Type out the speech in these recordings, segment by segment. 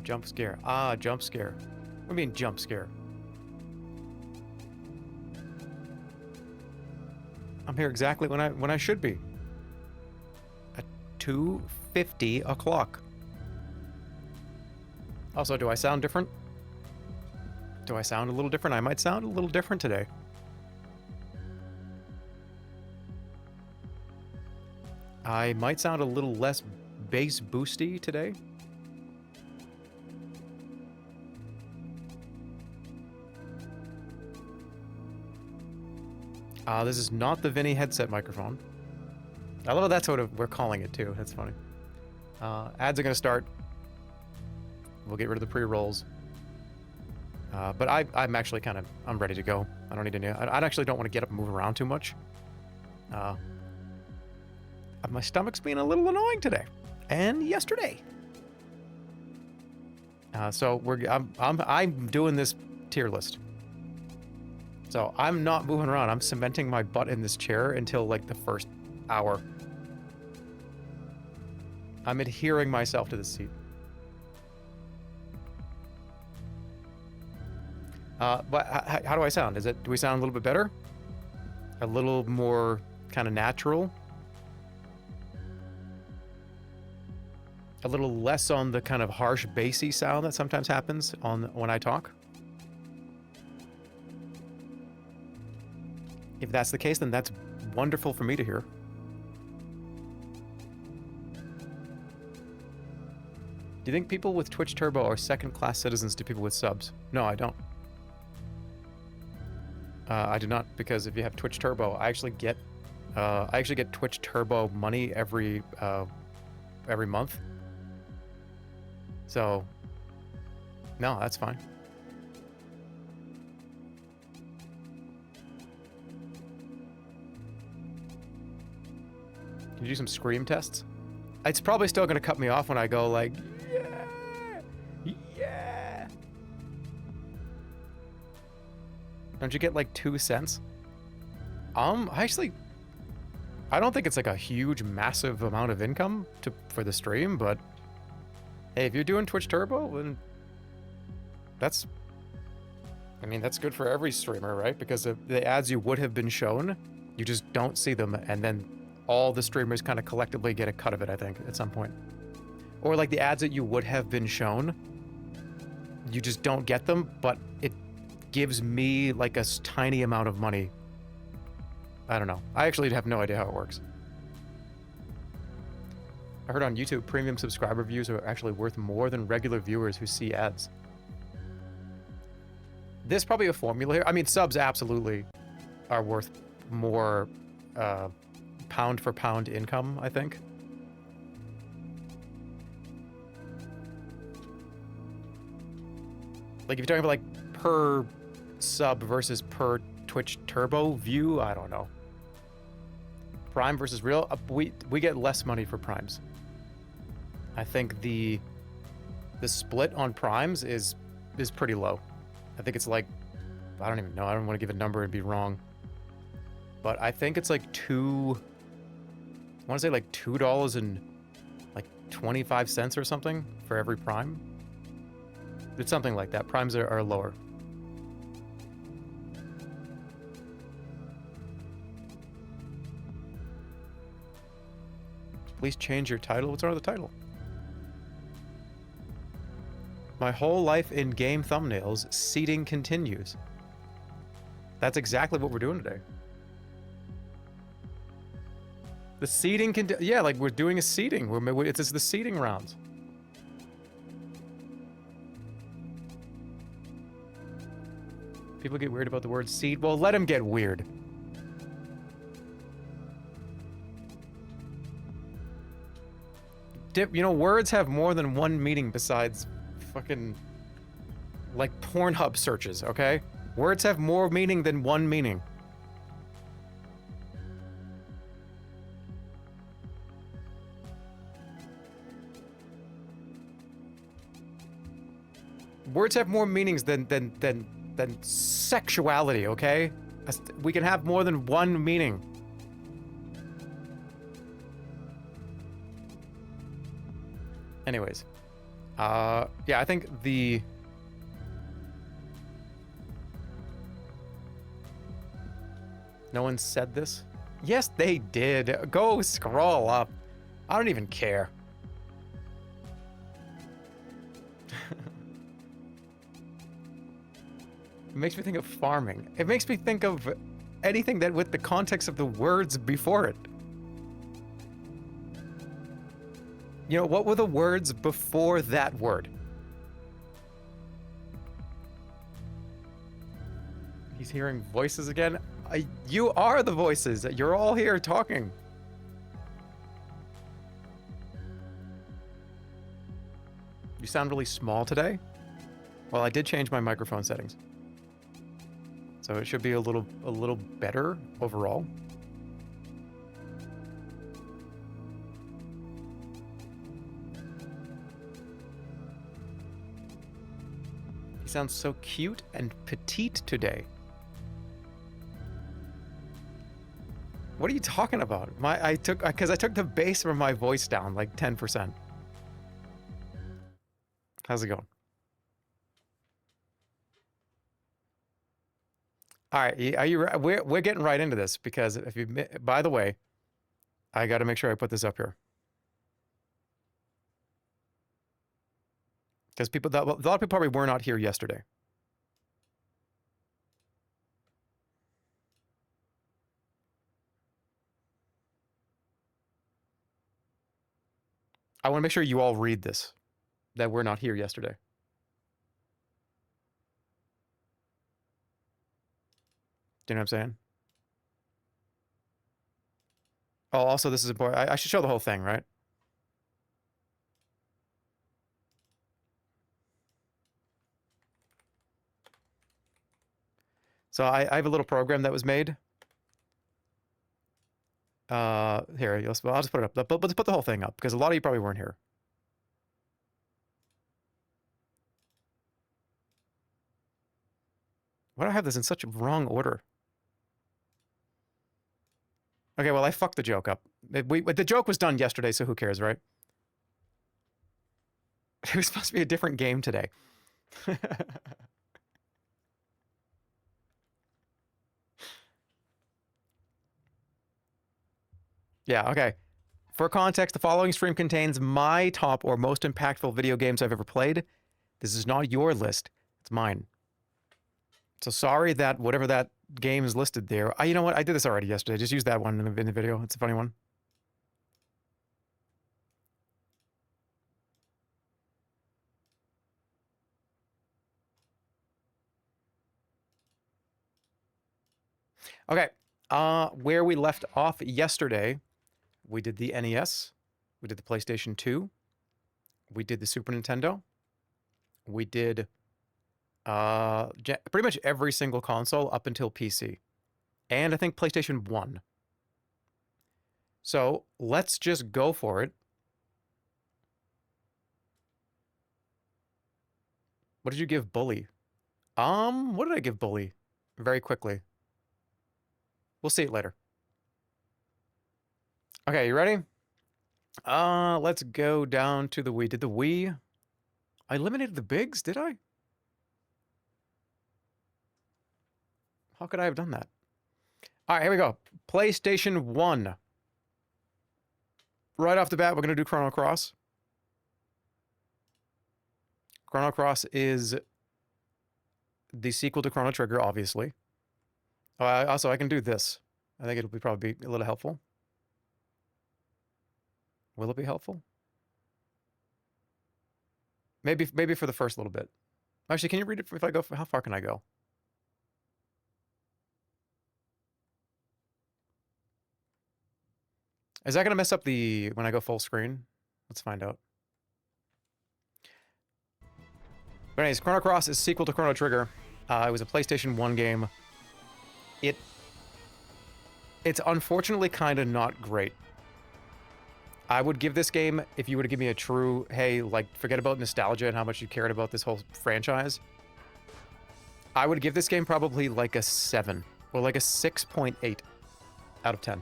Jump scare. Jump scare. What do you mean jump scare? I'm here exactly when I should be. At 2:50 o'clock. Also, do I sound different? Do I sound a little different? I might sound a little different today. I might sound a little less bass boosty today. This is not the Vinny headset microphone. I love how that's what we're calling it too. That's funny. Ads are gonna start. We'll get rid of the pre-rolls. But I'm actually I'm ready to go. I don't need any. I actually don't want to get up and move around too much. My stomach's being a little annoying today, and yesterday. So I'm doing this tier list. So I'm not moving around. I'm cementing my butt in this chair until like the first hour. I'm adhering myself to the seat. But how do I sound? Do we sound a little bit better? A little more kind of natural? A little less on the kind of harsh bassy sound that sometimes happens when I talk? If that's the case, then that's wonderful for me to hear. Do you think people with Twitch Turbo are second-class citizens to people with subs? No, I don't. I do not, because if you have Twitch Turbo, I actually get Twitch Turbo money every month. So, no, that's fine. Can you do some scream tests? It's probably still going to cut me off when I go like, yeah, yeah. Don't you get like 2 cents? Actually, I don't think it's like a huge, massive amount of income for the stream, but hey, if you're doing Twitch Turbo, then that's good for every streamer, right? Because the ads you would have been shown, you just don't see them, and then all the streamers kind of collectively get a cut of it, I think, at some point. Or like the ads that you would have been shown, you just don't get them, but it gives me like a tiny amount of money. I don't know. I actually have no idea how it works. I heard on YouTube, premium subscriber views are actually worth more than regular viewers who see ads. There's probably a formula here. I mean, subs absolutely are worth more pound for pound income, I think. Like if you're talking about like per sub versus per Twitch Turbo view, I don't know. Prime versus real, we get less money for primes. I think the split on primes is pretty low. I think it's like, I don't even know. I don't want to give a number and be wrong. But I think it's like I want to say like $2 and like 25 cents or something for every prime. It's something like that. Primes are lower. Please change your title. What's wrong with the title? My whole life in game thumbnails, seeding continues. That's exactly what we're doing today. The seeding yeah, like we're doing a seeding. It's the seeding rounds. People get weird about the word seed. Well, let them get weird. You know, words have more than one meaning besides fucking like Pornhub searches, okay? Words have more meaning than one meaning. Words have more meanings than sexuality, okay? We can have more than one meaning. Anyways, Yeah, I think the... No one said this? Yes, they did. Go scroll up. I don't even care. It makes me think of farming. It makes me think of anything that with the context of the words before it. You know, what were the words before that word? He's hearing voices again. You are the voices. You're all here talking. You sound really small today. Well, I did change my microphone settings, so it should be a little better overall. He sounds so cute and petite today. What are you talking about? Because I took the bass from my voice down like 10%. How's it going? All right, are you? We're getting right into this because if you, by the way, I got to make sure I put this up here because a lot of people probably were not here yesterday. I want to make sure you all read this, that we're not here yesterday. Do you know what I'm saying? Oh, also, this is important. I should show the whole thing, right? So I have a little program that was made. Here, I'll just put it up. But let's put the whole thing up because a lot of you probably weren't here. Why do I have this in such a wrong order? Okay, well, I fucked the joke up. The joke was done yesterday, so who cares, right? It was supposed to be a different game today. Yeah, okay. For context, the following stream contains my top or most impactful video games I've ever played. This is not your list. It's mine. So sorry that whatever that game is listed there. You know what? I did this already yesterday. Just use that one in the video. It's a funny one. Okay. Where we left off yesterday, we did the NES. We did the PlayStation 2. We did the Super Nintendo. We did pretty much every single console up until PC. And I think PlayStation 1. So let's just go for it. What did you give Bully? What did I give Bully? Very quickly. We'll see it later. Okay, you ready? Let's go down to the Wii. Did the Wii... I eliminated the bigs, did I? How could I have done that? All right, here we go. PlayStation 1. Right off the bat, we're going to do Chrono Cross. Chrono Cross is the sequel to Chrono Trigger, obviously. Also, I can do this. I think it'll probably be a little helpful. Will it be helpful? Maybe for the first little bit. Actually, can you read it if I go? How far can I go? Is that going to mess up when I go full screen? Let's find out. But anyways, Chrono Cross is sequel to Chrono Trigger. It was a PlayStation 1 game. It's unfortunately kind of not great. I would give this game, if you were to give me a true, hey, like, forget about nostalgia and how much you cared about this whole franchise, I would give this game probably like a 7, or like a 6.8 out of 10.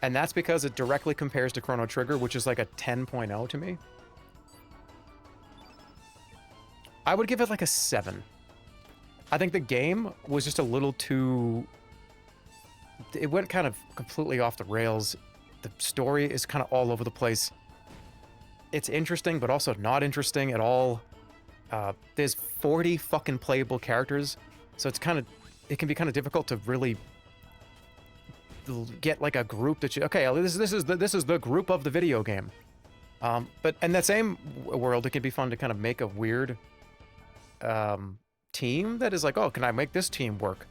And that's because it directly compares to Chrono Trigger, which is like a 10.0 to me. I would give it like a 7. I think the game was just a little too... It went kind of completely off the rails. The story is kind of all over the place. It's interesting, but also not interesting at all. There's 40 fucking playable characters, so it's kind of... It can be kind of difficult to really get like a group that you... Okay, this is the group of the video game. But in that same world, it can be fun to kind of make a weird team that is like, oh, can I make this team work?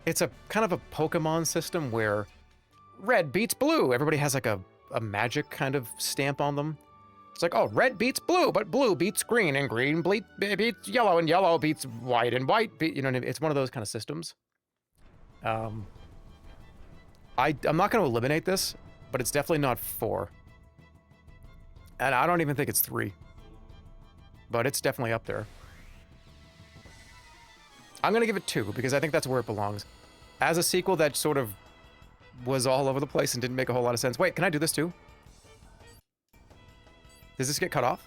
It's a kind of a Pokemon system where red beats blue. Everybody has like a magic kind of stamp on them. It's like, oh, red beats blue, but blue beats green, and green beats yellow, and yellow beats white, and white you know, it's one of those kind of systems. I'm not going to eliminate this, but it's definitely not 4. And I don't even think it's 3. But it's definitely up there. I'm going to give it 2, because I think that's where it belongs. As a sequel that sort of was all over the place and didn't make a whole lot of sense. Wait, can I do this too? Does this get cut off?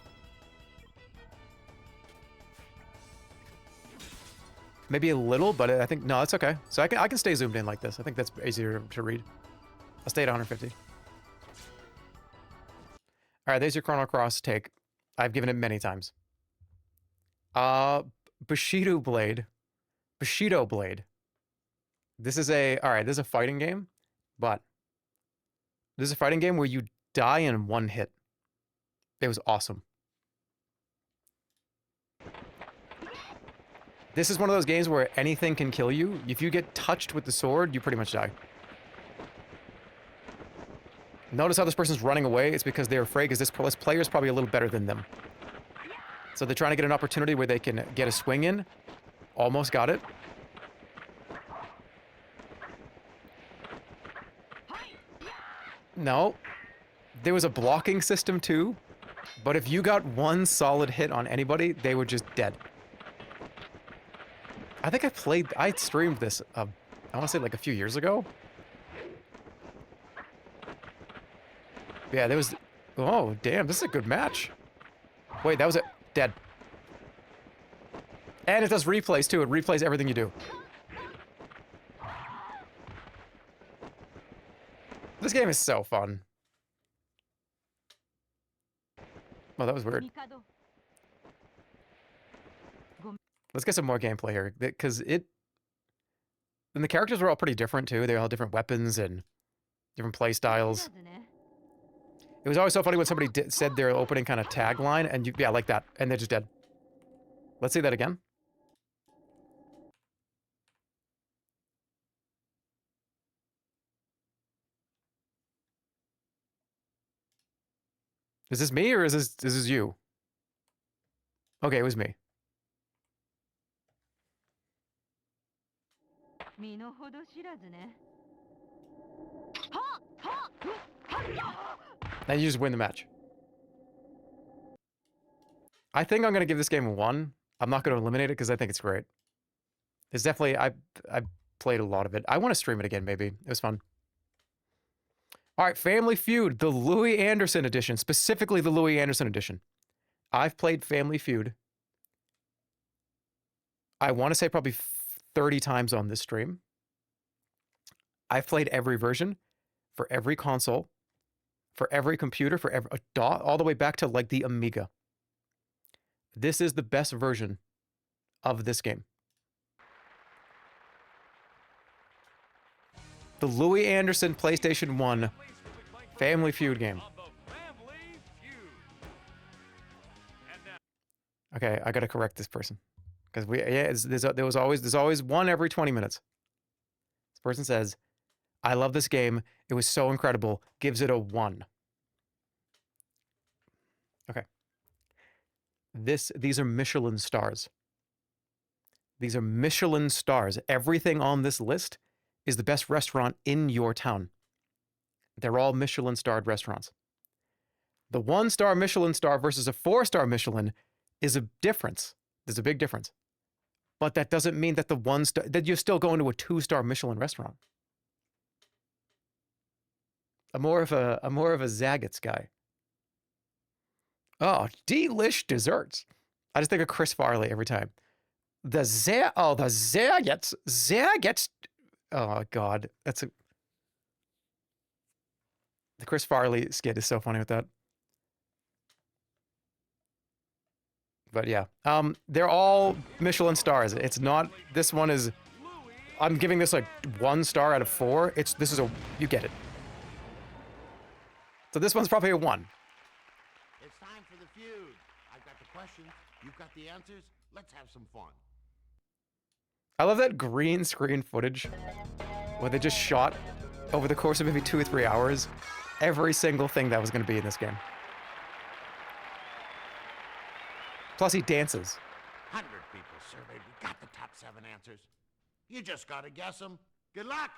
Maybe a little, but I think... No, it's okay. So I can stay zoomed in like this. I think that's easier to read. I'll stay at 150. Alright, there's your Chrono Cross take. I've given it many times. Bushido Blade. Bushido Blade. This is a... Alright, this is a fighting game, but... This is a fighting game where you die in one hit. It was awesome. This is one of those games where anything can kill you. If you get touched with the sword, you pretty much die. Notice how this person's running away. It's because they're afraid, because this player is probably a little better than them. So they're trying to get an opportunity where they can get a swing in. Almost got it. No. There was a blocking system too. But if you got one solid hit on anybody, they were just dead. I think I streamed this, I want to say like a few years ago. Yeah, there was... Oh, damn, this is a good match. Wait, that was it. Dead. And it does replays, too. It replays everything you do. This game is so fun. Oh, that was weird. Let's get some more gameplay here, because it... And the characters were all pretty different, too. They all had different weapons and different play styles. It was always so funny when somebody said their opening kind of tagline, and yeah, like that, and they're just dead. Let's see that again. Is this me, or is this you? Okay, it was me. And you just win the match. I think I'm going to give this game a 1. I'm not going to eliminate it because I think it's great. It's definitely... I played a lot of it. I want to stream it again, maybe. It was fun. Alright, Family Feud. The Louis Anderson edition. Specifically the Louis Anderson edition. I've played Family Feud. I want to say probably 30 times on this stream. I've played every version. For every console. For every computer. For every... all the way back to, like, the Amiga. This is the best version of this game. The Louis Anderson PlayStation 1 Family Feud game. Okay, I gotta correct this person. Because there's always one every 20 minutes. This person says, I love this game. It was so incredible. Gives it a 1. Okay. These are Michelin stars. These are Michelin stars. Everything on this list is the best restaurant in your town. They're all Michelin-starred restaurants. The 1-star Michelin star versus a 4-star Michelin is a difference. There's a big difference. But that doesn't mean that that you're still going to a 2-star Michelin restaurant. I'm more of a Zagat's guy. Oh, delish desserts. I just think of Chris Farley every time. The Zagat's. Oh God, the Chris Farley skit is so funny with that. But yeah, they're all Michelin stars. It's not, this one is, I'm giving this like 1 star out of 4. This is a, you get it. So this one's probably a 1. It's time for the feud. I've got the questions, you've got the answers. Let's have some fun. I love that green screen footage where they just shot over the course of maybe 2 or 3 hours every single thing that was going to be in this game. Plus he dances. 100 people surveyed. We got the top 7 answers. You just gotta guess them. Good luck.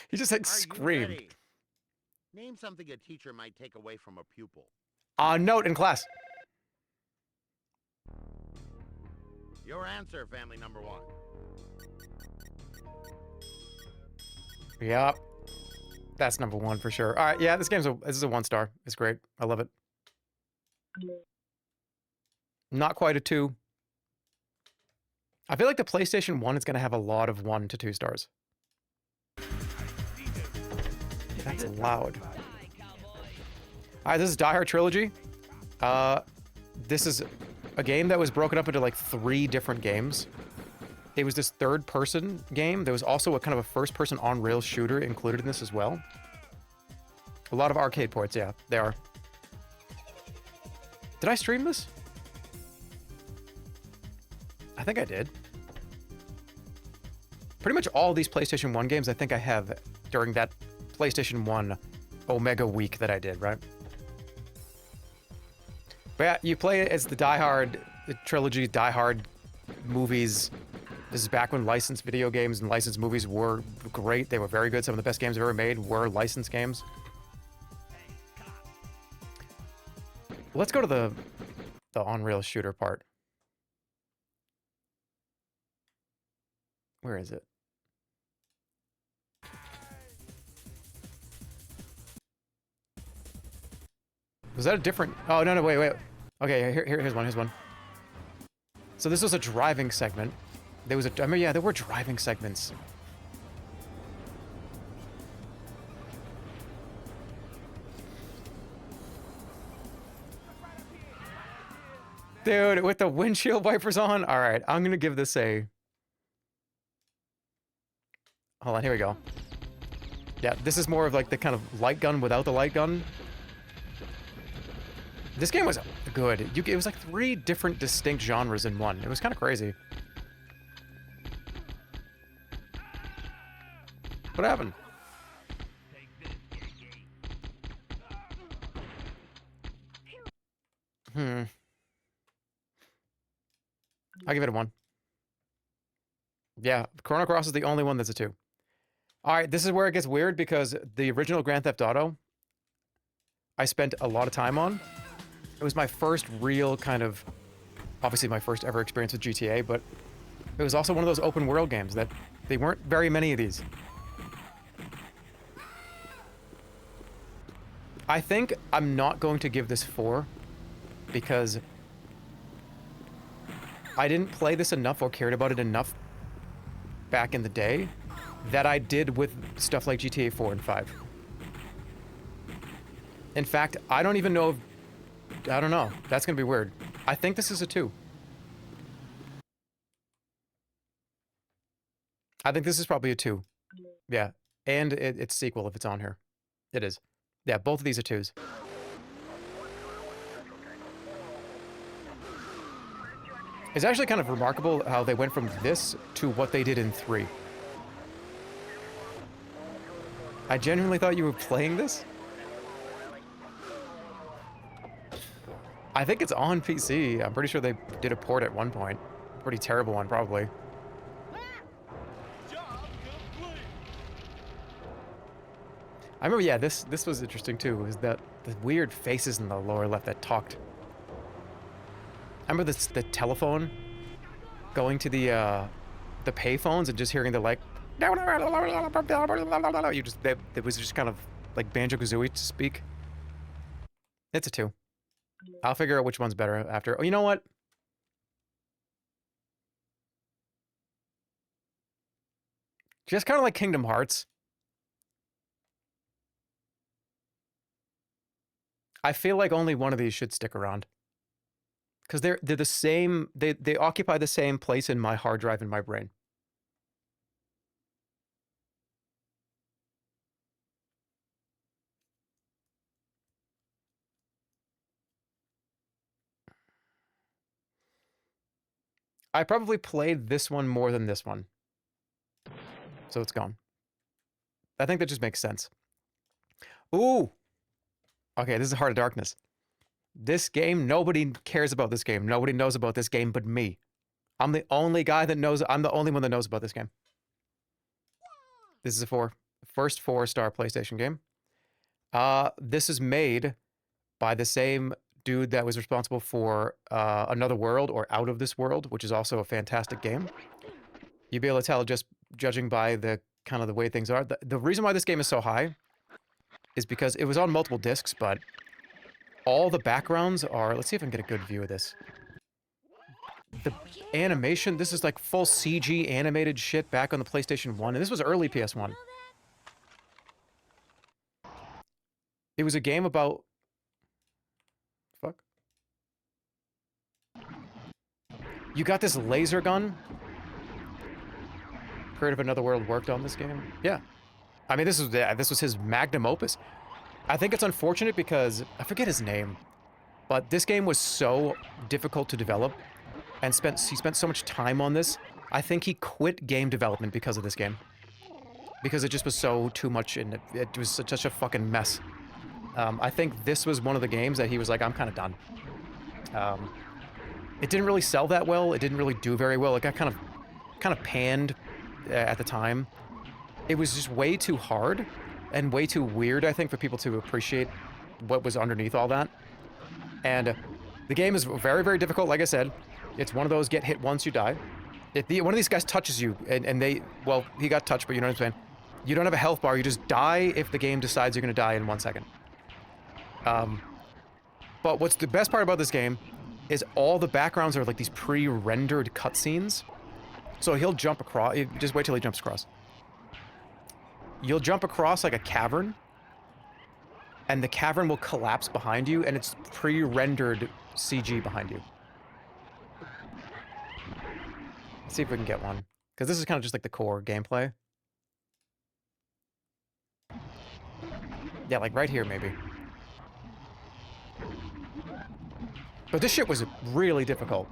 He just like screamed. Ready? Name something a teacher might take away from a pupil. Note in class. Your answer, family number 1. Yep. That's number 1 for sure. All right, yeah, this is a 1 star. It's great. I love it. Not quite a 2. I feel like the PlayStation 1 is going to have a lot of 1 to 2 stars. That's loud. All right, this is Die Hard Trilogy. This is a game that was broken up into like 3 different games. It was this third-person game. There was also a kind of a first-person on-rails shooter included in this as well. A lot of arcade ports, yeah, they are. Did I stream this? I think I did. Pretty much all these PlayStation 1 games I think I have during that PlayStation 1 Omega week that I did, right? But yeah, you play it as the Die Hard trilogy, Die Hard movies. This is back when licensed video games and licensed movies were great. They were very good. Some of the best games I've ever made were licensed games. Let's go to the on-rail shooter part. Where is it? Was that a different... Oh, no, wait. Okay, here's one. So this was a driving segment. There was a... I mean, yeah, there were driving segments. Dude, with the windshield wipers on? All right, I'm going to give this a... Hold on, here we go. Yeah, this is more of like the kind of light gun without the light gun. This game was good. It was like 3 different distinct genres in one. It was kind of crazy. What happened? I'll give it a 1. Yeah, Chrono Cross is the only one that's a 2. Alright, this is where it gets weird because the original Grand Theft Auto, I spent a lot of time on. It was my first real kind of, obviously my first ever experience with GTA, but it was also one of those open world games that they weren't very many of these. I think I'm not going to give this 4 because I didn't play this enough or cared about it enough back in the day that I did with stuff like GTA 4 and 5. In fact, I don't even know if... I don't know. That's gonna be weird. I think this is a 2. I think this is probably a 2. Yeah. And it's sequel if it's on here. It is. Yeah, both of these are 2s. It's actually kind of remarkable how they went from this to what they did in 3. I genuinely thought you were playing this. I think it's on PC. I'm pretty sure they did a port at one point. Pretty terrible one, probably. I remember, yeah, this was interesting too, is that the weird faces in the lower left that talked. I remember the telephone going to the payphones and just hearing the like You just, it was just kind of like Banjo-Kazooie to speak. It's a 2. I'll figure out which one's better after. Oh, you know what? Just kind of like Kingdom Hearts. I feel like only one of these should stick around. Because they're the same, they occupy the same place in my hard drive in my brain. I probably played this one more than this one. So it's gone. I think that just makes sense. Ooh! Okay, this is Heart of Darkness. This game, nobody cares about this game. Nobody knows about this game but me. I'm the only guy that knows, I'm the only one that knows about this game. This is a first 4-star PlayStation game. This is made by the same dude that was responsible for Another World or Out of This World, which is also a fantastic game. You'll be able to tell just judging by the kind of the way things are. The reason why this game is so high is because it was on multiple discs, but all the backgrounds are... Let's see if I can get a good view of this. The animation, this is like full CG animated shit back on the PlayStation 1, and this was early PS1. It was a game about... Fuck. You got this laser gun? Creative Another World worked on this game? Yeah. I mean, this was his magnum opus. I think it's unfortunate because... I forget his name. But this game was so difficult to develop, and he spent so much time on this. I think he quit game development because of this game. Because it just was so too much, and it was such a fucking mess. I think this was one of the games that he was like, I'm kind of done. It didn't really sell that well. It didn't really do very well. It got kind of panned at the time. It was just way too hard and way too weird, I think, for people to appreciate what was underneath all that. And the game is very, very difficult, like I said. It's one of those get hit once, you die. If one of these guys touches you, and they... Well, he got touched, but you know what I'm saying? You don't have a health bar. You just die if the game decides you're going to die in 1 second. But what's the best part about this game is all the backgrounds are like these pre-rendered cutscenes. So he'll jump across... Just wait till he jumps across. You'll jump across like a cavern, and the cavern will collapse behind you, and it's pre-rendered CG behind you. Let's see if we can get one. Because this is kind of just like the core gameplay. Yeah, like right here, maybe. But this shit was really difficult.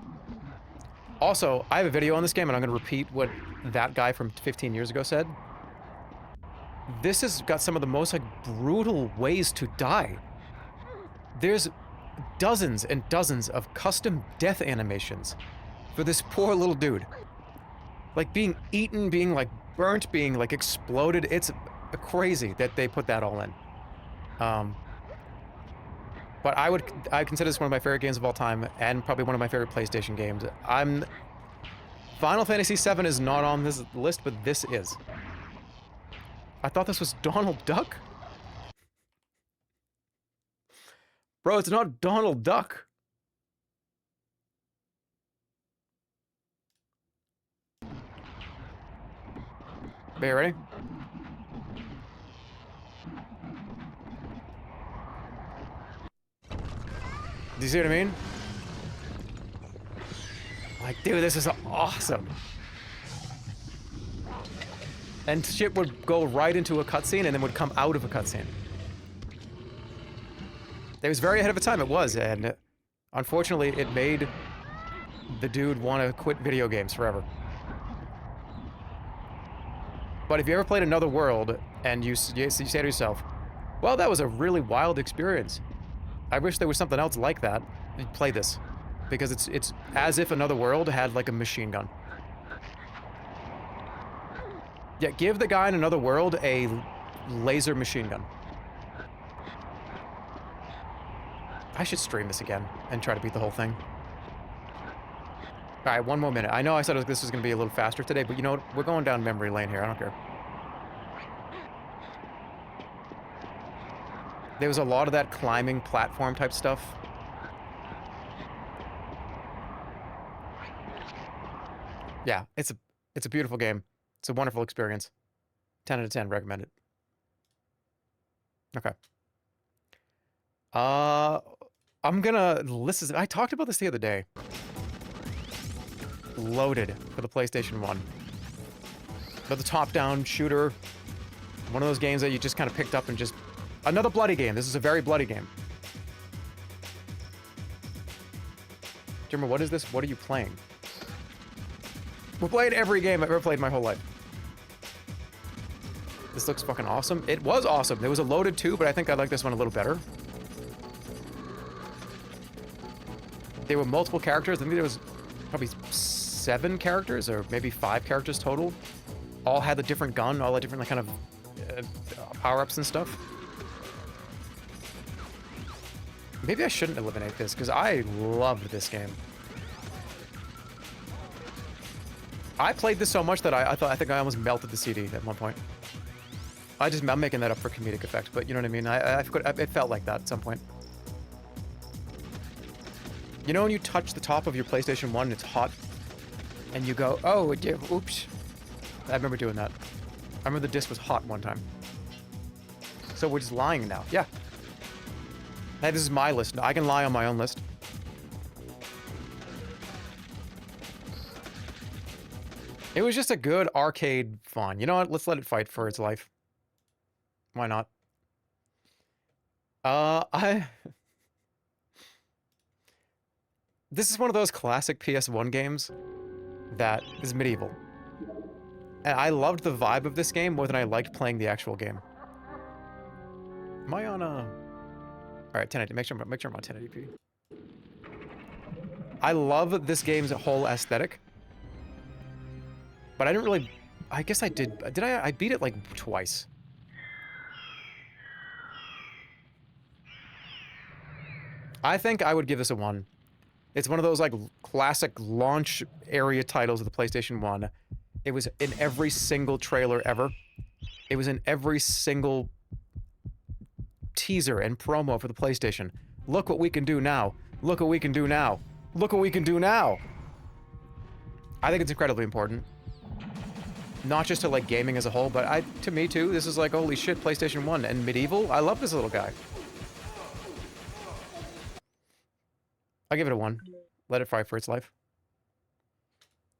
Also, I have a video on this game, and I'm going to repeat what that guy from 15 years ago said. This has got some of the most, like, brutal ways to die. There's dozens and dozens of custom death animations for this poor little dude. Like, being eaten, being, like, burnt, being, like, exploded. It's crazy that they put that all in. But I consider this one of my favorite games of all time, and probably one of my favorite PlayStation games. Final Fantasy VII is not on this list, but this is. I thought this was Donald Duck? Bro, it's not Donald Duck. Are you ready? Do you see what I mean? Like, dude, this is awesome. And shit would go right into a cutscene and then would come out of a cutscene. It was very ahead of its time, it was, and unfortunately it made the dude want to quit video games forever. But if you ever played Another World and you say to yourself, well, that was a really wild experience. I wish there was something else like that. Play this. Because it's as if Another World had like a machine gun. Yeah, give the guy in Another World a laser machine gun. I should stream this again and try to beat the whole thing. All right, one more minute. I know I said this was going to be a little faster today, but you know what? We're going down memory lane here. I don't care. There was a lot of that climbing platform type stuff. Yeah, it's a beautiful game. It's a wonderful experience. 10 out of 10, recommend it. Okay. I'm gonna listen. I talked about this the other day. Loaded for the PlayStation 1. But the top-down shooter, one of those games that you just kind of picked up and just... Another bloody game. This is a very bloody game. Jerma, what is this? What are you playing? We're playing every game I've ever played in my whole life. This looks fucking awesome. It was awesome. There was a loaded 2, but I think I like this one a little better. There were multiple characters. I think there was probably 7 characters, or maybe 5 characters total. All had the different gun, all the different like, kind of power-ups and stuff. Maybe I shouldn't eliminate this, because I loved this game. I played this so much that I think I almost melted the CD at one point. I'm making that up for comedic effect, but you know what I mean? It felt like that at some point. You know when you touch the top of your PlayStation 1 and it's hot? And you go, oh, oops. I remember doing that. I remember the disc was hot one time. So we're just lying now. Yeah. Hey, this is my list. I can lie on my own list. It was just a good arcade fun. You know what? Let's let it fight for its life. Why not? This is one of those classic PS1 games that is medieval. And I loved the vibe of this game more than I liked playing the actual game. Am I on a... Alright, 1080. Make sure I'm on 1080p. I love this game's whole aesthetic. But I didn't really... I guess I did... I beat it like twice. I think I would give this a 1. It's one of those like classic launch area titles of the PlayStation 1. It was in every single trailer ever. It was in every single teaser and promo for the PlayStation. Look what we can do now. Look what we can do now. Look what we can do now. I think it's incredibly important. Not just to like gaming as a whole, but to me too. This is like, holy shit, PlayStation 1 and medieval. I love this little guy. I'll give it a 1. Let it fight for its life.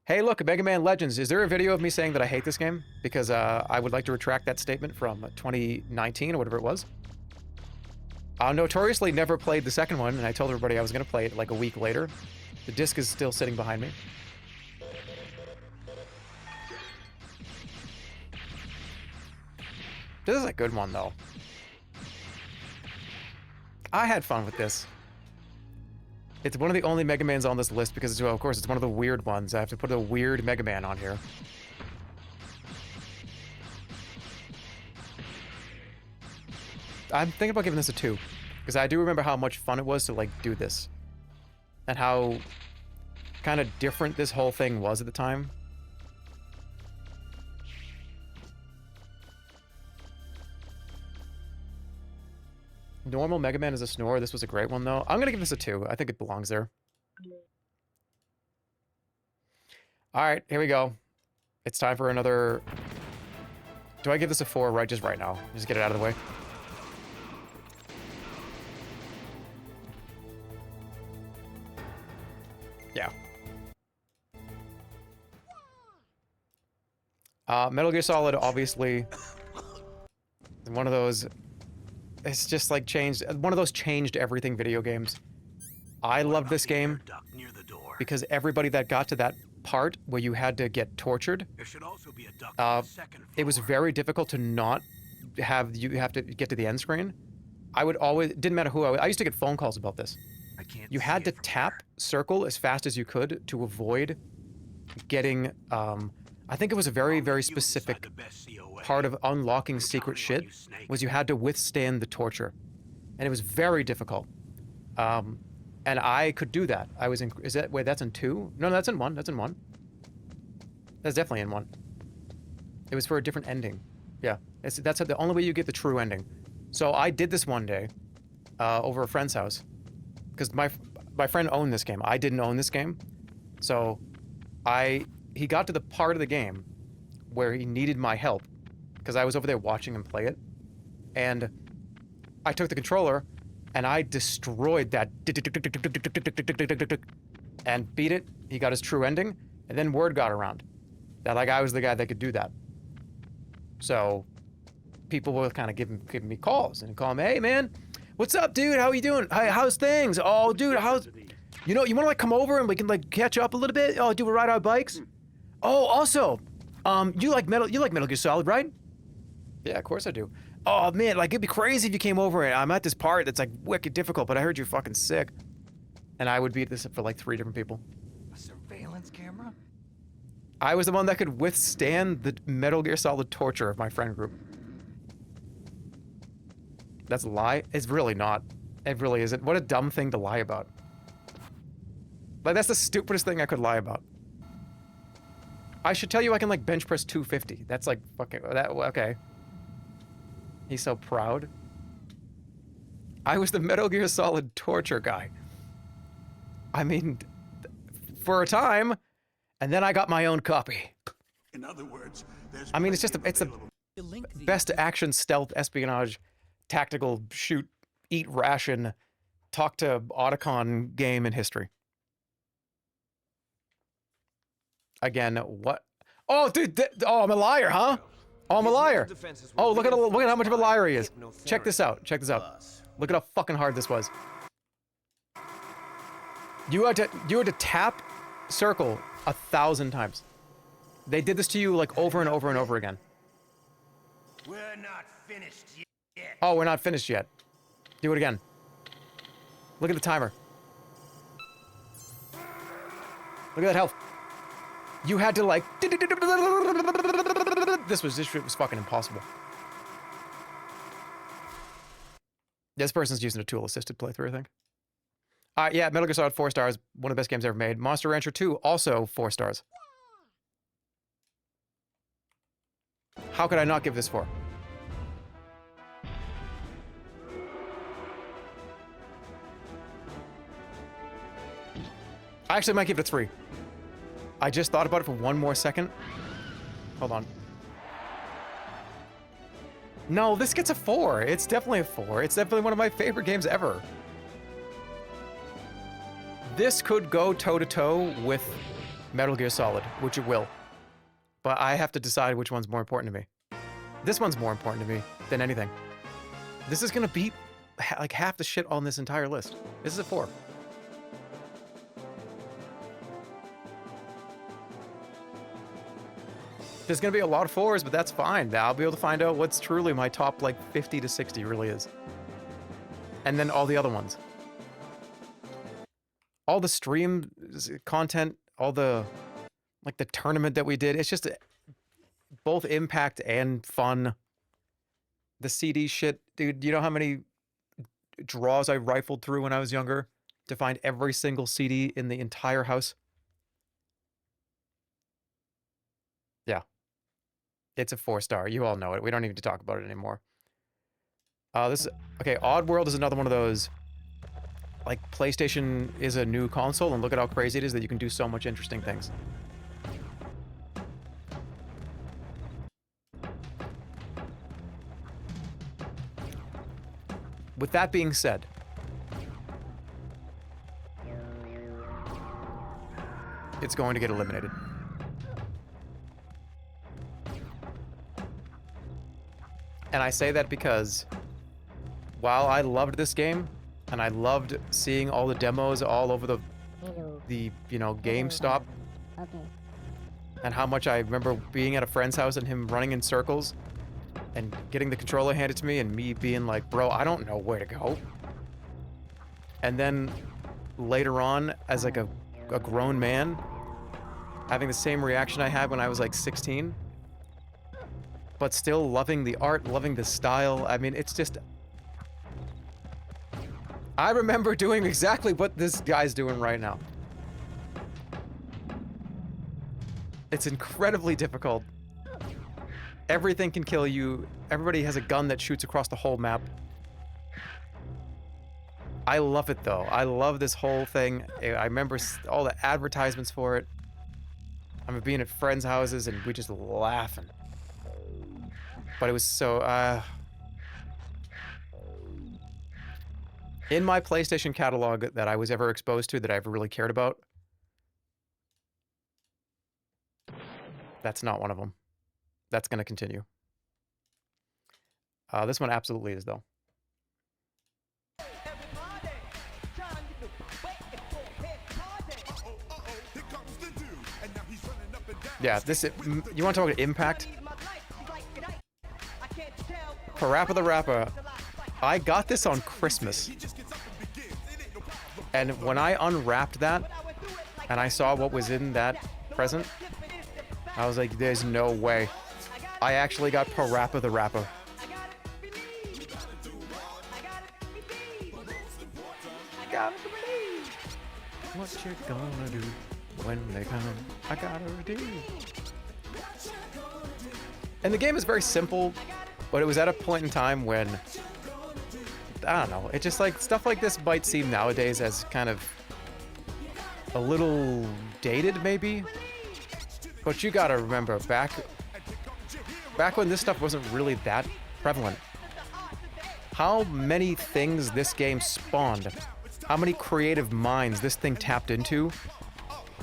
Hey, look, Mega Man Legends. Is there a video of me saying that I hate this game? Because I would like to retract that statement from 2019 or whatever it was. I notoriously never played the second one, and I told everybody I was going to play it like a week later. The disc is still sitting behind me. This is a good one, though. I had fun with this. It's one of the only Mega Mans on this list because, well, of course, it's one of the weird ones. I have to put a weird Mega Man on here. I'm thinking about giving this a 2. Because I do remember how much fun it was to, like, do this. And how kind of different this whole thing was at the time. Normal Mega Man is a snore. This was a great one, though. I'm going to give this a 2. I think it belongs there. Alright, here we go. It's time for another... Do I give this a 4 just right now? Just get it out of the way. Yeah. Metal Gear Solid, obviously. One of those... It's just like changed... One of those changed everything video games. I love this game because everybody that got to that part where you had to get tortured, it was very difficult to not have... You have to get to the end screen. I would always... Didn't matter who I used to get phone calls about this. You had to tap circle as fast as you could to avoid getting... I think it was a very, very specific part of unlocking secret shit was you had to withstand the torture. And it was very difficult. And I could do that. I was in, is that, wait, that's in 2? No, that's in 1, that's in 1. That's definitely in 1. It was for a different ending. Yeah, that's the only way you get the true ending. So I did this one day, over a friend's house. Because my friend owned this game. I didn't own this game. So he got to the part of the game where he needed my help. Because I was over there watching him play it. And I took the controller and I destroyed that and beat it. He got his true ending, and then word got around that like I was the guy that could do that. So people were kind of giving me calls and calling me, "Hey man, what's up, dude? How you doing? How's things? Oh, dude, how's you want to like come over and we can like catch up a little bit? Oh, do we ride our bikes? Oh, also, you like Metal Gear Solid, right? Yeah, of course I do. Oh man, like it'd be crazy if you came over and I'm at this part that's like wicked difficult, but I heard you're fucking sick." And I would beat this up for like 3 different people. A surveillance camera? I was the one that could withstand the Metal Gear Solid torture of my friend group. That's a lie? It's really not. It really isn't. What a dumb thing to lie about. Like, that's the stupidest thing I could lie about. I should tell you I can, like, bench press 250. That's, like, fucking... okay. He's so proud. I was the Metal Gear Solid torture guy. I mean, for a time, and then I got my own copy. In other words, there's I mean, it's the best action stealth espionage tactical shoot eat ration talk to Otacon game in history. Again, what? Oh, dude! Oh, I'm a liar, huh? Oh, I'm a liar. Oh, look at how much of a liar he is. Check this out. Check this out. Look at how fucking hard this was. You had to tap circle 1,000 times. They did this to you like over and over and over again. We're not finished yet. Oh, we're not finished yet. Do it again. Look at the timer. Look at that health. You had to like... This shit was fucking impossible. This person's using a tool-assisted playthrough, I think. Yeah, Metal Gear Solid 4 stars. One of the best games ever made. Monster Rancher 2, also 4 stars. How could I not give this 4? I actually might give it a 3. I just thought about it for one more second. Hold on. No, this gets a 4. It's definitely a 4. It's definitely one of my favorite games ever. This could go toe-to-toe with Metal Gear Solid, which it will. But I have to decide which one's more important to me. This one's more important to me than anything. This is gonna beat like half the shit on this entire list. This is a 4. There's gonna be a lot of 4s, but that's fine. I'll be able to find out what's truly my top like 50 to 60 really is. And then all the other ones. All the stream content, all the like the tournament that we did, it's just both impact and fun. The CD shit, dude, you know how many draws I rifled through when I was younger to find every single CD in the entire house? Yeah. It's a 4 star. You all know it. We don't need to talk about it anymore. Okay, Oddworld is another one of those, like, PlayStation is a new console, and look at how crazy it is that you can do so much interesting things. With that being said, it's going to get eliminated. And I say that because while I loved this game, and I loved seeing all the demos all over the GameStop, and how much I remember being at a friend's house and him running in circles and getting the controller handed to me and me being like, bro, I don't know where to go. And then later on, as like a grown man, having the same reaction I had when I was like 16, but still loving the art, loving the style. I mean, it's just... I remember doing exactly what this guy's doing right now. It's incredibly difficult. Everything can kill you. Everybody has a gun that shoots across the whole map. I love it though. I love this whole thing. I remember all the advertisements for it. I remember being at friends' houses and we just laughing. But it was so, in my PlayStation catalog that I was ever exposed to that I ever really cared about, that's not one of them. That's going to continue. This one absolutely is, though. Yeah, this, you want to talk about impact? Parappa the Rapper. I got this on Christmas. And when I unwrapped that, and I saw what was in that present, I was like, there's no way. I actually got Parappa the Rapper. What you gonna do when they come? I gotta do. And the game is very simple, but it was at a point in time when, I don't know, it just like, stuff like this might seem nowadays as kind of a little dated maybe, but you gotta remember back when this stuff wasn't really that prevalent, how many things this game spawned, how many creative minds this thing tapped into,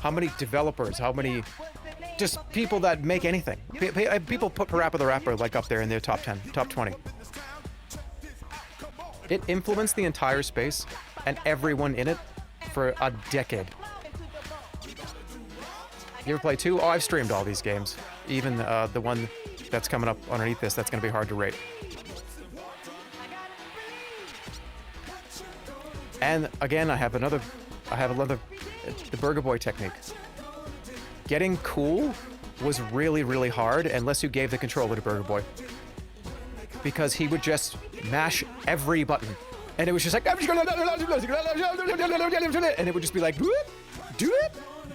how many developers, how many just people that make anything. People put Parappa the Rapper like up there in their top 10, top 20. It influenced the entire space and everyone in it for a decade. You ever play 2? Oh, I've streamed all these games. Even the one that's coming up underneath this, that's going to be hard to rate. And again, I have another, the Burger Boy technique. Getting cool was really, really hard unless you gave the controller to Burger Boy. Because he would just mash every button. And it was just like, and it would just be like, do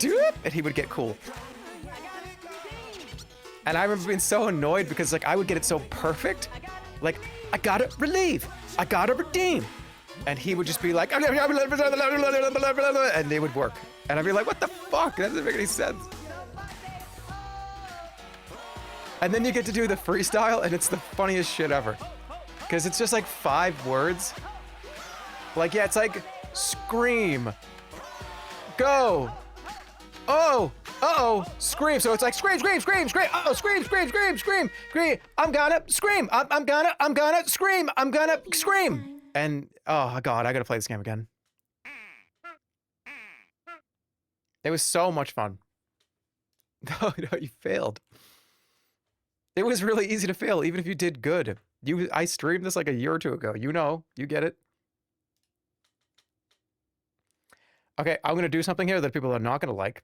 it, and he would get cool. And I remember being so annoyed because like I would get it so perfect. Like, I gotta relieve, I gotta redeem. And he would just be like, and they would work. And I'd be like, what the fuck? That doesn't make any sense. And then you get to do the freestyle, and it's the funniest shit ever. Because it's just like 5 words. Like, yeah, it's like, scream, go, oh, uh-oh, scream. So it's like, scream, scream, scream, scream, uh-oh, scream, scream, scream, scream, scream, I'm gonna scream, I'm gonna scream, I'm gonna scream. And, oh god, I gotta play this game again. It was so much fun. No, you failed. It was really easy to fail, even if you did good. I streamed this like a year or 2 ago. You know, you get it. Okay, I'm gonna do something here that people are not gonna like.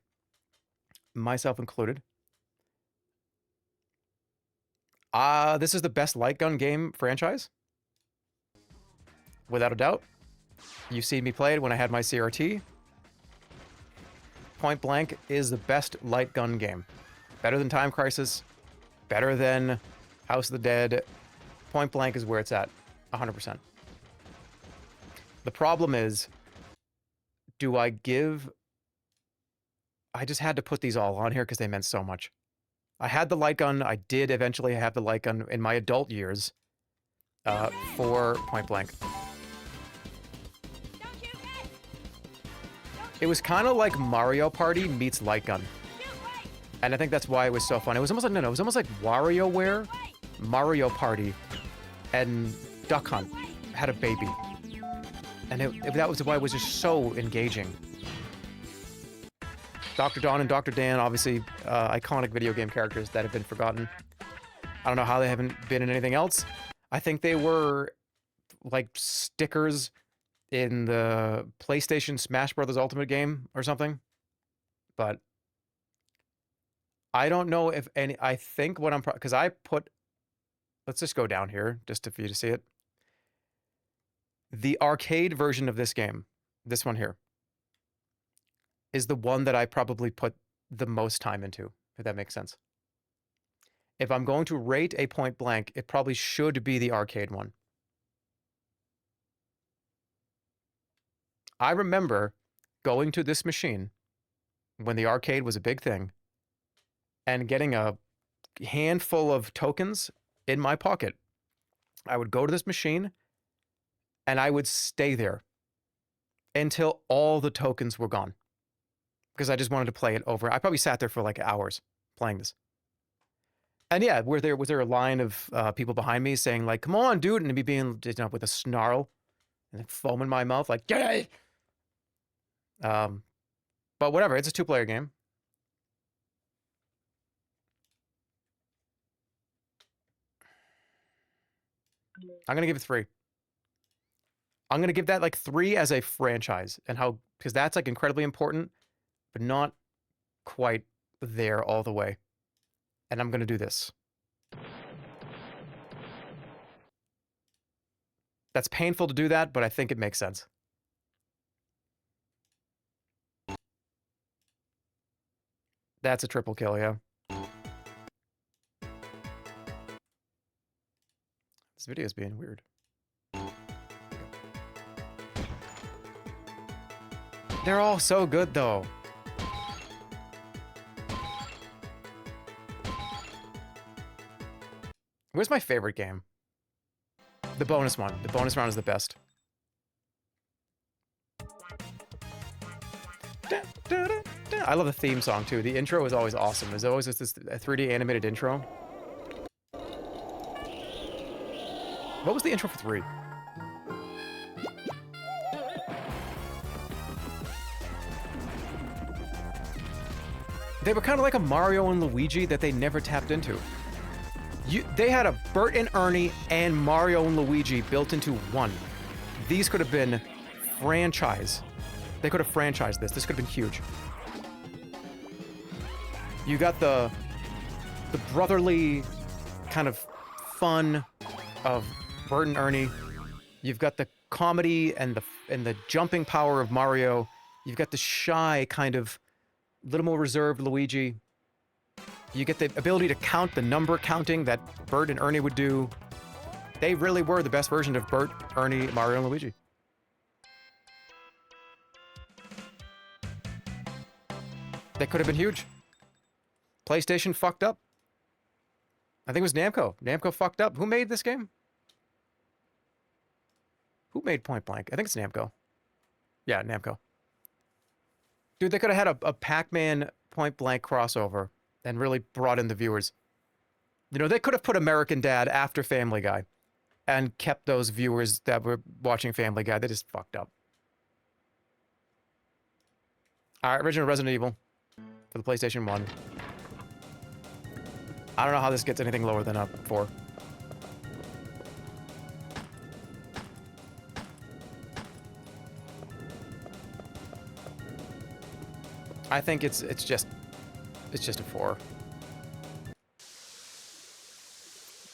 Myself included. This is the best light gun game franchise. Without a doubt. You've seen me play it when I had my CRT. Point Blank is the best light gun game. Better than Time Crisis. Better than House of the Dead. Point Blank is where it's at. 100%. The problem is, do I give... I just had to put these all on here because they meant so much. I had the light gun. I did eventually have the light gun in my adult years for Point Blank. It was kind of like Mario Party meets light gun. And I think that's why it was so fun. It was almost like, no, it was almost like WarioWare, Mario Party, and Duck Hunt had a baby. And that was why it was just so engaging. Dr. Don and Dr. Dan, obviously, iconic video game characters that have been forgotten. I don't know how they haven't been in anything else. I think they were, like, stickers in the PlayStation Smash Brothers Ultimate game or something. But I don't know if any... I think what I'm... Because I put... Let's just go down here, just for you to see it. The arcade version of this game, this one here, is the one that I probably put the most time into, if that makes sense. If I'm going to rate a point blank, it probably should be the arcade one. I remember going to this machine when the arcade was a big thing and getting a handful of tokens in my pocket. I would go to this machine and I would stay there until all the tokens were gone because I just wanted to play it over. I probably sat there for like hours playing this. And yeah, was there a line of people behind me saying like, "Come on, dude," and me being, you know, with a snarl and foam in my mouth, like, "Get it!" But whatever, it's a 2-player game. I'm gonna give it 3. I'm gonna give that like 3 as a franchise, and how, because that's like incredibly important, but not quite there all the way. And I'm gonna do this. That's painful to do that, but I think it makes sense. That's a triple kill, yeah. This video is being weird. They're all so good, though. Where's my favorite game? The bonus one. The bonus round is the best. I love the theme song, too. The intro is always awesome. There's always this 3D animated intro. What was the intro for 3? They were kind of like a Mario and Luigi that they never tapped into. They had a Bert and Ernie and Mario and Luigi built into one. These could have been franchise. They could have franchised this. This could have been huge. You got the brotherly kind of fun of Bert and Ernie. You've got the comedy and the jumping power of Mario. You've got the shy kind of little more reserved Luigi. You get the ability to count, the number counting that Bert and Ernie would do. They really were the best version of Bert, Ernie, Mario, and Luigi. That could have been huge. PlayStation fucked up. I think it was Namco. Namco fucked up. Who made this game? Who made Point Blank? I think it's Namco. Yeah, Namco. Dude, they could have had a Pac-Man Point Blank crossover and really brought in the viewers. You know, they could have put American Dad after Family Guy and kept those viewers that were watching Family Guy. They just fucked up. All right, original Resident Evil for the PlayStation 1. I don't know how this gets anything lower than a 4. I think it's just a 4.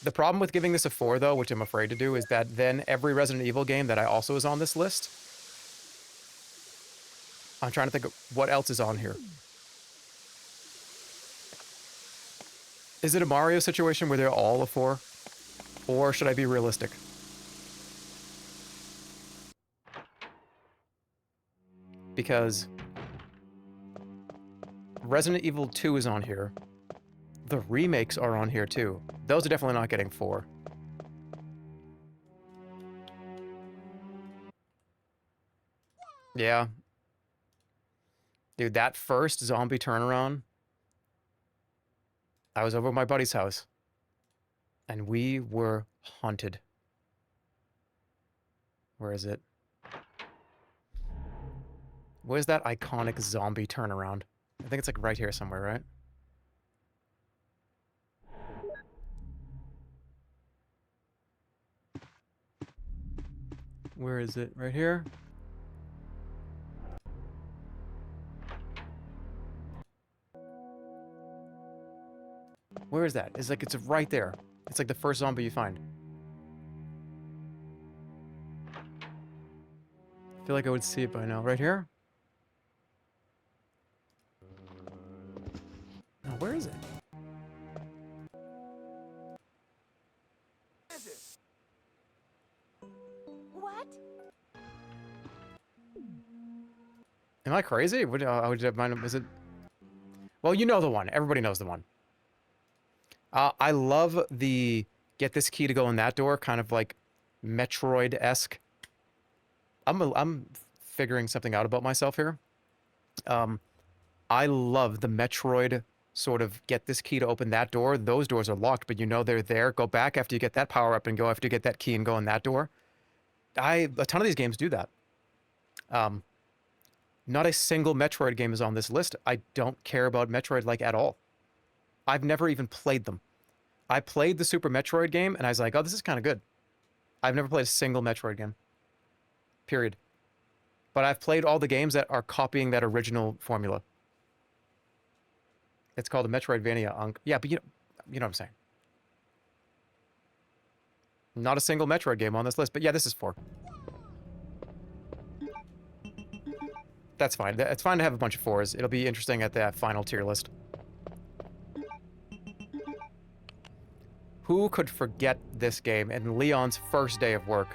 The problem with giving this a 4, though, which I'm afraid to do, is that then every Resident Evil game that I also is on this list, I'm trying to think of what else is on here. Is it a Mario situation where they're all a 4? Or should I be realistic? Because Resident Evil 2 is on here. The remakes are on here too. Those are definitely not getting 4. Yeah. Dude, that first zombie turnaround, I was over at my buddy's house, and we were haunted. Where is it? Where's that iconic zombie turnaround? I think it's like right here somewhere, right? Where is it? Right here? Where is that? It's like, it's right there. It's like the first zombie you find. feel like I would see it by now. Right here? Oh, where is it? What? Am I crazy? Would you mind? Is it? Well, you know the one. Everybody knows the one. I love the get this key to go in that door, kind of like Metroid-esque. I'm figuring something out about myself here. I love the Metroid sort of get this key to open that door. Those doors are locked, but you know they're there. Go back after you get that power up and go after you get that key and go in that door. A ton of these games do that. Not a single Metroid game is on this list. I don't care about Metroid like at all. I've never even played them. I played the Super Metroid game and I was like, oh, this is kind of good. I've never played a single Metroid game. Period. But I've played all the games that are copying that original formula. It's called a Metroidvania. Yeah, but you know what I'm saying. Not a single Metroid game on this list, but yeah, this is 4. That's fine. It's fine to have a bunch of 4s. It'll be interesting at the final tier list. Who could forget this game in Leon's first day of work?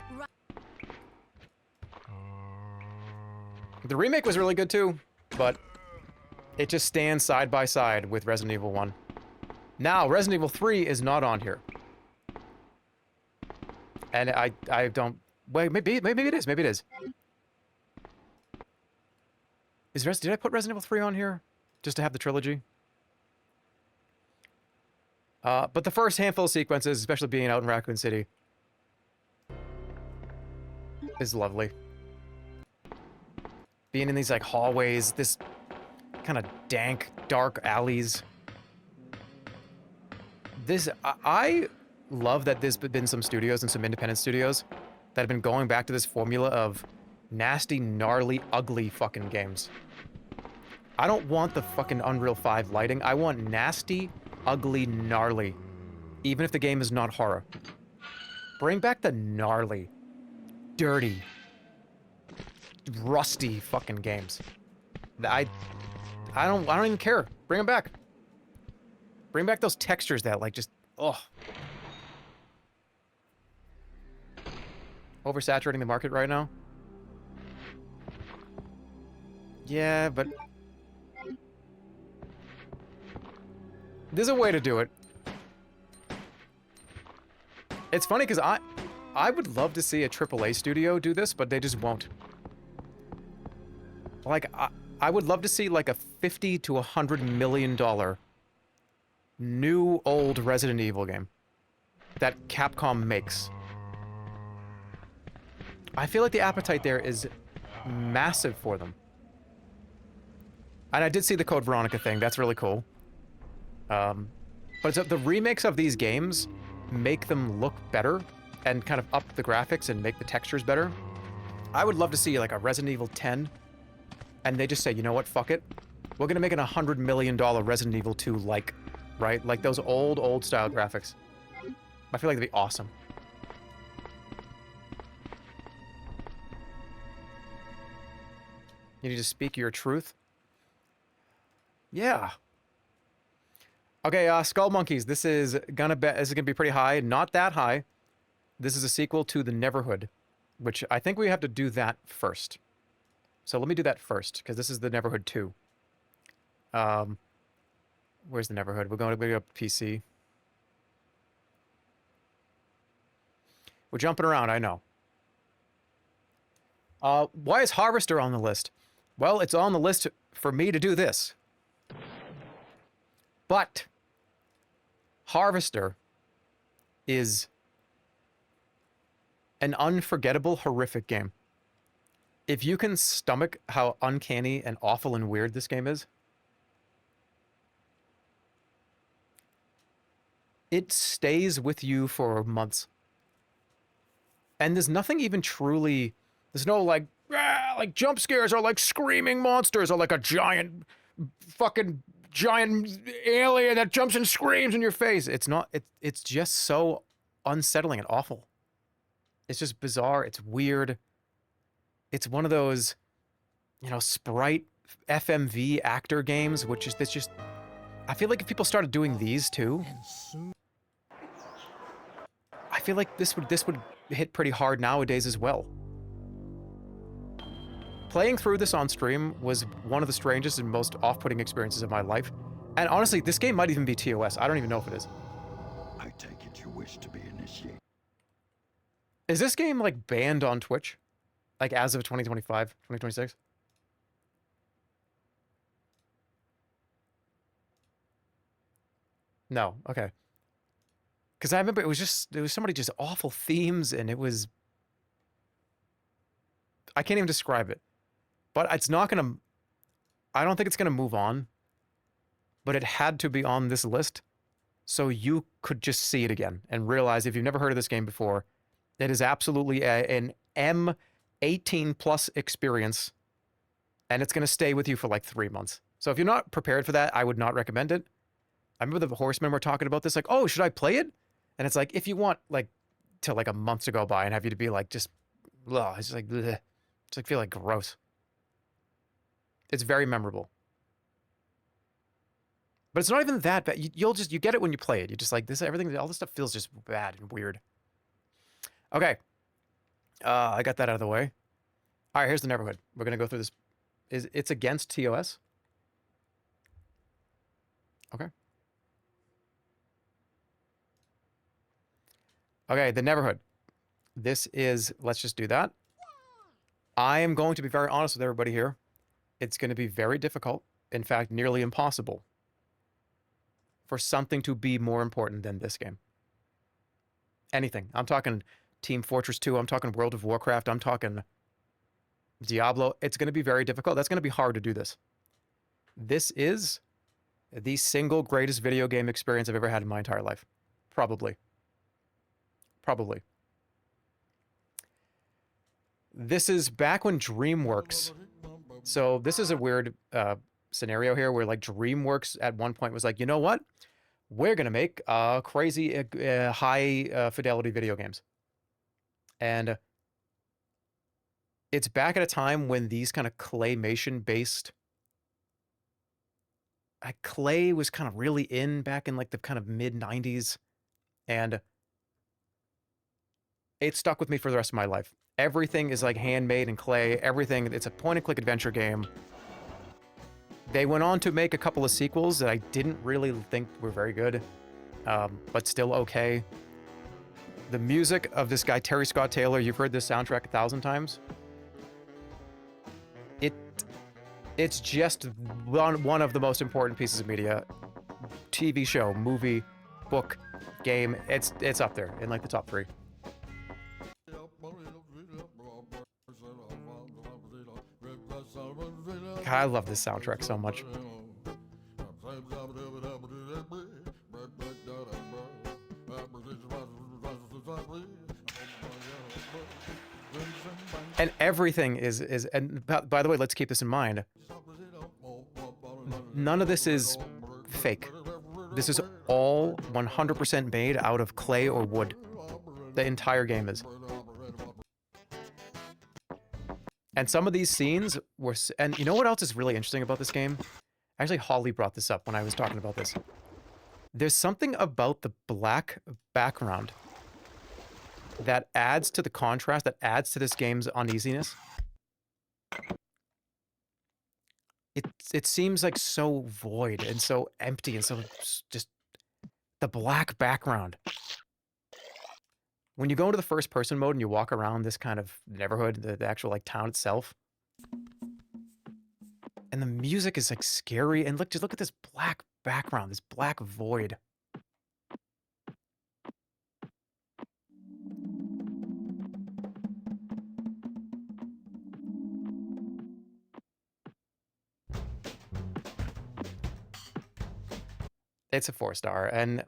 The remake was really good too, but it just stands side by side with Resident Evil 1. Now, Resident Evil 3 is not on here. And I don't... Wait, maybe it is. Maybe it is. Did I put Resident Evil 3 on here? Just to have the trilogy? But the first handful of sequences, especially being out in Raccoon City, is lovely. Being in these, like, hallways, this kind of dank, dark alleys. I love that there's been some studios and some independent studios that have been going back to this formula of nasty, gnarly, ugly fucking games. I don't want the fucking Unreal 5 lighting. I want nasty, ugly, gnarly. Even if the game is not horror. Bring back the gnarly, dirty, rusty fucking games. I don't even care. Bring them back. Bring back those textures that like just oversaturating the market right now. Yeah, but there's a way to do it. It's funny because I would love to see a AAA studio do this, but they just won't. Like, I would love to see like a $50 to $100 million new old Resident Evil game that Capcom makes. I feel like the appetite there is massive for them. And I did see the Code Veronica thing. That's really cool. But the remakes of these games make them look better and kind of up the graphics and make the textures better. I would love to see like a Resident Evil 10 and they just say, you know what, fuck it. We're gonna make it $100 million Resident Evil 2 like, right? Like those old style graphics. I feel like that'd be awesome. You need to speak your truth. Yeah. Okay, Skull Monkeys. This is gonna be pretty high. Not that high. This is a sequel to The Neverhood, which I think we have to do that first. So let me do that first, because this is The Neverhood 2. Where's The Neverhood? We're going to go up PC. We're jumping around, I know. Why is Harvester on the list? Well, it's on the list for me to do this. But Harvester is an unforgettable, horrific game. If you can stomach how uncanny and awful and weird this game is, it stays with you for months. And there's nothing even truly... There's no, like jump scares or, like, screaming monsters or, like, a giant alien that jumps and screams in your face. It's not... It's just so unsettling and awful. It's just bizarre. It's weird. It's one of those, you know, sprite FMV actor games, which is, that's just, I feel like if people started doing these too, I feel like this would hit pretty hard nowadays as well. Playing through this on stream was one of the strangest and most off-putting experiences of my life. And honestly, this game might even be TOS. I don't even know if it is. I take it you wish to be initiated. Is this game, like, banned on Twitch? Like, as of 2025, 2026? No, okay. Because I remember it was somebody just awful themes, and it was... I can't even describe it. But it's not gonna... I don't think it's gonna move on. But it had to be on this list, so you could just see it again and realize, if you've never heard of this game before, it is absolutely an M18 plus experience, and it's gonna stay with you for like 3 months. So if you're not prepared for that, I would not recommend it. I remember the Horsemen were talking about this, like, oh, should I play it? And it's like, if you want, like, to like a month to go by and have you to be like, just, ugh, it's like, bleh. It's like, feel like gross. It's very memorable. But it's not even that bad. You get it when you play it. You just like, this, everything, all this stuff feels just bad and weird. Okay. I got that out of the way. All right, here's the neighborhood. We're going to go through this. It's against TOS. Okay. Okay, the neighborhood. This is, let's just do that. I am going to be very honest with everybody here. It's going to be very difficult. In fact, nearly impossible for something to be more important than this game. Anything. I'm talking Team Fortress 2. I'm talking World of Warcraft. I'm talking Diablo. It's going to be very difficult. That's going to be hard to do this. This is the single greatest video game experience I've ever had in my entire life. Probably. Probably. This is back when DreamWorks... So this is a weird scenario here where, like, DreamWorks at one point was like, you know what? We're going to make crazy high fidelity video games. And it's back at a time when these kind of claymation based... clay was kind of really in back in like the kind of mid 90s. And it stuck with me for the rest of my life. Everything is like handmade in clay. Everything, it's a point-and-click adventure game. They went on to make a couple of sequels that I didn't really think were very good, but still okay. The music of this guy, Terry Scott Taylor, you've heard this soundtrack 1,000 times. It's just one of the most important pieces of media. TV show, movie, book, game. It's up there in like the top 3. God, I love this soundtrack so much. And everything is and by the way, let's keep this in mind. None of this is fake. This is all 100% made out of clay or wood. The entire game is. And some of these scenes were... And you know what else is really interesting about this game? Actually, Holly brought this up when I was talking about this. There's something about the black background that adds to the contrast, that adds to this game's uneasiness. It seems like so void and so empty and so just... The black background. When you go into the first person mode and you walk around this kind of neighborhood, the actual like town itself, and the music is like scary, and just look at this black background, this black void. It's a 4-star, and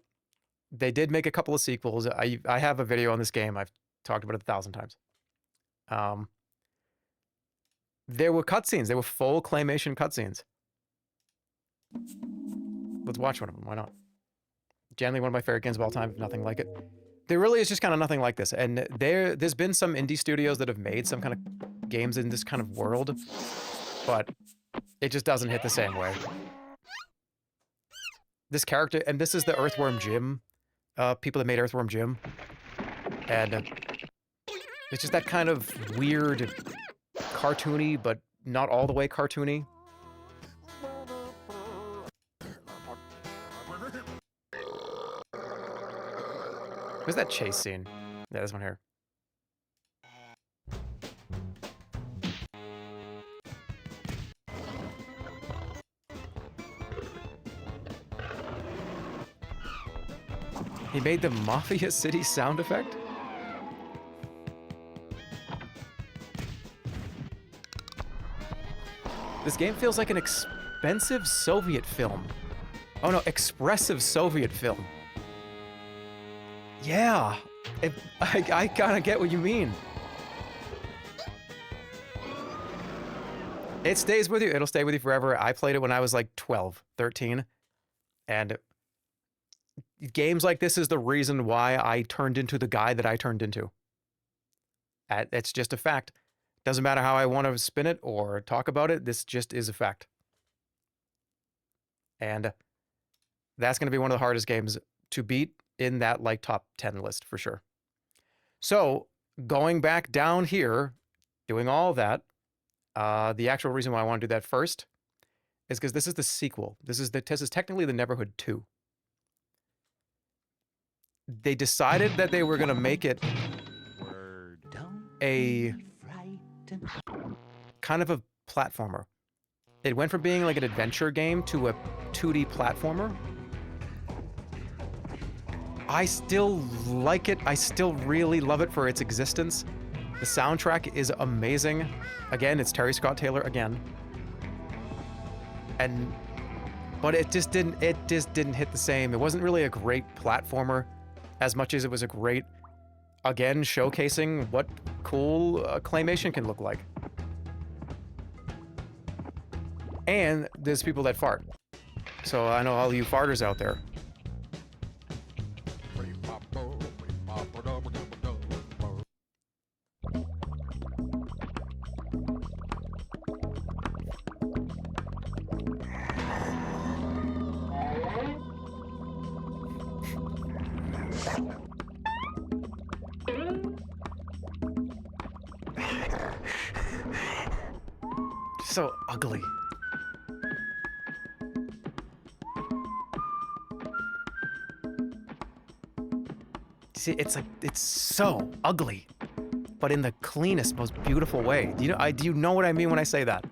they did make a couple of sequels. I have a video on this game. I've talked about it 1,000 times. There were cutscenes. There were full claymation cutscenes. Let's watch one of them. Why not? Generally one of my favorite games of all time. Nothing like it. There really is just kind of nothing like this. And there's been some indie studios that have made some kind of games in this kind of world, but it just doesn't hit the same way. This character, and this is the Earthworm Jim, people that made Earthworm Jim, and it's just that kind of weird, cartoony, but not all the way cartoony. Where's that chase scene? Yeah, this one here. He made the Mafia City sound effect? This game feels like an expensive Soviet film. Oh no, expressive Soviet film. Yeah, I kind of get what you mean. It stays with you. It'll stay with you forever. I played it when I was like 12, 13. And games like this is the reason why I turned into the guy that I turned into. It's just a fact. Doesn't matter how I want to spin it or talk about it. This just is a fact. And that's going to be one of the hardest games to beat in that like top 10 list for sure. So going back down here, doing all that, the actual reason why I want to do that first is because this is the sequel. This is technically the Neighborhood 2. They decided that they were going to make it a kind of a platformer. It went from being like an adventure game to a 2D platformer. I still like it. I still really love it for its existence. The soundtrack is amazing. Again, it's Terry Scott Taylor again. But it just didn't hit the same. It wasn't really a great platformer as much as it was a great, again, showcasing what cool claymation can look like. And there's people that fart. So I know all you farters out there. So ugly. See, it's so ugly, but in the cleanest, most beautiful way. Do you know what I mean when I say that?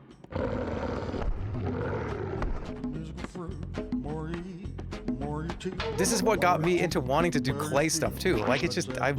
This is what got me into wanting to do clay stuff too. Like it's just oh.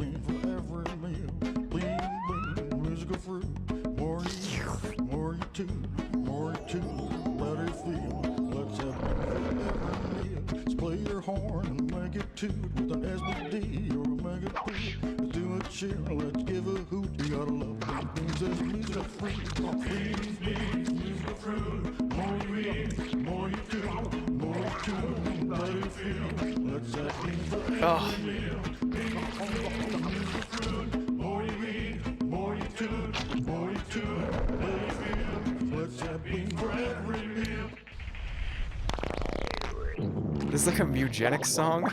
This is like a eugenics song.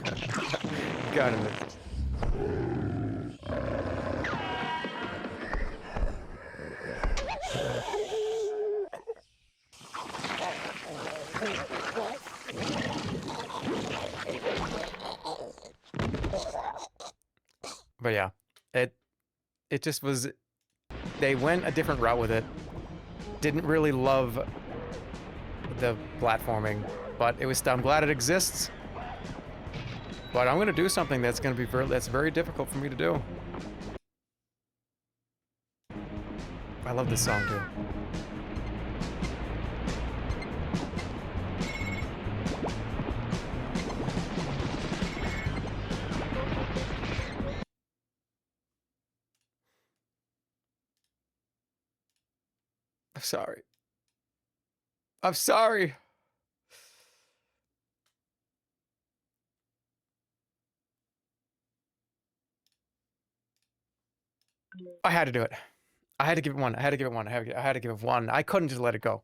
Got it. But yeah, it just was, they went a different route with it. Didn't really love the platforming, but I'm glad it exists. But I'm gonna do something that's gonna be that's very difficult for me to do. I love this song too. I'm sorry. I'm sorry. I had to do it. I had to give it one. I had to give it one. I had to give it one. I couldn't just let it go.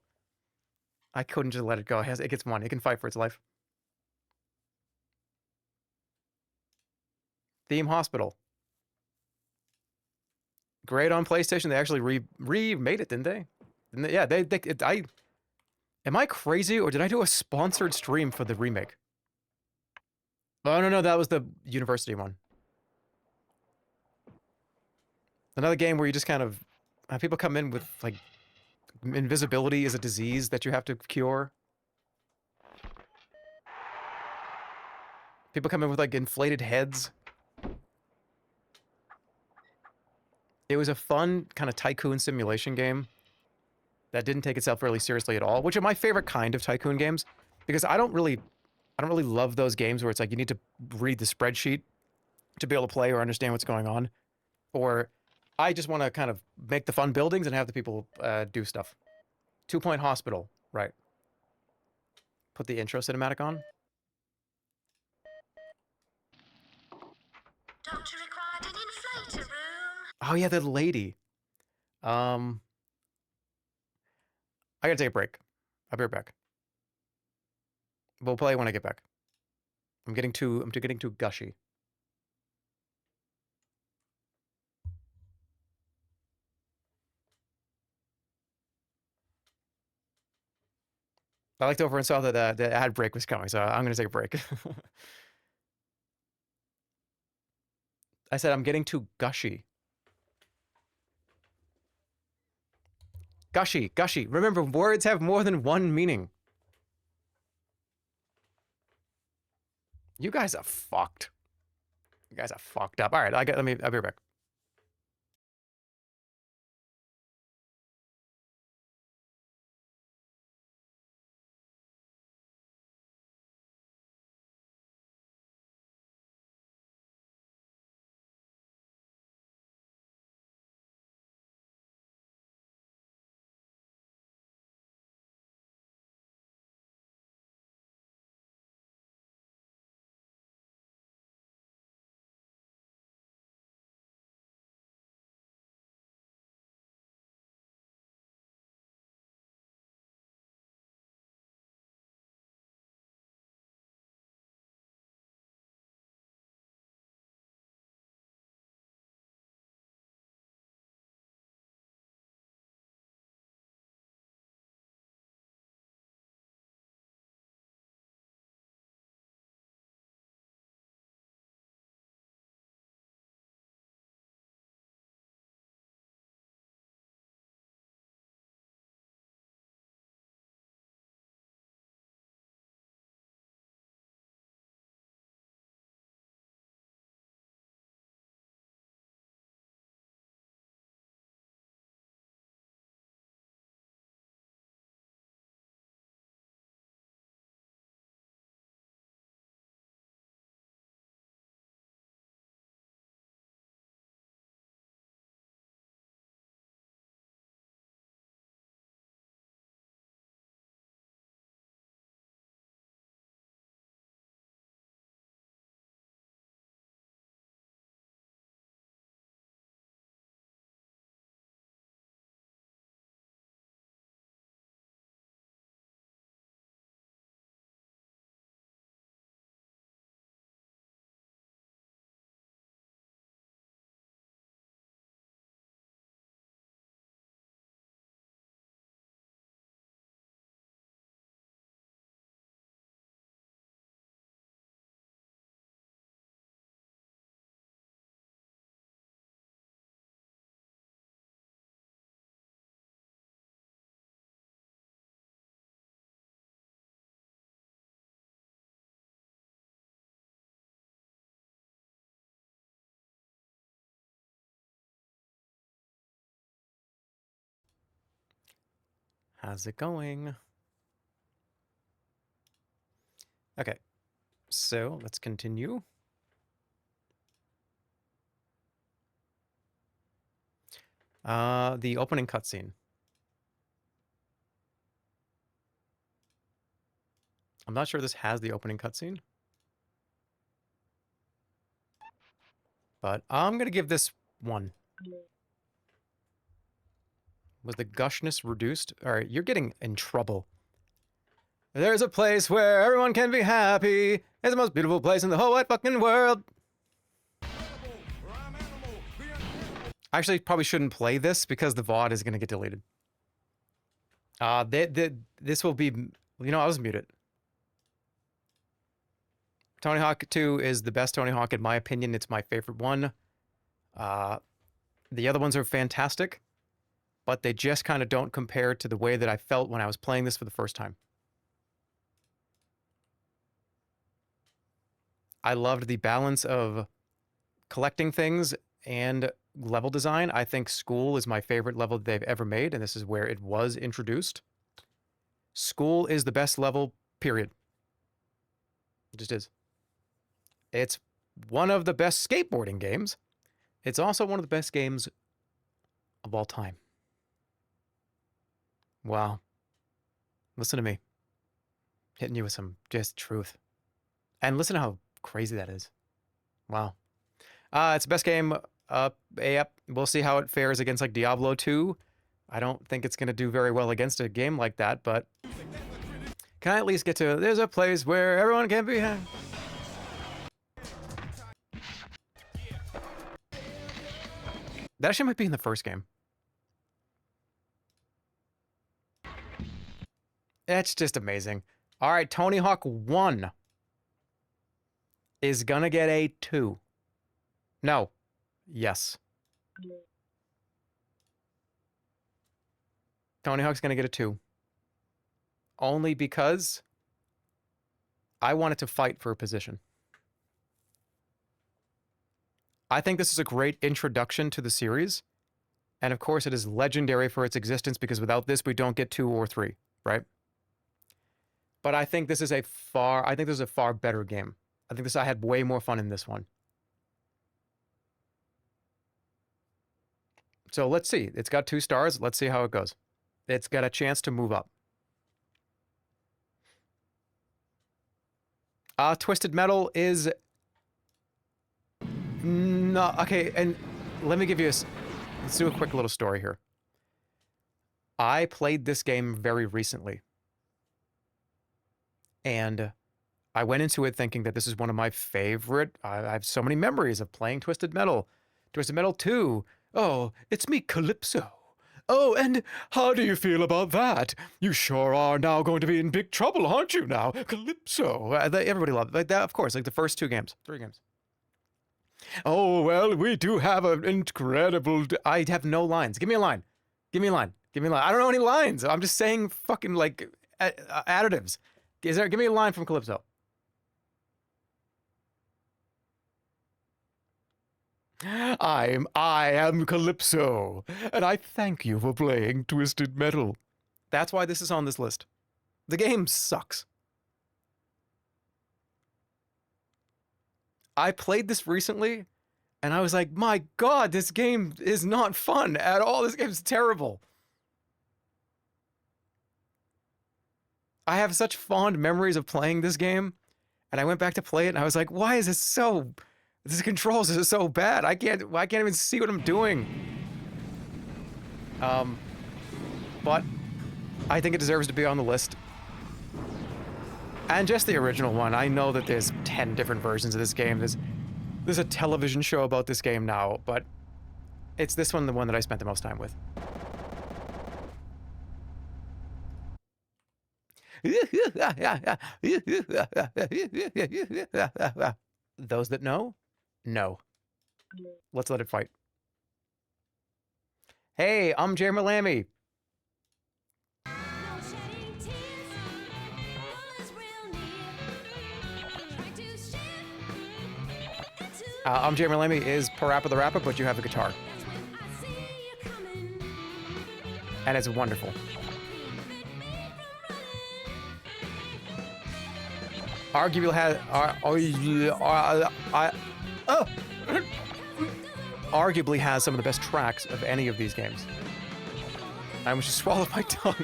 I couldn't just let it go. It gets one. It can fight for its life. Theme Hospital. Great on PlayStation. They actually remade it, didn't they? Yeah, am I crazy or did I do a sponsored stream for the remake? Oh no, that was the university one. Another game where you just kind of people come in with like invisibility is a disease that you have to cure. People come in with like inflated heads. It was a fun kind of tycoon simulation game that didn't take itself really seriously at all, which are my favorite kind of tycoon games because I don't really love those games where it's like you need to read the spreadsheet to be able to play or understand what's going on, or I just want to kind of make the fun buildings and have the people do stuff. 2 Point Hospital, right? Put the intro cinematic on. Doctor required an inflator room. Oh yeah, the lady. Um, I gotta take a break. I'll be right back. We'll play when I get back. I'm getting too gushy. I looked over and saw that the ad break was coming, so I'm gonna take a break. I said I'm getting too gushy. Gushy, gushy. Remember, words have more than one meaning. You guys are fucked. You guys are fucked up. All right, I'll be right back. How's it going? Okay, so let's continue. The opening cutscene. I'm not sure this has the opening cutscene, but I'm gonna give this one. Was the gushness reduced? All right, you're getting in trouble. There's a place where everyone can be happy. It's the most beautiful place in the whole wide fucking world. I actually probably shouldn't play this because the VOD is going to get deleted. This will be... You know, I was muted. Tony Hawk 2 is the best Tony Hawk in my opinion. It's my favorite one. The other ones are fantastic, but they just kind of don't compare to the way that I felt when I was playing this for the first time. I loved the balance of collecting things and level design. I think School is my favorite level that they've ever made, and this is where it was introduced. School is the best level, period. It just is. It's one of the best skateboarding games. It's also one of the best games of all time. Wow. Listen to me. Hitting you with some just truth. And listen to how crazy that is. Wow. It's the best game up. We'll see how it fares against like Diablo 2. I don't think it's going to do very well against a game like that, but can I at least get to there's a place where everyone can be happy. That actually might be in the first game. It's just amazing. All right, Tony Hawk 1 is gonna get a 2. No. Yes. Tony Hawk's gonna get a 2. Only because I wanted to fight for a position. I think this is a great introduction to the series. And of course, it is legendary for its existence because without this, we don't get 2 or 3, right? But I think this is a far better game. I had way more fun in this one. So let's see. It's got 2 stars. Let's see how it goes. It's got a chance to move up. Twisted Metal is... No, okay, and let me give you let's do a quick little story here. I played this game very recently. And I went into it thinking that this is one of my favorite... I have so many memories of playing Twisted Metal. Twisted Metal 2. Oh, it's me, Calypso. Oh, and how do you feel about that? You sure are now going to be in big trouble, aren't you now? Calypso. Everybody loved it. Like that, of course, like the first 2 games. 3 games. Oh, well, we do have an incredible... I have no lines. Give me a line. Give me a line. Give me a line. I don't know any lines. I'm just saying fucking, like, additives. Give me a line from Calypso. I am Calypso, and I thank you for playing Twisted Metal. That's why this is on this list. The game sucks. I played this recently, and I was like, my God, this game is not fun at all. This game's terrible. I have such fond memories of playing this game, and I went back to play it, and I was like, why is this so... This controls is so bad. I can't even see what I'm doing. But I think it deserves to be on the list. And just the original one. I know that there's 10 different versions of this game. There's a television show about this game now, but it's this one, the one that I spent the most time with. Those that know? No. Let's let it fight. Hey, I'm Jerma Lammy. I'm Jerma Lammy is Parappa the Rapper, but you have a guitar. And it's wonderful. Arguably has some of the best tracks of any of these games. I almost just swallowed my tongue.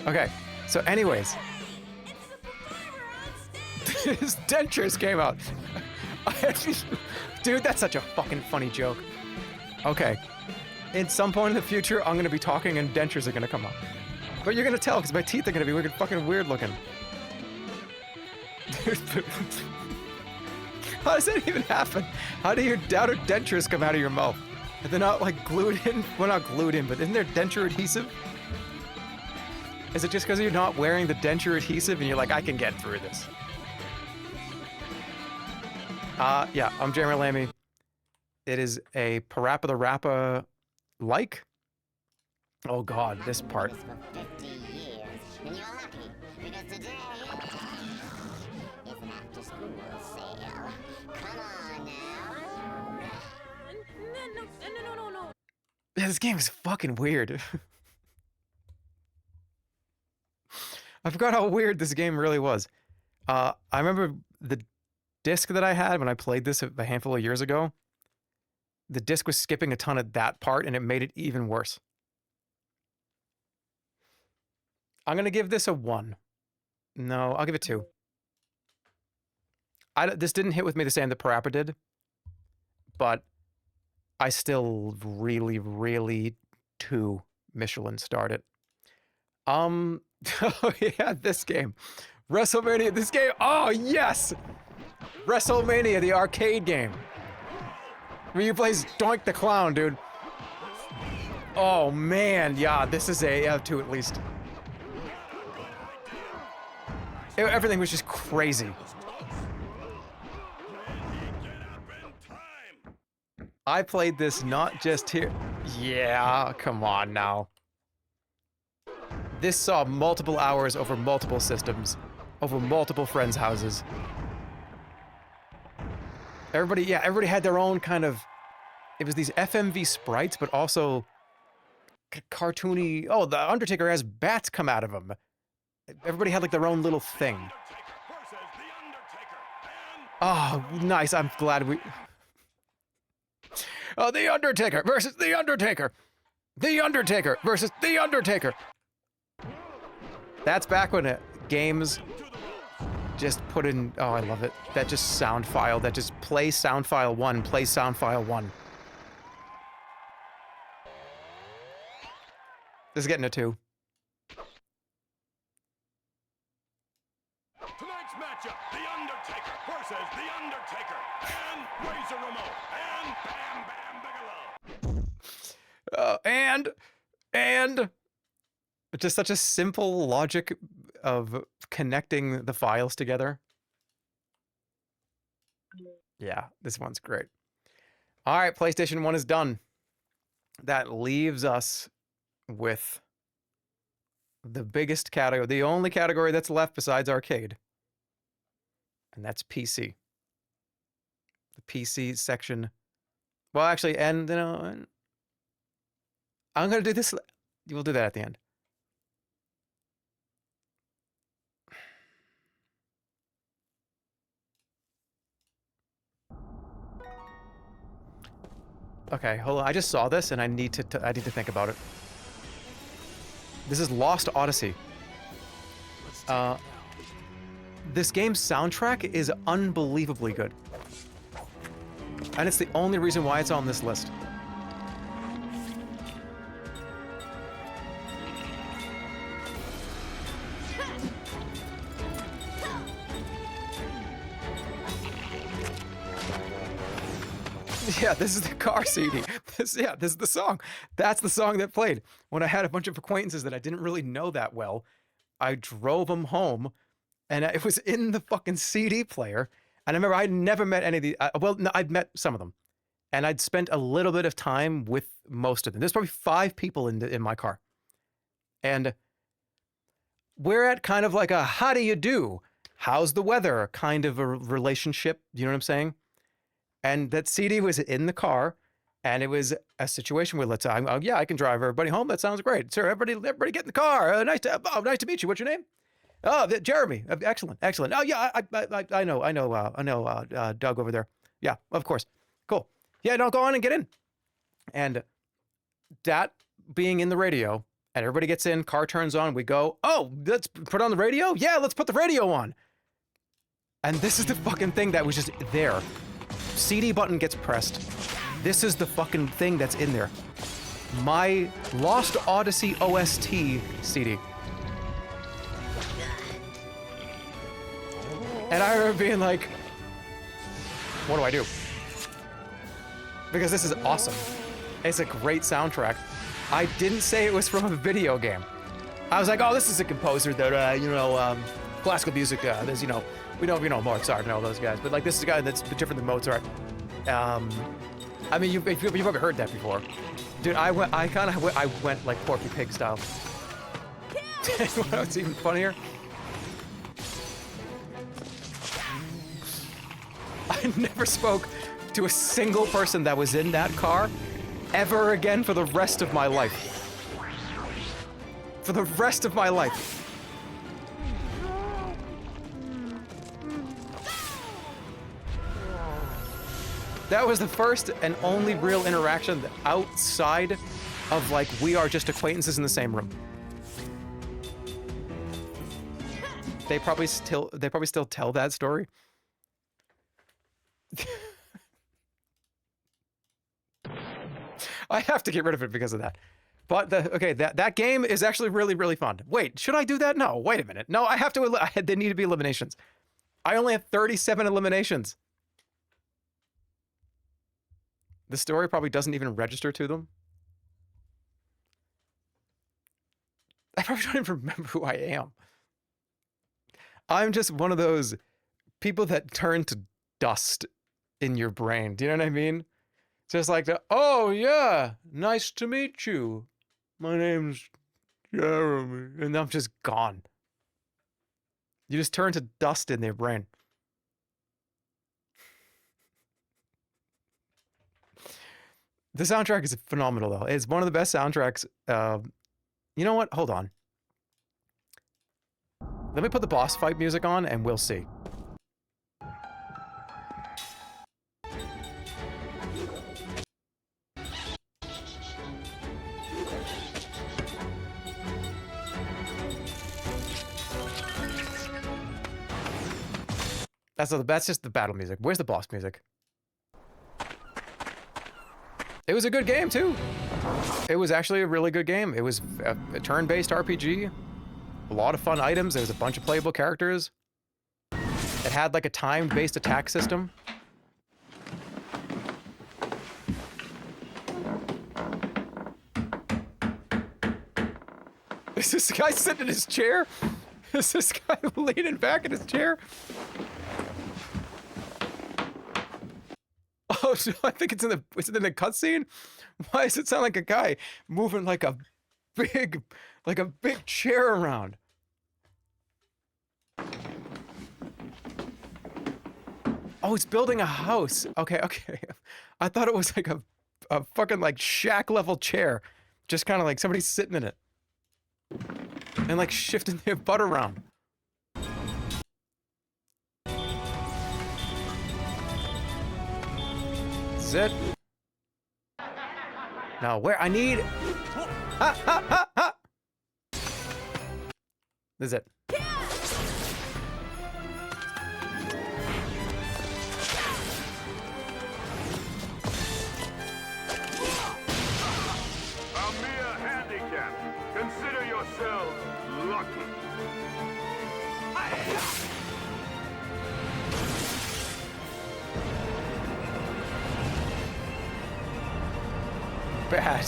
Okay, so anyways. His dentures came out. Dude, that's such a fucking funny joke. Okay. At some point in the future, I'm gonna be talking and dentures are gonna come up. But you're gonna tell, because my teeth are gonna be wicked fucking weird looking. Dude, how does that even happen? How do your outer dentures come out of your mouth? They're not like glued in? Well, not glued in, but isn't there denture adhesive? Is it just because you're not wearing the denture adhesive and you're like, I can get through this? Yeah, I'm Jerma Lammy. It is a Parappa the Rappa like. Oh god, this part. For 50 years, and you're lucky because today is an after-school sale. Come on now. No. Yeah, this game is fucking weird. I forgot how weird this game really was. I remember the disc that I had when I played this a handful of years ago. The disc was skipping a ton of that part, and it made it even worse. I'm going to give this a 1. No, I'll give it 2. This didn't hit with me the same that Parappa did, but I still really, really 2 Michelin starred it. Oh yeah, this game. WrestleMania, this game. Oh, yes! WrestleMania, the arcade game. Where you play Doink the Clown, dude. Oh, man. Yeah, this is a 2 at least. Everything was just crazy. I played this not just here. Yeah, come on now. This saw multiple hours over multiple systems, over multiple friends' houses. Everybody had their own kind of, it was these FMV sprites, but also cartoony, oh, the Undertaker has bats come out of him. Everybody had like their own little thing. Oh, nice, I'm glad we... Oh, The Undertaker versus The Undertaker! The Undertaker versus The Undertaker! That's back when games just put in, oh, I love it. That just sound file, that just play sound file 1, play sound file 1. This is getting a 2. Tonight's matchup, The Undertaker versus The Undertaker and Razor Ramon and Bam Bam Bigelow. And just such a simple logic of connecting the files together. Yeah, this one's great. All right, PlayStation 1 is done. That leaves us with the biggest category, the only category that's left besides arcade. And that's PC. The PC section. Well, actually, and you know, I'm going to do this. We'll do that at the end. Okay, hold on. I just saw this and I need to think about it. This is Lost Odyssey. This game's soundtrack is unbelievably good. And it's the only reason why it's on this list. Yeah, this is the car CD. This is the song. That's the song that played. When I had a bunch of acquaintances that I didn't really know that well, I drove them home, and it was in the fucking CD player. And I remember I'd never met any of the, well, no, I'd met some of them. And I'd spent a little bit of time with most of them. There's probably 5 people in my car. And we're at kind of like a, how do you do? How's the weather? Kind of a relationship. You know what I'm saying? And that CD was in the car, and it was a situation where yeah, I can drive everybody home. That sounds great, sir. Everybody get in the car. Nice to meet you. What's your name? Oh, Jeremy. Excellent. Oh yeah, I know Doug over there. Yeah, of course. Cool. Yeah, no, go on and get in. And that being in the radio, and everybody gets in, car turns on, we go, oh, let's put on the radio? Yeah, let's put the radio on. And this is the fucking thing that was just there. CD button gets pressed, this is the fucking thing that's in there. My Lost Odyssey OST CD. And I remember being like, what do I do? Because this is awesome. It's a great soundtrack. I didn't say it was from a video game. I was like, oh, this is a composer that, classical music, there's, we know Mozart and all those guys, but like this is a guy that's different than Mozart. I mean, you've ever heard that before. Dude, I went like Porky Pig style. What's even funnier? I never spoke to a single person that was in that car ever again for the rest of my life. For the rest of my life. That was the first and only real interaction outside of like, we are just acquaintances in the same room. They probably still tell that story. I have to get rid of it because of that. But that game is actually really, really fun. Wait, should I do that? No, wait a minute. No, I have to, there need to be eliminations. I only have 37 eliminations. The story probably doesn't even register to them. I probably don't even remember who I am. I'm just one of those people that turn to dust in your brain. Do you know what I mean? Just like oh yeah, nice to meet you. My name's Jeremy. And I'm just gone. You just turn to dust in their brain. The soundtrack is phenomenal, though. It's one of the best soundtracks. You know what? Hold on. Let me put the boss fight music on, and we'll see. That's just the battle music. Where's the boss music? It was a good game, too. It was actually a really good game. It was a turn-based RPG. A lot of fun items. There was a bunch of playable characters. It had like a time-based attack system. Is this guy sitting in his chair? Is this guy leaning back in his chair? Oh, so I think it's in the cutscene. Why does it sound like a guy moving like a big chair around? Oh, it's building a house. Okay. I thought it was like a fucking like shack level chair, just kind of like somebody sitting in it and like shifting their butt around. It. Now, where I need. Ha! This is it. A mere handicap. Consider yourselves lucky. Bad.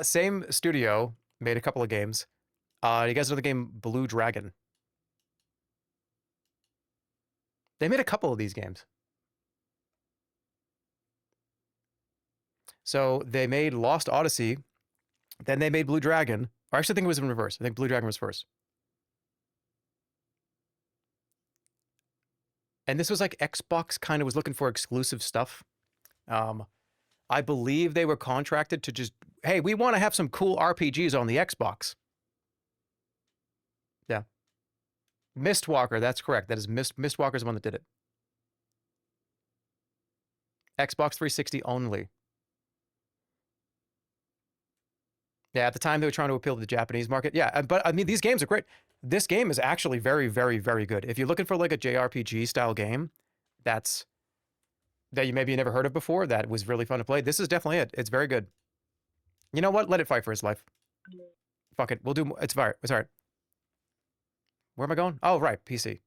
Same studio made a couple of games. You guys know the game Blue Dragon? They made a couple of these games. So they made Lost Odyssey, then they made Blue Dragon. Or actually, I think it was in reverse. I think Blue Dragon was first. And this was like Xbox kind of was looking for exclusive stuff. I believe they were contracted to just, hey, we want to have some cool RPGs on the Xbox. Yeah. Mistwalker, that's correct. That is Mistwalker's the one that did it. Xbox 360 only. Yeah, at the time they were trying to appeal to the Japanese market. Yeah, but I mean, these games are great. This game is actually very, very, very good. If you're looking for like a JRPG style game, that you maybe never heard of before, that was really fun to play. This is definitely it. It's very good. You know what? Let it fight for his life. Fuck it. We'll do. It's fine. It's all right. Where am I going? Oh, right. PC.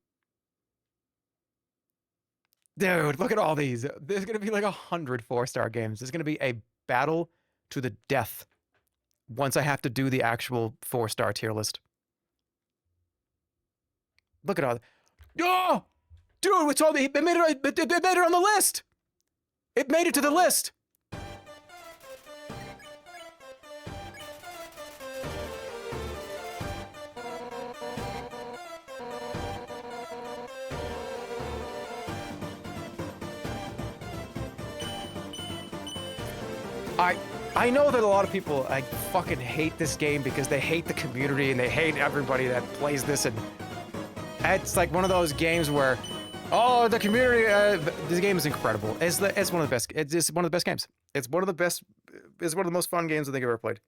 Dude, look at all these. There's gonna be like 100 4-star games. There's gonna be a battle to the death once I have to do the actual 4-star tier list. Look at all. Oh, dude! It's all it made it on the list. It made it to the list. I know that a lot of people fucking hate this game because they hate the community and they hate everybody that plays this, and it's like one of those games where, oh, the community. This game is incredible. It's one of the best. It's one of the best games. It's one of the best. It's one of the most fun games I think I've ever played.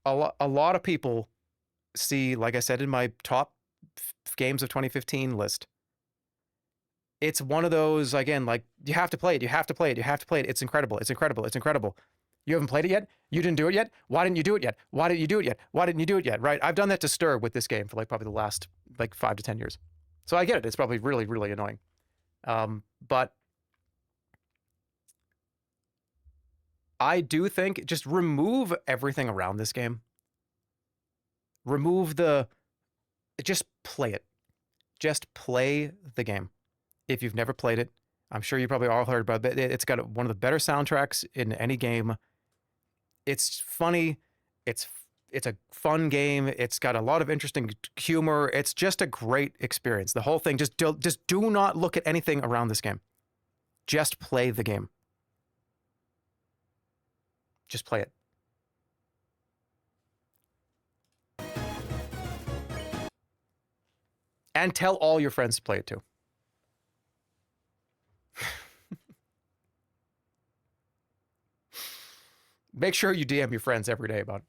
A lot of people see, like I said in my top games of 2015 list. It's one of those, again, like, you have to play it, you have to play it, you have to play it. It's incredible, it's incredible, it's incredible. You haven't played it yet? You didn't do it yet? Why didn't you do it yet? Why didn't you do it yet? Why didn't you do it yet? Right? I've done that to Stir with this game for like probably the last like 5 to 10 years. So I get it. It's probably really, really annoying. But I do think just remove everything around this game. Just play it. Just play the game. If you've never played it, I'm sure you probably all heard about it. It's got one of the better soundtracks in any game. It's funny. It's a fun game. It's got a lot of interesting humor. It's just a great experience. The whole thing. Just do not look at anything around this game. Just play the game. Just play it. And tell all your friends to play it too. Make sure you DM your friends every day about it.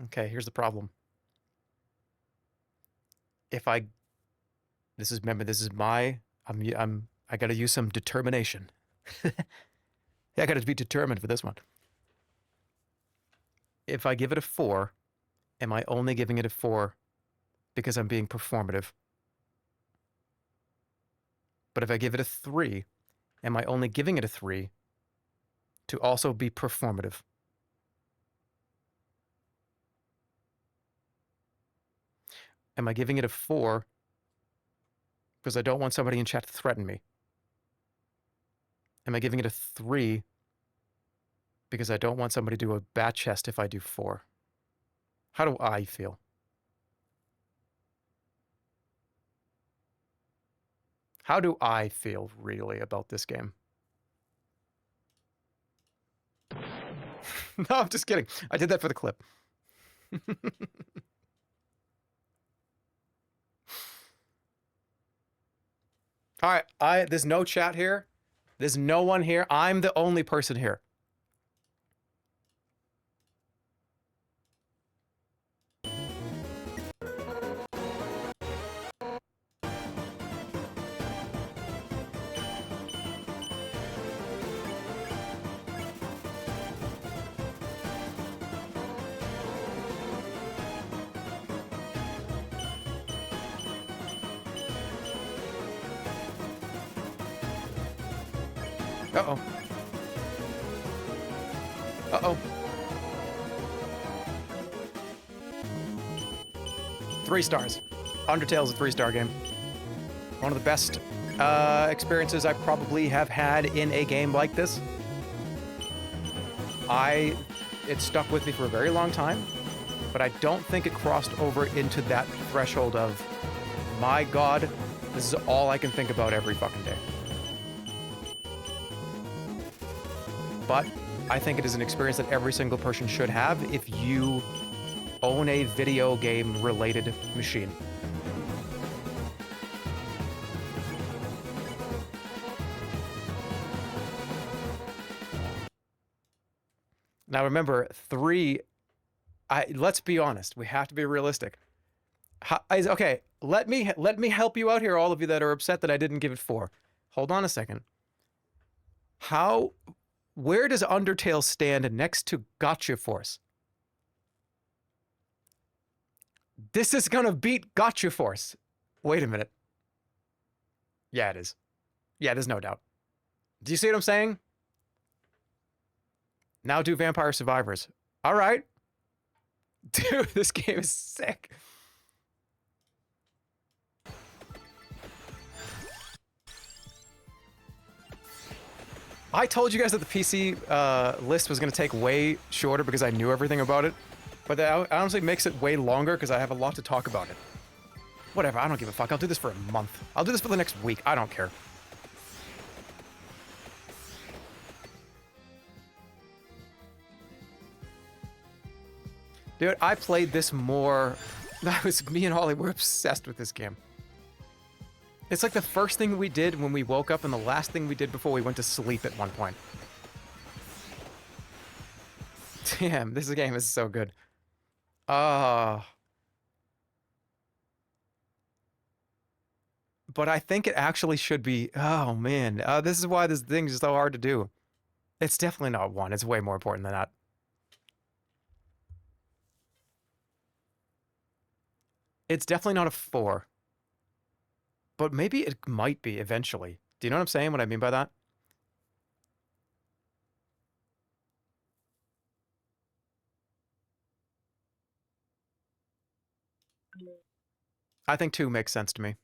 Okay, here's the problem. Remember, this is I got to use some determination. I got to be determined for this one. If I give it a 4, am I only giving it a 4 because I'm being performative? But if I give it a 3, am I only giving it a 3 to also be performative? Am I giving it a 4 because I don't want somebody in chat to threaten me? Am I giving it a 3 because I don't want somebody to do a bat chest if I do 4? How do I feel? How do I feel really about this game? No, I'm just kidding. I did that for the clip. All right, there's no chat here. There's no one here. I'm the only person here. Uh-oh. Uh-oh. 3 stars. Undertale's a 3-star game. One of the best experiences I probably have had in a game like this. It stuck with me for a very long time, but I don't think it crossed over into that threshold of, my God, this is all I can think about every fucking day. But I think it is an experience that every single person should have if you own a video game related machine. Now remember, 3, let's be honest, we have to be realistic. Okay, let me help you out here, all of you that are upset that I didn't give it 4. Hold on a second. Where does Undertale stand next to Gotcha Force? This is gonna beat Gotcha Force. Wait a minute. Yeah, it is. Yeah, there's no doubt. Do you see what I'm saying? Now do Vampire Survivors. All right. Dude, this game is sick. I told you guys that the PC list was going to take way shorter because I knew everything about it. But that honestly makes it way longer because I have a lot to talk about it. Whatever, I don't give a fuck. I'll do this for a month. I'll do this for the next week. I don't care. Dude, I played this more... Me and Holly were obsessed with this game. It's like the first thing we did when we woke up and the last thing we did before we went to sleep at one point. Damn, this game is so good. But I think it actually should be... Oh, man. This is why this thing is so hard to do. It's definitely not 1. It's way more important than that. It's definitely not a 4. But maybe it might be eventually. Do you know what I'm saying? What I mean by that? I think 2 makes sense to me.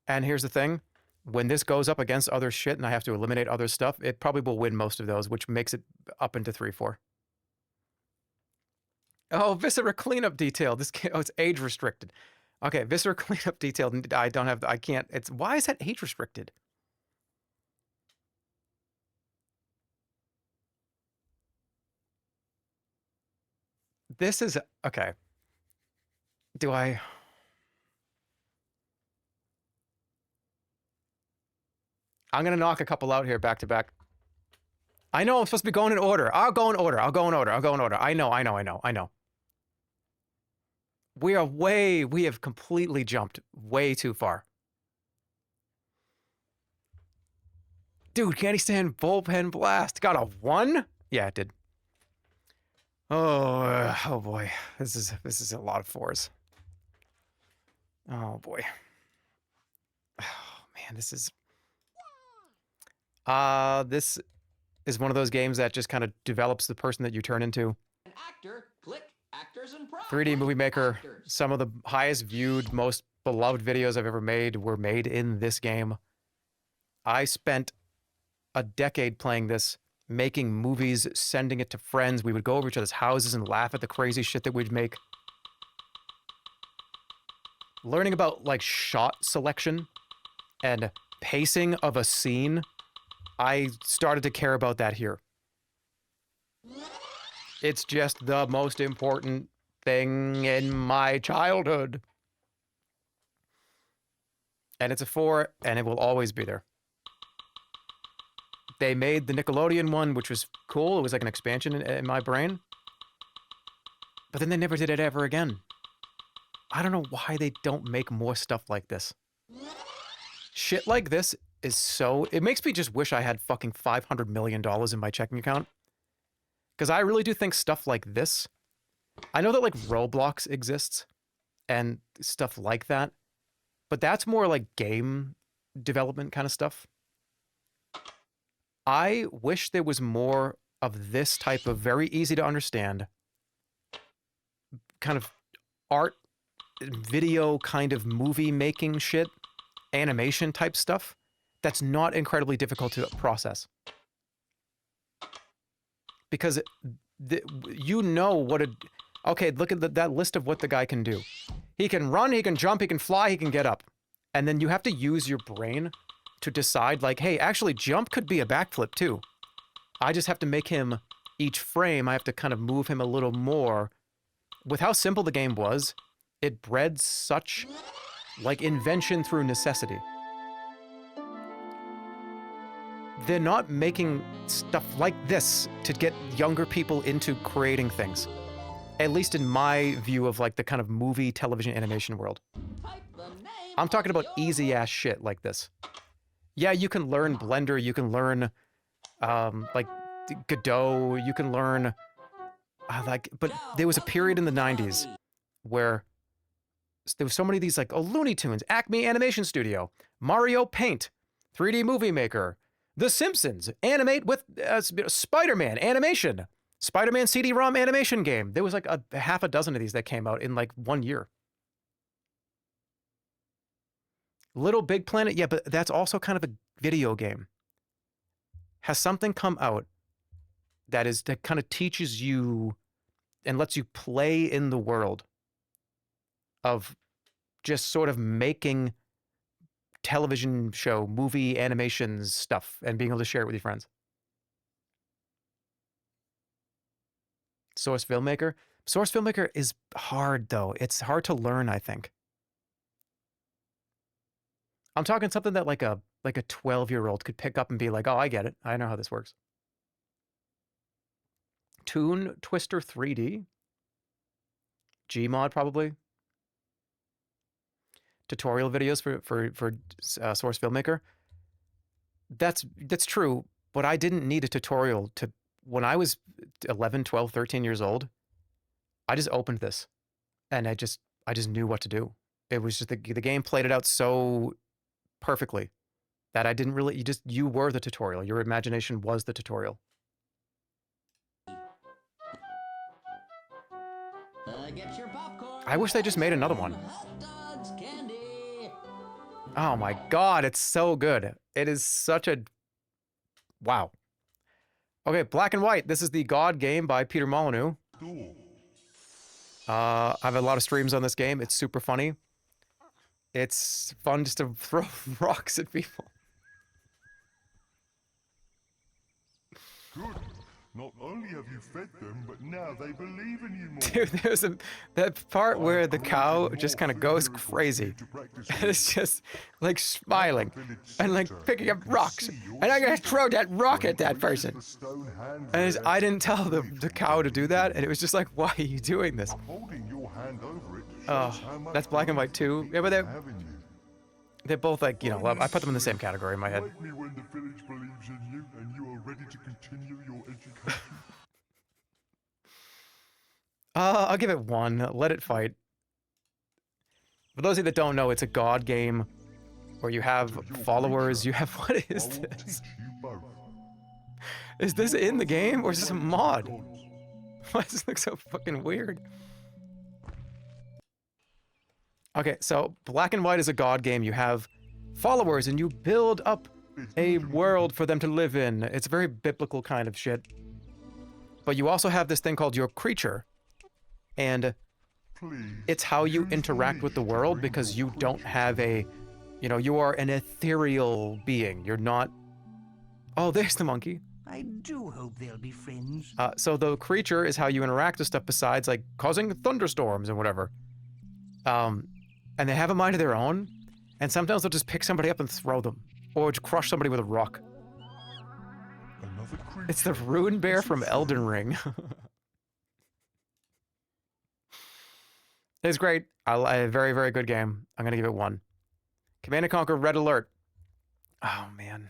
And here's the thing. When this goes up against other shit and I have to eliminate other stuff, it probably will win most of those, which makes it up into 3, 4. Oh, Viscera cleanup detail. This game, it's age restricted. Okay, Viscera cleanup detail. I can't. Why is that age restricted? This is, okay. I'm gonna knock a couple out here back to back. I know I'm supposed to be going in order. I'll go in order. I know. We have completely jumped way too far. Dude, Candy Stand Bullpen Blast got a 1? Yeah, it did. Oh boy. This is a lot of 4s. Oh boy. Oh man, this is one of those games that just kind of develops the person that you turn into. An actor, click actors and props. 3D Movie Maker, Actors. some of the highest viewed, most beloved videos I've ever made were made in this game. I spent a decade playing this, making movies, sending it to friends. We would go over each other's houses and laugh at the crazy shit that we'd make. Learning about like shot selection and pacing of a scene, I started to care about that here. It's just the most important thing in my childhood. And it's a 4, and it will always be there. They made the Nickelodeon one, which was cool. It was like an expansion in my brain. But then they never did it ever again. I don't know why they don't make more stuff like this. Shit like this is so... It makes me just wish I had fucking $500 million in my checking account. Because I really do think stuff like this... I know that, like, Roblox exists and stuff like that. But that's more like game development kind of stuff. I wish there was more of this type of very easy to understand, kind of art, video kind of movie making shit, animation type stuff, that's not incredibly difficult to process. Because you know what a... Okay, look at that list of what the guy can do. He can run, he can jump, he can fly, he can get up. And then you have to use your brain to decide, like, hey, actually, jump could be a backflip too. I just have to make him, each frame, I have to kind of move him a little more. With how simple the game was, it bred such, like, invention through necessity. They're not making stuff like this to get younger people into creating things. At least in my view of, like, the kind of movie, television, animation world. I'm talking about easy-ass shit like this. Yeah, you can learn Blender, you can learn, like, Godot, you can learn, but there was a period in the 90s where there was so many of these, like, Looney Tunes, Acme Animation Studio, Mario Paint, 3D Movie Maker, The Simpsons, Animate with Spider-Man Animation, Spider-Man CD-ROM animation game. There was like a half a dozen of these that came out in like 1 year. Little Big Planet, yeah, but that's also kind of a video game. Has something come out that kind of teaches you and lets you play in the world of just sort of making television show, movie, animations stuff and being able to share it with your friends. Source Filmmaker? Source Filmmaker is hard, though. It's hard to learn, I think. I'm talking something that like a 12-year-old could pick up and be like, oh, I get it. I know how this works. Toon Twister 3D? Gmod, probably. Tutorial videos for Source Filmmaker. That's true, but I didn't need a tutorial to... When I was 11, 12, 13 years old, I just opened this, and I just knew what to do. It was just the game played it out so perfectly that I didn't really... You were the tutorial. Your imagination was the tutorial. Get your popcorn. I wish they just made another one. Hot dogs, candy. Oh my god, it's so good. It is such a... Wow. Okay, Black and White. This is the God game by Peter Molyneux. I have a lot of streams on this game. It's super funny. It's fun just to throw rocks at people. Good. Not only have you fed them, but now they believe in you more. Dude, there's that part where the cow just kind of goes crazy. And it's just like smiling and like picking up rocks. And I'm gonna throw that rock at that person. And I didn't tell the cow to do that. And it was just like, why are you doing this? Oh, that's Black and White too. Yeah, but they're both like, you know, I put them in the same category in my head. Wake me when the village believes in you and you are ready to continue your education. I'll give it 1. Let it fight. For those of you that don't know, it's a God game where you have followers. You have... What is this? Is this in the game or is this a mod? Why does this look so fucking weird? Okay, so Black and White is a God game. You have followers and you build up a world for them to live in. It's very biblical kind of shit. But you also have this thing called your creature. And it's how you interact with the world because you don't have a... You know, you are an ethereal being. You're not... Oh, there's the monkey. I do hope they'll be friends. So the creature is how you interact with stuff besides, like, causing thunderstorms and whatever. And they have a mind of their own, and sometimes they'll just pick somebody up and throw them, or crush somebody with a rock. It's the Rune Bear from Elden Ring. It's great. A very, very good game. I'm gonna give it 1. Command & Conquer Red Alert. Oh, man.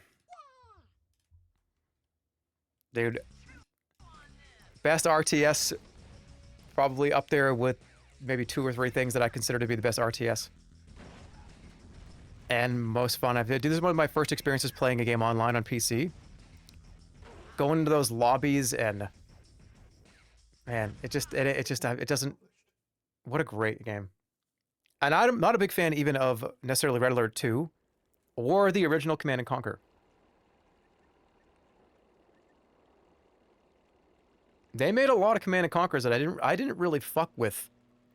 Dude. Best RTS, probably up there with maybe 2 or 3 things that I consider to be the best RTS. And most fun I've had. Dude, this is one of my first experiences playing a game online on PC. Going into those lobbies and... Man, it doesn't... What a great game. And I'm not a big fan even of necessarily Red Alert 2 or the original Command and Conquer. They made a lot of Command and Conquers that I didn't really fuck with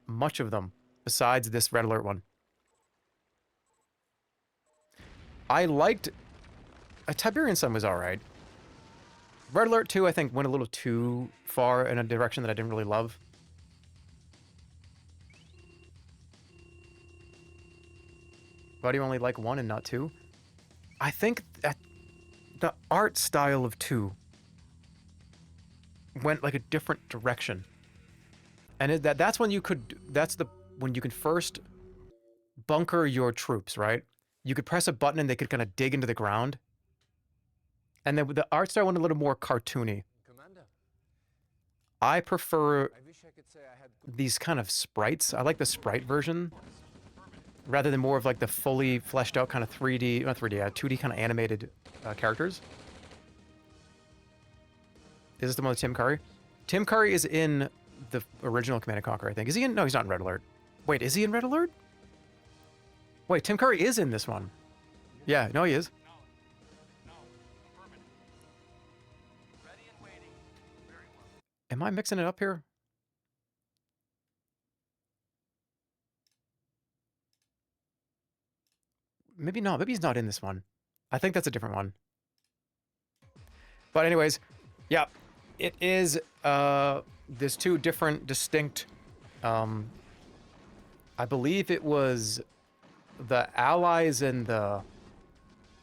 much of them besides this Red Alert one. I liked Tiberian Sun was all right. Red Alert 2 I think went a little too far in a direction that I didn't really love. Why do you only like 1 and not 2? I think that the art style of 2 went like a different direction. And that's when you could, when you can first bunker your troops, right? You could press a button and they could kind of dig into the ground. And then the art style went a little more cartoony. Commander, I prefer I wish I could say I had these kind of sprites. I like the sprite version rather than more of like the fully fleshed out kind of 3D, not 3D, 2D kind of animated characters. Is this the one with Tim Curry? Tim Curry is in the original Command & Conquer, I think. Is he in? No, he's not in Red Alert. Wait, is he in Red Alert? Wait, Tim Curry is in this one. Yeah, no, he is. Am I mixing it up here? Maybe not. Maybe he's not in this one. I think that's a different one. But anyways, yeah, it is there's two different distinct I believe it was the Allies and the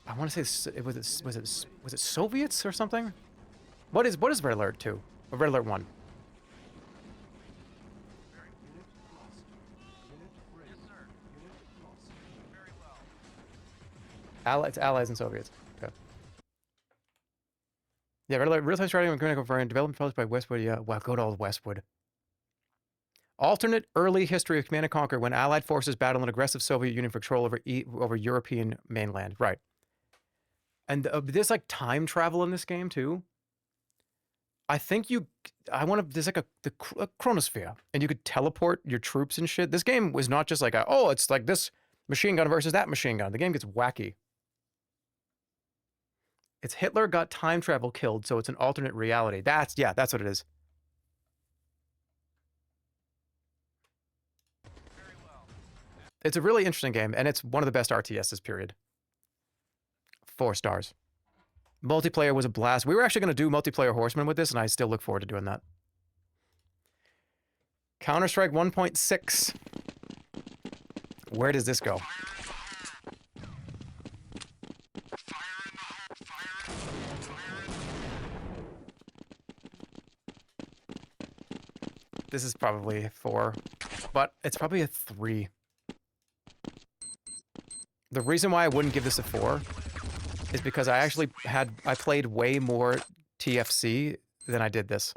I want to say it was it Soviets or something? What is Red Alert 2? Or Red Alert 1? It's Allies and Soviets. Okay. Yeah, Red Alert, real-time strategy and critical variant development published by Westwood. Yeah, wow, good old Westwood. Alternate early history of Command and Conquer when Allied forces battle an aggressive Soviet Union for control over European mainland. Right. And there's like time travel in this game too. I think there's like a chronosphere and you could teleport your troops and shit. This game was not just like it's like this machine gun versus that machine gun. The game gets wacky. It's Hitler got time travel killed, so it's an alternate reality. That's what it is. It's a really interesting game, and it's one of the best RTSs, period. 4 stars. Multiplayer was a blast. We were actually going to do multiplayer Horseman with this, and I still look forward to doing that. Counter-Strike 1.6. Where does this go? This is probably a 4, but it's probably a 3. The reason why I wouldn't give this a 4 is because I played way more TFC than I did this.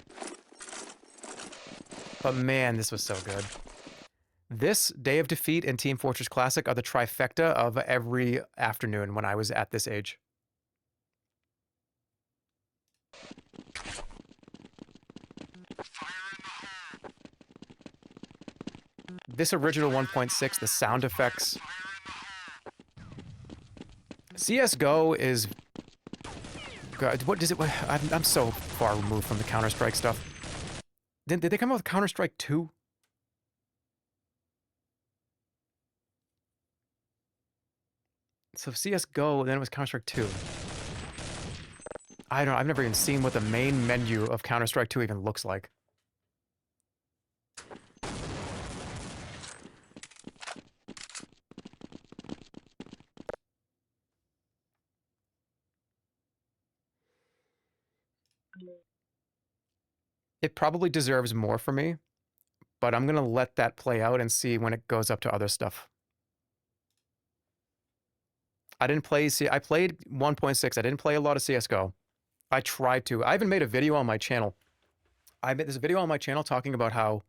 But man, this was so good. This, Day of Defeat, and Team Fortress Classic are the trifecta of every afternoon when I was at this age. This original 1.6, the sound effects. CSGO is... God, what does it... I'm so far removed from the Counter-Strike stuff. Did they come out with Counter-Strike 2? So CSGO, then it was Counter-Strike 2. I don't know, I've never even seen what the main menu of Counter-Strike 2 even looks like. It probably deserves more for me, but I'm going to let that play out and see when it goes up to other stuff. I played 1.6. I didn't play a lot of CSGO. I tried to. I even made a video on my channel. There's a video on my channel talking about how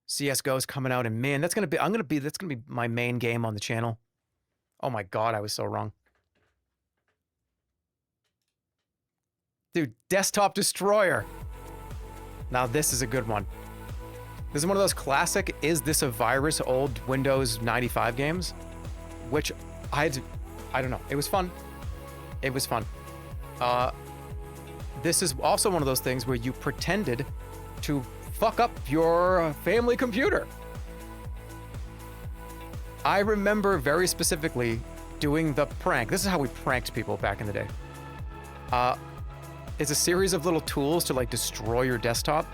CSGO is coming out, and man, that's going to be my main game on the channel. Oh my God, I was so wrong. Dude, Desktop Destroyer. Now this is a good one. This is one of those classic, is this a virus, old Windows 95 games, which I don't know. It was fun. It was fun. This is also one of those things where you pretended to fuck up your family computer. I remember very specifically doing the prank. This is how we pranked people back in the day. It's a series of little tools to like destroy your desktop.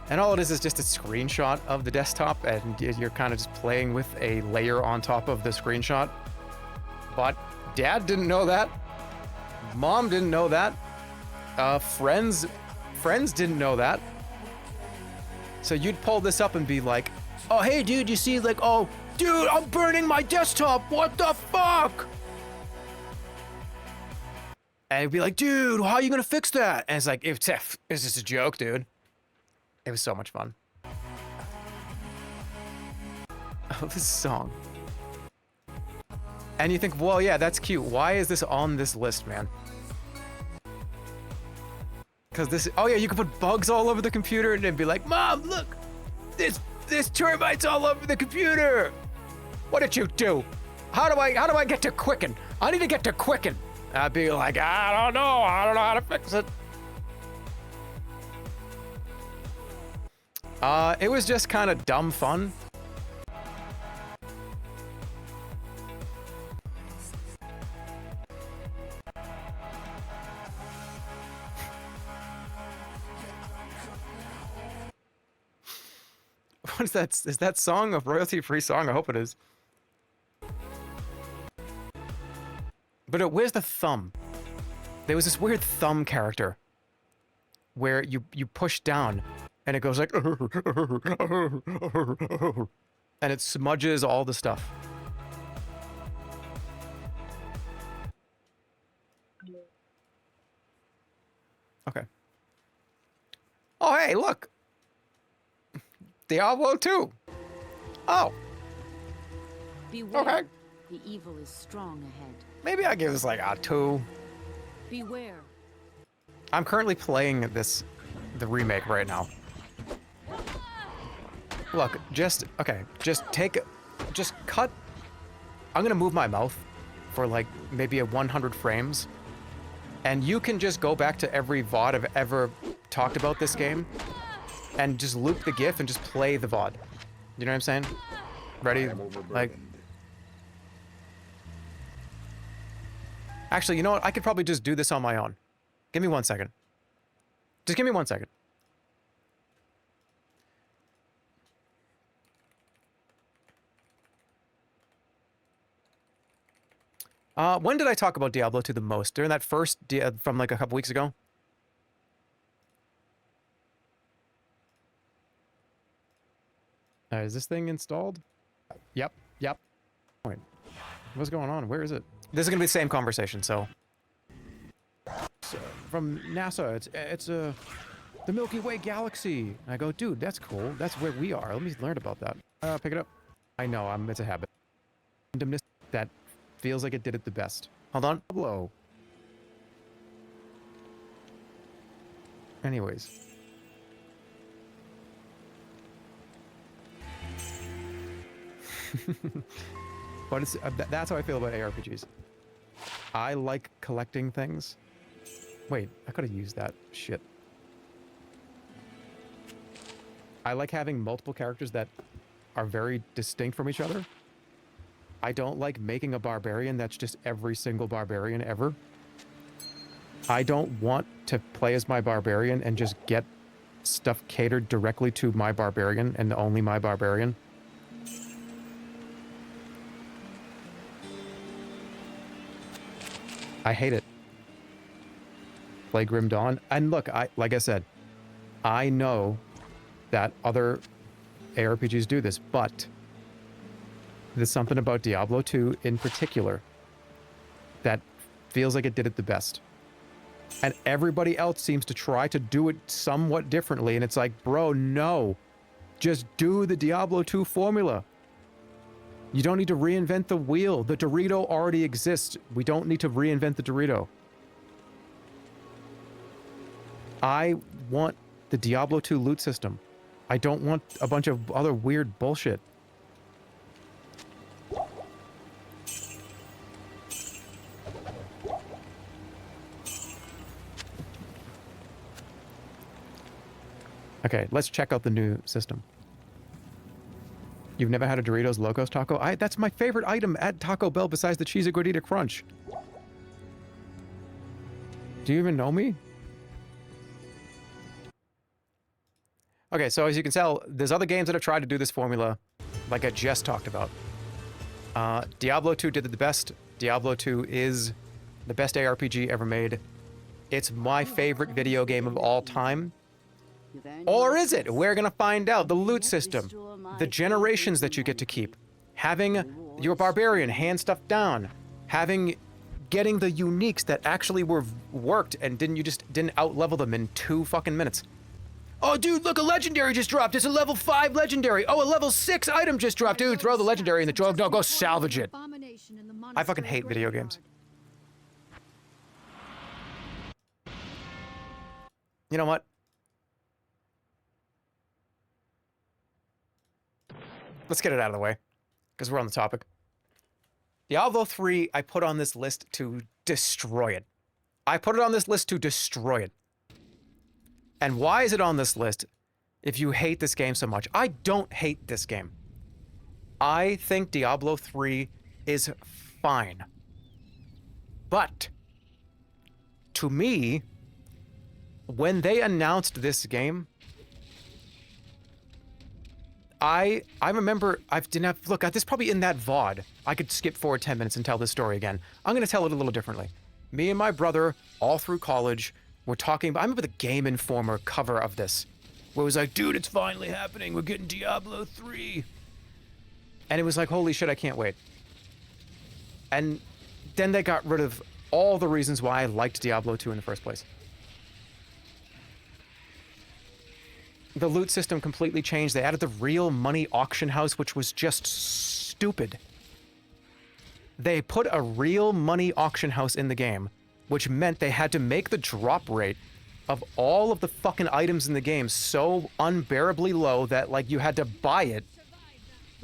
And all it is just a screenshot of the desktop, and you're kind of just playing with a layer on top of the screenshot. But Dad didn't know that. Mom didn't know that. Friends didn't know that. So you'd pull this up and be like, oh, hey, dude, you see, like, oh, dude, I'm burning my desktop. What the fuck? And it'd be like, dude, how are you going to fix that? And it's like, it's just a joke, dude. It was so much fun. Oh, this song. And you think, well, yeah, that's cute. Why is this on this list, man? Because this, oh yeah, you can put bugs all over the computer and then be like, Mom, look, this termite's all over the computer. What did you do? How do I get to Quicken? I need to get to Quicken. I'd be like, I don't know how to fix it. It was just kind of dumb fun. What is that? Is that song a royalty-free song? I hope it is. But where's the thumb? There was this weird thumb character where you push down and it goes like and it smudges all the stuff. Okay. Oh, hey, look. Diablo 2. Oh. Beware. Okay. The evil is strong ahead. Maybe I give this like a 2. Beware. I'm currently playing the remake right now. Look, just cut. I'm gonna move my mouth for like maybe 100 frames. And you can just go back to every VOD I've ever talked about this game and just loop the GIF and just play the VOD. You know what I'm saying? Ready? Like, actually, you know what? I could probably just do this on my own. Give me 1 second. Just give me 1 second. When did I talk about Diablo 2 the most? During that first from like a couple weeks ago? Is this thing installed? Yep. Wait, what's going on? Where is it? This is gonna be the same conversation. So, from NASA, it's the Milky Way galaxy. And I go, dude, that's cool. That's where we are. Let me learn about that. Pick it up. I know. It's a habit. Randomness that feels like it did it the best. Hold on. Hello. Anyways. But it's that's how I feel about ARPGs. I like collecting things. Wait, I could have used that shit. I like having multiple characters that are very distinct from each other. I don't like making a barbarian that's just every single barbarian ever. I don't want to play as my barbarian and just get stuff catered directly to my barbarian and only my barbarian. I hate it. Play Grim Dawn. And look, like I said, I know that other ARPGs do this, but there's something about Diablo 2 in particular that feels like it did it the best. And everybody else seems to try to do it somewhat differently, and it's like, bro, no. Just do the Diablo 2 formula. You don't need to reinvent the wheel. The Dorito already exists. We don't need to reinvent the Dorito. I want the Diablo 2 loot system. I don't want a bunch of other weird bullshit. Okay, let's check out the new system. You've never had a Doritos Locos taco? That's my favorite item at Taco Bell besides the Cheesy Gordita Crunch. Do you even know me? Okay, so as you can tell, there's other games that have tried to do this formula, like I just talked about. Diablo 2 did it the best. Diablo 2 is the best ARPG ever made. It's my favorite video game of all time. Or is it? We're gonna find out. The loot system, the generations that you get to keep, having your barbarian hand stuff down, getting the uniques that actually worked and you just didn't out-level them in 2 fucking minutes. Oh, dude, look, a legendary just dropped. It's a level 5 legendary. Oh, a level 6 item just dropped. Dude, throw the legendary in the drug. No, go salvage it. I fucking hate video games. You know what? Let's get it out of the way, because we're on the topic. Diablo 3, I put on this list to destroy it. I put it on this list to destroy it. And why is it on this list if you hate this game so much? I don't hate this game. I think Diablo 3 is fine. But, to me, when they announced this game, I remember, look, this is probably in that VOD. I could skip forward 10 minutes and tell this story again. I'm going to tell it a little differently. Me and my brother, all through college, were talking about, I remember the Game Informer cover of this, where it was like, dude, it's finally happening. We're getting Diablo 3. And it was like, holy shit, I can't wait. And then they got rid of all the reasons why I liked Diablo 2 in the first place. The loot system completely changed. They added the real money auction house, which was just stupid. They put a real money auction house in the game, which meant they had to make the drop rate of all of the fucking items in the game so unbearably low that, like, you had to buy it.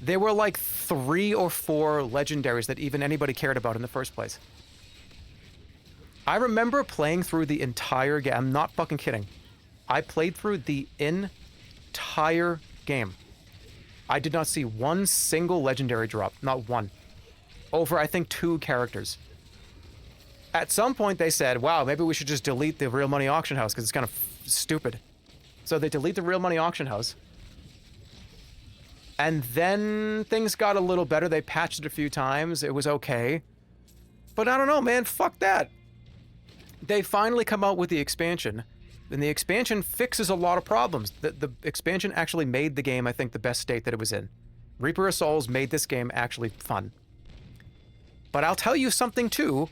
There were like 3 or 4 legendaries that even anybody cared about in the first place. I remember playing through the entire game. I'm not fucking kidding. I played through the entire game. I did not see one single legendary drop. Not one. Over, I think, 2 characters. At some point, they said, wow, maybe we should just delete the real money auction house because it's kind of stupid. So they delete the real money auction house. And then things got a little better. They patched it a few times. It was okay. But I don't know, man. Fuck that. They finally come out with the expansion. And the expansion fixes a lot of problems. The expansion actually made the game, I think, the best state that it was in. Reaper of Souls made this game actually fun. But I'll tell you something, too.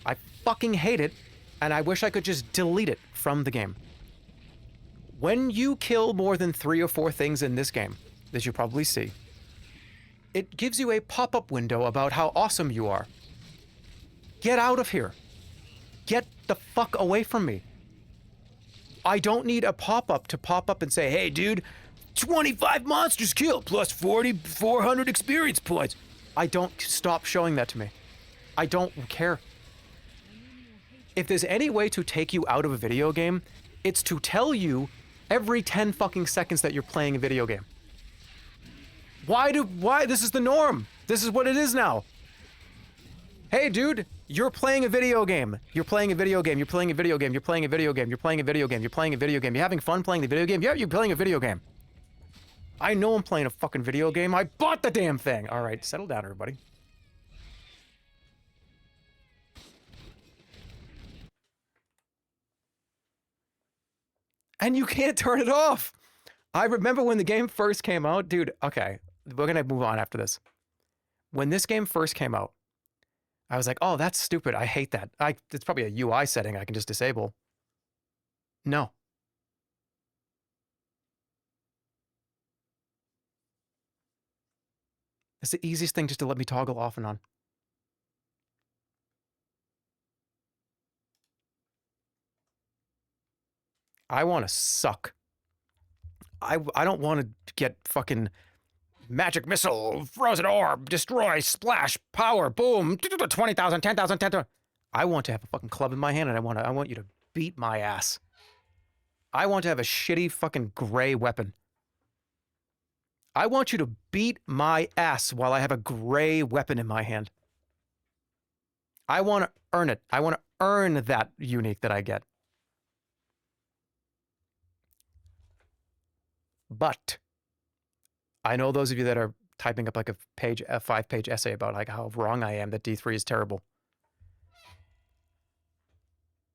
I fucking hate it, and I wish I could just delete it from the game. When you kill more than 3 or 4 things in this game, as you probably see, it gives you a pop-up window about how awesome you are. Get out of here. Get the fuck away from me. I don't need a pop-up to pop up and say, hey, dude, 25 monsters killed plus 4,400 experience points. I don't. Stop showing that to me. I don't care. If there's any way to take you out of a video game, it's to tell you every 10 fucking seconds that you're playing a video game. Why? This is the norm. This is what it is now. Hey, dude, you're playing a video game. You're playing a video game. You're playing a video game. You're playing a video game. You're playing a video game. You're playing a video game. You're having fun playing the video game? Yeah, you're playing a video game. I know I'm playing a fucking video game. I bought the damn thing. All right, settle down, everybody. And you can't turn it off. I remember when the game first came out, dude. Okay, we're gonna move on after this. When this game first came out, I was like, oh, that's stupid. I hate that. It's probably a UI setting I can just disable. No. It's the easiest thing just to let me toggle off and on. I want to suck I don't want to get fucking magic missile, frozen orb, destroy, splash, power, boom, 20,000, 10,000, 10,000. I want to have a fucking club in my hand, and I want you to beat my ass. I want to have a shitty fucking gray weapon. I want you to beat my ass while I have a gray weapon in my hand. I want to earn it. I want to earn that unique that I get. But I know those of you that are typing up like a 5-page essay about like how wrong I am that D3 is terrible.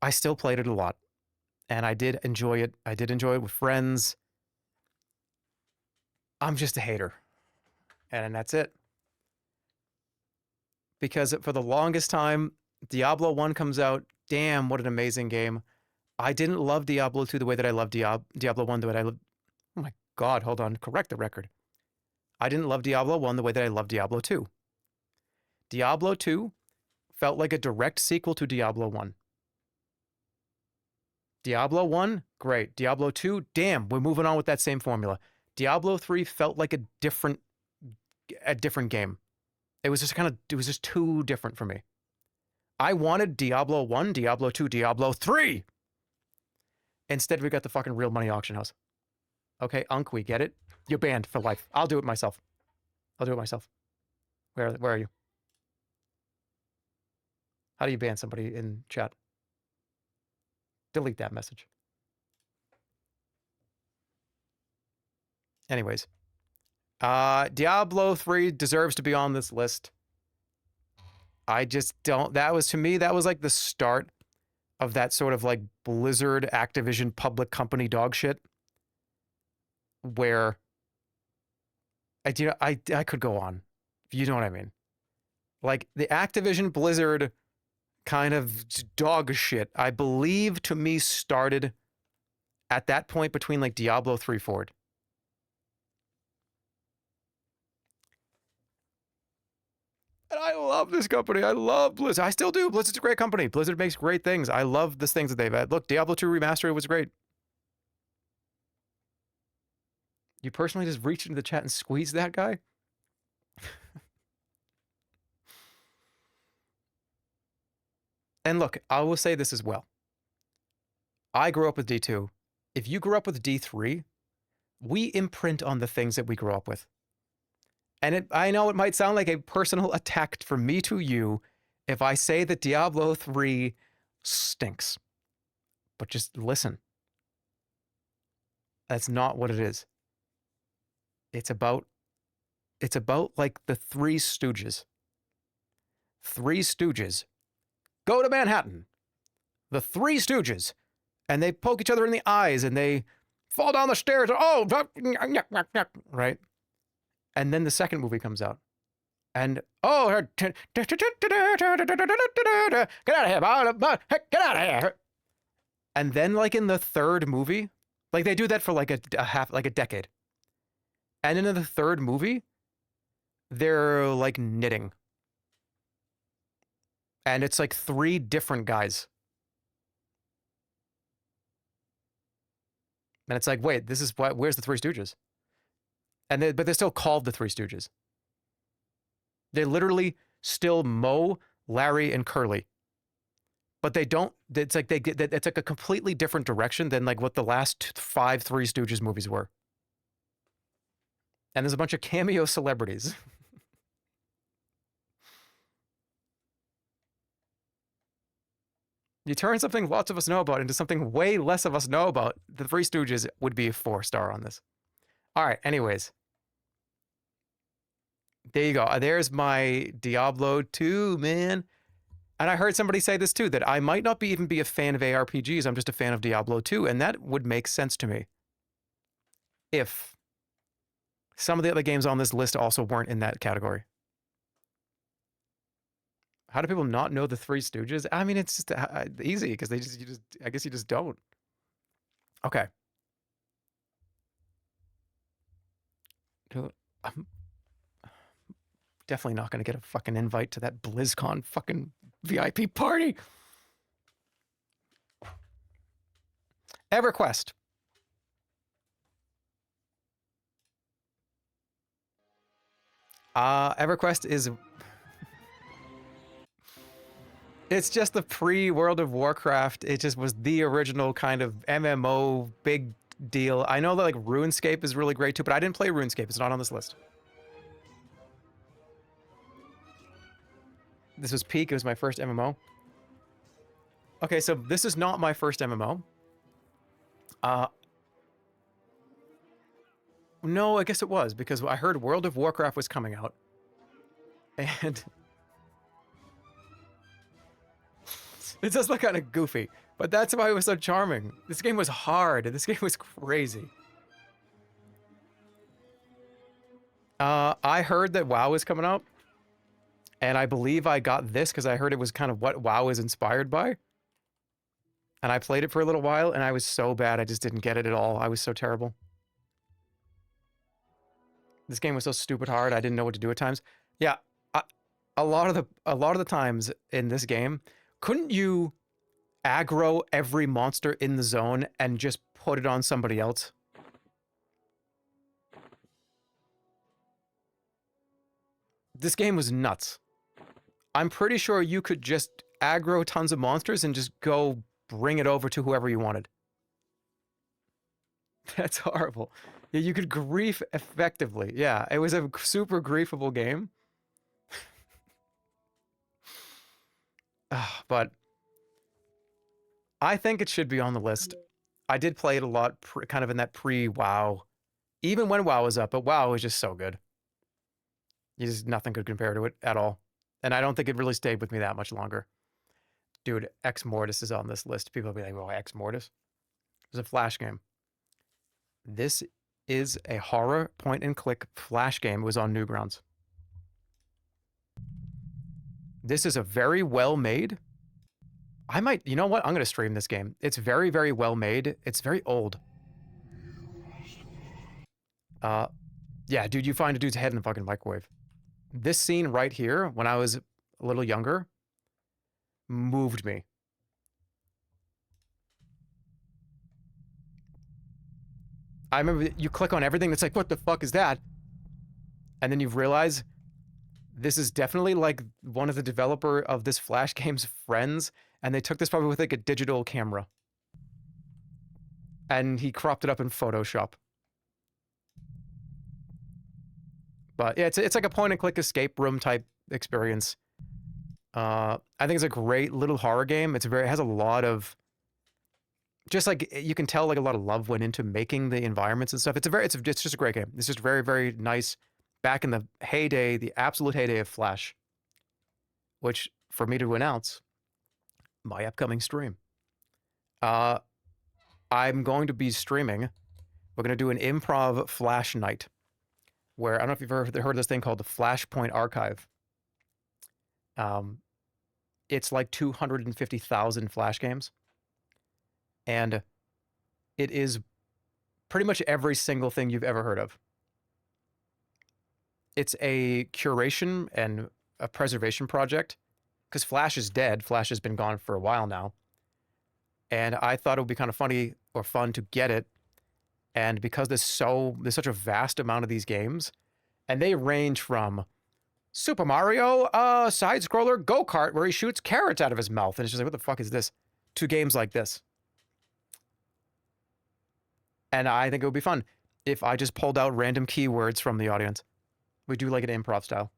I still played it a lot, and I did enjoy it. I did enjoy it with friends. I'm just a hater, and that's it. Because for the longest time, Diablo 1 comes out. Damn, what an amazing game. I didn't love Diablo 2 the way that I love Diablo 1 the way that I love... Oh my God, hold on. Correct the record. I didn't love Diablo 1 the way that I love Diablo 2. Diablo 2 felt like a direct sequel to Diablo 1. Diablo 1, great. Diablo 2, damn, we're moving on with that same formula. Diablo 3 felt like a different game. It was just too different for me. I wanted Diablo 1, Diablo 2, Diablo 3. Instead, we got the fucking real money auction house. Okay, Unk, we get it. You're banned for life. I'll do it myself. Where are you? How do you ban somebody in chat? Delete that message. Anyways. Diablo 3 deserves to be on this list. I just don't... That was, to me, that was like the start of that sort of like Blizzard, Activision, public company dog shit. Where... I could go on. You know what I mean? Like, the Activision, Blizzard kind of dog shit, I believe, to me, started at that point between like Diablo 3 forward. And I love this company. I love Blizzard. I still do. Blizzard's a great company. Blizzard makes great things. I love the things that they've had. Look, Diablo 2 Remastered was great. You personally just reached into the chat and squeezed that guy? And look, I will say this as well. I grew up with D2. If you grew up with D3, we imprint on the things that we grew up with. And I know it might sound like a personal attack from me to you if I say that Diablo 3 stinks. But just listen. That's not what it is. It's about like the Three Stooges. Three Stooges go to Manhattan. The Three Stooges. And they poke each other in the eyes and they fall down the stairs. And, oh, right? And then the second movie comes out. And, oh, get out of here, get out of here. And then, like, in the third movie, like, they do that for, like, a decade. And in the third movie, they're, like, knitting. And it's, like, 3 different guys. And it's like, wait, this is what? Where's the Three Stooges? But they're still called the Three Stooges. They're literally still Moe, Larry, and Curly. But they don't. It's like it's like a completely different direction than like what the last 5 Three Stooges movies were. And there's a bunch of cameo celebrities. You turn something lots of us know about into something way less of us know about. The Three Stooges would be a 4-star on this. All right, anyways. There you go. There's my Diablo 2, man. And I heard somebody say this too, that I might not even be a fan of ARPGs. I'm just a fan of Diablo 2. And that would make sense to me. If some of the other games on this list also weren't in that category. How do people not know the Three Stooges? I mean, it's just easy because I guess you just don't. Okay. I'm definitely not going to get a fucking invite to that BlizzCon fucking VIP party. EverQuest. EverQuest is... It's just the pre-World of Warcraft. It just was the original kind of MMO big deal. I know that like RuneScape is really great too, but I didn't play RuneScape. It's not on this list. This was peak. It was my first MMO. Okay, so this is not my first MMO. No, I guess it was, because I heard World of Warcraft was coming out. And... it does look kind of goofy, but that's why it was so charming. This game was hard. This game was crazy. I heard that WoW was coming out. And I believe I got this because I heard it was kind of what WoW is inspired by. And I played it for a little while, and I was so bad, I just didn't get it at all. I was so terrible. This game was so stupid hard, I didn't know what to do at times. Yeah, a lot of the times in this game, couldn't you aggro every monster in the zone and just put it on somebody else? This game was nuts. I'm pretty sure you could just aggro tons of monsters and just go bring it over to whoever you wanted. That's horrible. Yeah, you could grief effectively. Yeah, it was a super griefable game. But I think it should be on the list. I did play it a lot, kind of in that pre-WoW. Even when WoW was up, but WoW was just so good. Nothing could compare to it at all. And I don't think it really stayed with me that much longer. Dude, Ex Mortis is on this list. People will be like, well, Ex Mortis? It was a Flash game. This is a horror point-and-click Flash game. It was on Newgrounds. This is a very well-made... I might... You know what? I'm going to stream this game. It's very, very well-made. It's very old. Yeah, dude, you find a dude's head in the fucking microwave. This scene right here, when I was a little younger, moved me. I remember you click on everything, it's like, what the fuck is that? And then you realize this is definitely like one of the developer of this Flash game's friends, and they took this probably with like a digital camera. And he cropped it up in Photoshop. But yeah, it's like a point-and-click escape room type experience. I think it's a great little horror game. It has a lot of, just like you can tell, like a lot of love went into making the environments and stuff. It's just a great game. It's just very, very nice. Back in the heyday, the absolute heyday of Flash, which for me to announce my upcoming stream. I'm going to be streaming. We're going to do an improv Flash night, where I don't know if you've ever heard of this thing called the Flashpoint Archive. It's like 250,000 Flash games. And it is pretty much every single thing you've ever heard of. It's a curation and a preservation project, because Flash is dead. Flash has been gone for a while now. And I thought it would be kind of funny or fun to get it. And because there's such a vast amount of these games, and they range from Super Mario, side-scroller go-kart where he shoots carrots out of his mouth, and it's just like, what the fuck is this? To games like this. And I think it would be fun if I just pulled out random keywords from the audience. We do like an improv style.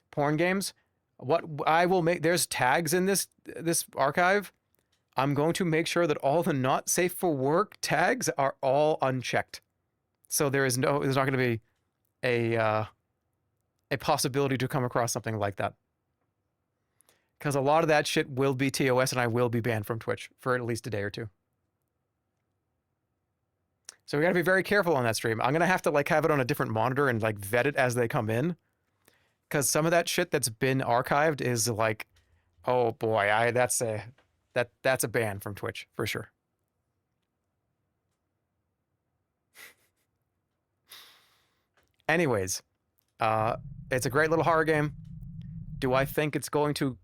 Porn games. What I will make, there's tags in this archive. I'm going to make sure that all the not safe for work tags are all unchecked. So there's not going to be a possibility to come across something like that. Because a lot of that shit will be TOS, and I will be banned from Twitch for at least a day or two. So we got to be very careful on that stream. I'm going to have to like have it on a different monitor and like vet it as they come in. Because some of that shit that's been archived is like, oh boy, that's a ban from Twitch for sure. Anyways, it's a great little horror game. Do I think it's going to...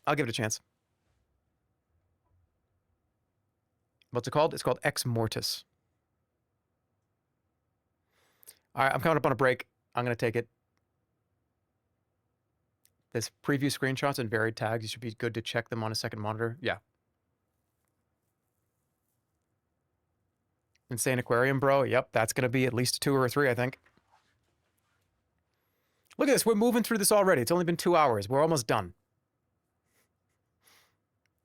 I'll give it a chance. What's it called? It's called Ex Mortis. All right, I'm coming up on a break. I'm going to take it. This preview screenshots and varied tags, you should be good to check them on a second monitor. Yeah. Insane Aquarium, bro. Yep, that's going to be at least 2 or 3, I think. Look at this. We're moving through this already. It's only been 2 hours. We're almost done.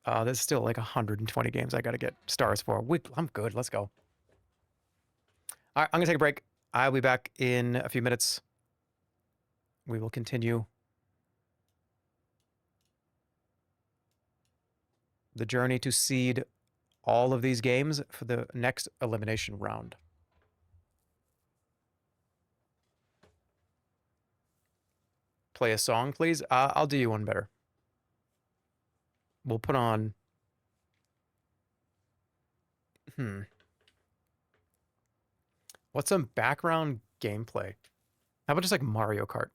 There's still like 120 games I got to get stars for. I'm good. Let's go. All right, I'm going to take a break. I'll be back in a few minutes. We will continue the journey to seed all of these games for the next elimination round. Play a song, please. I'll do you one better. We'll put on... What's some background gameplay? How about just like Mario Kart?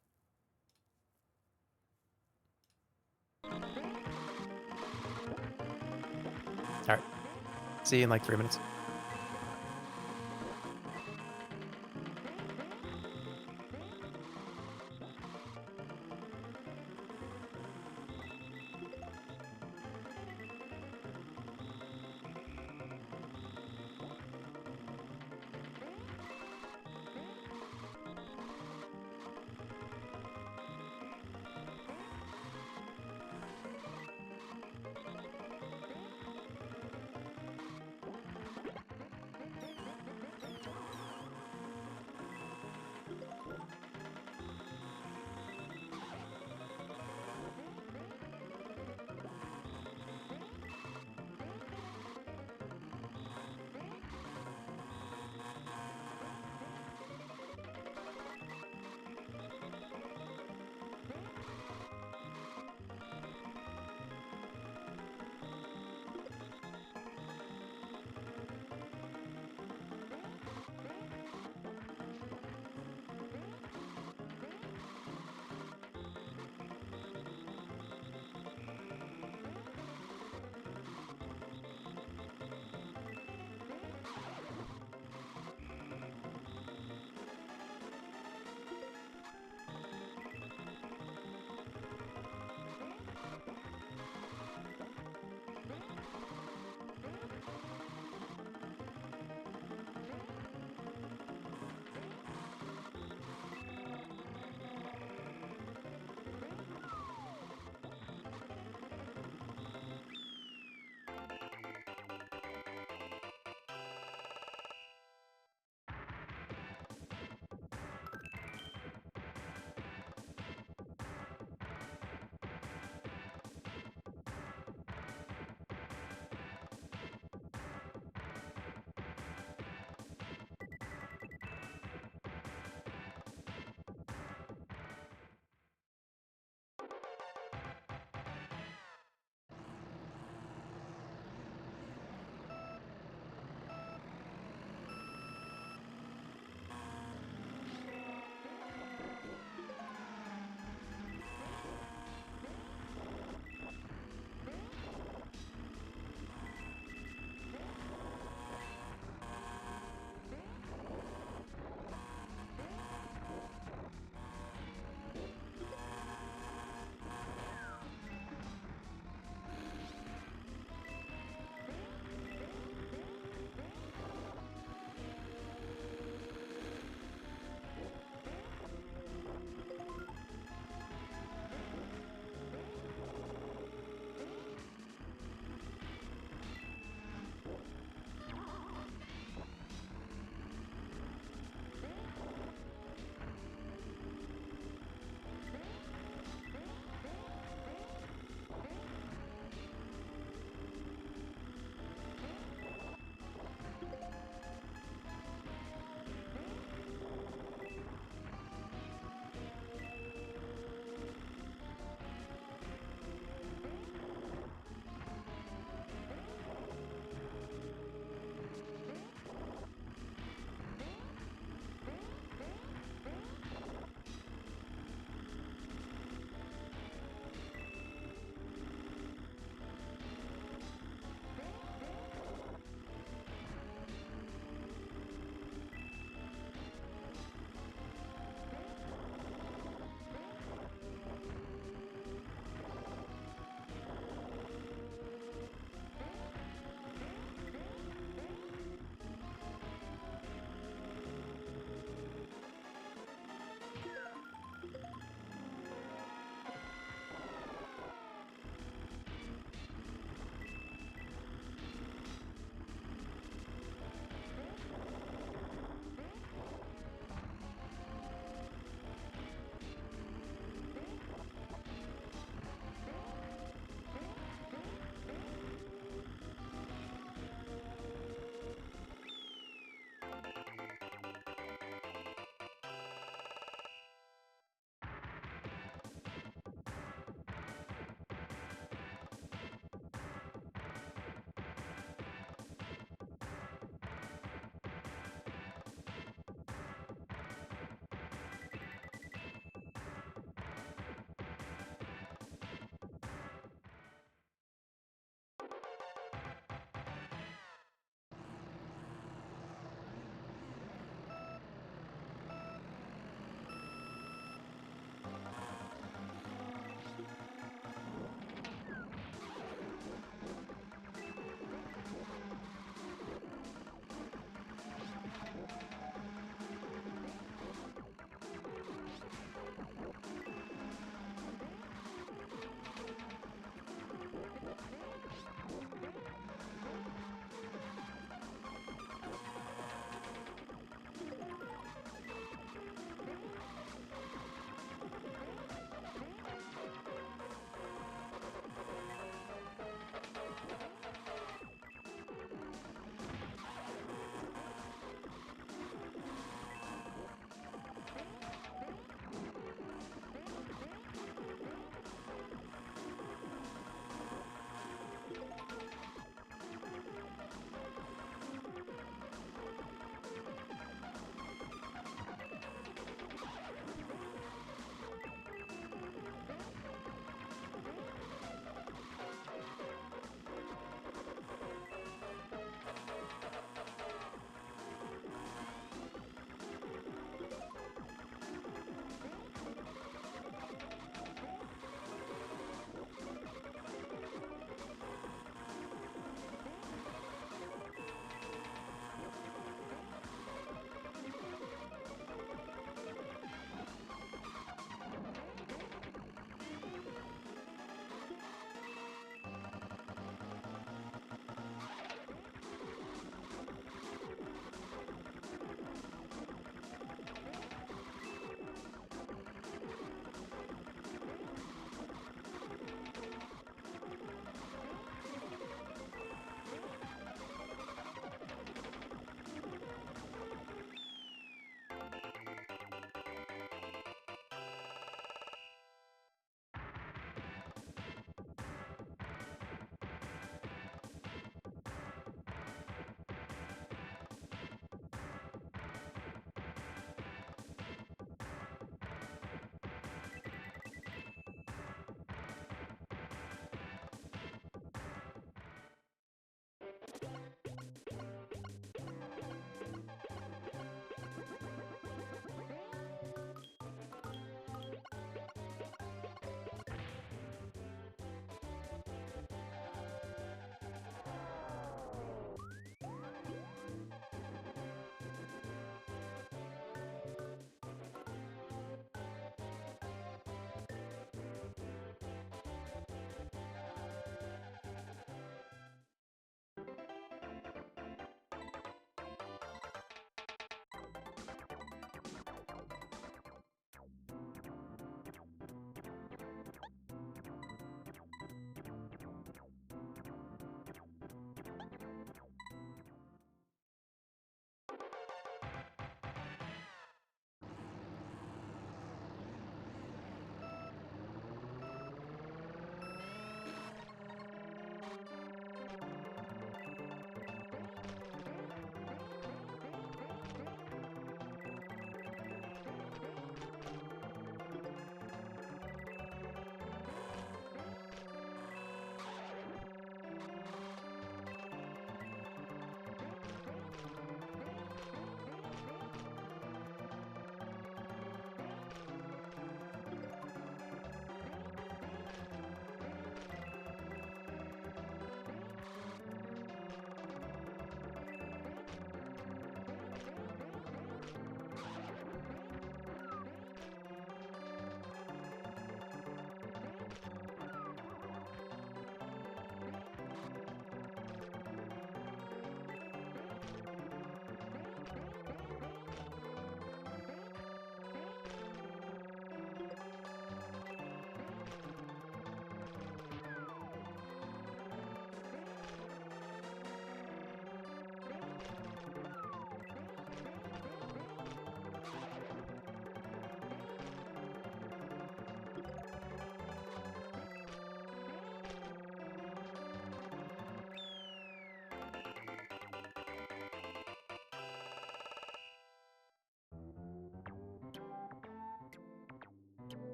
All right. See you in like 3 minutes.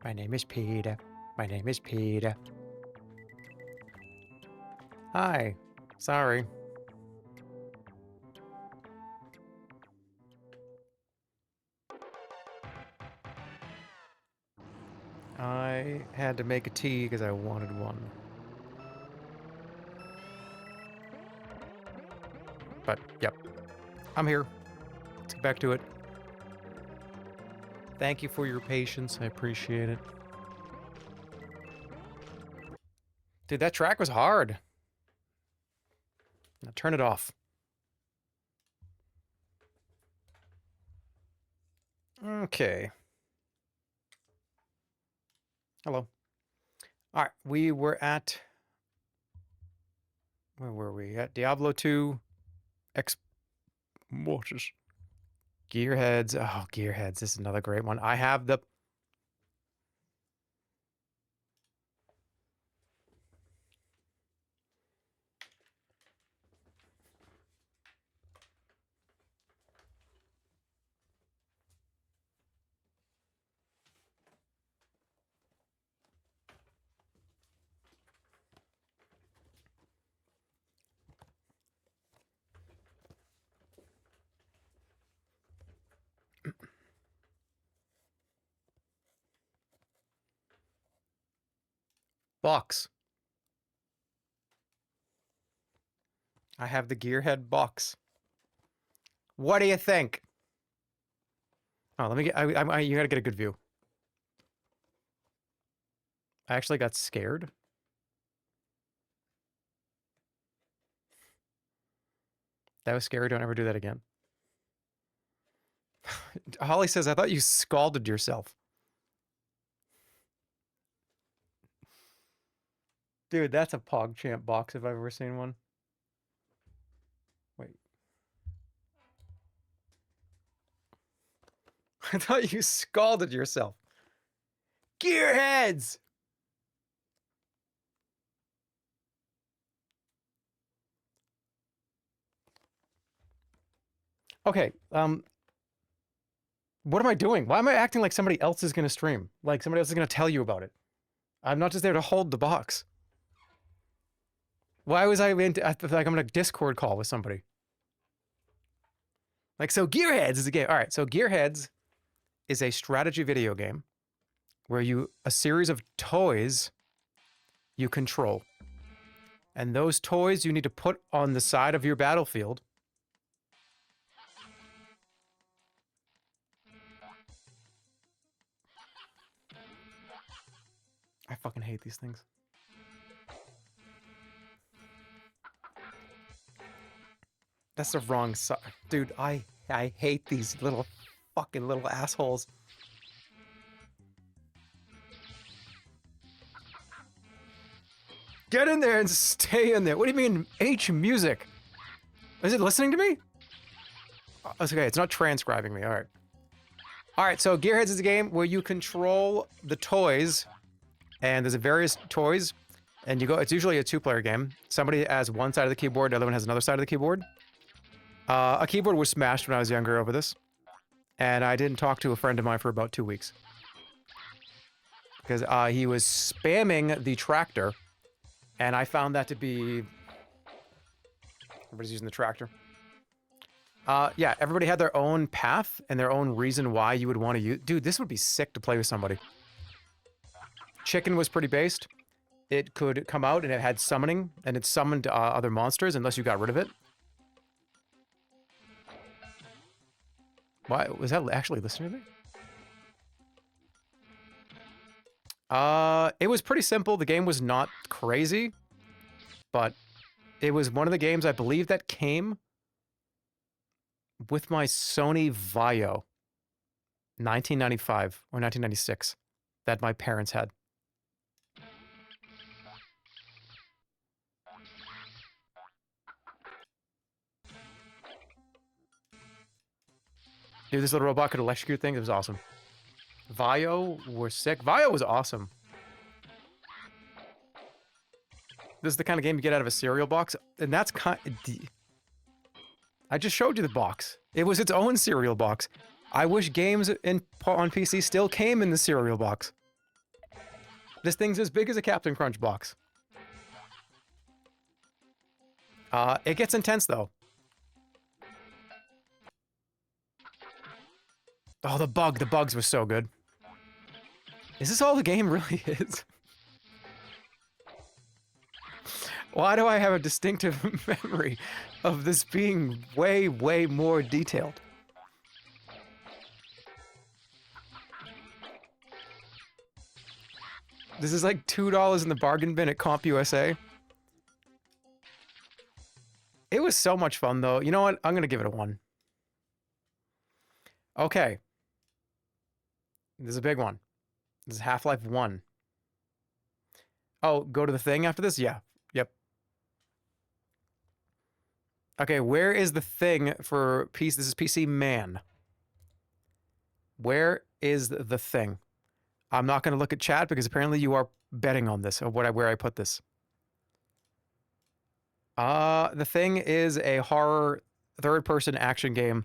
My name is Peter. My name is Peter. Hi. Sorry. I had to make a tea because I wanted one. But, yep. I'm here. Let's get back to it. Thank you for your patience. I appreciate it. Dude, that track was hard. Now turn it off. Okay. Hello. All right, we were at... Where were we? At Diablo 2 X... What is... Gearheads. Oh, Gearheads. This is another great one. I have the... box. I have the Gearhead box. What do you think? Oh, let me get... you gotta get a good view. I actually got scared. That was scary. Don't ever do that again. Holly says, I thought you scalded yourself. Dude, that's a PogChamp box if I've ever seen one. Wait. I thought you scalded yourself. Gearheads! Okay, what am I doing? Why am I acting like somebody else is going to stream? Like somebody else is going to tell you about it. I'm not just there to hold the box. Why was I like I'm in a Discord call with somebody? Like, so Gearheads is a game. All right, so Gearheads is a strategy video game where a series of toys you control. And those toys you need to put on the side of your battlefield. I fucking hate these things. That's the wrong side. Dude, I hate these little fucking little assholes. Get in there and stay in there. What do you mean H music? Is it listening to me? Oh, it's okay, it's not transcribing me. All right. All right, so Gearheads is a game where you control the toys, and there's various toys, and you go. It's usually a two-player game. Somebody has one side of the keyboard, the other one has another side of the keyboard. A keyboard was smashed when I was younger over this, and I didn't talk to a friend of mine for about 2 weeks because he was spamming the tractor, and I found that to be. Everybody's using the tractor. Yeah, everybody had their own path and their own reason why you would want to use... Dude, this would be sick to play with somebody. Chicken was pretty based. It could come out and it had summoning, and it summoned other monsters unless you got rid of it. Why? Was that actually listening to me? It was pretty simple. The game was not crazy, but it was one of the games I believe that came with my Sony Vaio 1995 or 1996 that my parents had. Dude, this little robot could electrocute things. It was awesome. Vaio were sick. Vaio was awesome. This is the kind of game you get out of a cereal box, and that's kind of... I just showed you the box. It was its own cereal box. I wish games on PC still came in the cereal box. This thing's as big as a Captain Crunch box. It gets intense, though. Oh, the bugs were so good. Is this all the game really is? Why do I have a distinctive memory of this being way, way more detailed? This is like $2 in the bargain bin at CompUSA. It was so much fun, though. You know what? I'm going to give it a 1. Okay. This is a big one. This is Half-Life 1. Oh, go to the thing after this? Yeah. Yep. Okay, where is the thing for PC? This is PC Man. Where is the thing? I'm not going to look at chat because apparently you are betting on this, or where I put this. The thing is a horror third-person action game.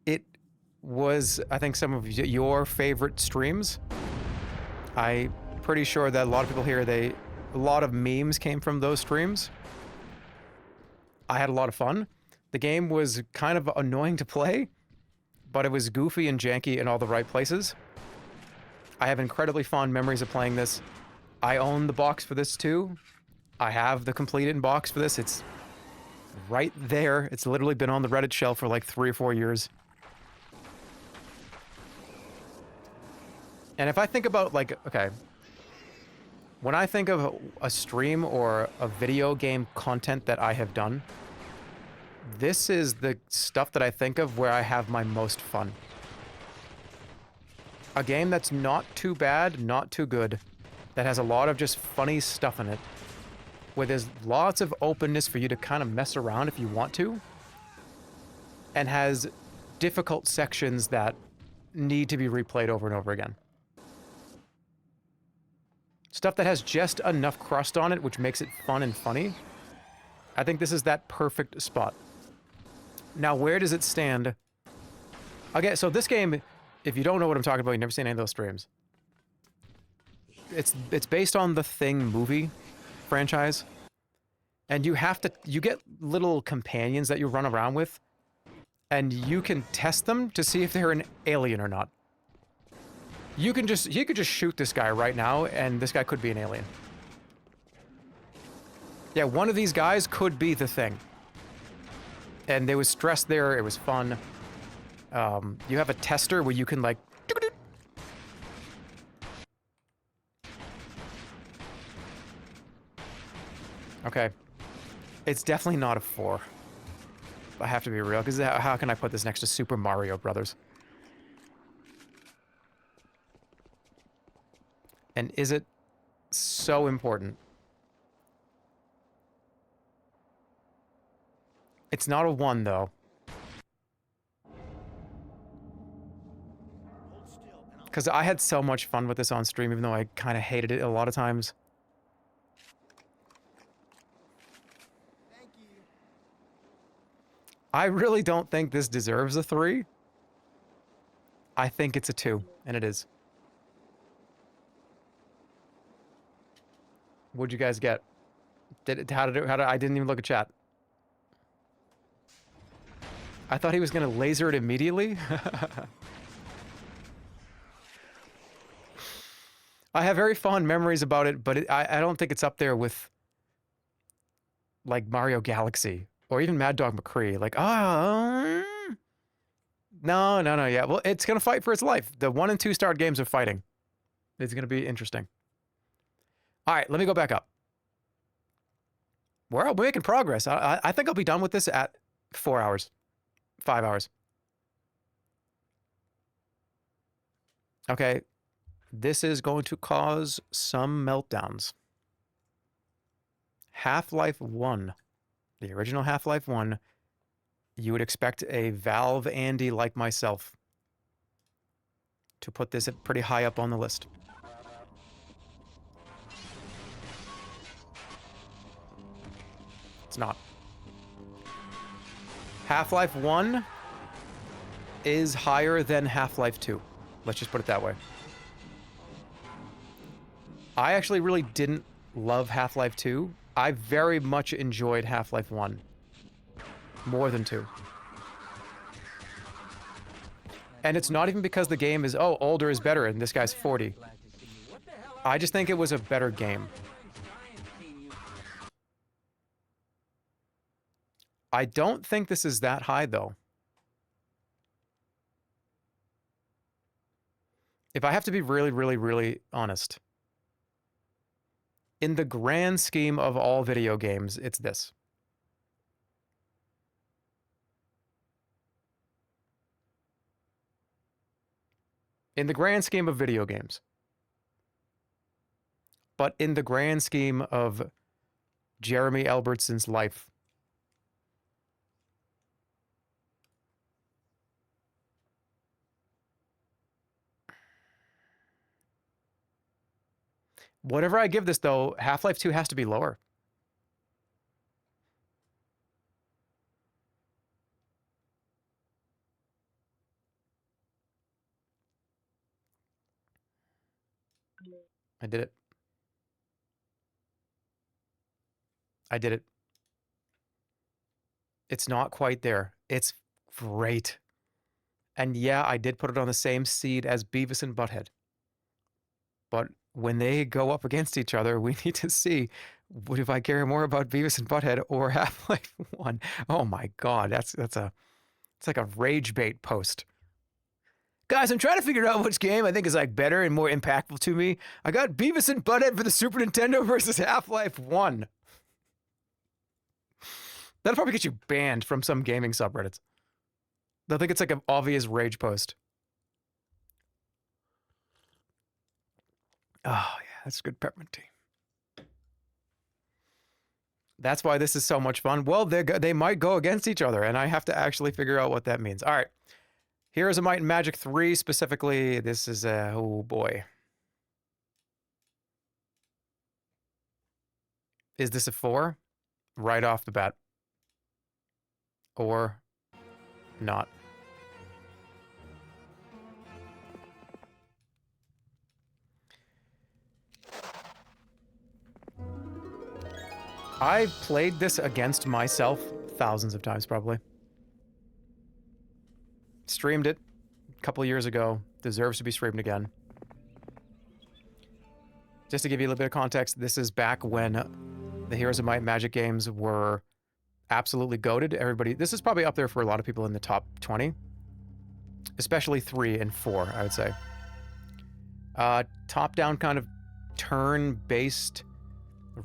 It was, I think, some of your favorite streams. I'm pretty sure that a lot of people here, a lot of memes came from those streams. I had a lot of fun. The game was kind of annoying to play, but it was goofy and janky in all the right places. I have incredibly fond memories of playing this. I own the box for this too. I have the completed box for this. It's right there. It's literally been on the Reddit shelf for like 3 or 4 years. And if I think about, like, okay, when I think of a stream or a video game content that I have done, this is the stuff that I think of where I have my most fun. A game that's not too bad, not too good, that has a lot of just funny stuff in it, where there's lots of openness for you to kind of mess around if you want to, and has difficult sections that need to be replayed over and over again. Stuff that has just enough crust on it, which makes it fun and funny. I think this is that perfect spot. Now, where does it stand? Okay, so this game, if you don't know what I'm talking about, you've never seen any of those streams. It's based on the Thing movie franchise. And you get little companions that you run around with, and you can test them to see if they're an alien or not. He could just shoot this guy right now, and this guy could be an alien. Yeah, one of these guys could be the Thing. And there was stress there, it was fun. You have a tester where you can, like... Okay. It's definitely not a 4. I have to be real, because how can I put this next to Super Mario Brothers? And is it so important? It's not a 1, though. Because I had so much fun with this on stream, even though I kind of hated it a lot of times. I really don't think this deserves a 3. I think it's a 2, and it is. What'd you guys get? I didn't even look at chat. I thought he was gonna laser it immediately. I have very fond memories about it, but I don't think it's up there with like Mario Galaxy or even Mad Dog McCree. Like, no, yeah. Well, it's gonna fight for its life. The 1 and 2 starred games are fighting. It's gonna be interesting. All right, let me go back up. We're making progress. I think I'll be done with this at 4 hours, 5 hours. Okay, this is going to cause some meltdowns. Half-Life 1, the original Half-Life 1, you would expect a Valve Andy like myself to put this pretty high up on the list. It's not. Half-Life 1 is higher than Half-Life 2. Let's just put it that way. I actually really didn't love Half-Life 2. I very much enjoyed Half-Life 1. More than 2. And it's not even because the game is, oh, older is better and this guy's 40. I just think it was a better game. I don't think this is that high, though. If I have to be really, really, really honest, in the grand scheme of all video games, it's this. In the grand scheme of video games. But in the grand scheme of Jeremy Albertson's life, whatever I give this, though, Half-Life 2 has to be lower. I did it. I did it. It's not quite there. It's great. And yeah, I did put it on the same seed as Beavis and Butthead. But when they go up against each other, we need to see, what if I care more about Beavis and Butthead or Half-Life 1? Oh my god, it's like a rage bait post. Guys, I'm trying to figure out which game I think is like better and more impactful to me. I got Beavis and Butthead for the Super Nintendo versus Half-Life 1. That'll probably get you banned from some gaming subreddits. They'll think it's like an obvious rage post. Oh, yeah, that's good peppermint tea. That's why this is so much fun. Well, they might go against each other, and I have to actually figure out what that means. All right. Heroes of Might and Magic 3 specifically. This is a... oh, boy. Is this a 4? Right off the bat. Or not. I played this against myself thousands of times, probably. Streamed it a couple years ago. Deserves to be streamed again. Just to give you a little bit of context, this is back when the Heroes of Might and Magic games were absolutely goated. Everybody, this is probably up there for a lot of people in the top 20. Especially 3 and 4, I would say. Top-down kind of turn-based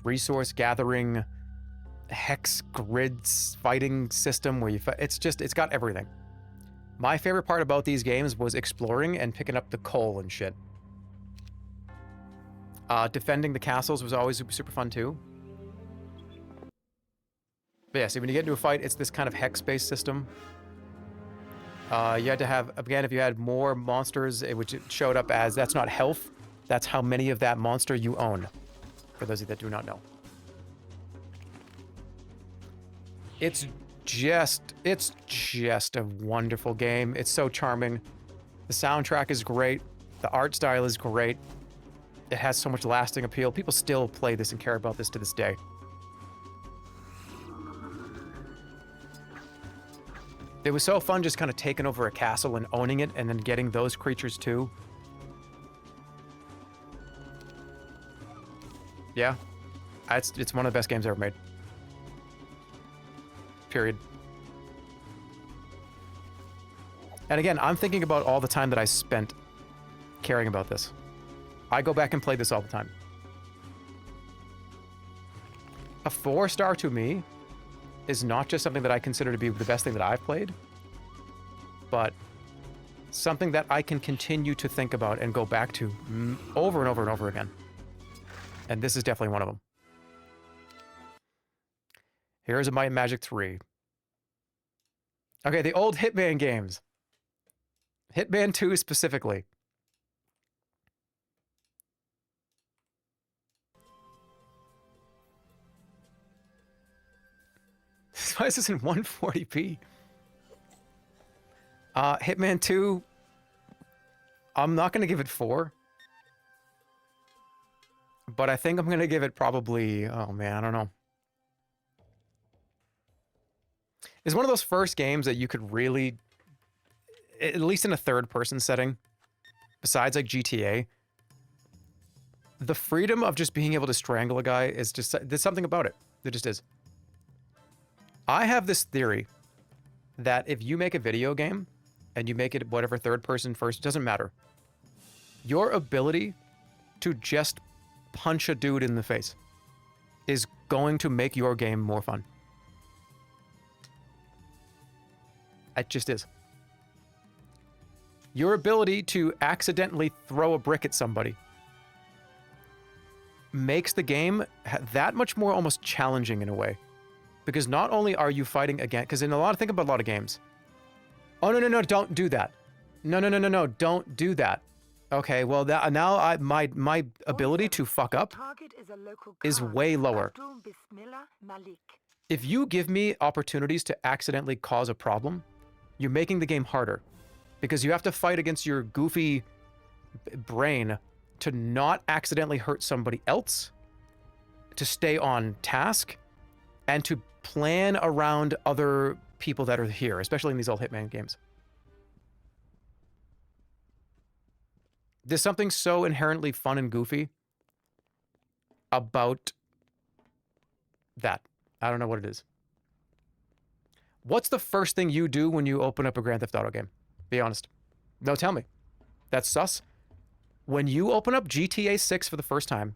resource gathering hex grids fighting system where you it's got everything. My favorite part about these games was exploring and picking up the coal and shit. Defending the castles was always super fun too. But yeah, so when you get into a fight, it's this kind of hex-based system. You had to have, again, if you had more monsters, it showed up as, that's not health, that's how many of that monster you own. For those of you that do not know. It's just a wonderful game. It's so charming. The soundtrack is great. The art style is great. It has so much lasting appeal. People still play this and care about this to this day. It was so fun just kind of taking over a castle and owning it and then getting those creatures too. Yeah. It's one of the best games ever made. Period. And again, I'm thinking about all the time that I spent caring about this. I go back and play this all the time. A 4-star to me is not just something that I consider to be the best thing that I've played, but something that I can continue to think about and go back to over and over and over again. And this is definitely one of them. Heroes of Might and Magic 3. Okay, the old Hitman games. Hitman 2 specifically. Why is this in 140p? Hitman 2, I'm not going to give it 4. But I think I'm going to give it probably... Oh, man, I don't know. It's one of those first games that you could really... At least in a third-person setting, besides like GTA, the freedom of just being able to strangle a guy is just... There's something about it. There just is. I have this theory that if you make a video game and you make it whatever third person first, it doesn't matter. Your ability to just punch a dude in the face is going to make your game more fun. It just is. Your ability to accidentally throw a brick at somebody makes the game that much more almost challenging in a way. Because not only are you fighting again, because think about a lot of games. Oh, no, don't do that. No, don't do that. Okay, well, now my ability to fuck up is way lower. If you give me opportunities to accidentally cause a problem, you're making the game harder. Because you have to fight against your goofy brain to not accidentally hurt somebody else, to stay on task, and to plan around other people that are here, especially in these old Hitman games. There's something so inherently fun and goofy about that. I don't know what it is. What's the first thing you do when you open up a Grand Theft Auto game? Be honest. No, tell me. That's sus. When you open up GTA 6 for the first time,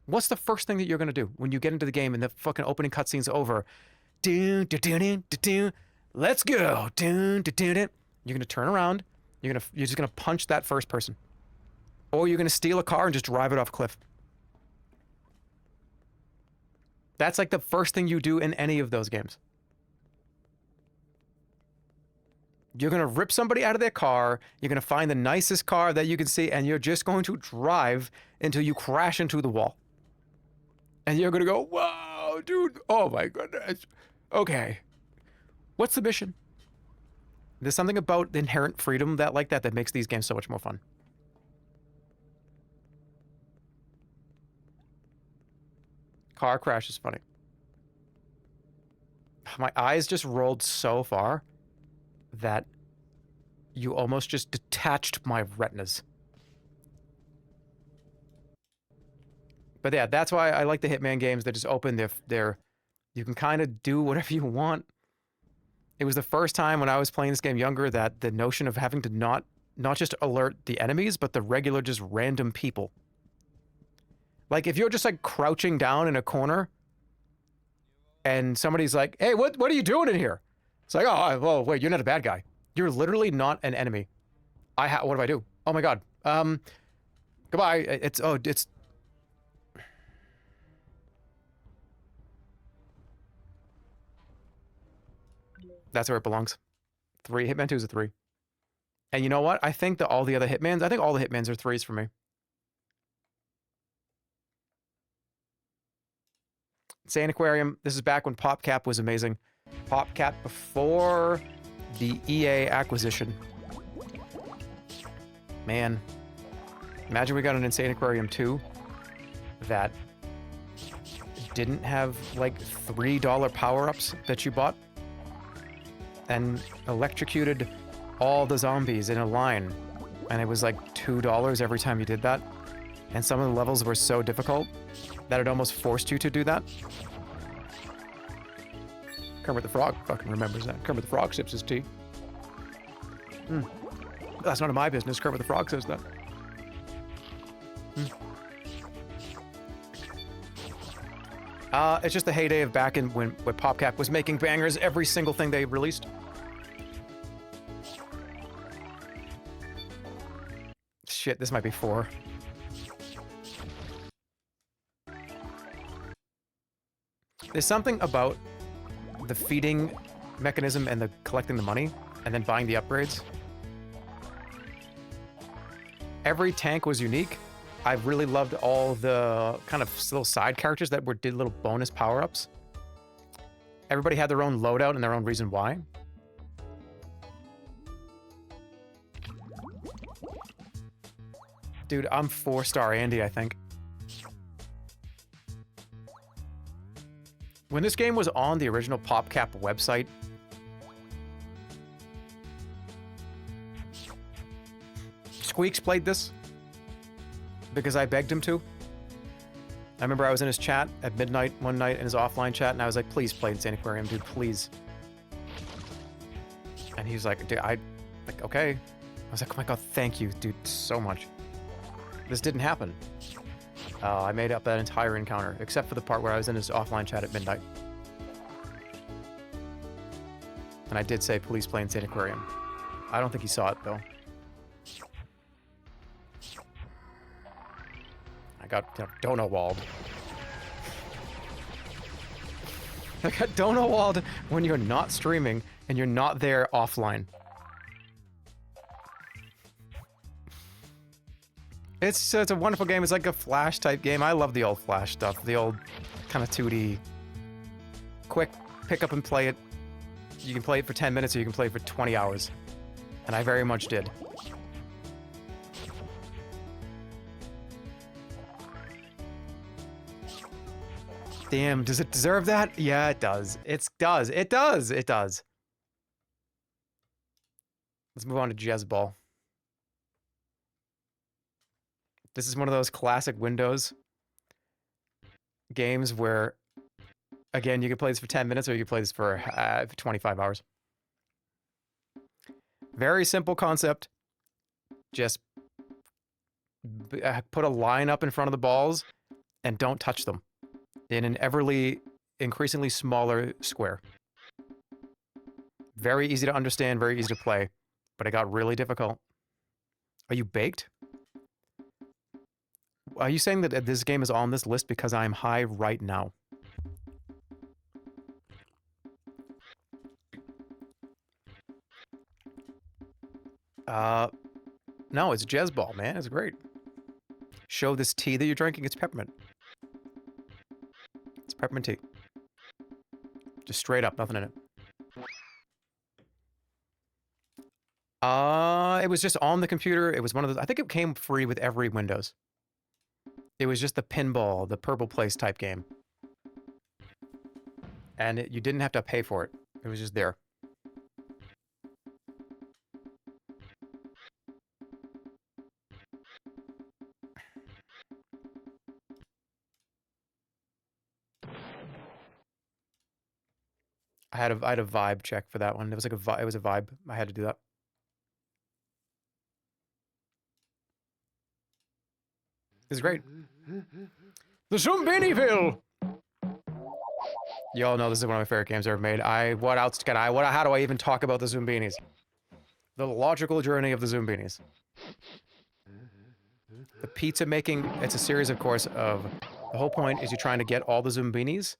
what's the first thing that you're going to do when you get into the game and the fucking opening cutscene's over? Let's go. You're going to turn around. You're just going to punch that first person. Or you're going to steal a car and just drive it off a cliff. That's like the first thing you do in any of those games. You're going to rip somebody out of their car. You're going to find the nicest car that you can see, and you're just going to drive until you crash into the wall. And you're going to go, wow, dude. Oh, my goodness. Okay. What's the mission? There's something about the inherent freedom that makes these games so much more fun. Car crash is funny. My eyes just rolled so far that you almost just detached my retinas. But yeah, that's why I like the Hitman games. They just open you can kind of do whatever you want. It was the first time when I was playing this game younger that the notion of having to not just alert the enemies, but the regular just random people. Like if you're just like crouching down in a corner and somebody's like, hey, what are you doing in here? It's like, oh, wait, you're not a bad guy. You're literally not an enemy. What do I do? Oh my God. Goodbye. It's. That's where it belongs. 3. Hitman 2 is a 3. And you know what? I think all the other Hitmans are 3s for me. Insane Aquarium. This is back when PopCap was amazing. PopCap before the EA acquisition. Man. Imagine we got an Insane Aquarium 2 that didn't have like $3 power-ups that you bought and electrocuted all the zombies in a line. And it was like $2 every time you did that. And some of the levels were so difficult that it almost forced you to do that. Kermit the Frog fucking remembers that. Kermit the Frog sips his tea. That's none of my business. Kermit the Frog says that. It's just the heyday of back in when PopCap was making bangers every single thing they released. Shit, this might be 4. There's something about the feeding mechanism and the collecting the money and then buying the upgrades. Every tank was unique. I really loved all the kind of little side characters that did little bonus power-ups. Everybody had their own loadout and their own reason why. Dude, I'm 4-star Andy, I think. When this game was on the original PopCap website, Squeaks played this because I begged him to. I remember I was in his chat at midnight one night in his offline chat, and I was like, please play Insane Aquarium, dude, please. And he was like, dude, like, okay. I was like, oh my god, thank you, dude, so much. This didn't happen. I made up that entire encounter, except for the part where I was in his offline chat at midnight. And I did say, please play Insane Aquarium. I don't think he saw it, though. I got donut walled. I got donut walled when you're not streaming and you're not there offline. It's a wonderful game. It's like a Flash type game. I love the old Flash stuff. The old kind of 2D. Quick, pick up and play it. You can play it for 10 minutes or you can play it for 20 hours. And I very much did. Damn, does it deserve that? Yeah, it does. It does. It does. It does. Let's move on to Jezball. This is one of those classic Windows games where, again, you can play this for 10 minutes or you can play this for 25 hours. Very simple concept. Just put a line up in front of the balls and don't touch them in an increasingly smaller square. Very easy to understand, very easy to play, but it got really difficult. Are you baked? Are you saying that this game is on this list because I'm high right now? No, it's Jezball, man. It's great. Show this tea that you're drinking. It's peppermint. It's peppermint tea. Just straight up, nothing in it. It was just on the computer. It was one of those. I think it came free with every Windows. It was just the pinball, the Purple Place type game. And you didn't have to pay for it. It was just there. I had a vibe check for that one. It was like it was a vibe. I had to do that. This is great. The Zumbiniville! You all know this is one of my favorite games ever made. What else can how do I even talk about the Zumbinis? The logical journey of the Zumbinis. The pizza making, it's a series, of course, of... The whole point is you're trying to get all the Zumbinis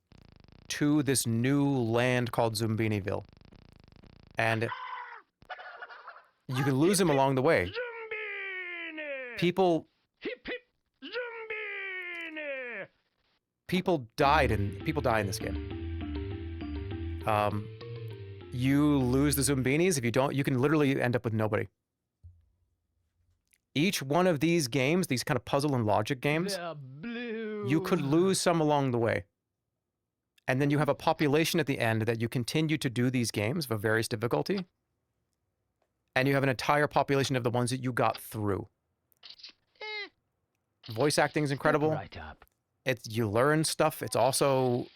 to this new land called Zumbiniville. And you can lose them along the way. People die in this game. You lose the Zumbinis. If you don't, you can literally end up with nobody. Each one of these games, these kind of puzzle and logic games, you could lose some along the way. And then you have a population at the end that you continue to do these games of various difficulty. And you have an entire population of the ones that you got through. Voice acting is incredible. Right up. You learn stuff. It's one of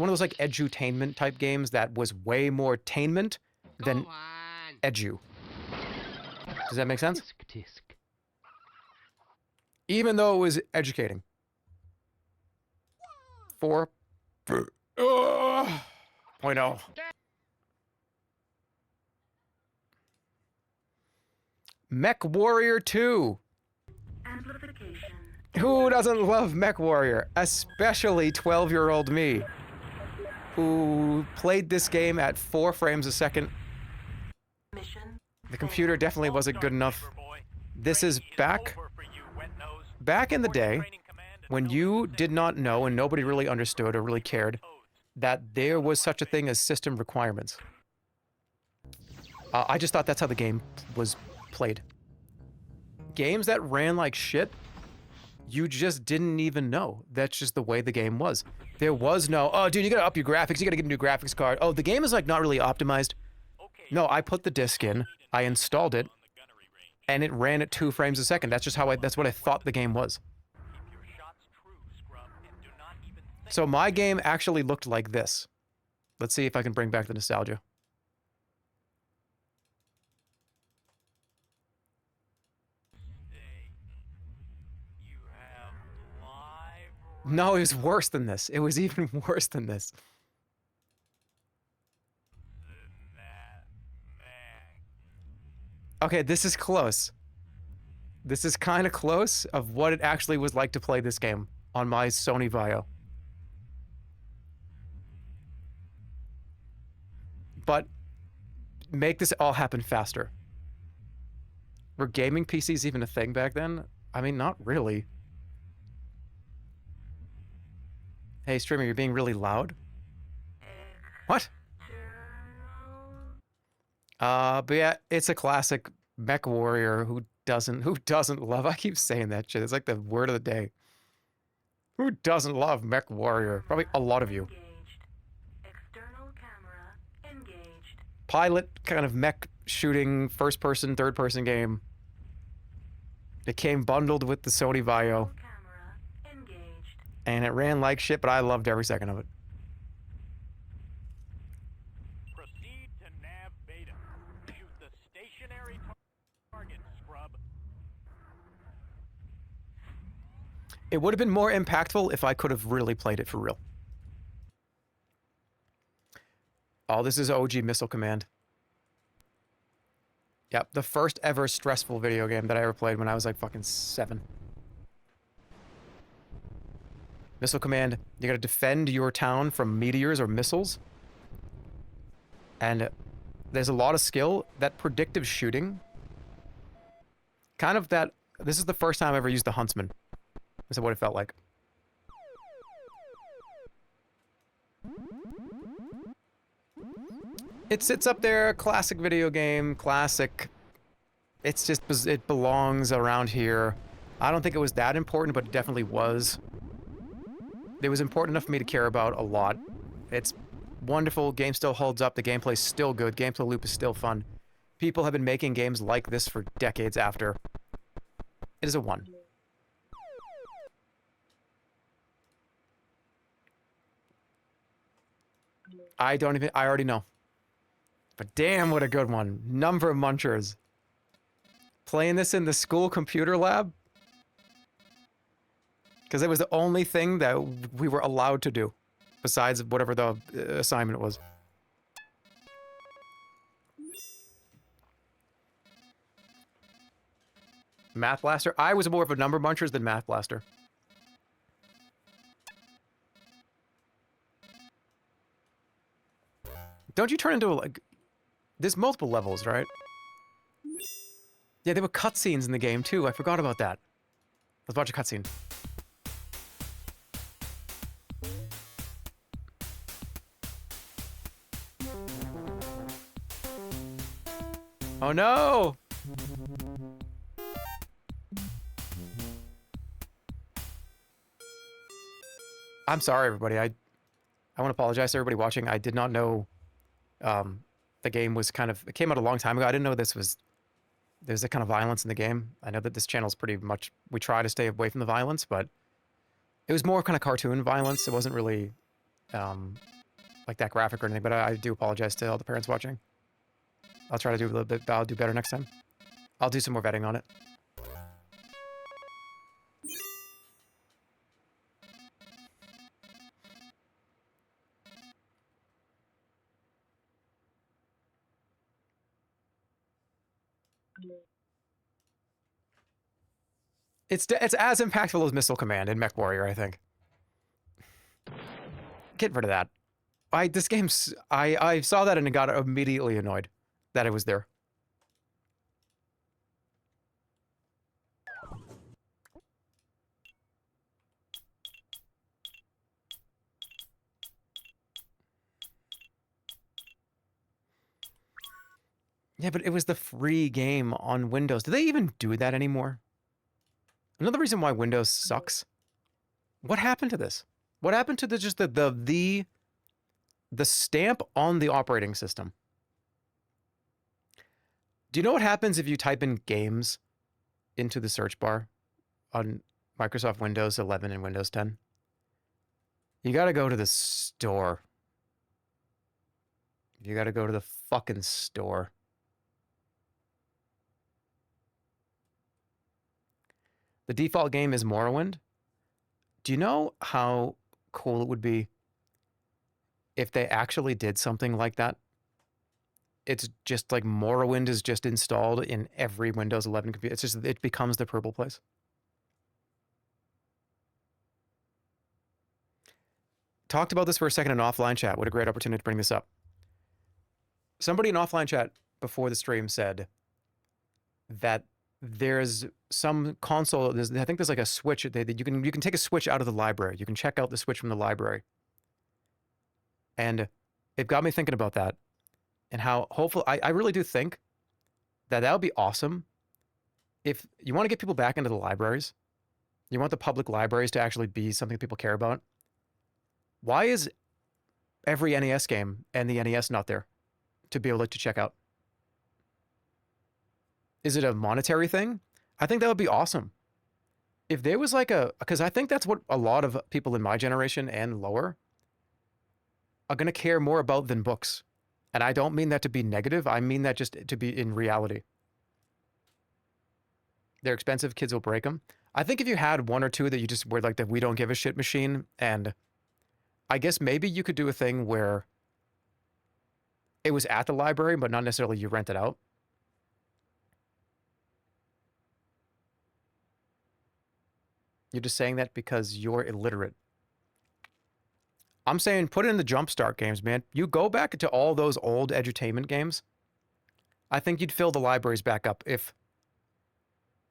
those like edutainment type games that was way more tainment than edu. Does that make sense? Tisk, tisk. Even though it was educating. 4.0. Mech Warrior 2. Amplification. Who doesn't love Mech Warrior? Especially 12-year-old me, who played this game at 4 frames a second. Mission. The computer definitely wasn't good enough. This is back in the day when you did not know and nobody really understood or really cared that there was such a thing as system requirements. I just thought that's how the game was played. games that ran like shit, you just didn't even know. That's just the way the game was. There was no, oh, dude, you gotta up your graphics. You gotta get a new graphics card. Oh, the game is like not really optimized. No, I put the disc in, I installed it, and it ran at 2 frames a second. That's just how that's what I thought the game was. So my game actually looked like this. Let's see if I can bring back the nostalgia. No, it was worse than this. It was even worse than this. Okay, this is close. This is kind of close of what it actually was like to play this game on my Sony Vaio. But make this all happen faster. Were gaming PCs even a thing back then? I mean, not really. Hey, streamer, you're being really loud. What? But yeah, it's a classic mech warrior who doesn't love, I keep saying that shit. It's like the word of the day. Who doesn't love mech warrior? Probably a lot of you. External camera engaged. Pilot kind of mech shooting first person, third person game. It came bundled with the Sony Vaio. And it ran like shit, but I loved every second of it. Proceed to nav beta. Shoot the stationary target, scrub. It would have been more impactful if I could have really played it for real. Oh, this is OG Missile Command. Yep, the first ever stressful video game that I ever played when I was like fucking 7. Missile Command, you gotta defend your town from meteors or missiles. And there's a lot of skill. That predictive shooting. Kind of that, this is the first time I ever used the Huntsman. This is what it felt like. It sits up there, classic video game, classic. It's just, it belongs around here. I don't think it was that important, but it definitely was. It was important enough for me to care about a lot. It's wonderful. Game still holds up. The gameplay's still good. Gameplay loop is still fun. People have been making games like this for decades after. It is a 1. I already know. But damn, what a good one. Number of Munchers. Playing this in the school computer lab? Because it was the only thing that we were allowed to do, besides whatever the assignment was. Math Blaster? I was more of a number munchers than Math Blaster. Don't you turn into, like... There's multiple levels, right? Yeah, there were cutscenes in the game, too. I forgot about that. Let's watch a cutscene. Oh no! I'm sorry, everybody. I want to apologize to everybody watching. I did not know the game was kind of... It came out a long time ago. I didn't know there's that kind of violence in the game. I know that this channel's pretty much... We try to stay away from the violence, but it was more kind of cartoon violence. It wasn't really like that graphic or anything, but I do apologize to all the parents watching. I'll try to do a little bit, I'll do better next time. I'll do some more vetting on it. It's as impactful as Missile Command and Mech Warrior, I think. Get rid of that. This game's... I saw that and it got immediately annoyed that it was there. Yeah, but it was the free game on Windows. Do they even do that anymore? Another reason why Windows sucks. What happened to this? What happened to just the stamp on the operating system? Do you know what happens if you type in games into the search bar on Microsoft Windows 11 and Windows 10? You got to go to the store. You got to go to the fucking store. The default game is Morrowind. Do you know how cool it would be if they actually did something like that? It's just like Morrowind is just installed in every Windows 11 computer. It's just, it becomes the purple place. Talked about this for a second in offline chat. What a great opportunity to bring this up. Somebody in offline chat before the stream said that there's some console. I think there's like a switch that you can take a switch out of the library. You can check out the switch from the library, and it got me thinking about that and how hopeful. I really do think that would be awesome if you want to get people back into the libraries. You want the public libraries to actually be something that people care about. Why is every NES game and the NES not there to be able to check out? Is it a monetary thing? I think that would be awesome. If there was like because I think that's what a lot of people in my generation and lower are going to care more about than books. And I don't mean that to be negative. I mean that just to be in reality. They're expensive. Kids will break them. I think if you had one or two that you just were like the we don't give a shit machine, and I guess maybe you could do a thing where it was at the library, but not necessarily you rent it out. You're just saying that because you're illiterate. I'm saying put it in the Jumpstart games, man. You go back to all those old edutainment games. I think you'd fill the libraries back up if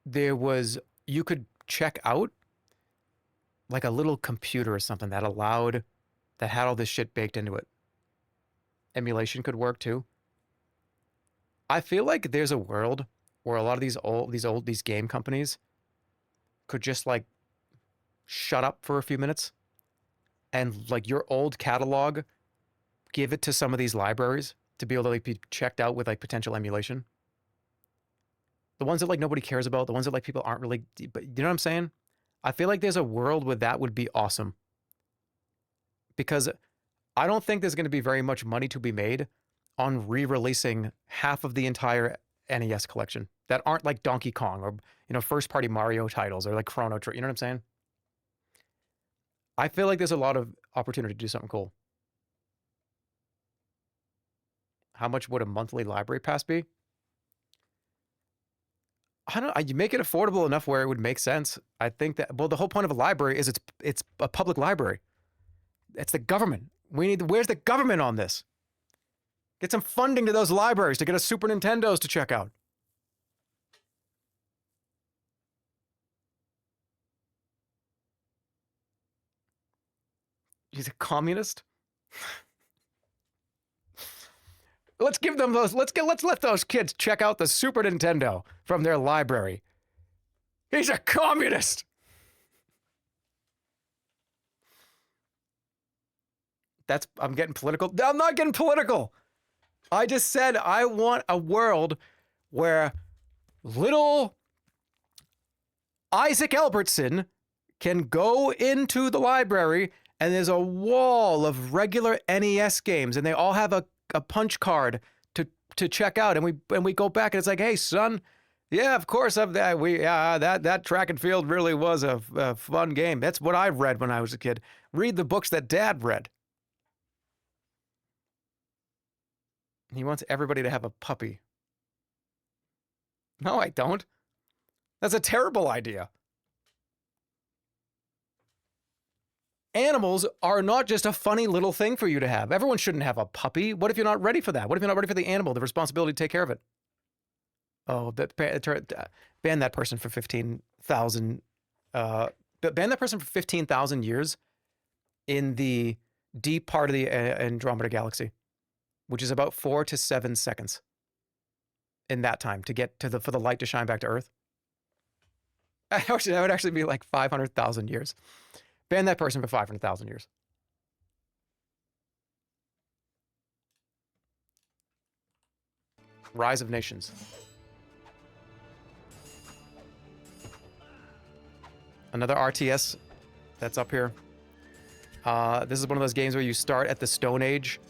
there was, you could check out like a little computer or something that had all this shit baked into it. Emulation could work too. I feel like there's a world where a lot of these game companies could just like shut up for a few minutes and like your old catalog, give it to some of these libraries to be able to like be checked out with like potential emulation. The ones that like nobody cares about, the ones that like people aren't really, but you know what I'm saying? I feel like there's a world where that would be awesome. Because I don't think there's going to be very much money to be made on re-releasing half of the entire NES collection that aren't like Donkey Kong or, you know, first-party Mario titles or like Chrono Trigger. You know what I'm saying? I feel like there's a lot of opportunity to do something cool. How much would a monthly library pass be? I don't know. You make it affordable enough where it would make sense. I think that, well, the whole point of a library is it's a public library. It's the government. Where's the government on this? Get some funding to those libraries to get us Super Nintendos to check out. He's a communist? Let's give them those. Let's let those kids check out the Super Nintendo from their library. He's a communist. I'm getting political. I'm not getting political. I just said I want a world where little Isaac Albertson can go into the library and there's a wall of regular NES games and they all have a punch card to check out, and we go back and it's like, hey son, yeah, of course that track and field really was a fun game. That's what I read when I was a kid. Read the books that Dad read. He wants everybody to have a puppy. No, I don't. That's a terrible idea. Animals are not just a funny little thing for you to have. Everyone shouldn't have a puppy. What if you're not ready for that? What if you're not ready for the animal, the responsibility to take care of it? Oh, ban that person for 15,000. Ban that person for 15,000 years in the deep part of the Andromeda galaxy, which is about 4 to 7 seconds. in that time to get to the for the light to shine back to Earth. Actually, that would actually be like 500,000 years. Ban that person for 500,000 years. Rise of Nations. Another RTS that's up here. This is one of those games where you start at the Stone Age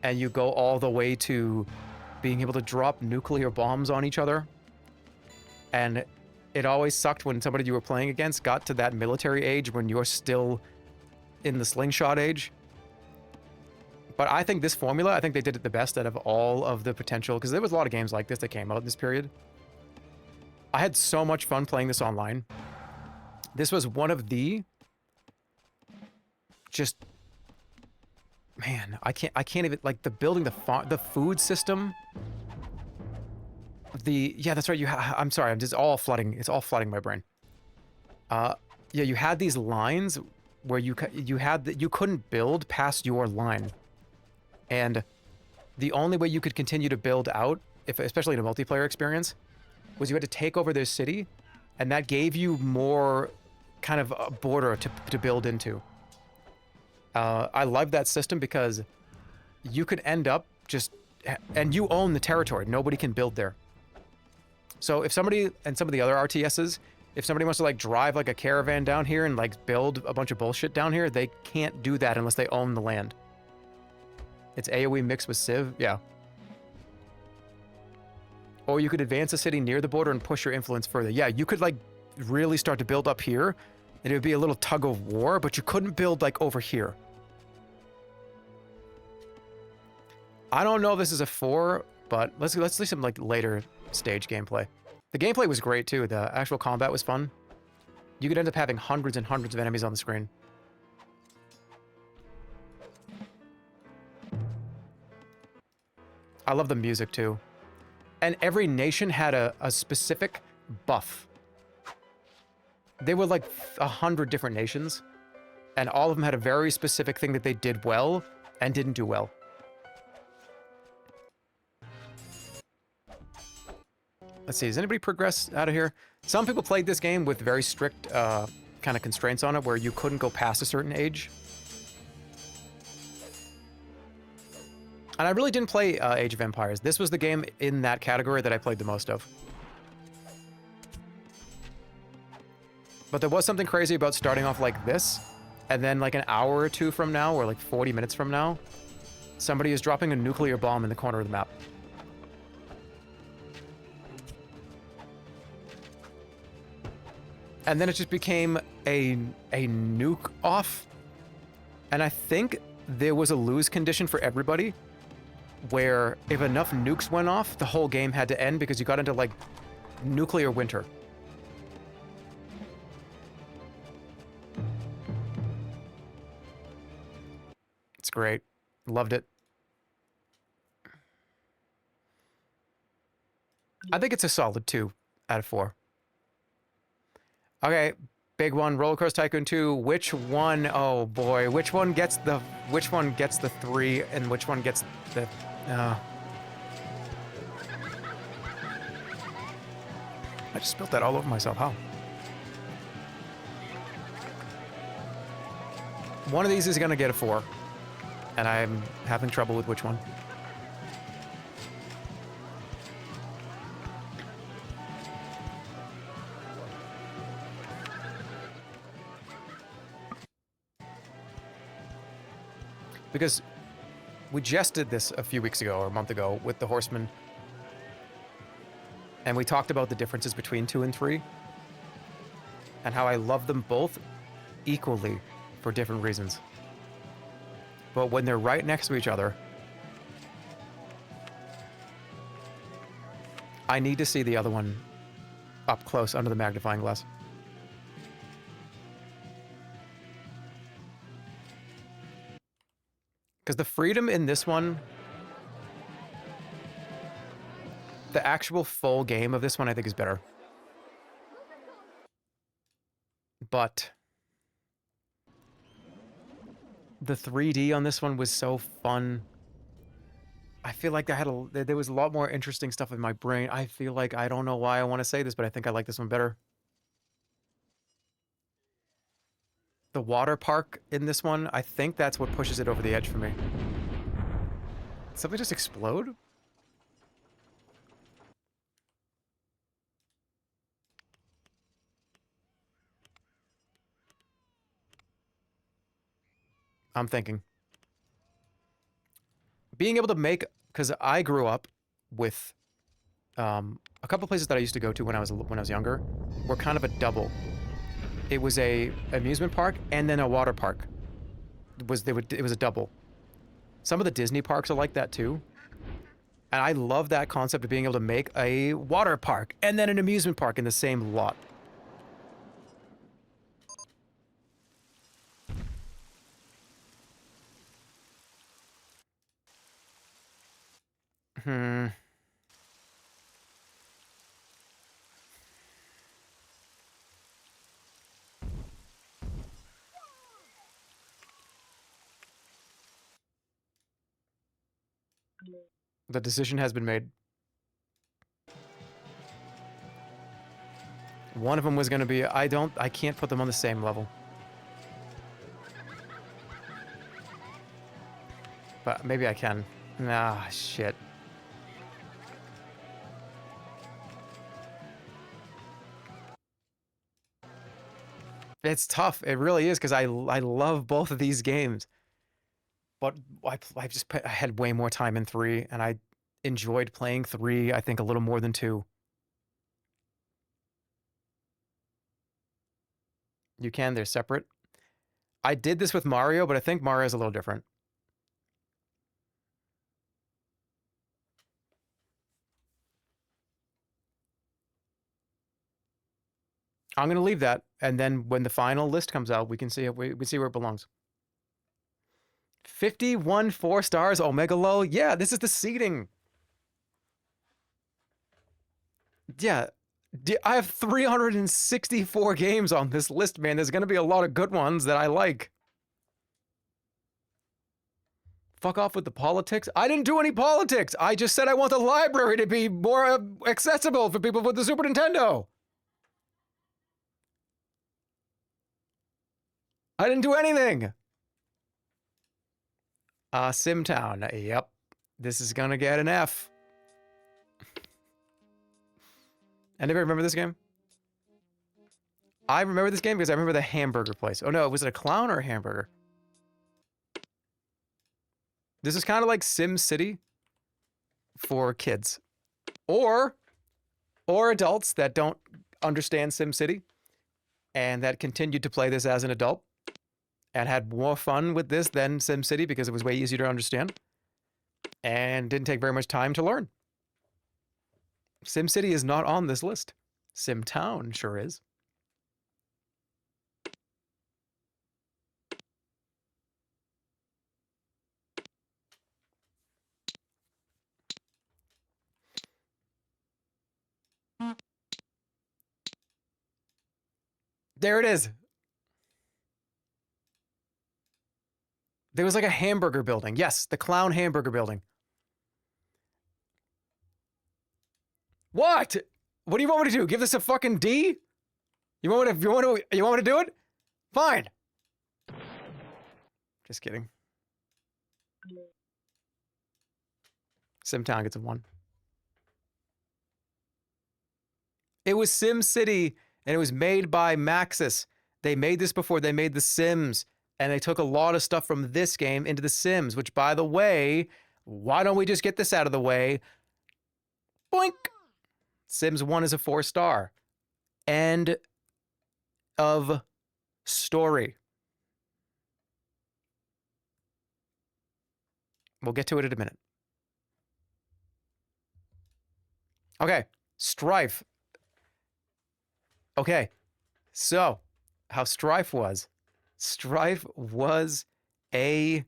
and you go all the way to being able to drop nuclear bombs on each other. And it always sucked when somebody you were playing against got to that military age when you're still in the slingshot age. But I think this formula, I think they did it the best out of all of the potential, because there was a lot of games like this that came out in this period. I had so much fun playing this online. This was one of the just, man, I can't even, like, the building, the food system, yeah, that's right, I'm sorry, I'm just all flooding, it's all flooding my brain. Yeah, you had these lines where you couldn't build past your line. And the only way you could continue to build out, especially in a multiplayer experience, was you had to take over their city, and that gave you more kind of a border to build into. I love that system because you could end up and you own the territory. Nobody can build there. So if somebody, and some of the other RTSs, if somebody wants to like drive like a caravan down here and like build a bunch of bullshit down here, they can't do that unless they own the land. It's AoE mixed with Civ, yeah. Or you could advance a city near the border and push your influence further. Yeah, you could like really start to build up here, and it would be a little tug of war, but you couldn't build like over here. I don't know if this is a 4, but let's see some like later stage gameplay. The gameplay was great too. The actual combat was fun. You could end up having hundreds and hundreds of enemies on the screen. I love the music too. And every nation had a specific buff. There were like 100 different nations, and all of them had a very specific thing that they did well and didn't do well. Let's see, does anybody progress out of here? Some people played this game with very strict kind of constraints on it where you couldn't go past a certain age. And I really didn't play Age of Empires. This was the game in that category that I played the most of. But there was something crazy about starting off like this, and then like an hour or two from now, or like 40 minutes from now, somebody is dropping a nuclear bomb in the corner of the map. And then it just became a nuke off. And I think there was a lose condition for everybody, where if enough nukes went off, the whole game had to end because you got into like nuclear winter. It's great. Loved it. I think it's a solid 2 out of 4. Okay, big one, Roller Coaster Tycoon 2. Which one, oh boy, which one gets the 3 and which one gets the, I just spilled that all over myself, how? One of these is gonna get a 4, and I'm having trouble with which one. Because we just did this a few weeks ago or a month ago with the Horsemen. And we talked about the differences between 2 and 3. And how I love them both equally for different reasons. But when they're right next to each other, I need to see the other one up close under the magnifying glass. Because the freedom in this one, the actual full game of this one, I think is better. But the 3D on this one was so fun. I feel like there was a lot more interesting stuff in my brain. I feel like I don't know why I want to say this, but I think I like this one better. The water park in this one, I think that's what pushes it over the edge for me. Did something just explode? I'm thinking. Being able to make, because I grew up with a couple places that I used to go to when I was younger were kind of a double. It was a amusement park and then a water park. It was a double. Some of the Disney parks are like that too. And I love that concept of being able to make a water park and then an amusement park in the same lot. The decision has been made. One of them was going to be, I can't put them on the same level. But maybe I can. Ah, shit. It's tough. It really is, because I love both of these games. But I had way more time in 3, and I enjoyed playing 3, I think, a little more than 2. You can, they're separate. I did this with Mario, but I think Mario's a little different. I'm going to leave that, and then when the final list comes out, we can see we see where it belongs. 51 4 stars, Omega Low. Yeah, this is the seeding. Yeah, I have 364 games on this list, man. There's going to be a lot of good ones that I like. Fuck off with the politics. I didn't do any politics. I just said I want the library to be more accessible for people with the Super Nintendo. I didn't do anything. Simtown. Yep. This is gonna get an F. Anybody remember this game? I remember this game because I remember the hamburger place. Oh no, was it a clown or a hamburger? This is kind of like Sim City for kids. Or adults that don't understand Sim City and that continued to play this as an adult and had more fun with this than Sim City because it was way easier to understand and didn't take very much time to learn. Sim City is not on this list. Sim Town sure is. There it is. There was like a hamburger building. Yes, the clown hamburger building. What? What do you want me to do? Give this a fucking D? You want me to do it? Fine. Just kidding. Simtown gets a 1. It was Sim City, and it was made by Maxis. They made this before they made The Sims, and they took a lot of stuff from this game into The Sims, which, by the way, why don't we just get this out of the way? Boink! Sims 1 is a 4-star. End of story. We'll get to it in a minute. Okay, Strife. Okay, so how Strife was. Strife was a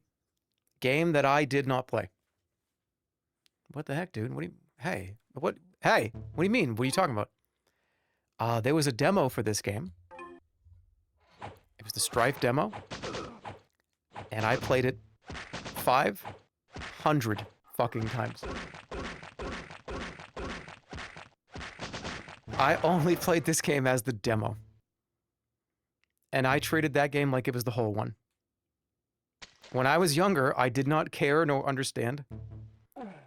game that I did not play. What the heck, dude? What do you... Hey, what do you mean? What are you talking about? There was a demo for this game. It was the Strife demo. And I played it 500 fucking times. I only played this game as the demo. And I treated that game like it was the whole one. When I was younger, I did not care nor understand.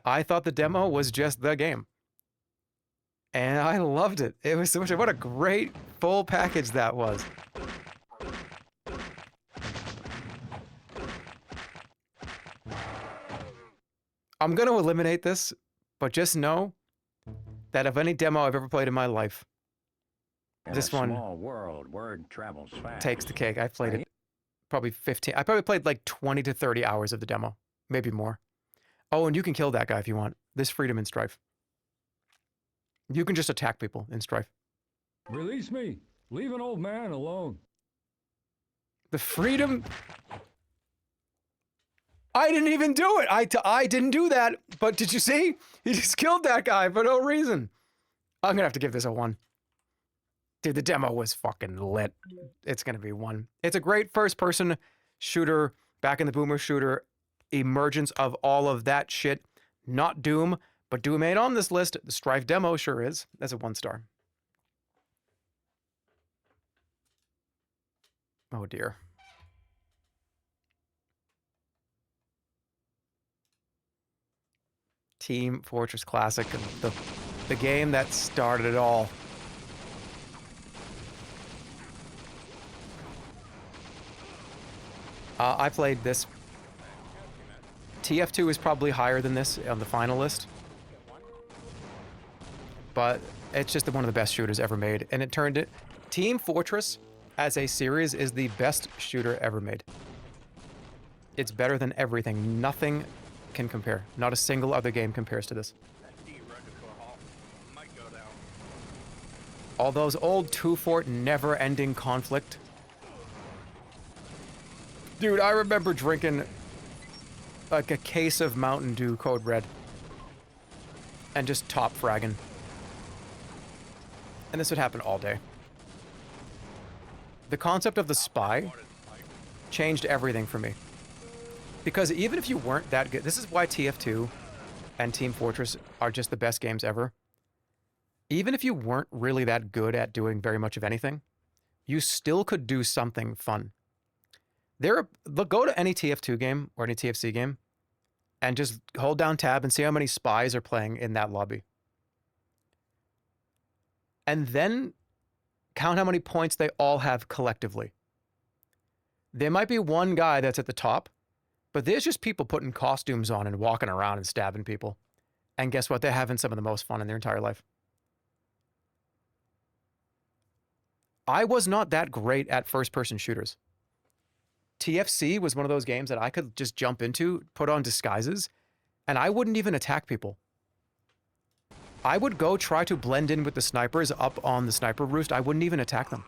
I thought the demo was just the game. And I loved it. It was so much. What a great full package that was. I'm going to eliminate this, but just know that of any demo I've ever played in my life, this one small world, word travels fast. takes the cake. I've played it probably 15. I probably played like 20 to 30 hours of the demo, maybe more. Oh, and you can kill that guy if you want. There's freedom in Strife. You can just attack people in Strife. Release me. Leave an old man alone. The freedom... I didn't even do it. I didn't do that. But did you see? He just killed that guy for no reason. I'm going to have to give this a 1. Dude, the demo was fucking lit. It's going to be 1. It's a great first-person shooter, back in the boomer shooter, emergence of all of that shit. Not Doom, but Doom ain't on this list. The Strife demo sure is. That's a 1 star. Oh, dear. Team Fortress Classic, the game that started it all. I played this. TF2 is probably higher than this on the final list. But it's just one of the best shooters ever made. And it turned it... Team Fortress, as a series, is the best shooter ever made. It's better than everything. Nothing can compare. Not a single other game compares to this. All those old two-fort never-ending conflict. Dude, I remember drinking like a case of Mountain Dew Code Red and just top fragging. And this would happen all day. The concept of the spy changed everything for me. Because even if you weren't that good, this is why TF2 and Team Fortress are just the best games ever. Even if you weren't really that good at doing very much of anything, you still could do something fun. Go to any TF2 game or any TFC game and just hold down tab and see how many spies are playing in that lobby. And then count how many points they all have collectively. There might be one guy that's at the top, but there's just people putting costumes on and walking around and stabbing people. And guess what? They're having some of the most fun in their entire life. I was not that great at first-person shooters. TFC was one of those games that I could just jump into, put on disguises, and I wouldn't even attack people. I would go try to blend in with the snipers up on the sniper roost. I wouldn't even attack them.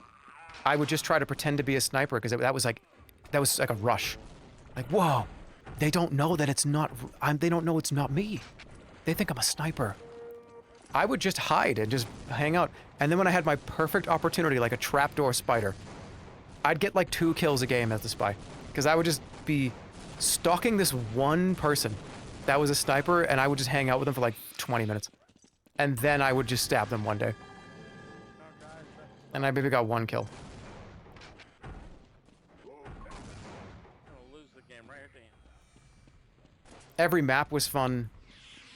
I would just try to pretend to be a sniper because that was like a rush. Like, whoa, they don't know that it's not, they don't know it's not me. They think I'm a sniper. I would just hide and just hang out. And then when I had my perfect opportunity, like a trapdoor spider, I'd get like 2 kills a game as the spy. Because I would just be stalking this one person that was a sniper, and I would just hang out with them for like 20 minutes. And then I would just stab them one day. And I maybe got 1 kill. Every map was fun.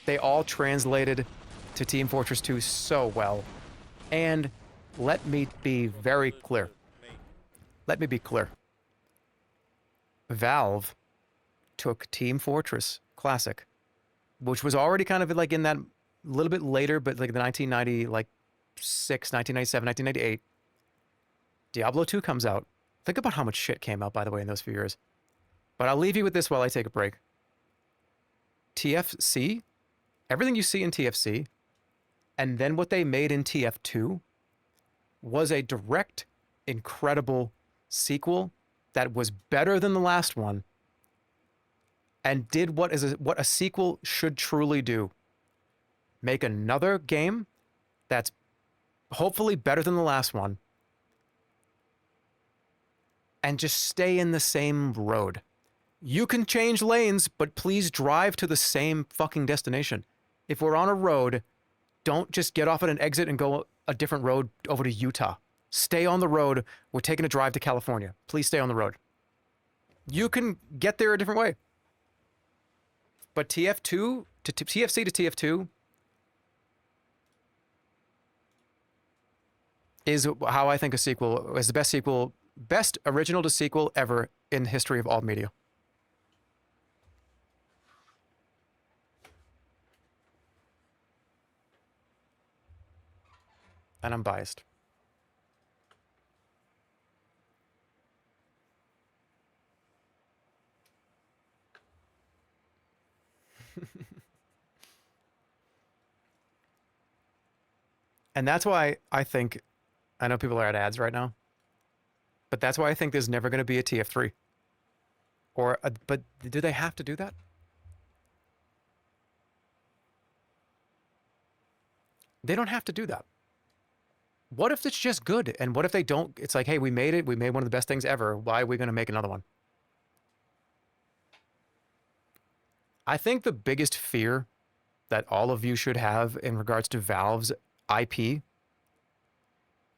They all translated to Team Fortress 2 so well. And let me be very clear. Let me be clear. Valve took Team Fortress Classic, which was already kind of like in that little bit later, but like the 1996, 1997, 1998. Diablo 2 comes out. Think about how much shit came out, by the way, in those few years. But I'll leave you with this while I take a break. TFC, everything you see in TFC, and then what they made in TF2 was a direct, incredible sequel that was better than the last one and did what a sequel should truly do. Make another game that's hopefully better than the last one and just stay in the same road. You can change lanes, but please drive to the same fucking destination. If we're on a road, don't just get off at an exit and go a different road over to Utah. Stay on the road. We're taking a drive to California. Please stay on the road. You can get there a different way. But TF2 to TFC to TF2 is how I think a sequel is the best original to sequel ever in the history of all media. And I'm biased. And that's why I think, I know people are at ads right now, but that's why I think there's never going to be a TF3. But do they have to do that? They don't have to do that. What if it's just good? And what if they don't? It's like, hey, we made it. We made one of the best things ever. Why are we going to make another one? I think the biggest fear that all of you should have in regards to Valve's IP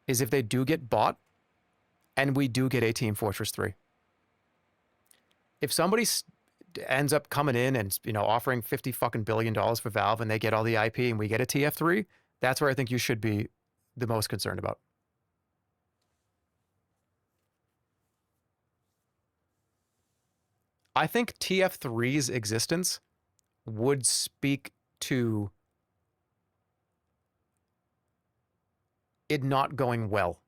is if they do get bought and we do get a Team Fortress 3. If somebody ends up coming in and, you know, offering $50 fucking billion for Valve and they get all the IP and we get a TF3, that's where I think you should be the most concerned about. I think TF3's existence would speak to it not going well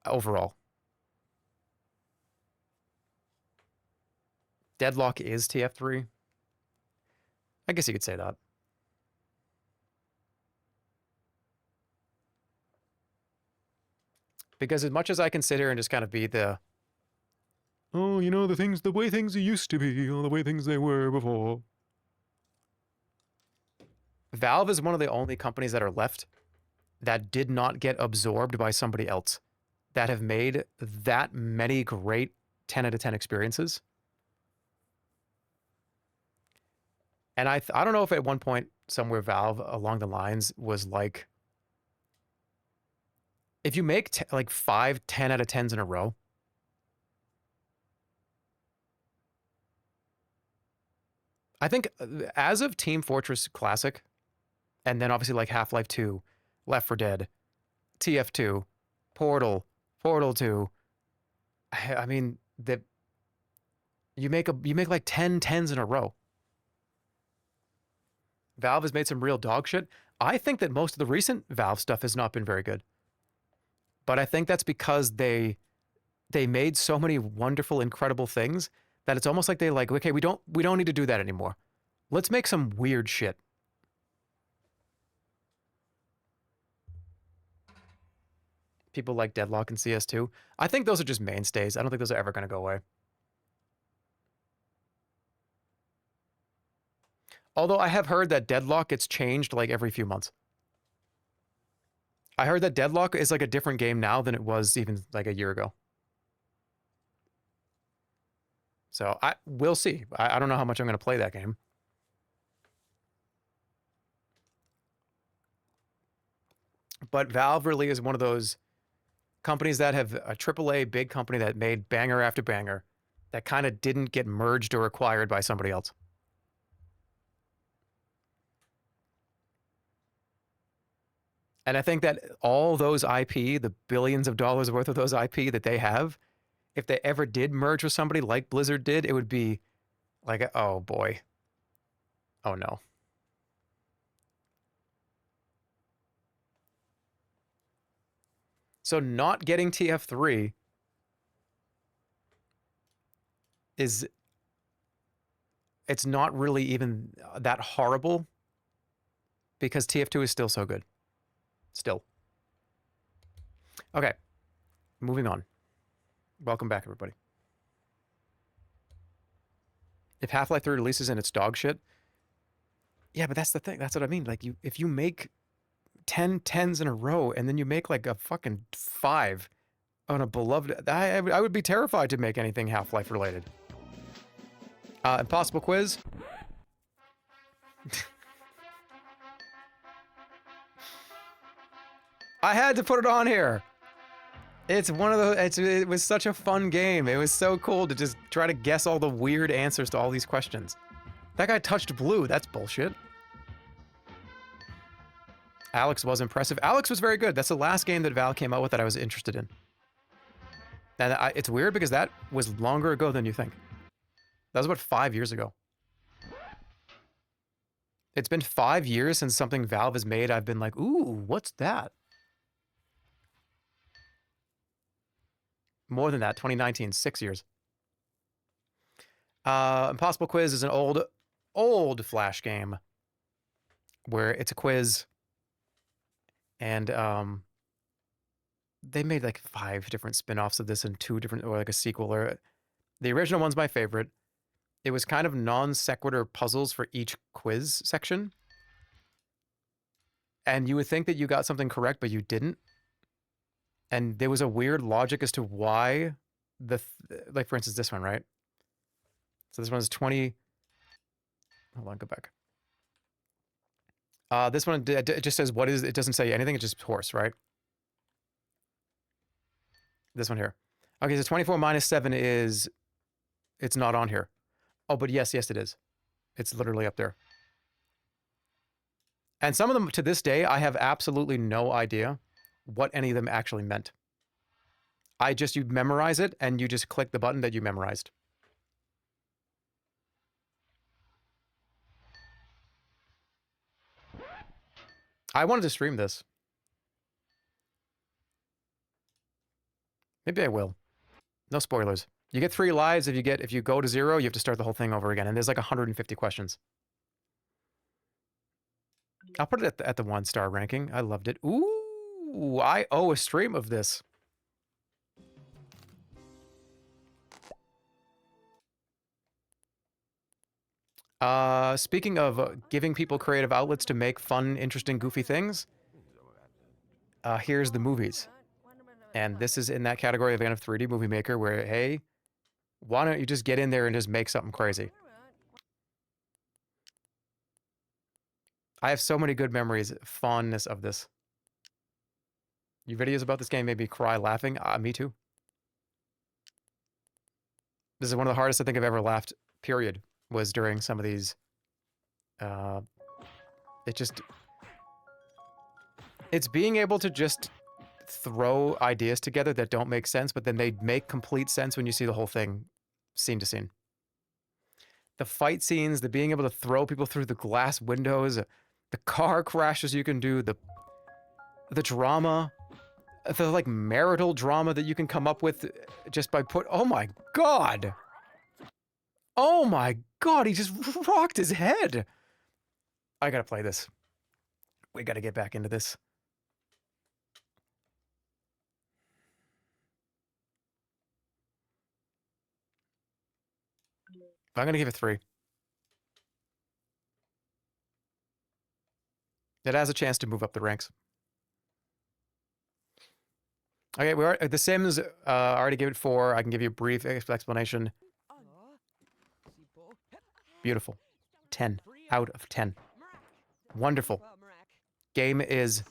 overall. Deadlock is TF3. I guess you could say that. Because as much as I can sit here and just kind of be the, oh, you know, the way things used to be, or the way things they were before. Valve is one of the only companies that are left that did not get absorbed by somebody else, that have made that many great 10 out of 10 experiences. And I don't know if at one point somewhere Valve along the lines was like, if you make like 5 10 out of 10s in a row, I think as of Team Fortress Classic, and then obviously like Half-Life 2, Left 4 Dead, TF2, Portal 2, I mean, that you make like 10 10s in a row. Valve has made some real dog shit. I think that most of the recent Valve stuff has not been very good. But I think that's because they made so many wonderful, incredible things that it's almost like they like, okay, we don't need to do that anymore. Let's make some weird shit. People like Deadlock and CS2. I think those are just mainstays. I don't think those are ever going to go away. Although I have heard that Deadlock gets changed like every few months. I heard that Deadlock is like a different game now than it was even like a year ago. So we'll see. I don't know how much I'm going to play that game. But Valve really is one of those companies that have a AAA big company that made banger after banger that kind of didn't get merged or acquired by somebody else. And I think that all those IP, the billions of dollars worth of those IP that they have, if they ever did merge with somebody like Blizzard did, it would be like, oh boy. Oh no. So not getting TF3 it's not really even that horrible because TF2 is still so good. Still. Okay. Moving on. Welcome back, everybody. If Half-Life 3 releases and it's dog shit, yeah, but that's the thing. That's what I mean. Like, if you make 10 10s in a row and then you make like a fucking 5 on a beloved, I would be terrified to make anything Half-Life related. Impossible quiz. I had to put it on here. It's one of the. It was such a fun game. It was so cool to just try to guess all the weird answers to all these questions. That guy touched blue. That's bullshit. Alex was impressive. Alex was very good. That's the last game that Val came out with that I was interested in. And it's weird because that was longer ago than you think. That was about 5 years ago. It's been 5 years since something Valve has made. I've been like, ooh, what's that? More than that, 2019, 6 years. Impossible Quiz is an old Flash game where it's a quiz and they made like 5 different spin-offs of this and 2 different, or like a sequel. Or the original one's my favorite. It was kind of non sequitur puzzles for each quiz section. And you would think that you got something correct, but you didn't. And there was a weird logic as to why like for instance, this one, right? So this one is 20. Hold on, go back. This one, it just says, what is, it doesn't say anything. It's just horse, right? This one here. Okay, so 24 minus 7 is, it's not on here. Oh, but yes, it is. It's literally up there. And some of them, to this day, I have absolutely no idea what any of them actually meant. You memorize it, and you just click the button that you memorized. I wanted to stream this. Maybe I will. No spoilers. You get 3 lives. If you go to 0, you have to start the whole thing over again. And there's like 150 questions. I'll put it at the 1-star ranking. I loved it. Ooh, I owe a stream of this. Speaking of giving people creative outlets to make fun, interesting, goofy things, here's the movies. And this is in that category again of 3D Movie Maker where, hey, why don't you just get in there and just make something crazy? I have so many good memories, fondness of this. Your videos about this game made me cry laughing. Me too. This is one of the hardest I think I've ever laughed, period, was during some of these. It's being able to just throw ideas together that don't make sense, but then they make complete sense when you see the whole thing scene to scene. The fight scenes, the being able to throw people through the glass windows, the car crashes you can do, the drama, the like marital drama that you can come up with just by oh my god! Oh my god, he just rocked his head! I gotta play this. We gotta get back into this. I'm gonna give it 3. It has a chance to move up the ranks. Okay, The Sims, already gave it 4. I can give you a brief explanation. Beautiful. 10 out of 10. Wonderful. Game is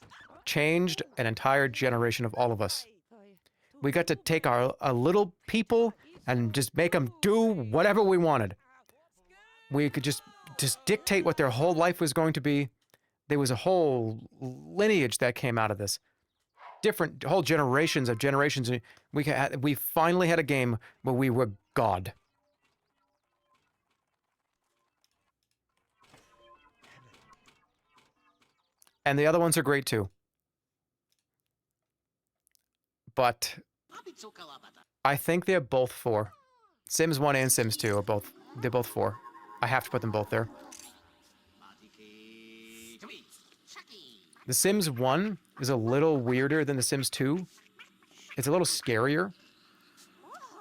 changed an entire generation of all of us. We got to take our little people and just make them do whatever we wanted. We could just dictate what their whole life was going to be. There was a whole lineage that came out of this. Different whole generations. We finally had a game where we were God. And the other ones are great too. But I think they're both 4. Sims 1 and Sims 2 are both, they're both 4. I have to put them both there. The Sims 1 is a little weirder than The Sims 2. It's a little scarier.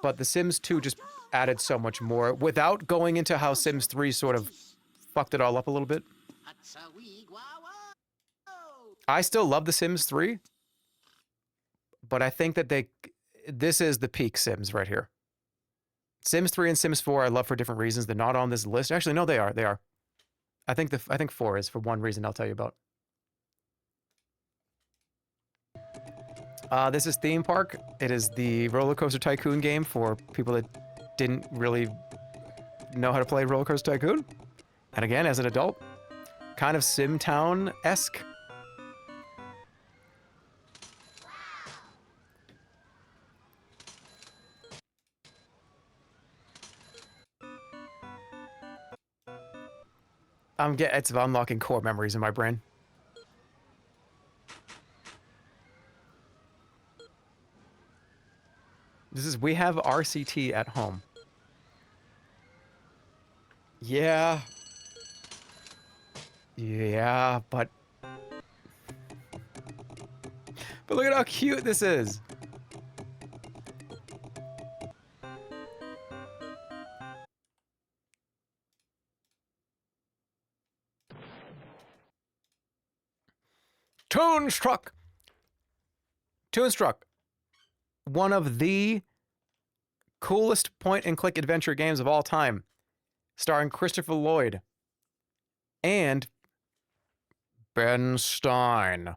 But The Sims 2 just added so much more without going into how Sims 3 sort of fucked it all up a little bit. I still love The Sims 3. But I think that this is the peak Sims right here. Sims 3 and Sims 4 I love for different reasons. They're not on this list. Actually, no, they are. They are. I think 4 is for one reason I'll tell you about. This is Theme Park. It is the roller coaster tycoon game for people that didn't really know how to play Roller Coaster Tycoon. And again, as an adult, kind of SimTown-esque. It's unlocking core memories in my brain. We have RCT at home. Yeah. Yeah, but look at how cute this is. Toonstruck. Toonstruck. One of the coolest point-and-click adventure games of all time. Starring Christopher Lloyd. And Ben Stein.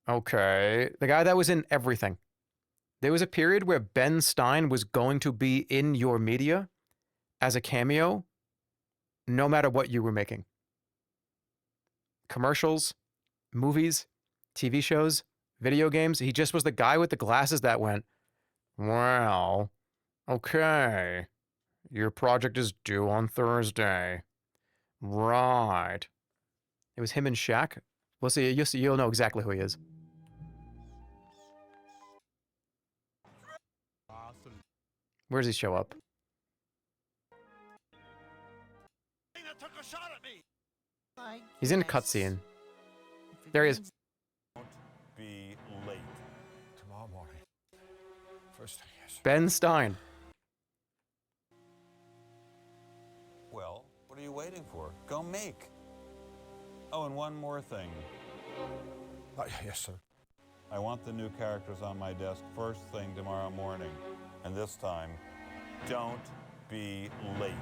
Okay. The guy that was in everything. There was a period where Ben Stein was going to be in your media as a cameo, no matter what you were making. Commercials, movies, TV shows, video games. He just was the guy with the glasses that went, well, okay. Your project is due on Thursday. Right. It was him and Shaq. We'll see. You'll know exactly who he is. Awesome. Where does he show up? Took a shot at me. He's in a cutscene. There he is. Don't be late. Tomorrow morning. First thing, yes. Ben Stein. Well, what are you waiting for? Go make. Oh, and one more thing. Yes, sir. I want the new characters on my desk first thing tomorrow morning. And this time, don't be late.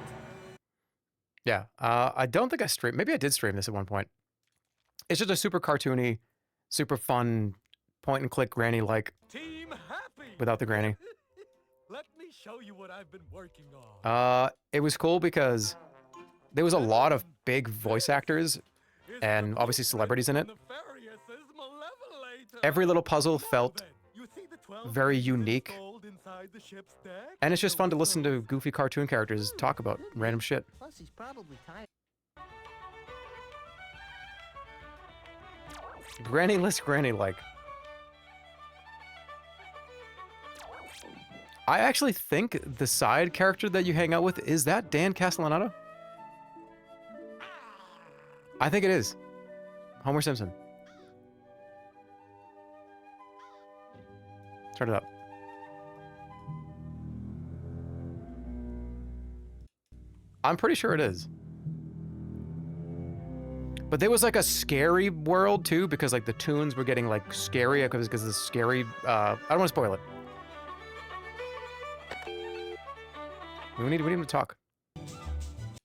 Yeah, I don't think I streamed. Maybe I did stream this at one point. It's just a super cartoony, super fun, point-and-click granny-like. Team Happy. Without the granny. Let me show you what I've been working on. It was cool because there was a lot of big voice actors and obviously celebrities in it. Every little puzzle felt very unique. And it's just fun to listen to goofy cartoon characters talk about random shit. Plus, he's probably tired. Granny-less granny-like. I actually think the side character that you hang out with, is that Dan Castellaneta? I think it is. Homer Simpson. Turn it up. I'm pretty sure it is. But there was like a scary world too, because like the tunes were getting like scary because of the scary. I don't want to spoil it. We need him to talk.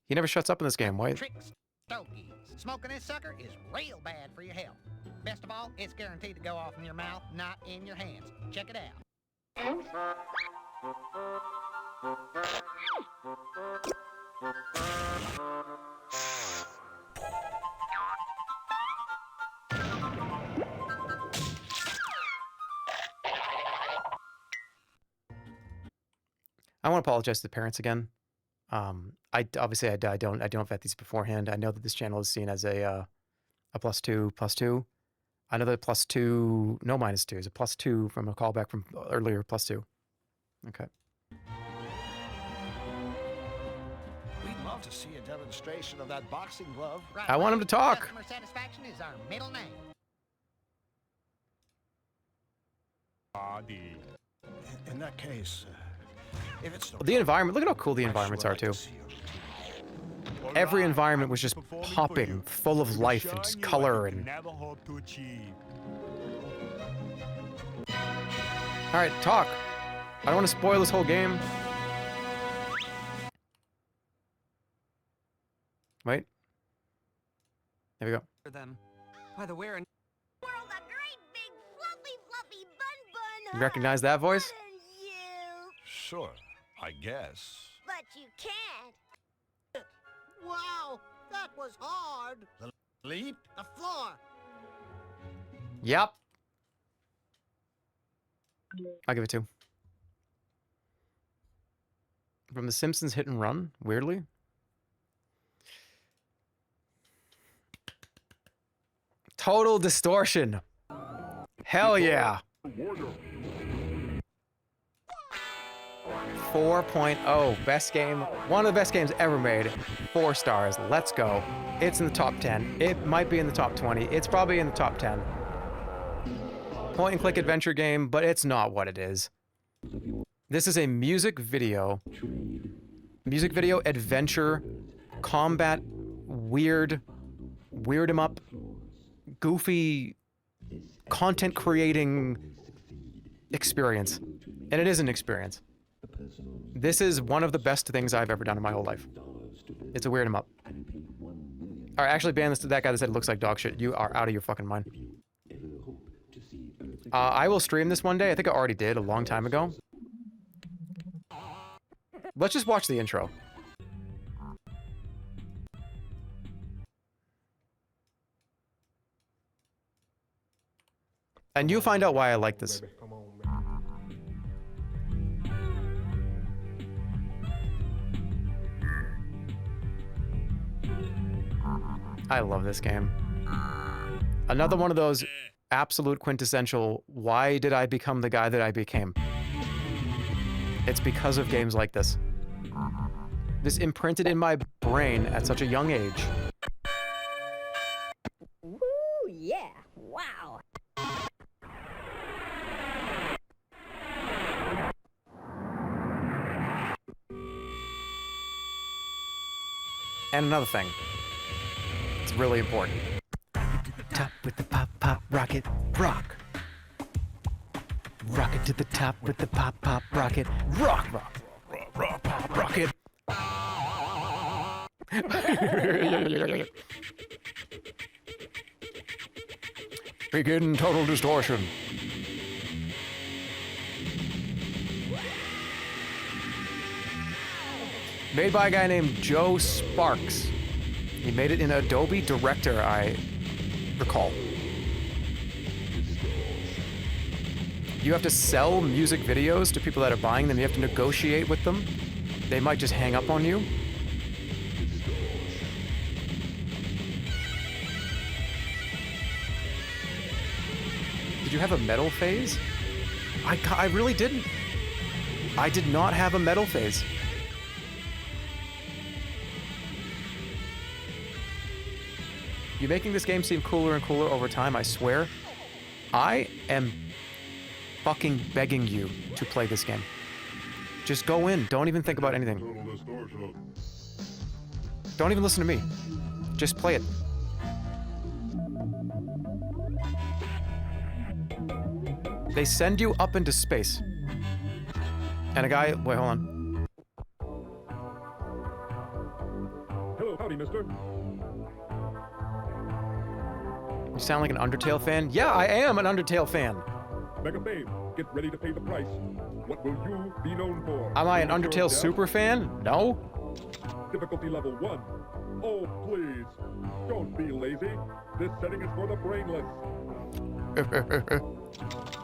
He never shuts up in this game. Why? Tricks, stogies. Smoking this sucker is real bad for your health. Best of all, it's guaranteed to go off in your mouth, not in your hands. Check it out. I want to apologize to the parents again. I don't vet these beforehand. I know that this channel is seen as a +2. I know that +2, no -2 is a +2 from a callback from earlier +2. Okay. We'd love to see a demonstration of that boxing glove. Right, I want him to talk. Customer satisfaction is our middle name. Body. In that case, if it's The environment, look at how cool the environments are too. Every environment was just popping, full of life and just color and... Alright, talk. I don't want to spoil this whole game. Wait. There we go. Them. By the wear and World a great big fluffy bun You recognize that voice? you. Sure, I guess. But you can't. Wow, that was hard. The leap? The floor. Yep. I'll give it 2. From The Simpsons Hit and Run, weirdly. Total Distortion. Hell yeah. 4.0. Best game. One of the best games ever made. 4 stars. Let's go. It's in the top 10. It might be in the top 20. It's probably in the top 10. Point and click adventure game, but it's not what it is. This is a music video adventure, combat, weird 'em up, goofy, content creating experience. And it is an experience. This is one of the best things I've ever done in my whole life. It's a weird 'em up. All right, actually ban that guy that said it looks like dog shit. You are out of your fucking mind. I will stream this one day. I think I already did a long time ago. Let's just watch the intro. And you'll find out why I like this. I love this game. Another one of those absolute quintessential, why did I become the guy that I became? It's because of games like this. This imprinted in my brain at such a young age. Woo, yeah. Wow. And another thing. It's really important. Top with the pop, pop, rocket, rock. Rocket to the top with the pop, pop, rocket, rock, rock, rock, rock, pop, rocket. Begin total distortion. Made by a guy named Joe Sparks. He made it in Adobe Director, I recall. You have to sell music videos to people that are buying them. You have to negotiate with them. They might just hang up on you. Did you have a metal phase? I really didn't. I did not have a metal phase. You're making this game seem cooler and cooler over time, I swear. I am fucking begging you to play this game. Just go in. Don't even think about anything. Don't even listen to me. Just play it. They send you up into space. And a guy... Wait, hold on. Hello, howdy, mister. You sound like an Undertale fan? Yeah, I am an Undertale fan. Mega Fame, get ready to pay the price. What will you be known for? Am I an Undertale super fan? No. Difficulty level 1. Oh, please. Don't be lazy. This setting is for the brainless.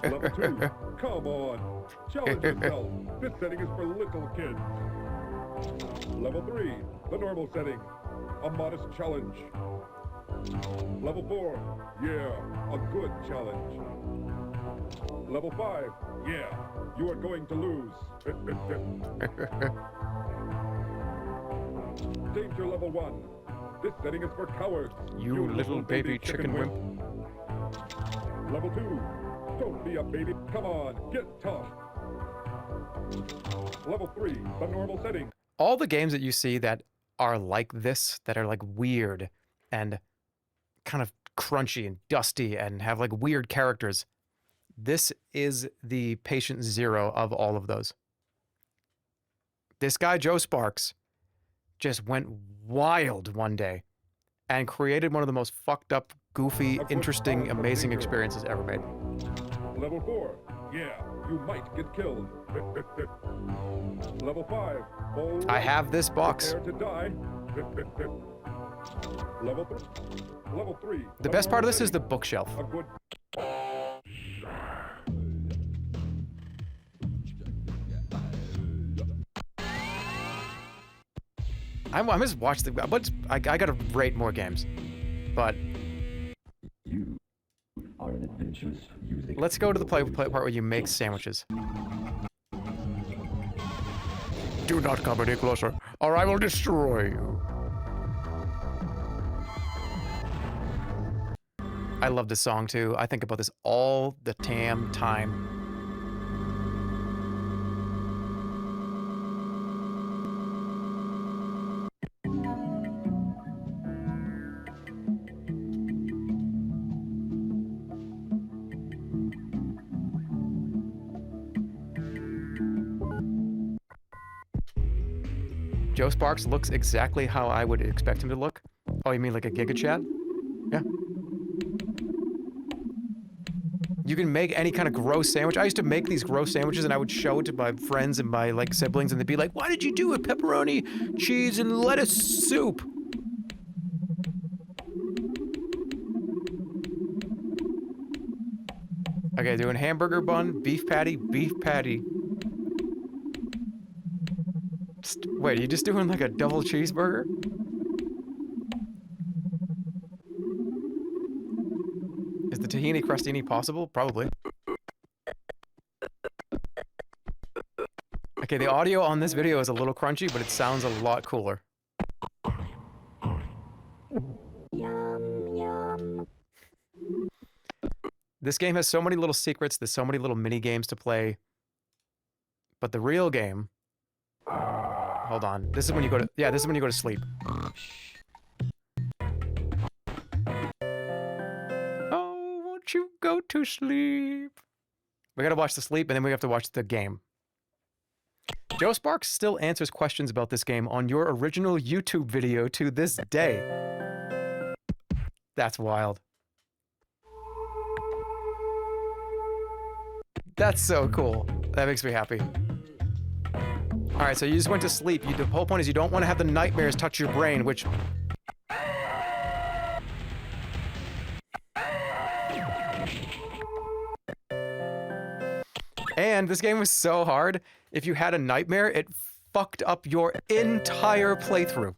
Level 2. Come on. Challenge yourself. This setting is for little kids. Level 3. The normal setting. A modest challenge. Level 4. Yeah, a good challenge. Level 5. Yeah, you are going to lose. Danger level 1. This setting is for cowards. You little baby chicken wimp. Level 2. Don't be a baby. Come on, get tough. Level 3. The normal setting. All the games that you see that are like this, that are like weird and kind of crunchy and dusty and have like weird characters, this is the patient zero of all of those. This guy, Joe Sparks, just went wild one day and created one of the most fucked up, goofy, interesting, amazing experiences ever made. Level 4. Yeah, you might get killed. Level 5. Hold I have this box. Prepare to die. Level 3. The best part of this is the bookshelf. A good I just watched the. But I gotta rate more games, but You are an adventurous music. let's go to the play part where you make sandwiches. Do not come any closer, or I will destroy you. I love this song too. I think about this all the damn time. Joe Sparks looks exactly how I would expect him to look. Oh, you mean like a Giga Chat? Yeah. You can make any kind of gross sandwich. I used to make these gross sandwiches and I would show it to my friends and my like siblings and they'd be like, why did you do it? Pepperoni, cheese, and lettuce soup. Okay, doing hamburger bun, beef patty, beef patty. Wait, are you just doing like a double cheeseburger? Is the tahini crostini possible? Probably. Okay, the audio on this video is a little crunchy, but it sounds a lot cooler. This game has so many little secrets, there's so many little mini games to play. But the real game... Hold on. This is when you go to... Yeah, this is when you go to sleep. Oh, won't you go to sleep? We gotta watch the sleep, and then we have to watch the game. Joe Sparks still answers questions about this game on your original YouTube video to this day. That's wild. That's so cool. That makes me happy. All right, so you just went to sleep. The whole point is you don't want to have the nightmares touch your brain, which... And this game was so hard, if you had a nightmare, it fucked up your entire playthrough.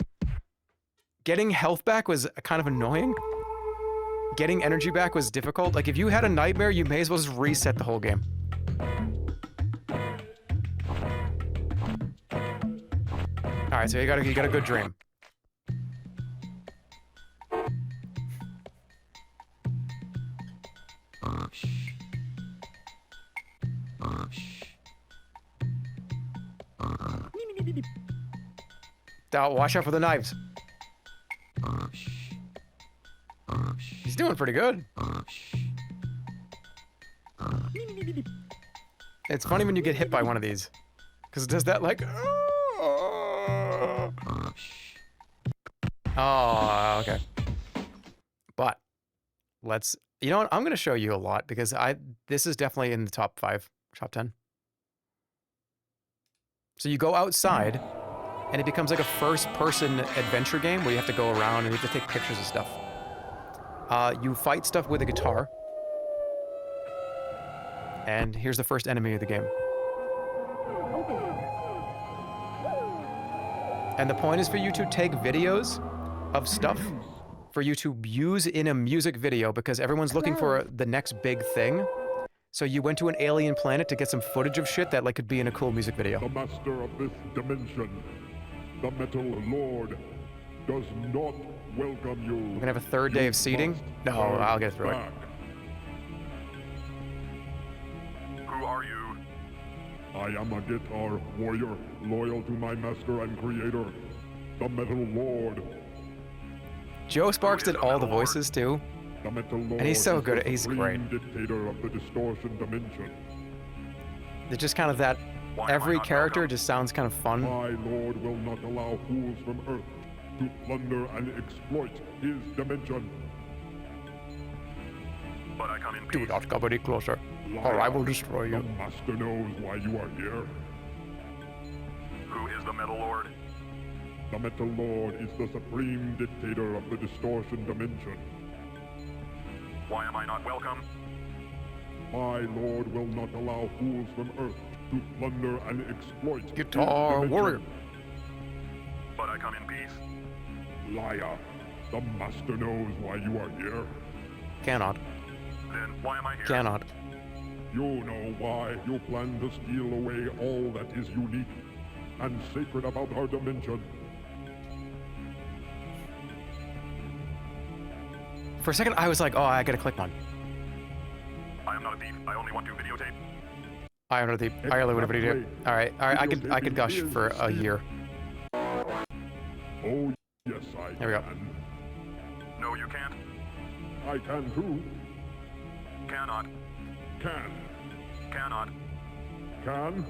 Getting health back was kind of annoying. Getting energy back was difficult. Like, if you had a nightmare, you may as well just reset the whole game. All right, so you got a good dream. Watch out for the knives. He's doing pretty good. It's funny when you get hit by one of these, because it does that like... Oh, okay. But let's... You know what? I'm going to show you a lot because this is definitely in the top 5, top 10. So you go outside and it becomes like a first-person adventure game where you have to go around and you have to take pictures of stuff. You fight stuff with a guitar. And here's the first enemy of the game. And the point is for you to take videos of stuff for you to use in a music video because everyone's looking for the next big thing. So you went to an alien planet to get some footage of shit that like could be in a cool music video. The master of this dimension, the Metal Lord, does not welcome you. We're gonna have a third day of seeding? No, I'll get through it. Who are you? I am a guitar warrior, loyal to my master and creator, the Metal Lord. Joe Sparks did all the voices too. The Metal Lord, and he's so good. is the He's great. supreme dictator of the distortion dimension. It's just kind of that every character just sounds kind of fun. My lord will not allow fools from Earth to plunder and exploit his dimension. But I come in Do peace. not come any closer, or I will destroy The you. Master knows why you are here. Who is the Metal Lord? The Metal Lord is the supreme dictator of the distortion dimension. Why am I not welcome? My lord will not allow fools from Earth to plunder and exploit his Guitar dimension. warrior. But I come in peace. Liar. The Master knows why you are here. Cannot. Then why am I here? Cannot. You know why. You plan to steal away all that is unique and sacred about our dimension. For a second, I was like, oh, I gotta click one. I am not a thief. I only want to videotape. I don't know the. I only want to do. All right. I could gush for a year. Oh, yes, I There we go. can. No, you can't. I can too. Cannot. Can. Cannot. Can.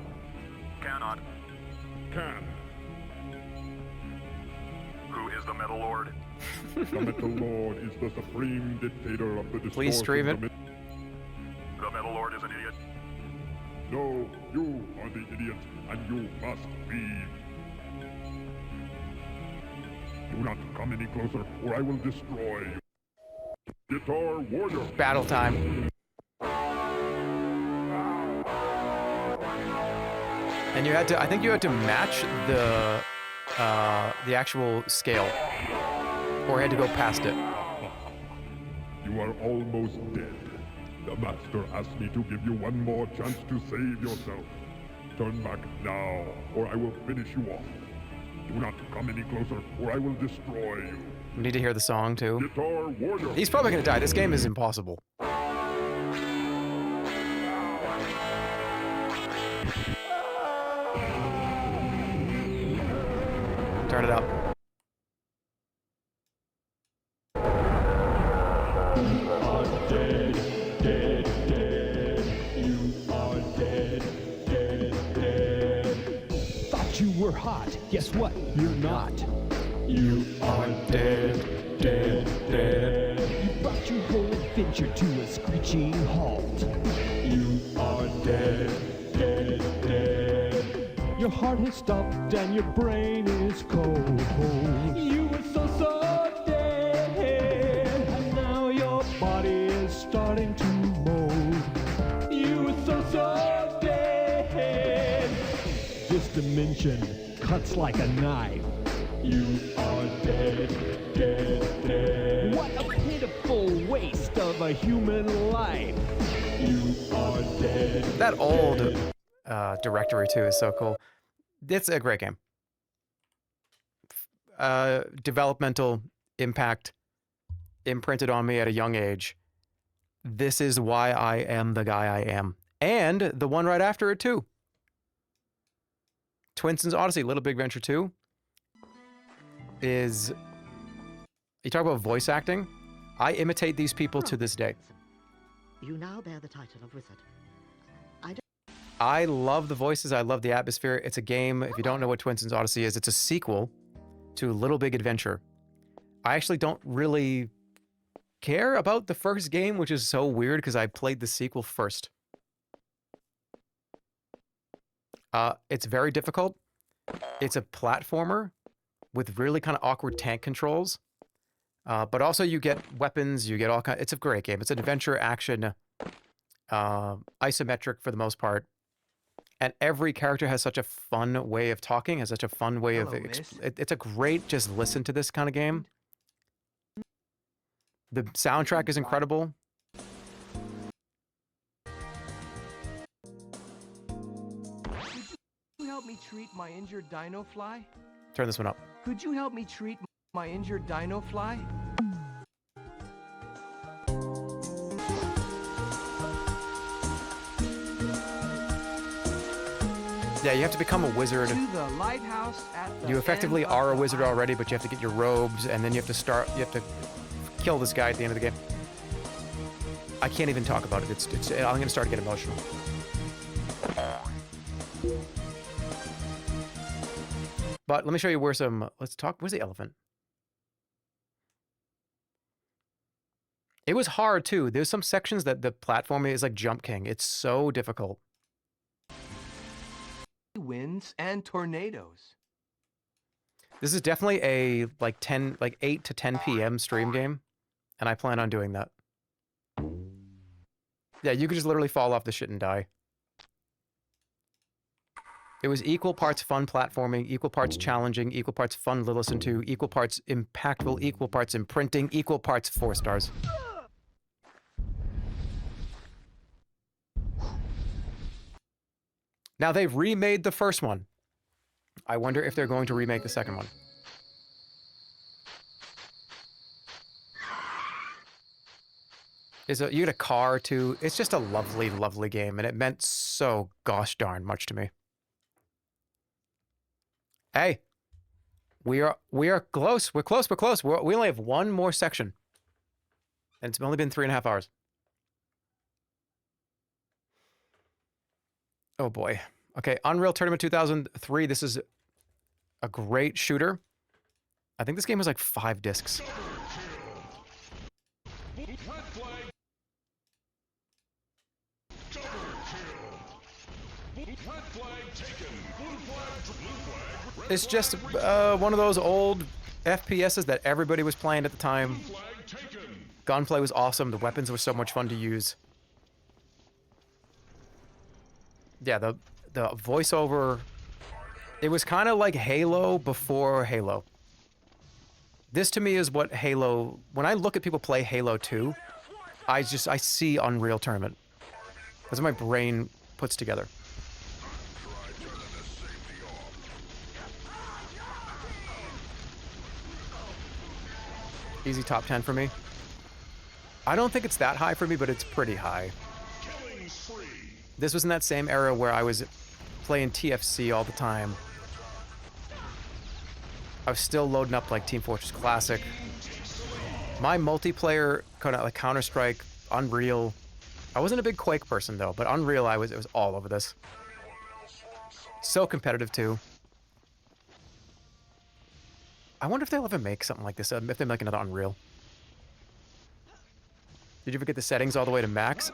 Cannot. Can. Who is the Metal Lord? The Metal Lord is the supreme dictator of the distortion. Please stream it. The Metal Lord is an idiot. No, you are the idiot, and you must leave. Do not come any closer, or I will destroy you. Guitar warrior. Battle time. And you had to. I think you had to match the actual scale, or you had to go past it. You are almost dead. The Master asked me to give you one more chance to save yourself. Turn back now, or I will finish you off. Do not come any closer, or I will destroy you. We need to hear the song too. Guitar warrior. He's probably gonna die. This game is impossible. Turn it up. Thought you were hot. Guess what? You're not. You are dead, dead, dead. You brought your whole adventure to a screeching halt. You are dead, dead, dead. Your heart has stopped and your brain is cold. You were so dead, and now your body is starting to mold. You were so dead. This dimension cuts like a knife. You are dead, dead, dead. What a pitiful waste of a human life. You are dead. That old directory too is so cool. It's a great game. Developmental impact imprinted on me at a young age. This is why I am the guy I am. And the one right after it too. Twinson's Odyssey, Little Big Adventure 2 is... You talk about voice acting? I imitate these people to this day. You now bear the title of wizard. I love the voices. I love the atmosphere. It's a game. If you don't know what Twinson's Odyssey is, it's a sequel to Little Big Adventure. I actually don't really care about the first game, which is so weird because I played the sequel first. It's very difficult. It's a platformer with really kind of awkward tank controls. But also you get weapons, you get all kinds. It's a great game. It's an adventure action, isometric for the most part. And every character has such a fun way of talking, has such a fun way of... It's a great just listen to this kind of game. The soundtrack is incredible. Could you help me treat my injured dino fly? Turn this one up. Could you help me treat my injured dino fly? Yeah, you have to become a wizard. To the lighthouse at the You effectively end of are a the wizard line. already, but you have to get your robes, and then you have to kill this guy at the end of the game. I can't even talk about it. I'm gonna start to get emotional. But let me show you where some... Let's talk... Where's the elephant? It was hard, too. There's some sections that the platforming is like Jump King. It's so difficult. Winds and tornadoes. This is definitely a like 8 to 10 p.m. stream game, and I plan on doing that. Yeah, you could just literally fall off the shit and die. It was equal parts fun platforming, equal parts challenging, equal parts fun to listen to, equal parts impactful, equal parts imprinting, equal parts 4 stars. Now, they've remade the first one. I wonder if they're going to remake the second one. You get a car, too. It's just a lovely, lovely game, and it meant so gosh darn much to me. Hey, we are close. We're close. We're close. We only have one more section. And it's only been 3.5 hours. Oh boy. Okay, Unreal Tournament 2003. This is a great shooter. I think this game was like 5 discs. It's just one of those old FPSs that everybody was playing at the time. Gunplay was awesome. The weapons were so much fun to use. Yeah, the voiceover, it was kind of like Halo before Halo. This to me is what Halo, when I look at people play Halo 2, I see Unreal Tournament. That's what my brain puts together. Easy top 10 for me. I don't think it's that high for me, but it's pretty high. This was in that same era where I was playing TFC all the time. I was still loading up like Team Fortress Classic. My multiplayer, kind of like Counter-Strike, Unreal. I wasn't a big Quake person though, but Unreal, it was all over this. So competitive too. I wonder if they'll ever make something like this, if they make another Unreal. Did you ever get the settings all the way to max?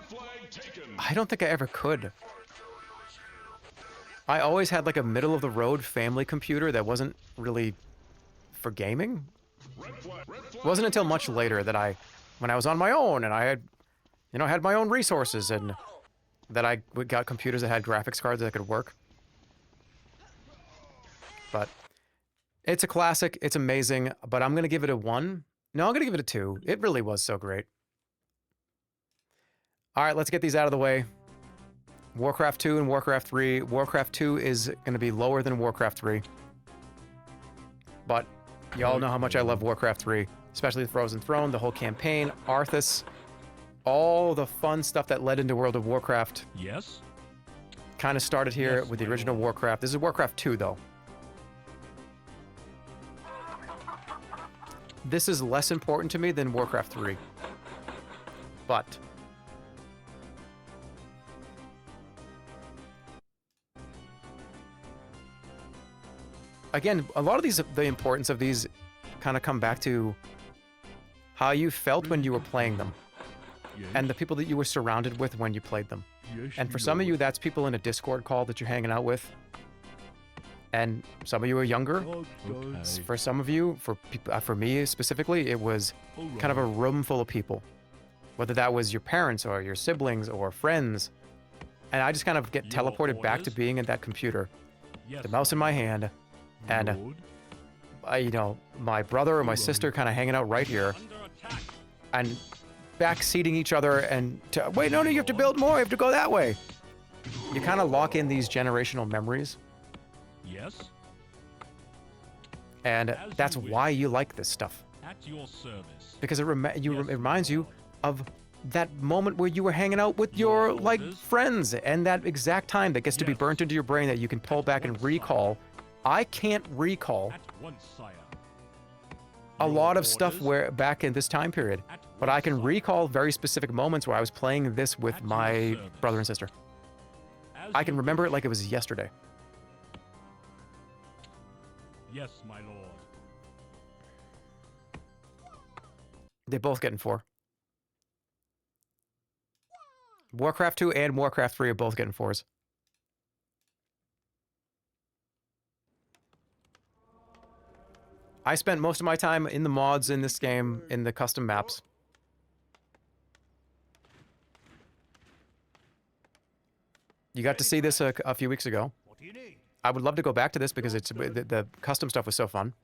I don't think I ever could. I always had like a middle-of-the-road family computer that wasn't really for gaming. It wasn't until much later that when I was on my own and I had, had my own resources and that I got computers that had graphics cards that could work. But it's a classic. It's amazing. But I'm going to give it a 1. No, I'm going to give it a 2. It really was so great. All right, let's get these out of the way. Warcraft 2 and Warcraft 3. Warcraft 2 is going to be lower than Warcraft 3. But y'all know how much I love Warcraft 3, especially the Frozen Throne, the whole campaign, Arthas, all the fun stuff that led into World of Warcraft. Yes. Kind of started here with the original Warcraft. This is Warcraft 2, though. This is less important to me than Warcraft 3. But again, a lot of the importance of these kind of come back to how you felt when you were playing them. Yes. And the people that you were surrounded with when you played them. Yes, and for some of you, that's people in a Discord call that you're hanging out with. And some of you are younger. Okay. For some of you, for me specifically, it was kind of a room full of people. Whether that was your parents or your siblings or friends. And I just kind of get teleported back to being in that computer. Yes, the mouse in my hand. And, my brother or my sister kind of hanging out right here. And backseating each other and wait, no, you have to build more. You have to go that way. You kind of lock in these generational memories. Yes. And that's why you like this stuff. At your service. Because it reminds you of that moment where you were hanging out with your friends and that exact time that gets to be burnt into your brain that you can pull back and recall. I can't recall a lot of stuff where back in this time period, but I can recall very specific moments where I was playing this with my brother and sister. I can remember it like it was yesterday. Yes, my lord. They're both getting 4. Warcraft 2 and Warcraft 3 are both getting 4s. I spent most of my time in the mods in this game, in the custom maps. You got to see this a few weeks ago. What do you need? I would love to go back to this because it's the custom stuff was so fun.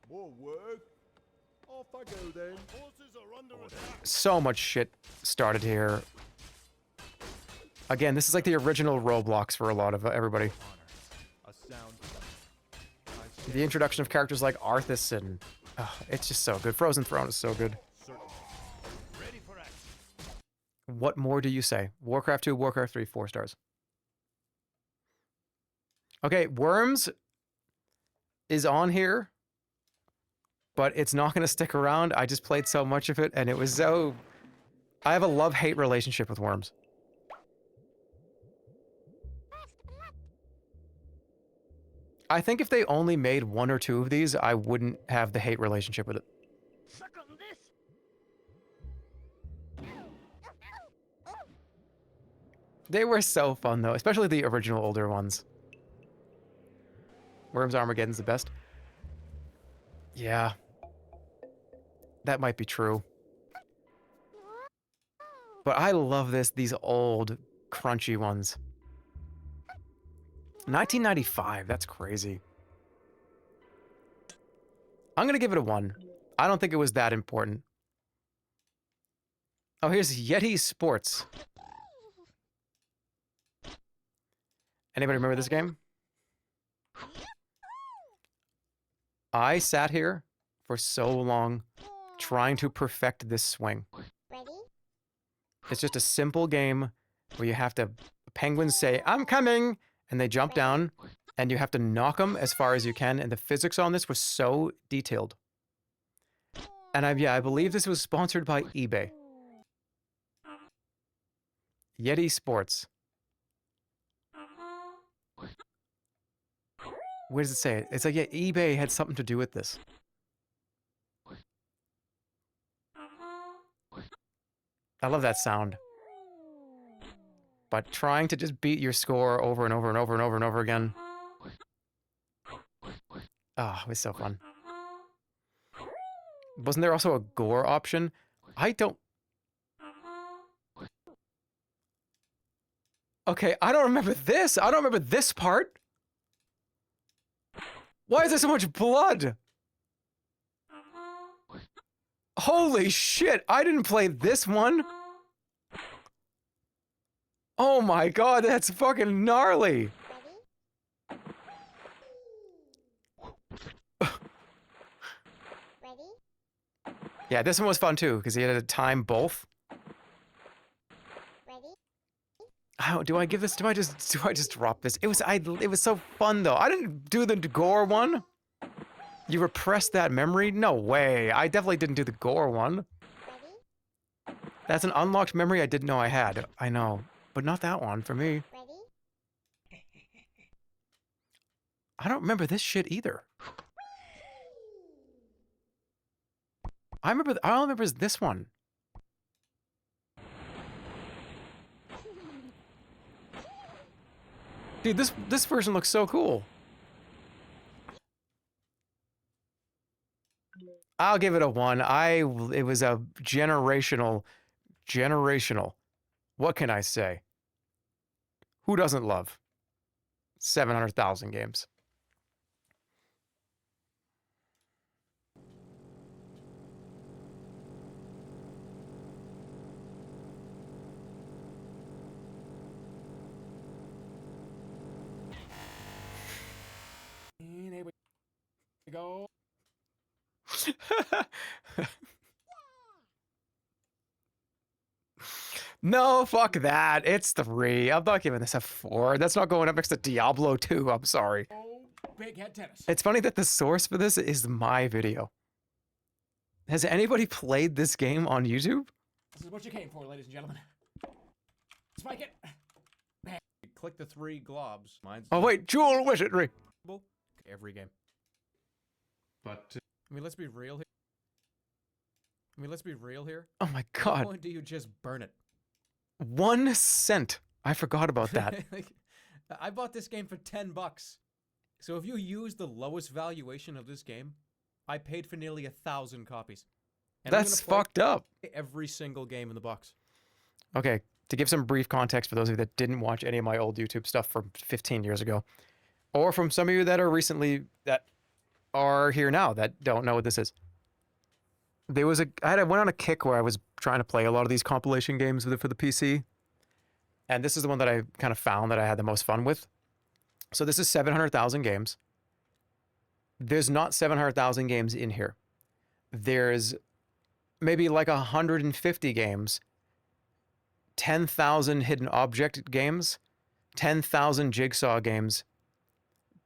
More work? Off I go then. Horses are under attack. So much shit started here. Again, this is like the original Roblox for a lot of everybody. The introduction of characters like Arthas and... it's just so good. Frozen Throne is so good. What more do you say? Warcraft 2, Warcraft 3, 4 stars. Okay, Worms is on here, but it's not going to stick around. I just played so much of it, and it was so... I have a love-hate relationship with Worms. I think if they only made 1 or 2 of these, I wouldn't have the hate relationship with it. They were so fun, though, especially the original older ones. Worms Armageddon's the best. Yeah. That might be true. But I love these old, crunchy ones. 1995, that's crazy. I'm gonna give it a 1. I don't think it was that important. Oh, here's Yeti Sports. Anybody remember this game? I sat here for so long trying to perfect this swing. It's just a simple game where you have to... Penguins say, "I'm coming!" And they jump down, and you have to knock them as far as you can, and the physics on this was so detailed. And I believe this was sponsored by eBay. Yeti Sports. Where does it say it? It's like, yeah, eBay had something to do with this. I love that sound. But trying to just beat your score over and over and over and over and over again. Ah, it was so fun. Wasn't there also a gore option? Okay, I don't remember this. I don't remember this part. Why is there so much blood? Holy shit, I didn't play this one. Oh my god, that's fucking gnarly. Yeah, this one was fun too, because he had to time both. How do I give this? Do I just drop this? It was so fun though. I didn't do the gore one. You repressed that memory? No way. I definitely didn't do the gore one. That's an unlocked memory I didn't know I had. I know, but not that one for me. I don't remember this shit either. All I remember is this one. Dude, this version looks so cool. I'll give it a 1. It was a generational. What can I say? Who doesn't love 700,000 games? Here we go. No, fuck that. It's 3. I'm not giving this a 4. That's not going up next to Diablo 2. I'm sorry. Big head tennis. It's funny that the source for this is my video. Has anybody played this game on YouTube? This is what you came for, ladies and gentlemen. Spike it. click the 3 globs. Mine's Oh wait, Jewel Wizardry. every game. But I mean, let's be real here. Oh my At what god. point do you just burn it? 1 cent. I forgot about that. Like, I bought this game for $10. So if you use the lowest valuation of this game, I paid for nearly 1,000 copies. And I'm That's gonna play fucked up. every single game in the box. Okay, to give some brief context for those of you that didn't watch any of my old YouTube stuff from 15 years ago, or from some of you that are recently, that are here now that don't know what this is. There was I went on a kick where I was trying to play a lot of these compilation games for the PC. And this is the one that I kind of found that I had the most fun with. So this is 700,000 games. There's not 700,000 games in here. There's maybe like 150 games, 10,000 hidden object games, 10,000 jigsaw games,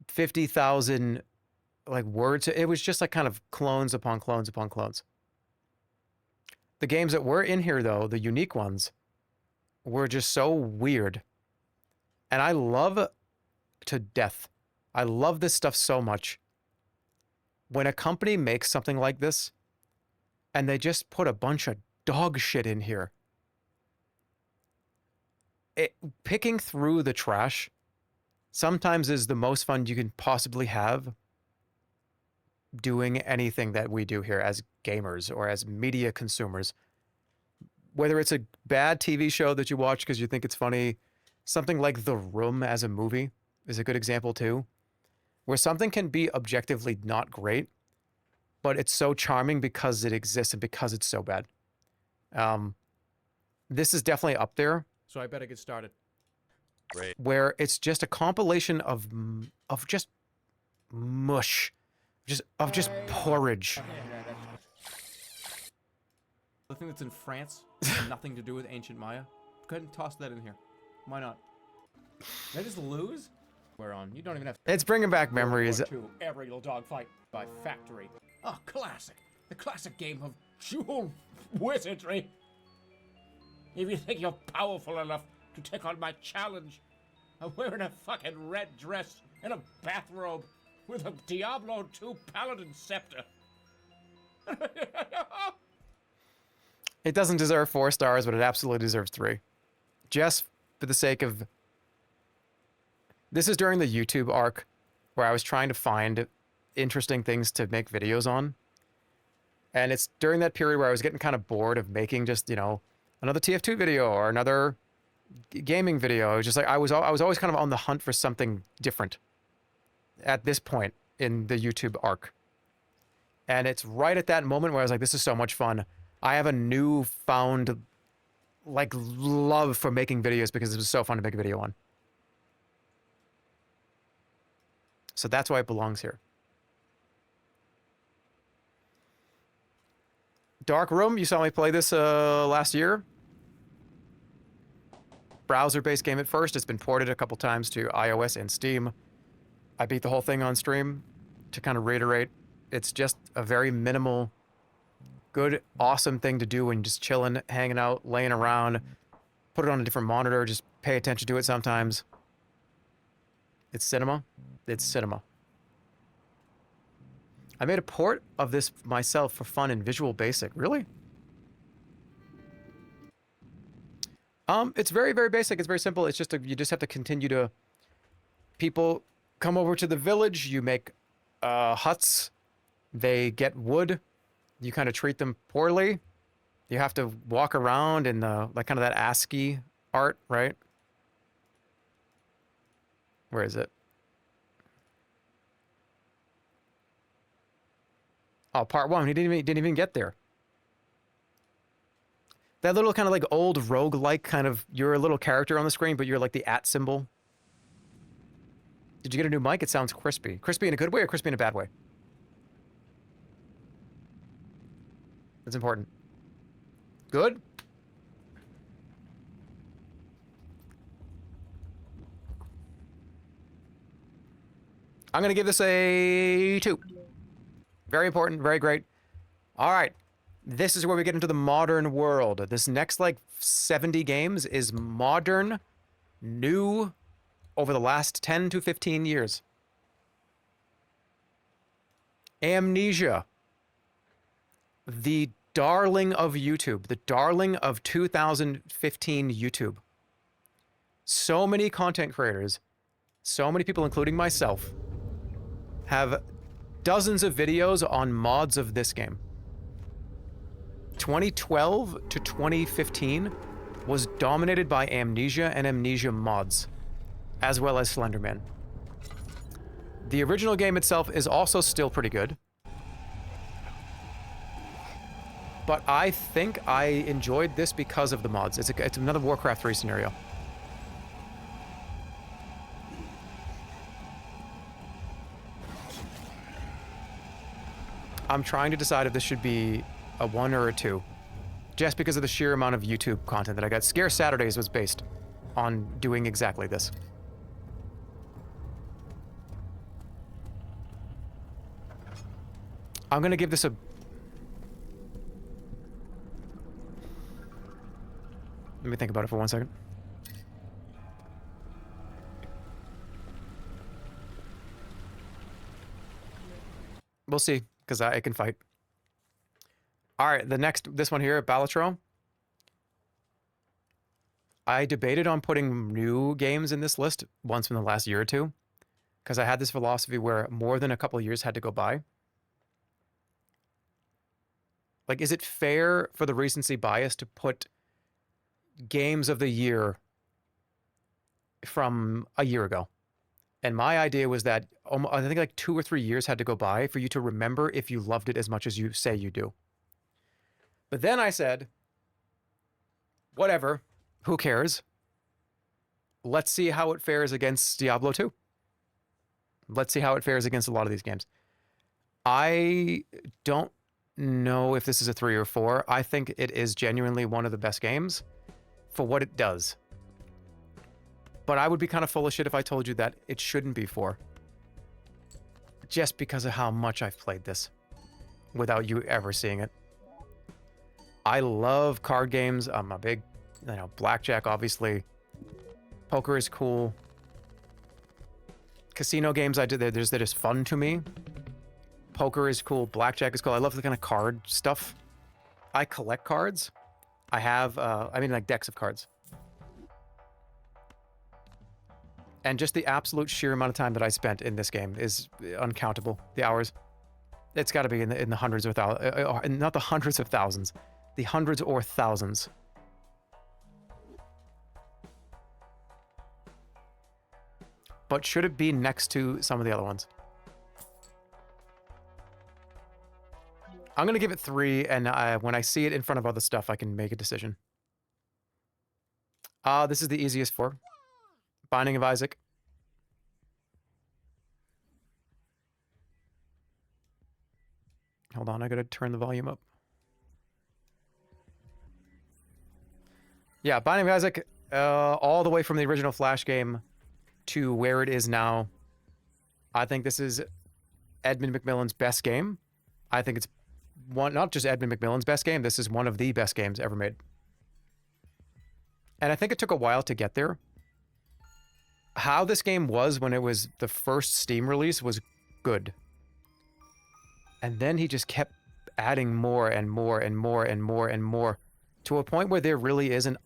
50,000 like words. It was just like kind of clones upon clones upon clones. The games that were in here though, the unique ones, were just so weird. And I love to death. I love this stuff so much. When a company makes something like this and they just put a bunch of dog shit in here, picking through the trash sometimes is the most fun you can possibly have doing anything that we do here as gamers or as media consumers. Whether it's a bad TV show that you watch because you think it's funny, something like The Room as a movie is a good example too, where something can be objectively not great, but it's so charming because it exists and because it's so bad. This is definitely up there. So I better get started. Great. Where it's just a compilation of just mush, of just porridge. The thing that's in France has nothing to do with ancient Maya. Go ahead and toss that in here. Why not? Did I just lose? We're on. You don't even have to. It's bringing back memories. Aerial dogfight by Factory. Oh, classic. The classic game of dual wizardry. If you think you're powerful enough to take on my challenge, I'm wearing a fucking red dress and a bathrobe with a Diablo 2 paladin scepter. It doesn't deserve 4 stars, but it absolutely deserves 3. Just for the sake of... This is during the YouTube arc where I was trying to find interesting things to make videos on. And it's during that period where I was getting kind of bored of making just, you know, another TF2 video or another gaming video. It was just like I was always kind of on the hunt for something different at this point in the YouTube arc. And it's right at that moment where I was like, this is so much fun. I have a newfound like love for making videos because it was so fun to make a video on. So that's why it belongs here. Dark Room, you saw me play this last year. Browser-based game at first. It's been ported a couple times to iOS and Steam. I beat the whole thing on stream. To kind of reiterate, it's just a very minimal, good, awesome thing to do when you're just chilling, hanging out, laying around. Put it on a different monitor. Just pay attention to it sometimes. It's cinema. It's cinema. I made a port of this myself for fun in Visual Basic. Really? It's very, very basic. It's very simple. It's just you just have to continue to... People come over to the village. You make huts. They get wood. You kind of treat them poorly. You have to walk around in the like kind of that ASCII art, right? Where is it? Oh, part 1. He didn't even get there. That little kind of like old roguelike kind of, you're a little character on the screen, but you're like the @ symbol. Did you get a new mic? It sounds crispy. Crispy in a good way or crispy in a bad way? That's important. Good? I'm going to give this a 2. Very important, very great. All right. This is where we get into the modern world. This next, like, 70 games is modern, new, over the last 10 to 15 years. Amnesia. The darling of YouTube. The darling of 2015 YouTube. So many content creators, so many people, including myself, have dozens of videos on mods of this game. 2012 to 2015 was dominated by Amnesia and Amnesia mods, as well as Slenderman. The original game itself is also still pretty good, but I think I enjoyed this because of the mods. It's another Warcraft 3 scenario. I'm trying to decide if this should be a 1 or a 2, just because of the sheer amount of YouTube content that I got. Scare Saturdays was based on doing exactly this. I'm gonna give this a... Let me think about it for 1 second. We'll see, because I can fight. All right, this one here, Balatro. I debated on putting new games in this list once in the last year or two, because I had this philosophy where more than a couple of years had to go by. Like, is it fair for the recency bias to put games of the year from a year ago? And my idea was that I think like 2 or 3 years had to go by for you to remember if you loved it as much as you say you do. But then I said, whatever, who cares? Let's see how it fares against Diablo 2. Let's see how it fares against a lot of these games. I don't know if this is a 3 or 4. I think it is genuinely one of the best games for what it does. But I would be kind of full of shit if I told you that it shouldn't be 4. Just because of how much I've played this without you ever seeing it. I love card games. I'm a big, blackjack, obviously. Poker is cool. Casino games, they're just fun to me. Poker is cool. Blackjack is cool. I love the kind of card stuff. I collect cards. I have, like decks of cards. And just the absolute sheer amount of time that I spent in this game is uncountable. The hours. It's got to be in the hundreds or thousands. Not the hundreds of thousands. The hundreds or thousands. But should it be next to some of the other ones? I'm going to give it 3, and when I see it in front of other stuff, I can make a decision. This is the easiest 4. Binding of Isaac. Hold on, I gotta turn the volume up. Yeah, Binding of Isaac, all the way from the original Flash game to where it is now. I think this is Edmund McMillen's best game. I think it's not just Edmund McMillen's best game, this is one of the best games ever made. And I think it took a while to get there. How this game was when it was the first Steam release was good. And then he just kept adding more and more and more and more and more to a point where there really is an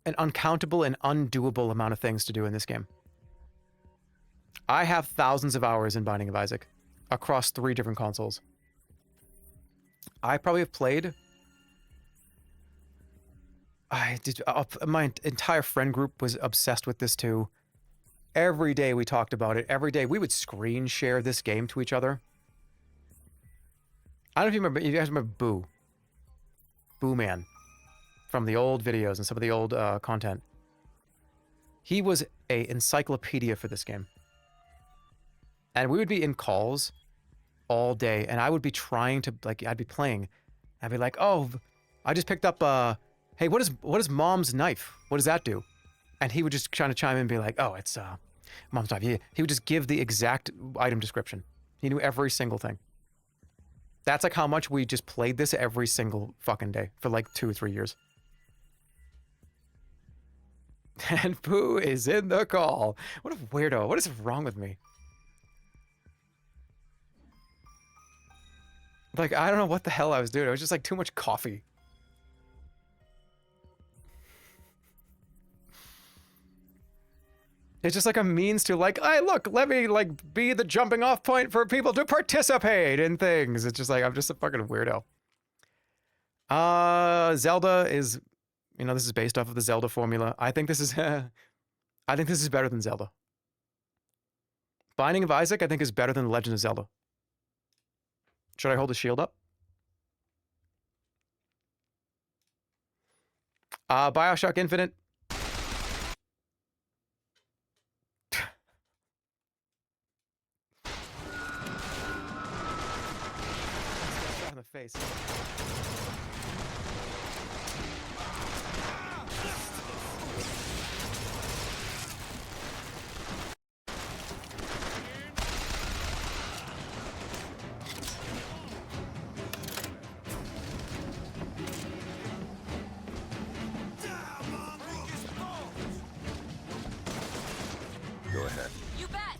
uncountable and undoable amount of things to do in this game. I have thousands of hours in Binding of Isaac across 3 different consoles. I probably have played... my entire friend group was obsessed with this too. Every day we talked about it. Every day we would screen share this game to each other. I don't know if you guys remember Boo. Boo Man. From the old videos and some of the old content. He was an encyclopedia for this game. And we would be in calls all day, and I would be trying to, I'd be playing. I'd be like, oh, I just picked up, hey, what is Mom's knife? What does that do? And he would just try to chime in and be like, oh, it's Mom's knife. He would just give the exact item description. He knew every single thing. That's like how much we just played this every single fucking day for like 2 or 3 years. And Pooh is in the call. What a weirdo. What is wrong with me? Like, I don't know what the hell I was doing. It was just like too much coffee. It's just like a means to like, hey, look, let me like be the jumping off point for people to participate in things. It's just like, I'm just a fucking weirdo. Zelda is, you know, this is based off of the Zelda formula. I think this is, I think this is better than Zelda. Binding of Isaac, I think, is better than Legend of Zelda. Should I hold the shield up? Bioshock Infinite. In the face. Go ahead. You bet.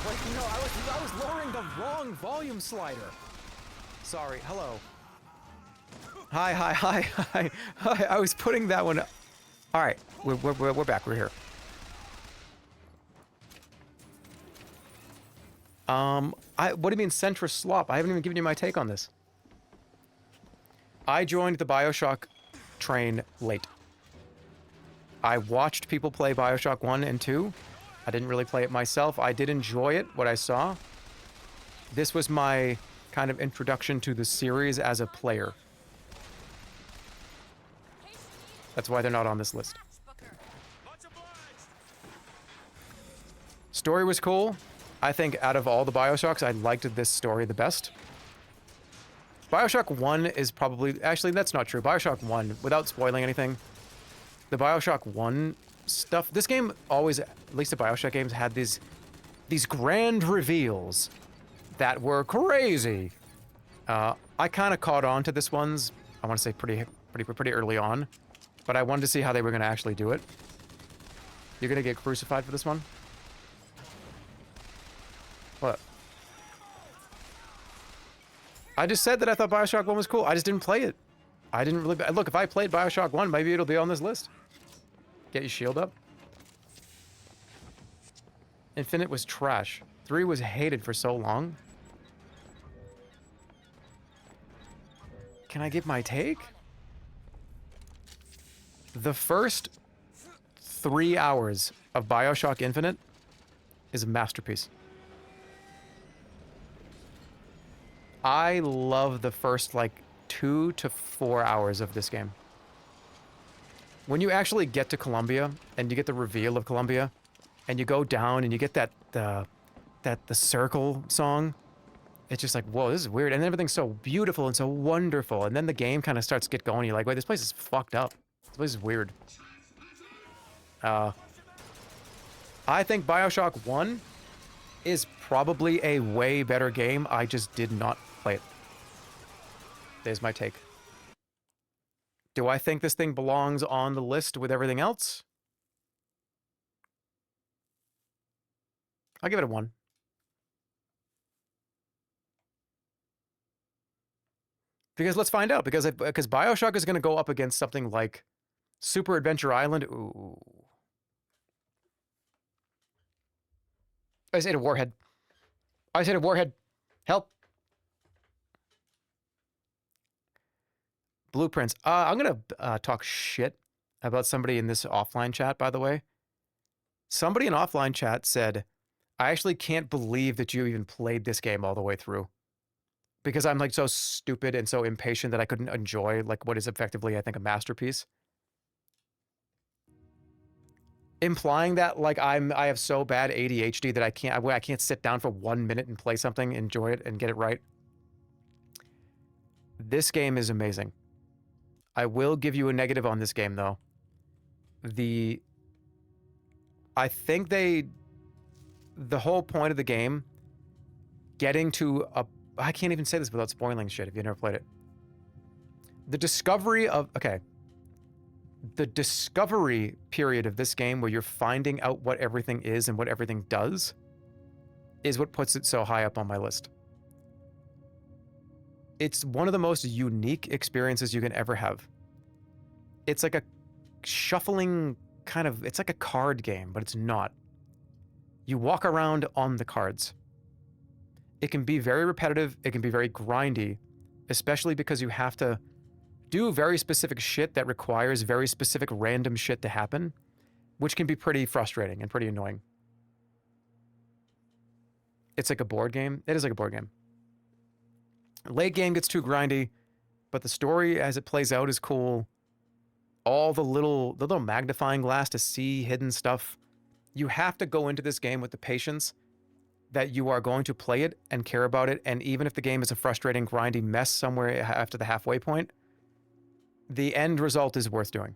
Wait, no, I was lowering the wrong volume slider. Sorry. Hello. Hi. I was putting that one. All right, we're back. We're here. What do you mean centrist slop? I haven't even given you my take on this. I joined the BioShock train late. I watched people play BioShock 1 and 2. I didn't really play it myself. I did enjoy it, what I saw. This was my kind of introduction to the series as a player. That's why they're not on this list. Story was cool. I think out of all the BioShocks, I liked this story the best. BioShock 1 is probably... Actually, that's not true. BioShock 1, without spoiling anything, the BioShock 1 stuff... This game always, at least the BioShock games, had these grand reveals that were crazy. I kind of caught on to this one's, I want to say pretty early on, but I wanted to see how they were going to actually do it. You're going to get crucified for this one? What? I just said that I thought BioShock 1 was cool. I just didn't play it. I didn't really... Look, if I played BioShock 1, maybe it'll be on this list. Get your shield up. Infinite was trash. 3 was hated for so long. Can I give my take? The first 3 hours of BioShock Infinite is a masterpiece. I love the first, like, 2 to 4 hours of this game. When you actually get to Columbia, and you get the reveal of Columbia, and you go down and you get the circle song, it's just like, whoa, this is weird. And then everything's so beautiful and so wonderful. And then the game kind of starts to get going. You're like, wait, this place is fucked up. This place is weird. I think BioShock 1 is probably a way better game. I just did not play it. There's my take. Do I think this thing belongs on the list with everything else? I'll give it a 1. Because let's find out. Because BioShock is going to go up against something like Super Adventure Island. Ooh. I just hit a warhead. I just hit a warhead. Help. Blueprints. I'm going to talk shit about somebody in this offline chat, by the way. Somebody in offline chat said, I actually can't believe that you even played this game all the way through. Because I'm like so stupid and so impatient that I couldn't enjoy like what is effectively, I think, a masterpiece. Implying that like I have so bad ADHD that I can't sit down for 1 minute and play something, enjoy it, and get it right. This game is amazing. I will give you a negative on this game though. I think the whole point of the game, getting to a... I can't even say this without spoiling shit if you've never played it. The discovery of... Okay. The discovery period of this game where you're finding out what everything is and what everything does is what puts it so high up on my list. It's one of the most unique experiences you can ever have. It's like a shuffling kind of... It's like a card game, but it's not. You walk around on the cards. It can be very repetitive. It can be very grindy, especially because you have to do very specific shit that requires very specific random shit to happen, which can be pretty frustrating and pretty annoying. It's like a board game. It is like a board game. Late game gets too grindy, but the story as it plays out is cool. All the little magnifying glass to see hidden stuff. You have to go into this game with the patience that you are going to play it and care about it, and even if the game is a frustrating, grindy mess somewhere after the halfway point, the end result is worth doing.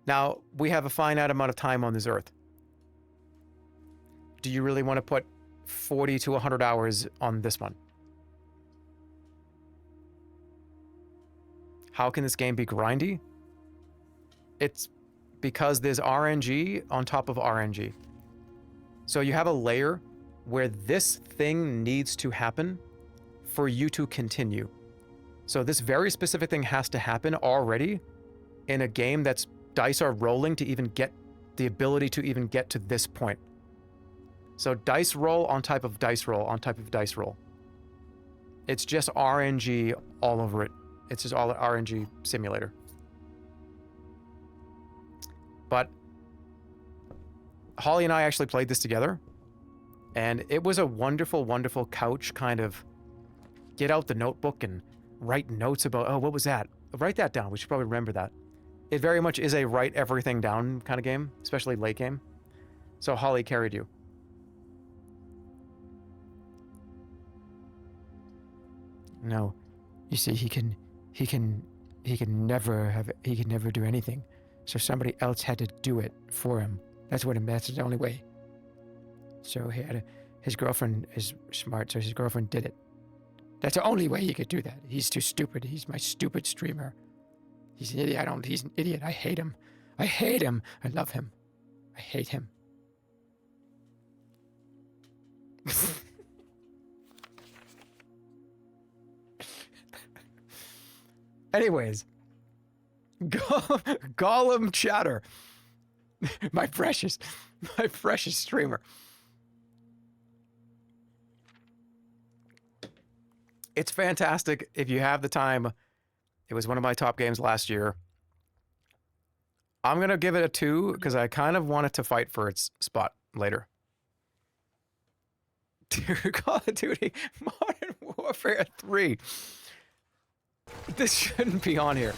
Now, we have a finite amount of time on this earth. Do you really want to put 40 to 100 hours on this one? How can this game be grindy? It's because there's RNG on top of RNG. So you have a layer where this thing needs to happen for you to continue. So this very specific thing has to happen already in a game that's dice are rolling to even get the ability to even get to this point. So dice roll on type of dice roll on type of dice roll. It's just RNG all over it. It's just all an RNG simulator. But Holly and I actually played this together, and it was a wonderful, wonderful couch kind of get out the notebook and write notes about, oh, what was that? Write that down. We should probably remember that. It very much is a write everything down kind of game, especially late game. So Holly carried you. No, you see, he can never do anything. So somebody else had to do it for him. That's the only way. So his girlfriend is smart, so his girlfriend did it. That's the only way he could do that. He's too stupid. He's my stupid streamer. He's an idiot. He's an idiot. I hate him. I hate him. I love him. I hate him. Anyways, Gollum Chatter, my precious streamer. It's fantastic if you have the time. It was one of my top games last year. I'm gonna give it a 2 because I kind of want it to fight for its spot later. Call of Duty Modern Warfare 3. This shouldn't be on here.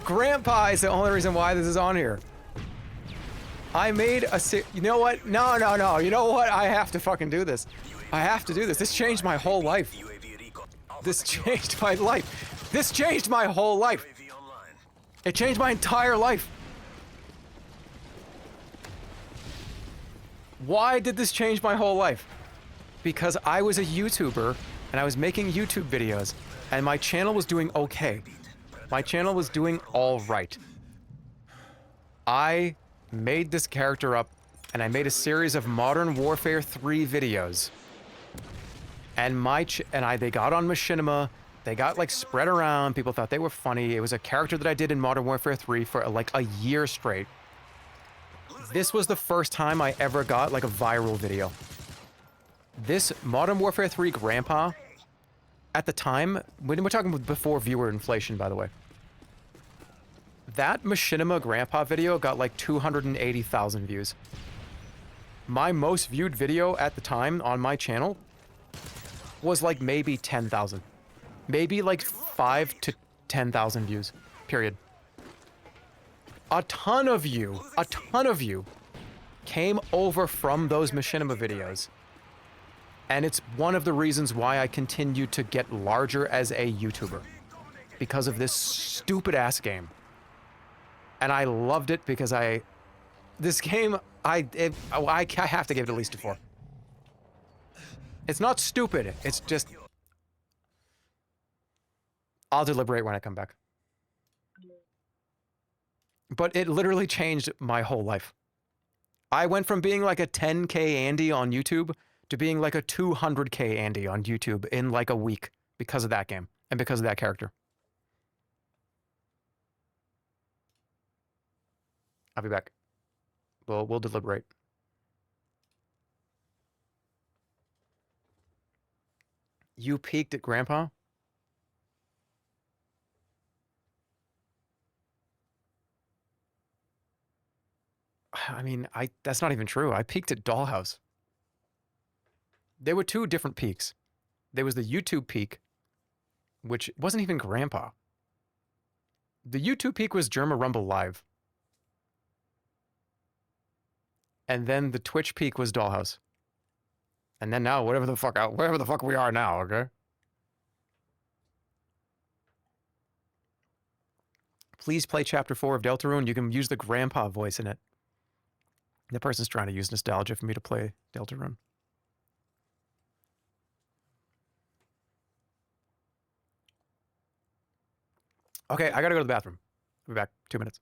Grandpa is the only reason why this is on here. I made a you know what? No. You know what? I have to fucking do this. I have to do this. This changed my whole life. This changed my life. This changed my whole life. It changed my entire life. Why did this change my whole life? Because I was a YouTuber and I was making YouTube videos and my channel was doing okay. My channel was doing all right. I made this character up and I made a series of Modern Warfare 3 videos. And they got on Machinima. They got like spread around. People thought they were funny. It was a character that I did in Modern Warfare 3 for like a year straight. This was the first time I ever got like a viral video. This Modern Warfare 3 Grandpa, at the time, when we're talking before viewer inflation, by the way, that Machinima Grandpa video got like 280,000 views. My most viewed video at the time on my channel was like maybe 10,000. Maybe like 5 to 10,000 views, period. A ton of you came over from those Machinima videos. And it's one of the reasons why I continue to get larger as a YouTuber. Because of this stupid ass game. And I loved it because this game, I have to give it at least a 4. It's not stupid, it's just I'll deliberate when I come back. But it literally changed my whole life. I went from being like a 10K Andy on YouTube to being like a 200K Andy on YouTube in like a week because of that game and because of that character. I'll be back. We'll deliberate. You peaked at Grandpa? I mean, that's not even true. I peaked at Dollhouse. There were two different peaks. There was the YouTube peak, which wasn't even Grandpa. The YouTube peak was Jerma Rumble Live. And then the Twitch peak was Dollhouse. And then now, wherever the fuck we are now, okay? Please play Chapter 4 of Deltarune. You can use the Grandpa voice in it. The person's trying to use nostalgia for me to play Deltarune. Okay, I gotta go to the bathroom. I'll be back. 2 minutes.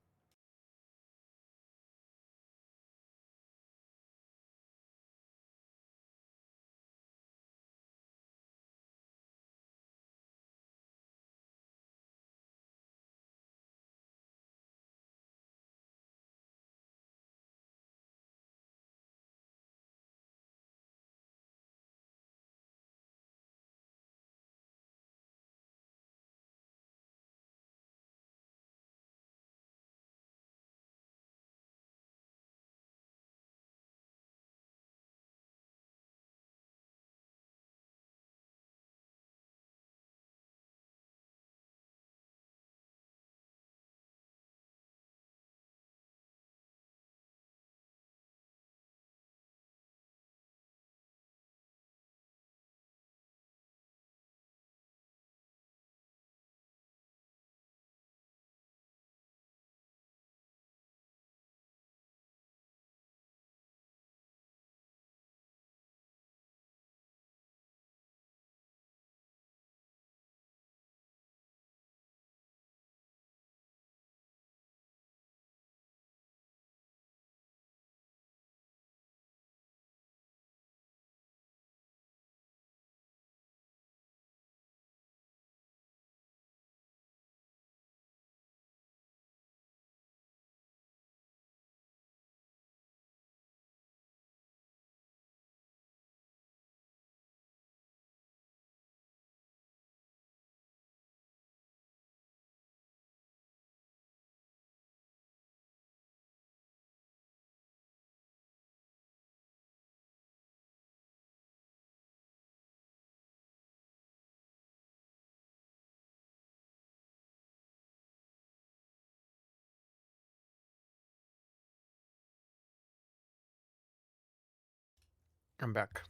I'm back.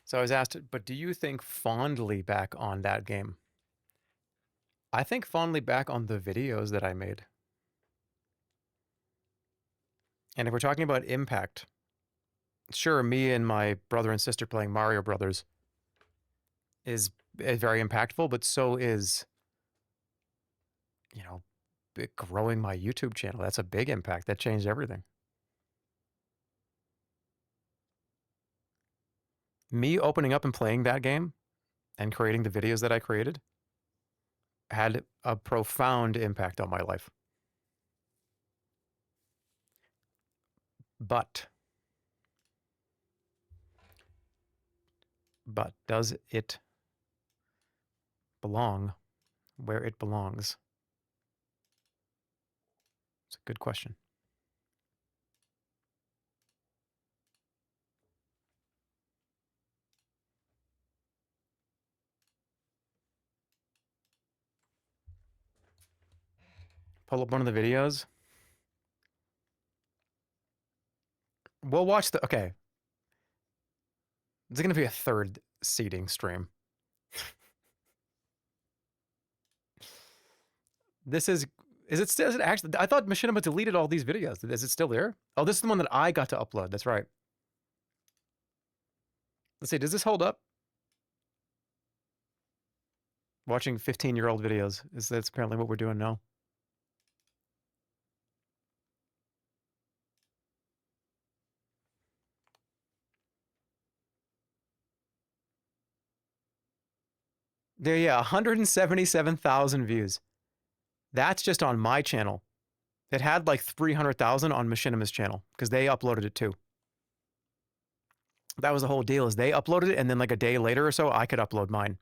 So I was asked, but do you think fondly back on that game? I think fondly back on the videos that I made. And if we're talking about impact, sure, me and my brother and sister playing Mario Brothers is very impactful, but so is, you know, growing my YouTube channel. That's a big impact. That changed everything. Me opening up and playing that game and creating the videos that I created had a profound impact on my life. But does it belong where it belongs? It's a good question. Pull up one of the videos. We'll watch the... Okay. It's going to be a third seating stream. This is... Is it actually... I thought Machinima deleted all these videos. Is it still there? Oh, this is the one that I got to upload. That's right. Let's see. Does this hold up? Watching 15-year-old videos. That's apparently what we're doing now. There, yeah, 177,000 views. That's just on my channel. It had like 300,000 on Machinima's channel because they uploaded it too. That was the whole deal, is they uploaded it and then like a day later or so, I could upload mine.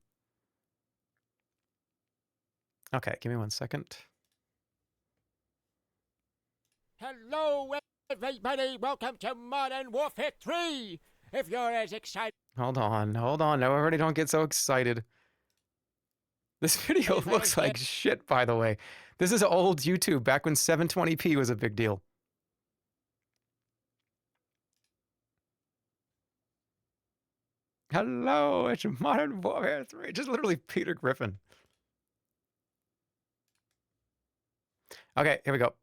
Okay, give me 1 second. Hello, everybody. Welcome to Modern Warfare 3. If you're as excited... Hold on. No, everybody don't get so excited. This video looks like shit, by the way. This is old YouTube, back when 720p was a big deal. Hello, it's Modern Warfare 3. Just literally Peter Griffin. Okay, here we go.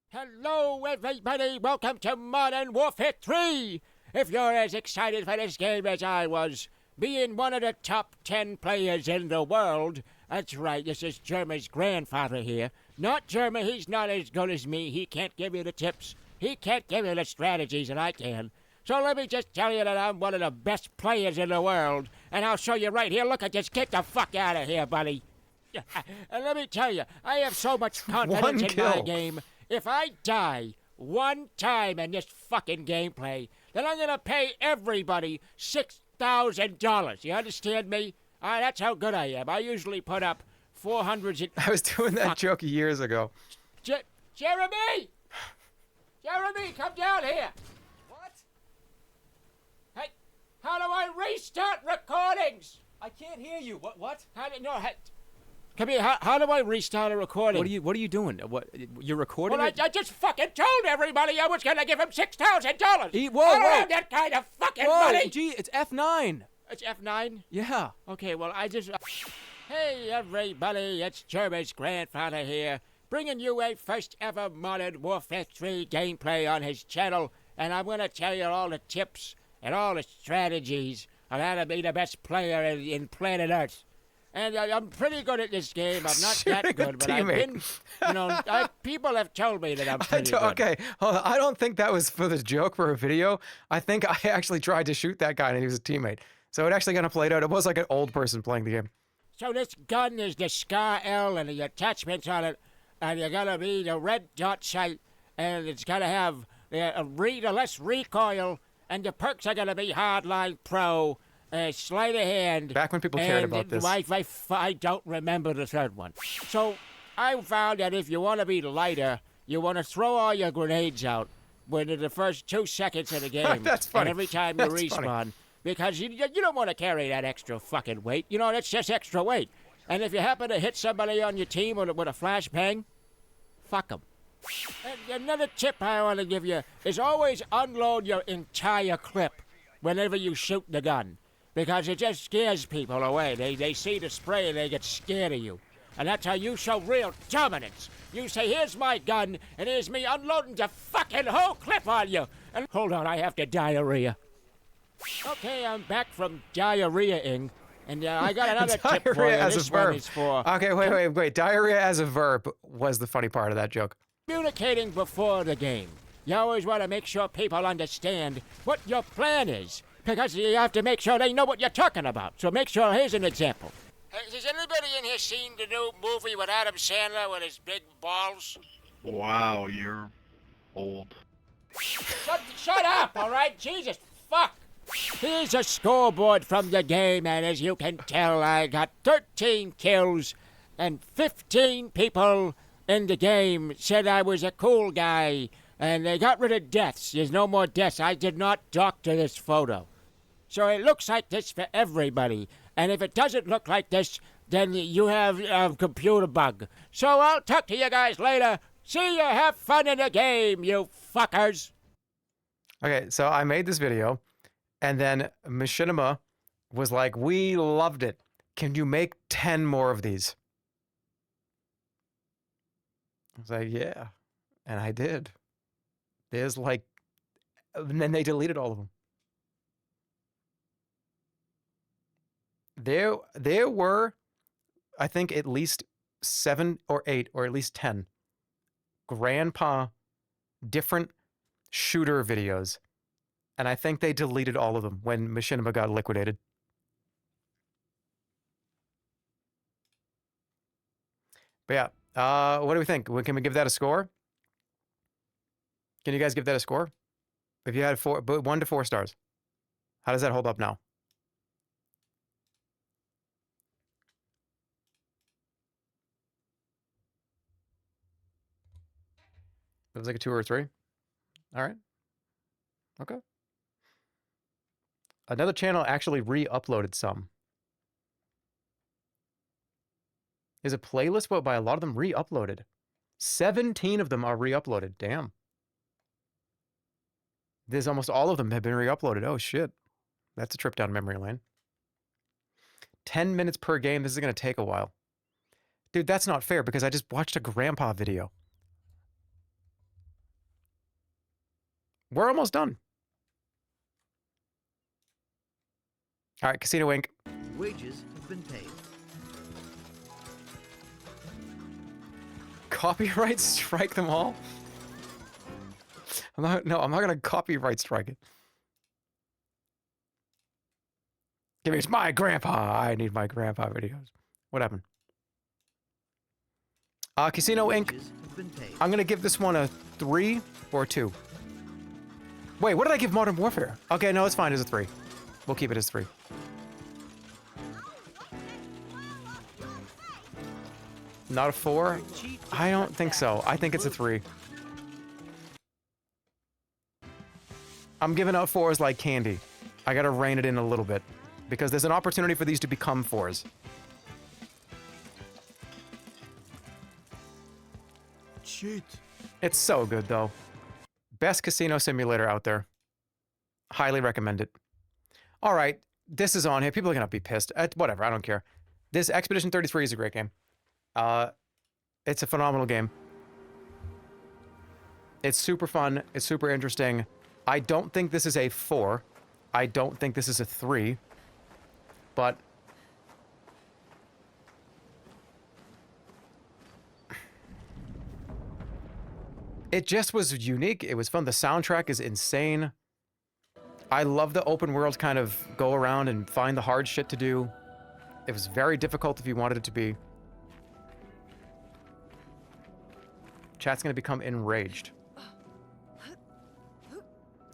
Hello, everybody. Welcome to Modern Warfare 3. If you're as excited for this game as I was, being one of the top 10 players in the world, that's right, this is Jerma's grandfather here. Not Jerma, he's not as good as me. He can't give you the tips. He can't give you the strategies that I can. So let me just tell you that I'm one of the best players in the world, and I'll show you right here. Look at this. Get the fuck out of here, buddy. And let me tell you, I have so much confidence in my game. If I die one time in this fucking gameplay, then I'm gonna pay everybody $6,000. You understand me? That's how good I am. I usually put up 400. I was doing that joke years ago. Jeremy! Jeremy, come down here. What? Hey, how do I restart recordings? I can't hear you. What? Come here. How do I restart a recording? What are you doing? What, you're recording Well, it? I just fucking told everybody I was gonna give him $6,000. Whoa, I don't have that kind of fucking money. Gee, it's F9. It's F9? Yeah. Okay, well, I just... Hey, everybody, it's Jerma's grandfather here, bringing you a first ever Modern Warfare 3 gameplay on his channel, and I'm gonna tell you all the tips and all the strategies on how to be the best player in planet Earth. And I'm pretty good at this game. I'm not that good, but I've been, people have told me that I'm pretty good. Okay, hold on. I don't think that was for the joke for a video. I think I actually tried to shoot that guy and he was a teammate. So it actually kind of played out. It was like an old person playing the game. So this gun is the Scar L and the attachments on it, and you're gonna be the red dot sight, and it's gonna have less recoil, and the perks are gonna be Hardline Pro, sleight of hand. Back when people cared about this. I don't remember the third one. So I found that if you want to be lighter, you want to throw all your grenades out within the first 2 seconds of the game. That's funny. And every time you respawn. Funny. Because you don't want to carry that extra fucking weight. You know, that's just extra weight. And if you happen to hit somebody on your team with a flashbang, fuck them. And another tip I want to give you is always unload your entire clip whenever you shoot the gun. Because it just scares people away. They see the spray and they get scared of you. And that's how you show real dominance. You say, here's my gun, and here's me unloading the fucking whole clip on you. And hold on, I have to diarrhea. Okay, I'm back from diarrhea-ing, and I got another tip for you. Diarrhea as This a verb. one is for... Okay, wait. Diarrhea as a verb was the funny part of that joke. Communicating before the game. You always want to make sure people understand what your plan is, because you have to make sure they know what you're talking about. So make sure, here's an example. Has anybody in here seen the new movie with Adam Sandler with his big balls? Wow, you're old. Shut up, all right? Jesus, fuck. Here's a scoreboard from the game, and as you can tell, I got 13 kills, and 15 people in the game said I was a cool guy, and they got rid of deaths. There's no more deaths. I did not doctor this photo. So it looks like this for everybody, and if it doesn't look like this, then you have a computer bug. So I'll talk to you guys later. See you, have fun in the game, you fuckers. Okay, so I made this video, and then Machinima was like, we loved it. Can you make 10 more of these? I was like, yeah. And I did. There's like, and then they deleted all of them. There were, I think, at least 7 or 8 or at least 10 grandpa different shooter videos. And I think they deleted all of them when Machinima got liquidated. But yeah, what do we think? Can we give that a score? Can you guys give that a score? If you had 1 to 4 stars, how does that hold up now? It was like a 2 or a 3. All right. Okay. Another channel actually re-uploaded some. Is a playlist, but by a lot of them re-uploaded. 17 of them are re-uploaded. Damn. There's almost all of them have been re-uploaded. Oh shit. That's a trip down memory lane. 10 minutes per game. This is going to take a while. Dude, that's not fair because I just watched a grandpa video. We're almost done. All right, Casino Inc. Wages have been paid. Copyright strike them all? I'm not going to copyright strike it. Give me, it's my grandpa. I need my grandpa videos. What happened? Casino Inc. I'm going to give this one a 3 or a 2. Wait, what did I give Modern Warfare? Okay, no, it's fine as a 3. We'll keep it as 3. Not a 4? I don't think so. I think it's a 3. I'm giving out 4s like candy. I gotta rein it in a little bit. Because there's an opportunity for these to become 4s. Cheat. It's so good, though. Best casino simulator out there. Highly recommend it. All right, this is on here. People are gonna be pissed. Whatever, I don't care. This Expedition 33 is a great game. It's a phenomenal game. It's super fun. It's super interesting. I don't think this is a 4. I don't think this is a 3. But it just was unique. It was fun. The soundtrack is insane. I love the open world kind of go around and find the hard shit to do. It was very difficult if you wanted it to be. Chat's gonna become enraged.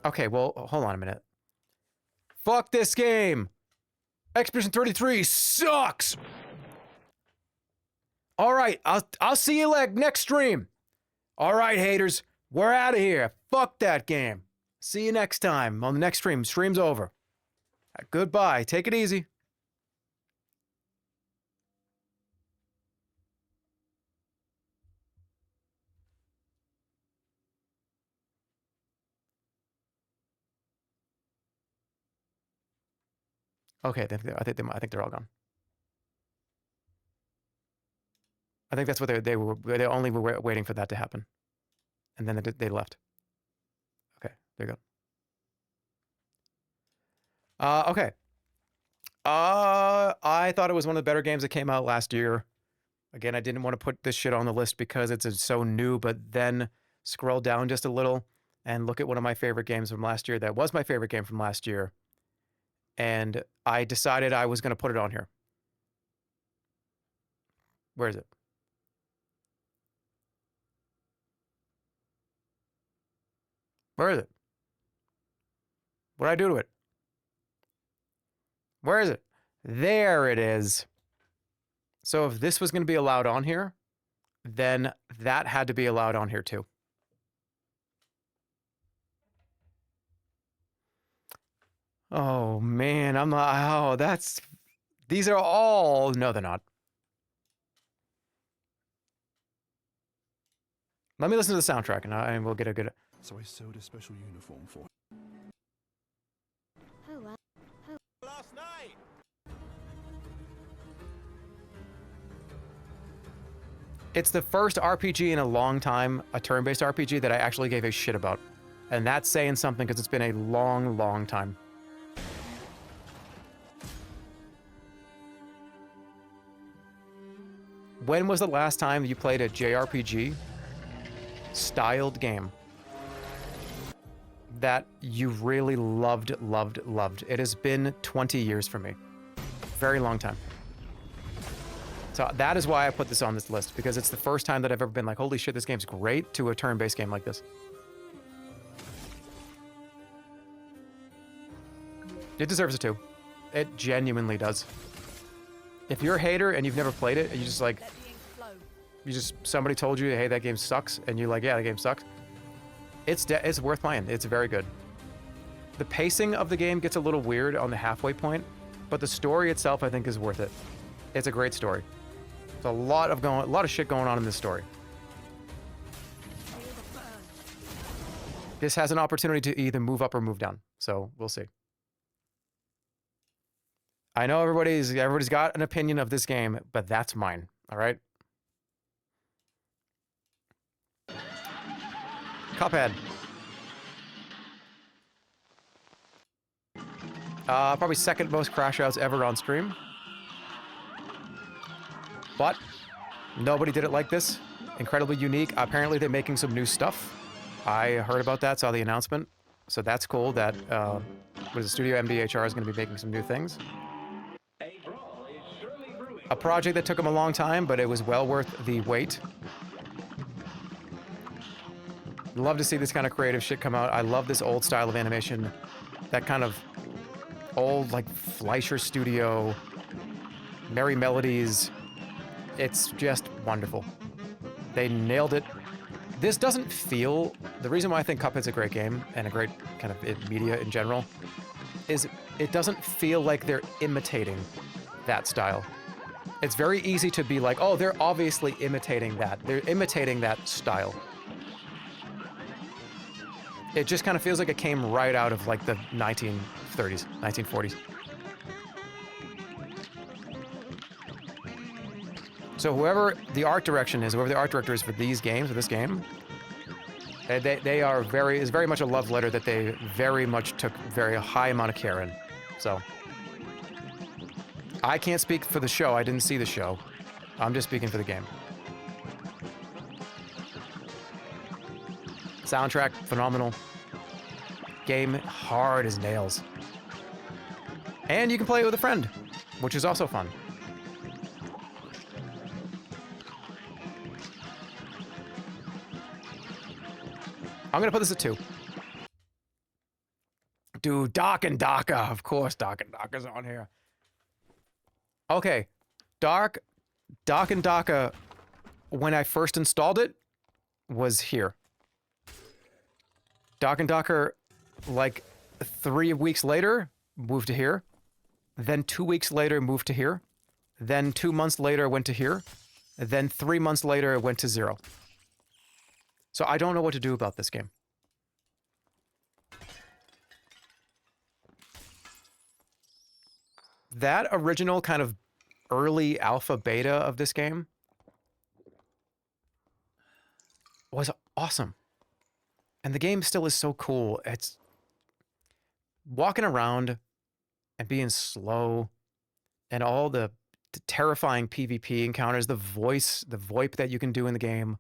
Okay, well, hold on a minute. Fuck this game! Expedition 33 sucks! Alright, I'll see you next stream. Alright, haters, we're out of here. Fuck that game. See you next time on the next stream. Stream's over. Goodbye. Take it easy. Okay, I think they're all gone. I think that's what they only were waiting for that to happen, and then they left. Okay, there you go. Okay. I thought it was one of the better games that came out last year. Again, I didn't want to put this shit on the list because it's so new, but then scroll down just a little and look at one of my favorite games from last year. That was my favorite game from last year. And I decided I was going to put it on here. Where is it? Where is it? What did I do to it? Where is it? There it is. So if this was going to be allowed on here, then that had to be allowed on here too. Oh man, I'm not, these are all, no they're not. Let me listen to the soundtrack and we'll get a good. So I sewed a special uniform for him. Last night. It's the first RPG in a long time, a turn-based RPG that I actually gave a shit about. And that's saying something because it's been a long, long time. When was the last time you played a JRPG styled game that you really loved? It has been 20 years for me. Very long time. So that is why I put this on this list, because it's the first time that I've ever been like, holy shit, this game's great, to a turn-based game like this. It deserves it too. It genuinely does. If you're a hater and you've never played it, and you just like, somebody told you, hey, that game sucks, and you're like, yeah, that game sucks, it's worth playing. It's very good. The pacing of the game gets a little weird on the halfway point, but the story itself, I think, is worth it. It's a great story. There's a lot of shit going on in this story. This has an opportunity to either move up or move down, so we'll see. I know everybody's got an opinion of this game, but that's mine. All right. Cuphead. Probably second most crash outs ever on stream. But nobody did it like this. Incredibly unique. Apparently they're making some new stuff. I heard about that, saw the announcement. So that's cool that Studio MDHR is going to be making some new things. A project that took them a long time, but it was well worth the wait. Love to see this kind of creative shit come out. I love this old style of animation. That kind of old, like, Fleischer Studio, Merry Melodies. It's just wonderful. They nailed it. This doesn't feel... The reason why I think Cuphead's a great game, and a great kind of media in general, is it doesn't feel like they're imitating that style. It's very easy to be like, oh, they're obviously imitating that. They're imitating that style. It just kind of feels like it came right out of, like, the 1930s, 1940s. So whoever the art direction is, whoever the art director is for these games, for this game, they are is very much a love letter that they very much took very high amount of care in. So I can't speak for the show. I didn't see the show. I'm just speaking for the game. Soundtrack, phenomenal. Game, hard as nails. And you can play it with a friend, which is also fun. I'm gonna put this at 2. Dude, Doc and Daka. Of course, Doc and Daka's on here. Okay. Doc and Daka, when I first installed it, was here. Doc and Daka, like, 3 weeks later, moved to here. Then 2 weeks later, moved to here. Then 2 months later, went to here. Then 3 months later, it went to 0. So I don't know what to do about this game. That original kind of early alpha beta of this game was awesome. And the game still is so cool. It's walking around and being slow and all the terrifying PvP encounters, the VoIP that you can do in the game.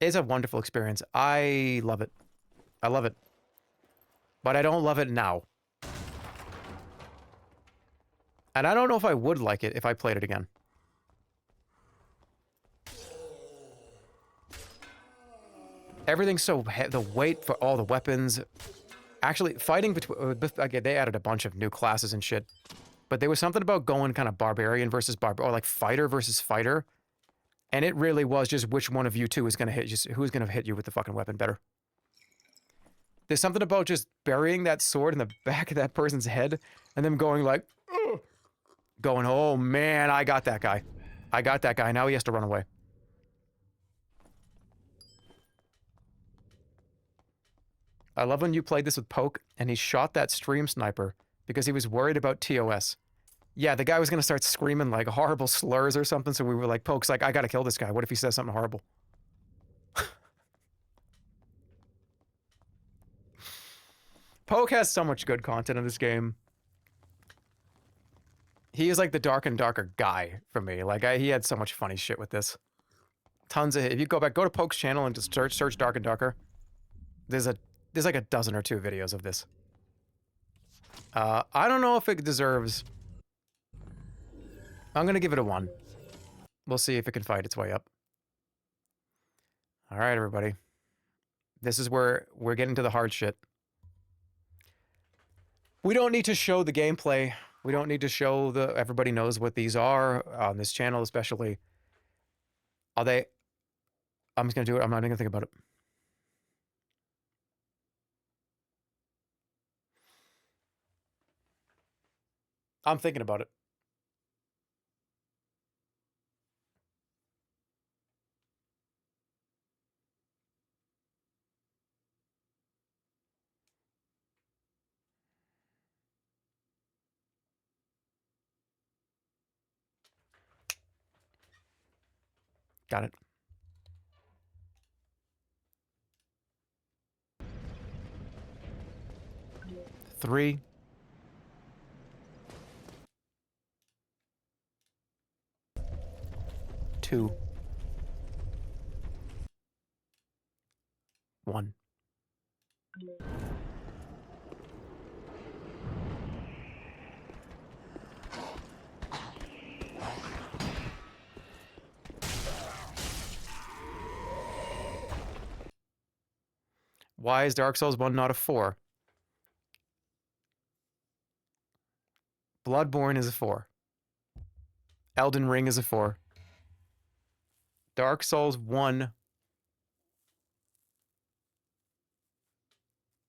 It's a wonderful experience. I love it. I love it. But I don't love it now. And I don't know if I would like it if I played it again. Everything's so the weight for all the weapons. Actually, fighting between again, they added a bunch of new classes and shit. But there was something about going kind of barbarian versus or like fighter versus fighter. And it really was just which one of you two is going to hit, just who's going to hit you with the fucking weapon better. There's something about just burying that sword in the back of that person's head and them going like, ugh, going, oh man, I got that guy. I got that guy. Now he has to run away. I love when you played this with Poke and he shot that stream sniper because he was worried about TOS. Yeah, the guy was going to start screaming like horrible slurs or something, so we were like, Poke's like, I got to kill this guy. What if he says something horrible? Poke has so much good content in this game. He is like the dark and darker guy for me. Like he had so much funny shit with this. Tons of. If you go to Poke's channel and just search Dark and Darker, there's like a dozen or two videos of this. I don't know if it deserves. I'm gonna give it a 1. We'll see if it can fight its way up. All right, everybody. This is where we're getting to the hard shit. We don't need to show the gameplay. We don't need to show everybody knows what these are on this channel, especially. Are they? I'm just gonna do it. I'm not even gonna think about it. I'm thinking about it. Got it. Three. Two. 1. Why is Dark Souls 1 not a 4? Bloodborne is a 4. Elden Ring is a 4. Dark Souls 1.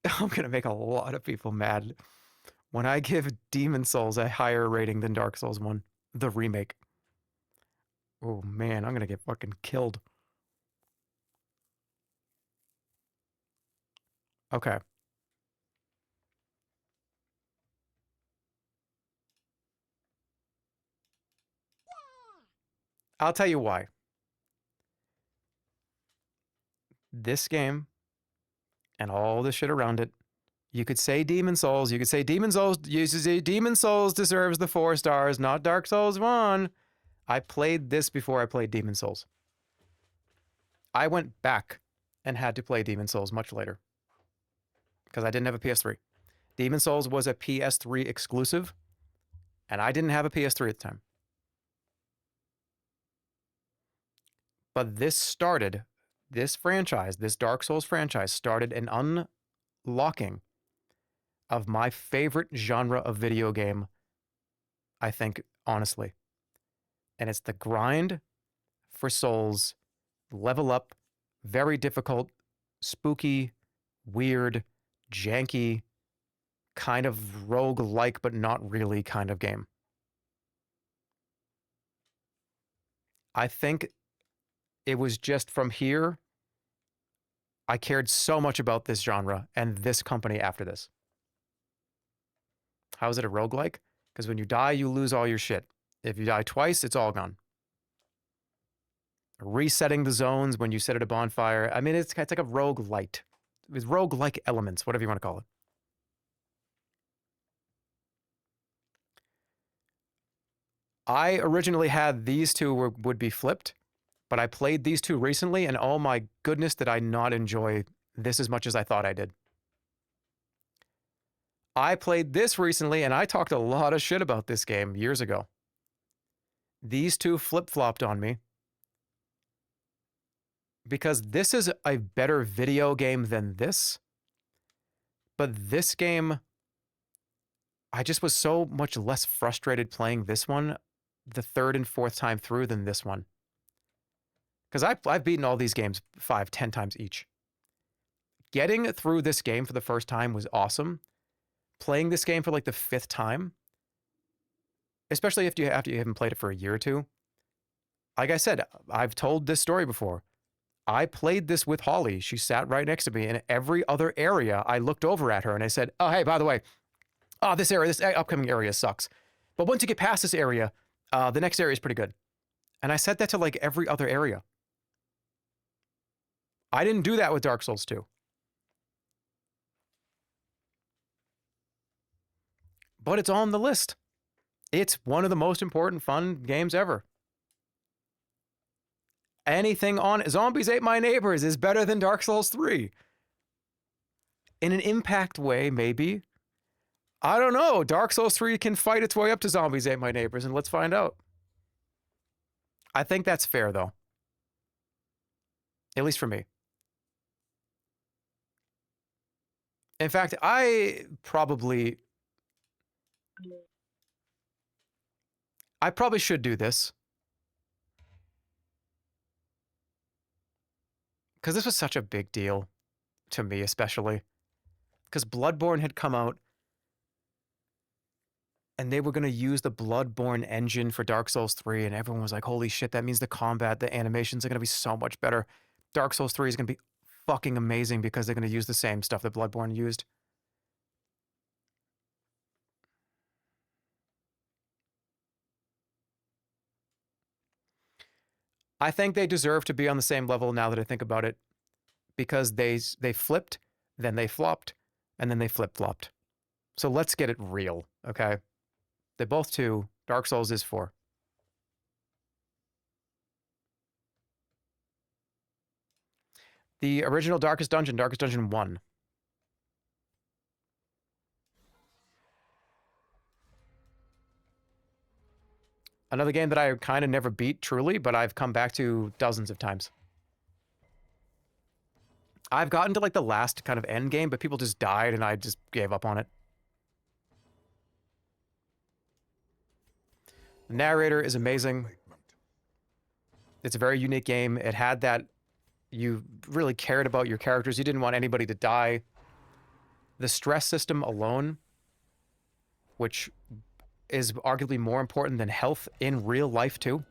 I'm going to make a lot of people mad. When I give Demon Souls a higher rating than Dark Souls 1, the remake. Oh man, I'm going to get fucking killed. Okay. I'll tell you why. This game and all the shit around it, you could say Demon Souls, you could say Demon Souls deserves the 4 stars, not Dark Souls 1. I played this before I played Demon Souls. I went back and had to play Demon Souls much later because I didn't have a PS3. Demon Souls was a PS3 exclusive, and I didn't have a PS3 at the time. But this franchise, this Dark Souls franchise, started an unlocking of my favorite genre of video game, I think, honestly. And it's the grind for souls, level up, very difficult, spooky, weird, janky, kind of rogue-like but not really kind of game. I think it was just from here, I cared so much about this genre and this company after this. How is it a roguelike? Because when you die, you lose all your shit. If you die twice, it's all gone. Resetting the zones when you sit at a bonfire. I mean, it's like a roguelite. With roguelike elements, whatever you want to call it. I originally had these two would be flipped, but I played these two recently, and oh my goodness, did I not enjoy this as much as I thought I did. I played this recently, and I talked a lot of shit about this game years ago. These two flip-flopped on me because this is a better video game than this. But this game, I just was so much less frustrated playing this one the 3rd and 4th time through than this one. Because I've beaten all these games 5, 10 times each. Getting through this game for the first time was awesome. Playing this game for like the 5th time, especially after you haven't played it for a year or two. Like I said, I've told this story before. I played this with Holly. She sat right next to me, and every other area I looked over at her and I said, oh, hey, by the way, this upcoming area sucks. But once you get past this area, the next area is pretty good. And I said that to like every other area. I didn't do that with Dark Souls 2. But it's on the list. It's one of the most important fun games ever. Anything on Zombies Ate My Neighbors is better than Dark Souls 3. In an impact way, maybe. I don't know. Dark Souls 3 can fight its way up to Zombies Ate My Neighbors, and let's find out. I think that's fair, though. At least for me. In fact, I probably should do this. Because this was such a big deal to me, especially. Because Bloodborne had come out, and they were going to use the Bloodborne engine for Dark Souls 3, and everyone was like, holy shit, that means the combat, the animations are going to be so much better. Dark Souls 3 is going to be fucking amazing because they're going to use the same stuff that Bloodborne used. I think they deserve to be on the same level now that I think about it, because they flipped, then they flopped, and then they flip-flopped. So let's get it real, okay? They're both 2. Dark Souls is 4. The original Darkest Dungeon 1. Another game that I kind of never beat, truly, but I've come back to dozens of times. I've gotten to, like, the last kind of end game, but people just died, and I just gave up on it. The narrator is amazing. It's a very unique game. It had that you really cared about your characters. You didn't want anybody to die. The stress system alone, which is arguably more important than health in real life too.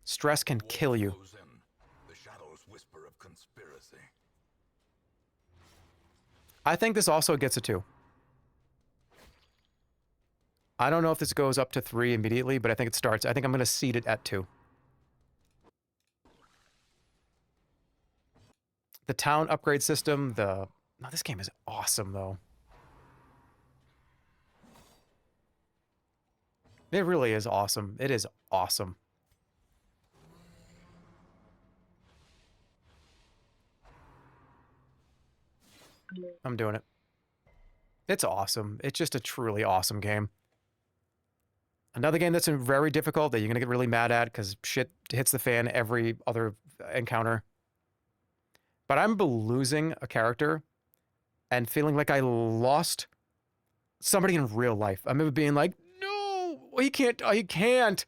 Stress can kill you. The shadows whisper of conspiracy. I think this also gets a 2. I don't know if this goes up to 3 immediately, but I think it starts. I think I'm going to seed it at 2. The town upgrade system, this game is awesome though. It really is awesome. It is awesome. I'm doing it. It's awesome. It's just a truly awesome game. Another game that's very difficult that you're going to get really mad at because shit hits the fan every other encounter. But I remember losing a character and feeling like I lost somebody in real life. I remember being like, he can't.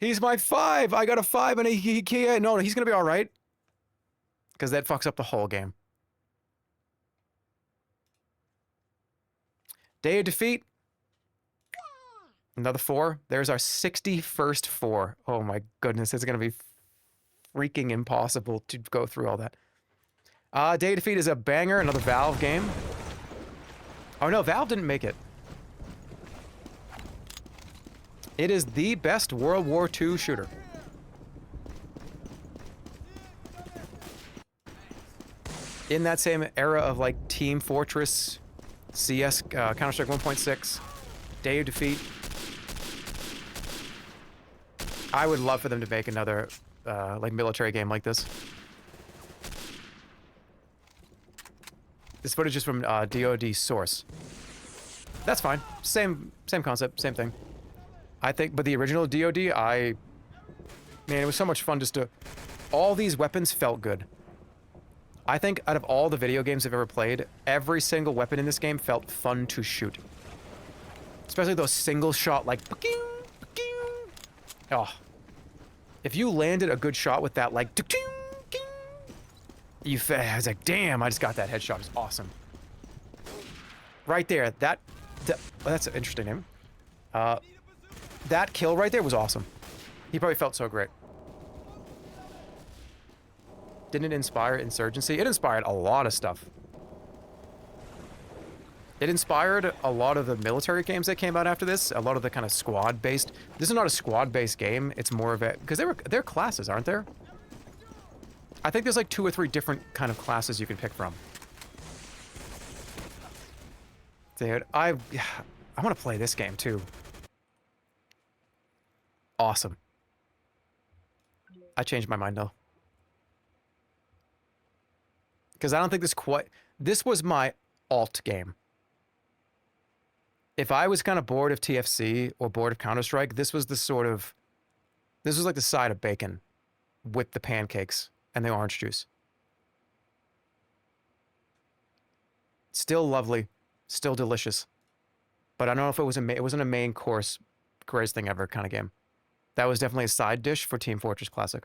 He's my 5. I got a 5 and he can't. No, he's going to be all right. Because that fucks up the whole game. Day of Defeat. Another 4. There's our 61st 4. Oh my goodness. It's going to be freaking impossible to go through all that. Day of Defeat is a banger. Another Valve game. Oh no, Valve didn't make it. It is the best World War II shooter. In that same era of like Team Fortress, CS, Counter-Strike 1.6, Day of Defeat. I would love for them to make another like military game like this. This footage is from DoD source. That's fine. Same concept, same thing. I think, but the original DoD, man, it was so much fun just to... All these weapons felt good. I think out of all the video games I've ever played, every single weapon in this game felt fun to shoot. Especially those single shot, like... Oh. If you landed a good shot with that, like... I was like, damn, I just got that headshot. It's awesome. Right there, that's an interesting name. That kill right there was awesome. He probably felt so great. Didn't it inspire Insurgency? It inspired a lot of stuff. It inspired a lot of the military games that came out after this. A lot of the kind of squad-based. This is not a squad-based game. It's more of a... Because they're classes, aren't there? I think there's like 2 or 3 different kind of classes you can pick from. Dude, I I want to play this game too. Awesome. I changed my mind though. Because I don't think this was my alt game. If I was kind of bored of TFC or bored of Counter-Strike, this was like the side of bacon with the pancakes and the orange juice. Still lovely, still delicious. But I don't know if it wasn't a main course, greatest thing ever kind of game. That was definitely a side dish for Team Fortress Classic.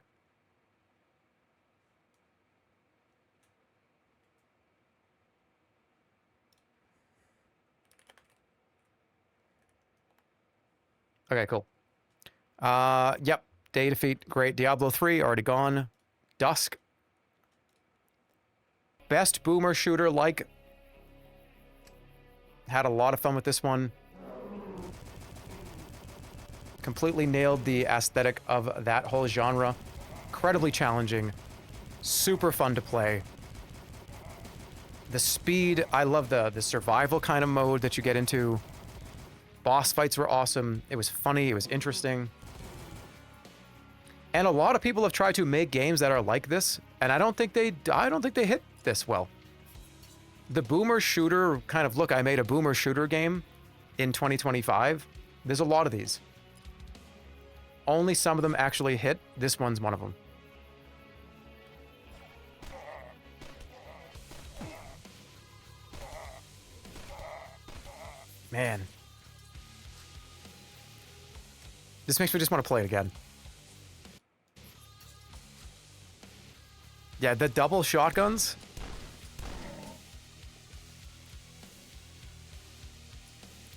Okay, cool. Yep. Day defeat, great. Diablo 3, already gone. Dusk. Best boomer shooter, like. Had a lot of fun with this one. Completely nailed the aesthetic of that whole genre. Incredibly challenging. Super fun to play. The speed, I love the survival kind of mode that you get into. Boss fights were awesome. It was funny. It was interesting. And a lot of people have tried to make games that are like this, and I don't think they hit this well. The boomer shooter kind of look, I made a boomer shooter game in 2025. There's a lot of these. Only some of them actually hit. This one's one of them. Man. This makes me just want to play it again. Yeah, the double shotguns.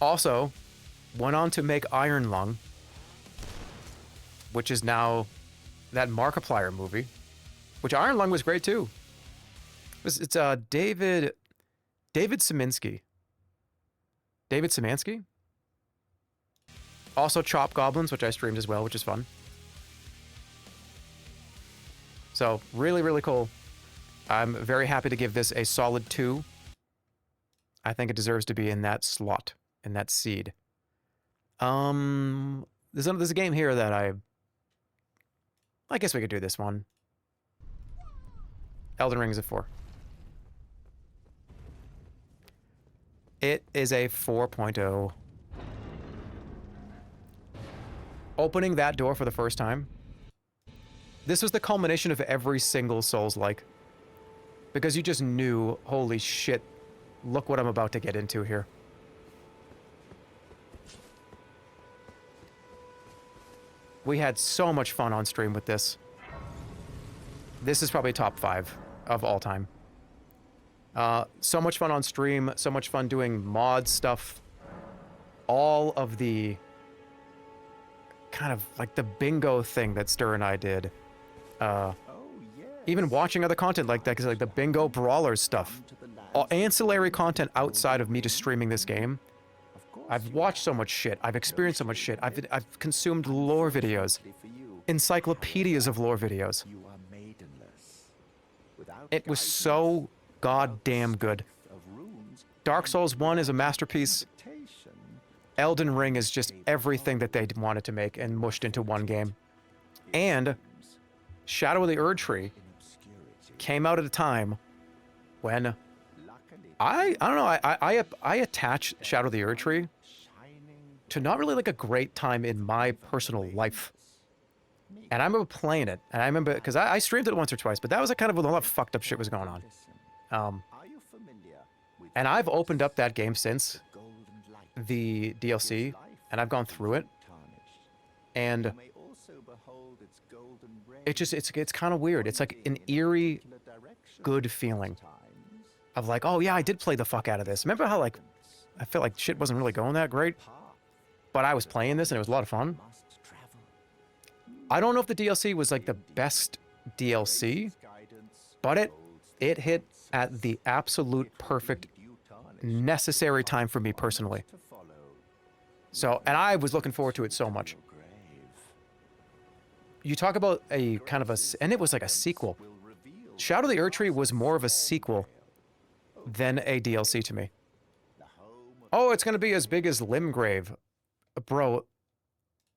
Also, went on to make Iron Lung, which is now that Markiplier movie, which Iron Lung was great too. It's David Szymanski. David Szymanski? Also Chop Goblins, which I streamed as well, which is fun. So, really, really cool. I'm very happy to give this a solid 2. I think it deserves to be in that slot, in that seed. There's a game here that I guess we could do this one. Elden Ring is a 4. It is a 4.0. Opening that door for the first time. This was the culmination of every single Souls-like. Because you just knew, holy shit, look what I'm about to get into here. We had so much fun on stream with this. This is probably top 5 of all time. So much fun on stream, so much fun doing mod stuff. All of the kind of like the bingo thing that Stir and I did. Even watching other content like that, because like the bingo brawlers stuff. All ancillary content outside of me just streaming this game. I've watched so much shit. I've experienced so much shit. I've consumed lore videos. Encyclopedias of lore videos. It was so goddamn good. Dark Souls 1 is a masterpiece. Elden Ring is just everything that they wanted to make and mushed into one game. And Shadow of the Erd Tree came out at a time when I don't know, I attach Shadow of the Erd Tree to not really like a great time in my personal life. And I remember playing it, and I remember, because I streamed it once or twice, but that was a kind of when a lot of fucked up shit was going on. And I've opened up that game since the DLC, and I've gone through it, and it's kind of weird. It's like an eerie, good feeling of like, oh yeah, I did play the fuck out of this. Remember how like, I felt like shit wasn't really going that great, but I was playing this and it was a lot of fun. I don't know if the DLC was like the best DLC, but it hit at the absolute perfect, necessary time for me personally. So, and I was looking forward to it so much. You talk about a kind of and it was like a sequel. Shadow of the Erd Tree was more of a sequel than a DLC to me. Oh, it's gonna be as big as Limgrave. Bro,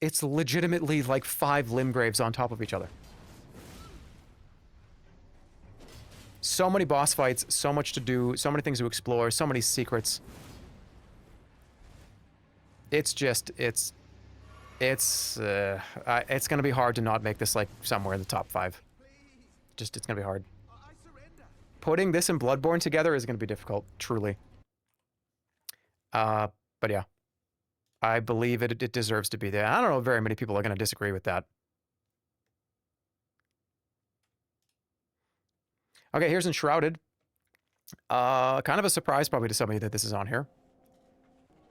it's legitimately like 5 Limgraves on top of each other. So many boss fights, so much to do, so many things to explore, so many secrets. It's just, it's gonna be hard to not make this like somewhere in the top 5. Just, it's gonna be hard. Putting this and Bloodborne together is gonna be difficult, truly. But yeah. I believe it deserves to be there. I don't know if very many people are gonna disagree with that. Okay, here's Enshrouded. Kind of a surprise probably to somebody that this is on here.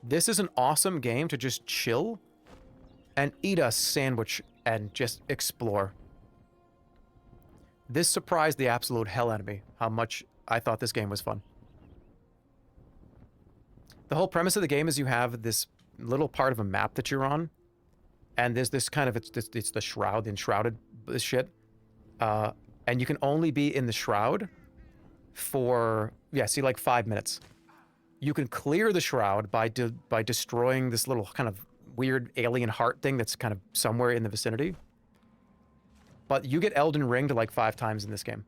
This is an awesome game to just chill and eat a sandwich and just explore. This surprised the absolute hell out of me, how much I thought this game was fun. The whole premise of the game is you have this little part of a map that you're on, and there's this kind of, it's the shroud, the enshrouded shit. And you can only be in the shroud for, yeah, see, like 5 minutes. You can clear the shroud by destroying this little kind of weird alien heart thing that's kind of somewhere in the vicinity. But you get Elden Ringed like 5 times in this game.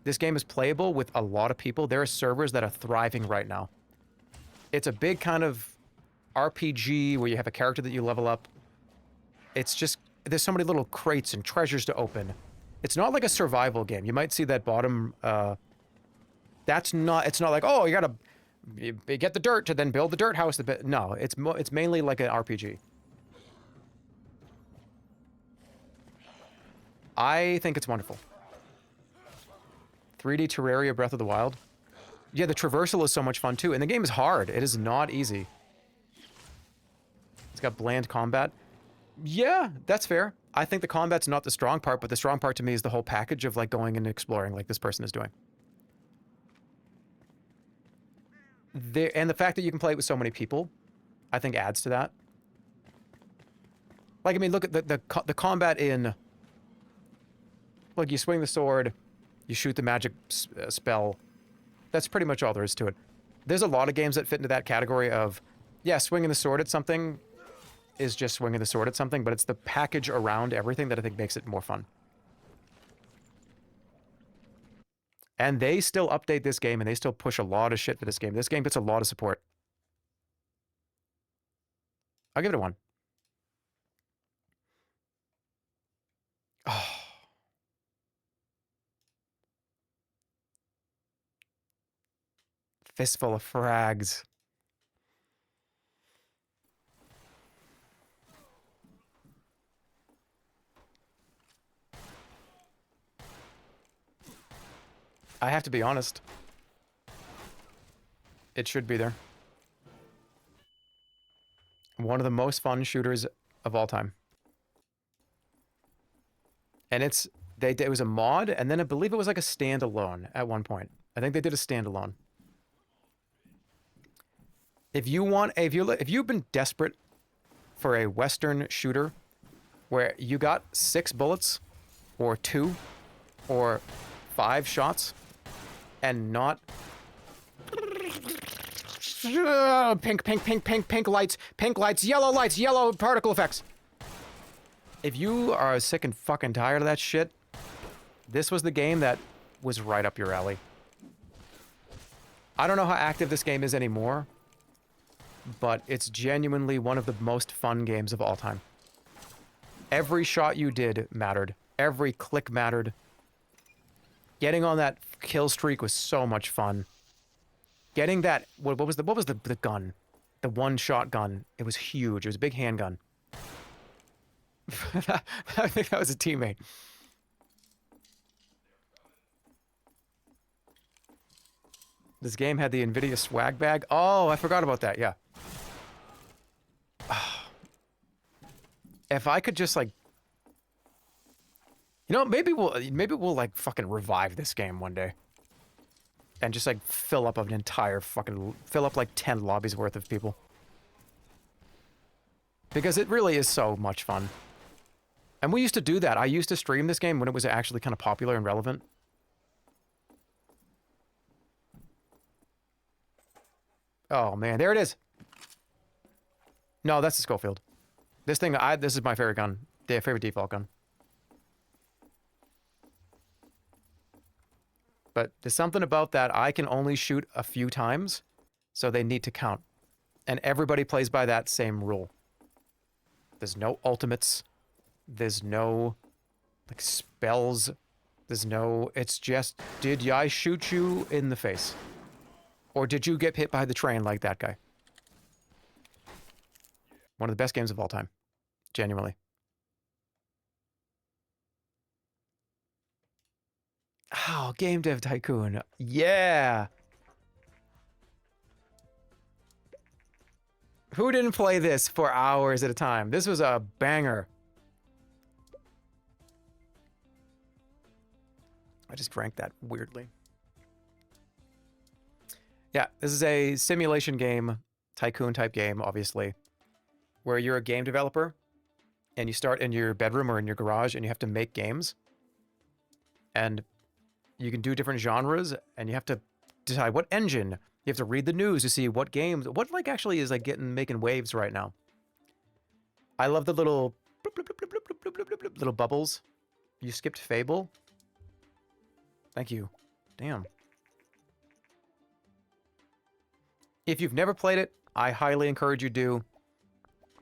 This game is playable with a lot of people. There are servers that are thriving right now. It's a big kind of RPG where you have a character that you level up. It's just, there's so many little crates and treasures to open. It's not like a survival game. You might see that bottom, it's not like, oh, you gotta get the dirt to then build the dirt house. No, it's mainly like an RPG. I think it's wonderful. 3D Terraria Breath of the Wild. Yeah, the traversal is so much fun too, and the game is hard. It is not easy. It's got bland combat. Yeah, that's fair. I think the combat's not the strong part, but the strong part to me is the whole package of like going and exploring like this person is doing. And the fact that you can play it with so many people, I think adds to that. Like, I mean, look at the combat in... Like, you swing the sword, you shoot the magic spell. That's pretty much all there is to it. There's a lot of games that fit into that category of, yeah, swinging the sword at something is just swinging the sword at something, but it's the package around everything that I think makes it more fun. And they still update this game, and they still push a lot of shit for this game. This game gets a lot of support. I'll give it a 1. Oh. Fistful of frags. I have to be honest. It should be there. One of the most fun shooters of all time. And it was a mod, and then I believe it was like a standalone at one point. I think they did a standalone. If you've been desperate for a Western shooter where you got 6 bullets or 2 or 5 shots and not pink lights, yellow particle effects. If you are sick and fucking tired of that shit, this was the game that was right up your alley. I don't know how active this game is anymore, but it's genuinely one of the most fun games of all time. Every shot you did mattered. Every click mattered. Getting on that kill streak was so much fun. Getting that, what was the gun? The one-shot gun. It was huge. It was a big handgun. I think that was a teammate. This game had the NVIDIA swag bag. Oh, I forgot about that. Yeah. If I could just like, you know, maybe we'll like fucking revive this game one day, and just like fill up like 10 lobbies worth of people, because it really is so much fun. And we used to do that. I used to stream this game when it was actually kind of popular and relevant. Oh, man. There it is. No, that's the Schofield. This thing, this is my favorite gun. The favorite default gun. But there's something about that. I can only shoot a few times, so they need to count. And everybody plays by that same rule. There's no ultimates. There's no, like, spells. There's no, it's just, did I shoot you in the face? Or did you get hit by the train like that guy? One of the best games of all time. Genuinely. Oh, Game Dev Tycoon. Yeah! Who didn't play this for hours at a time? This was a banger. I just cranked that weirdly. Yeah, this is a simulation game, tycoon type game, obviously, where you're a game developer and you start in your bedroom or in your garage and you have to make games. And you can do different genres and you have to decide what engine. You have to read the news to see what games, what like actually is like making waves right now. I love the little little bubbles. You skipped Fable. Thank you. Damn. If you've never played it, I highly encourage you to.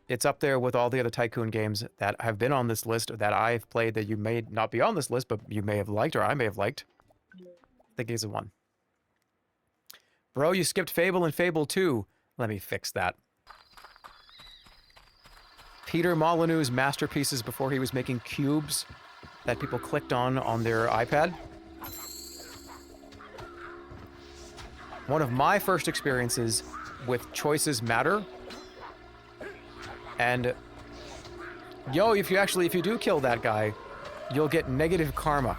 It's up there with all the other Tycoon games that have been on this list that I've played that you may not be on this list, but you may have liked or I may have liked. I think it's a 1. Bro, you skipped Fable and Fable 2. Let me fix that. Peter Molyneux's masterpieces before he was making cubes that people clicked on their iPad. One of my first experiences with Choices Matter. And yo, if you do kill that guy, you'll get negative karma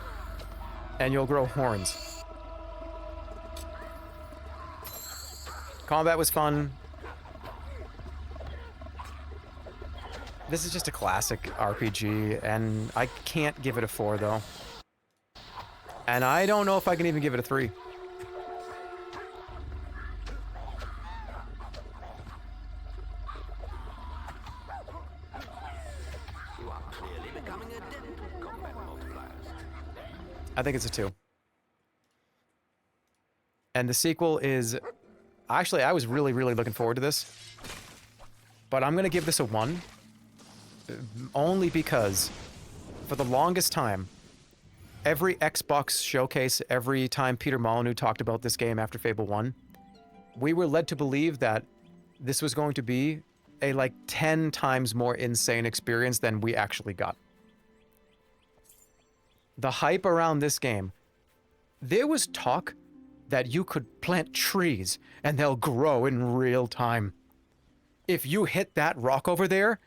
and you'll grow horns. Combat was fun. This is just a classic RPG, and I can't give it a 4 though. And I don't know if I can even give it a 3. I think it's a 2. And the sequel is... Actually, I was really, really looking forward to this. But I'm going to give this a 1. Only because, for the longest time, every Xbox showcase, every time Peter Molyneux talked about this game after Fable 1, we were led to believe that this was going to be a, like, 10 times more insane experience than we actually got. The hype around this game, there was talk that you could plant trees and they'll grow in real time. If you hit that rock over there,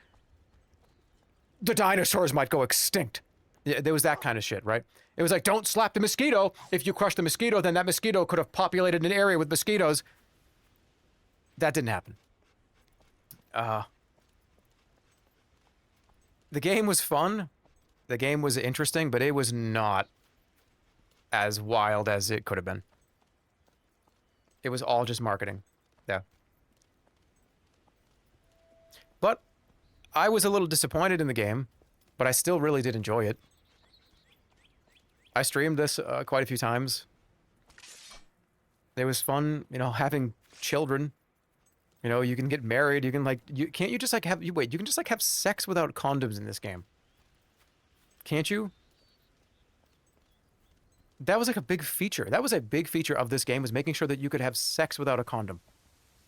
the dinosaurs might go extinct. Yeah, there was that kind of shit, right? It was like, don't slap the mosquito. If you crush the mosquito, then that mosquito could have populated an area with mosquitoes. That didn't happen. The game was fun. The game was interesting, but it was not as wild as it could have been. It was all just marketing. Yeah. But I was a little disappointed in the game, but I still really did enjoy it. I streamed this quite a few times. It was fun, you know, having children. You know, you can get married, you can like, can't you just like have, you can just like have sex without condoms in this game. Can't you? That was like a big feature. That was a big feature of this game, was making sure that you could have sex without a condom.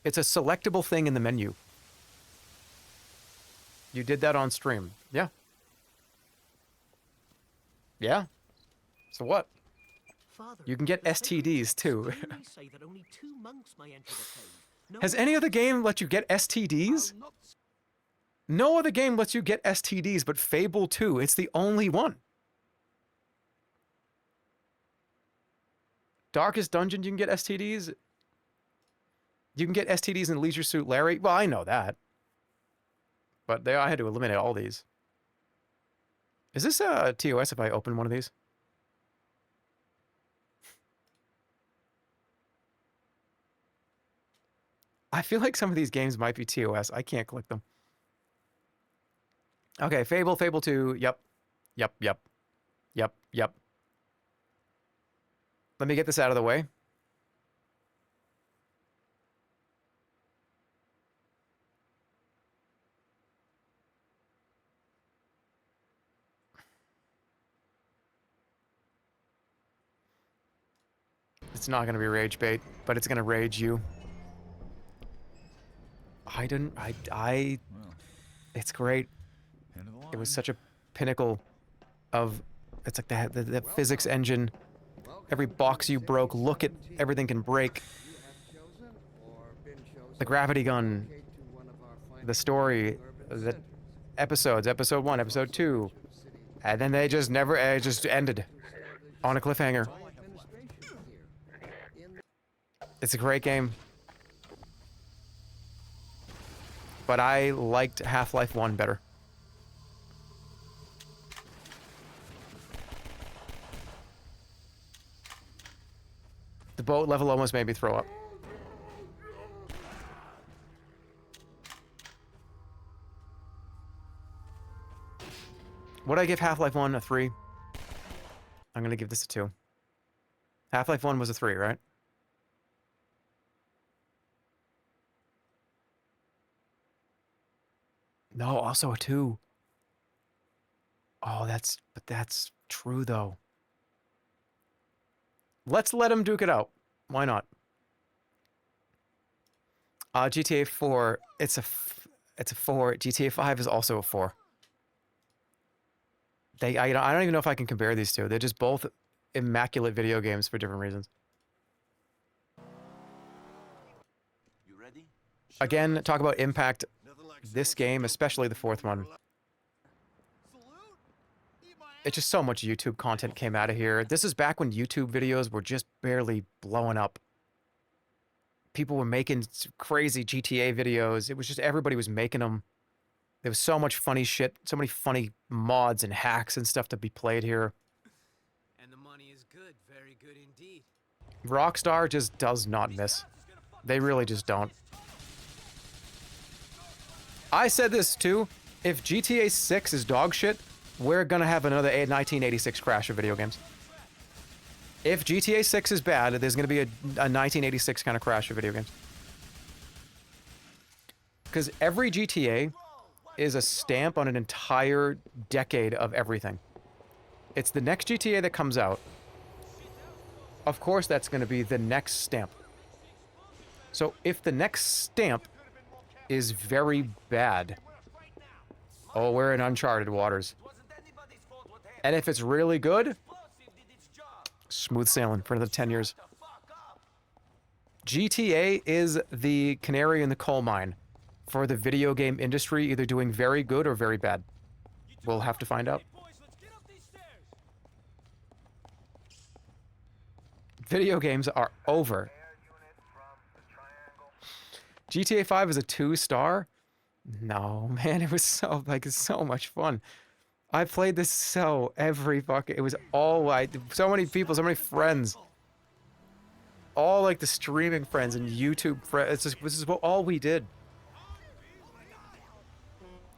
It's a selectable thing in the menu. You did that on stream. Yeah. Yeah. So what? Father, you can get STDs too. say that only 2 monks may enter the cave. No Has any other game let you get STDs? No other game lets you get STDs but Fable 2. It's the only one. Darkest Dungeon, you can get STDs. You can get STDs in Leisure Suit Larry. Well, I know that. But I had to eliminate all these. Is this a TOS if I open one of these? I feel like some of these games might be TOS. I can't click them. Okay, Fable, Fable 2. Yep. Yep, yep. Yep, yep. Let me get this out of the way. It's not going to be rage bait, but it's going to rage you. It's great. It was such a pinnacle of, it's like the physics engine. Every box you broke, look at everything can break. The gravity gun, the story, the episodes, episode 1, episode 2. And then they just never, it just ended on a cliffhanger. It's a great game. But I liked Half-Life 1 better. The boat level almost made me throw up. Would I give Half-Life 1 a 3? I'm gonna give this a 2. Half-Life 1 was a 3, right? No, also a 2. Oh, but that's true though. Let's let him duke it out. Why not? GTA 4, it's a 4. GTA 5 is also a 4. I don't even know if I can compare these two. They're just both immaculate video games for different reasons. You ready? Again, talk about impact. This game, especially the 4th one. It's just so much YouTube content came out of here. This is back when YouTube videos were just barely blowing up. People were making crazy GTA videos. It was just everybody was making them. There was so much funny shit, so many funny mods and hacks and stuff to be played here. And the money is good, very good indeed. Rockstar just does not miss. They really just don't. I said this too. If GTA 6 is dog shit, we're gonna have another 1986 crash of video games. If GTA 6 is bad, there's gonna be a 1986 kind of crash of video games. Because every GTA is a stamp on an entire decade of everything. It's the next GTA that comes out. Of course, that's going to be the next stamp. So if the next stamp is very bad, oh, we're in uncharted waters. And if it's really good, smooth sailing for another 10 years. GTA is the canary in the coal mine for the video game industry, either doing very good or very bad. We'll have to find out. Video games are over. GTA 5 is a 2-star? No, man, it was so much fun. I played this it was all so many people, so many friends. All like the streaming friends and YouTube friends. This is all we did.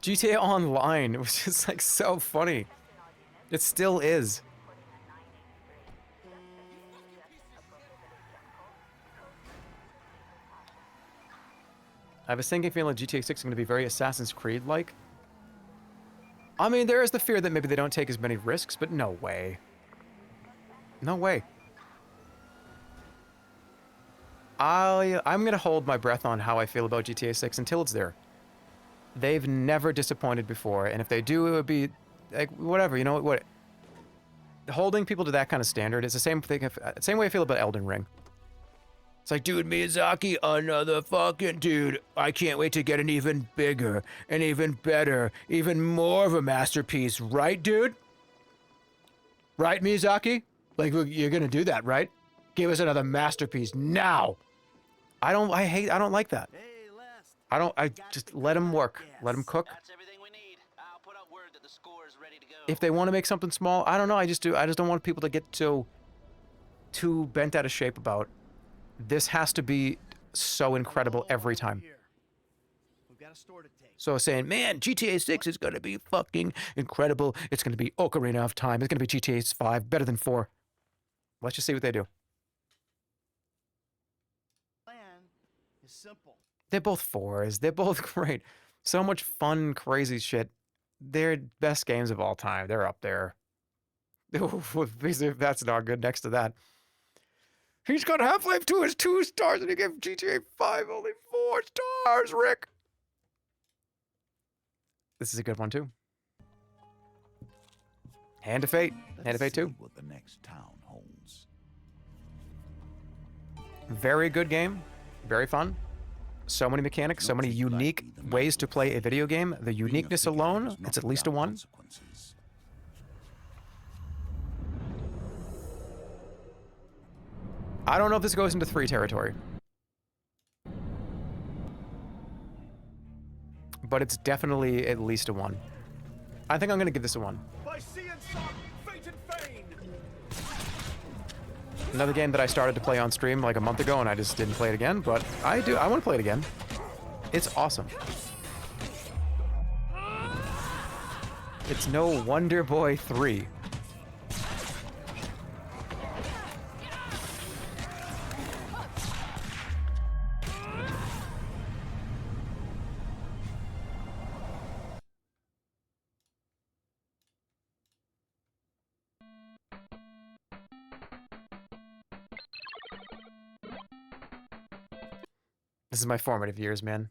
GTA Online, it was just like so funny. It still is. I have a sinking feeling GTA 6 is going to be very Assassin's Creed-like. I mean, there is the fear that maybe they don't take as many risks, but no way. No way. I'm going to hold my breath on how I feel about GTA 6 until it's there. They've never disappointed before, and if they do, it would be like whatever, you know what? Holding people to that kind of standard is the same thing. Same way I feel about Elden Ring. It's like, dude, Miyazaki, another fucking dude. I can't wait to get an even bigger, and even better, even more of a masterpiece, right, dude? Right, Miyazaki? Like, you're gonna do that, right? Give us another masterpiece now. I don't like that. I just let them work. Let them cook. If they want to make something small, I don't know. I just don't want people to get too bent out of shape about. This has to be so incredible every time. We've got a store to take. So saying, man, GTA 6 is going to be fucking incredible. It's going to be Ocarina of Time. It's going to be GTA 5, better than 4. Let's just see what they do. Plan is simple. They're both 4s. They're both great. So much fun, crazy shit. They're best games of all time. They're up there. That's not good next to that. He's got Half-Life 2 as 2 stars and he gave GTA 5 only 4 stars, Rick. This is a good one, too. Hand of Fate. Hand of Fate 2. What the next town holds. Very good game. Very fun. So many mechanics, so many unique ways to play a video game. The uniqueness alone, it's at least a 1. I don't know if this goes into 3 territory. But it's definitely at least a 1. I think I'm going to give this a 1. By sea and sun, fate and fame. Another game that I started to play on stream like a month ago and I just didn't play it again, but I want to play it again. It's awesome. It's no Wonder Boy 3. This is my formative years, man.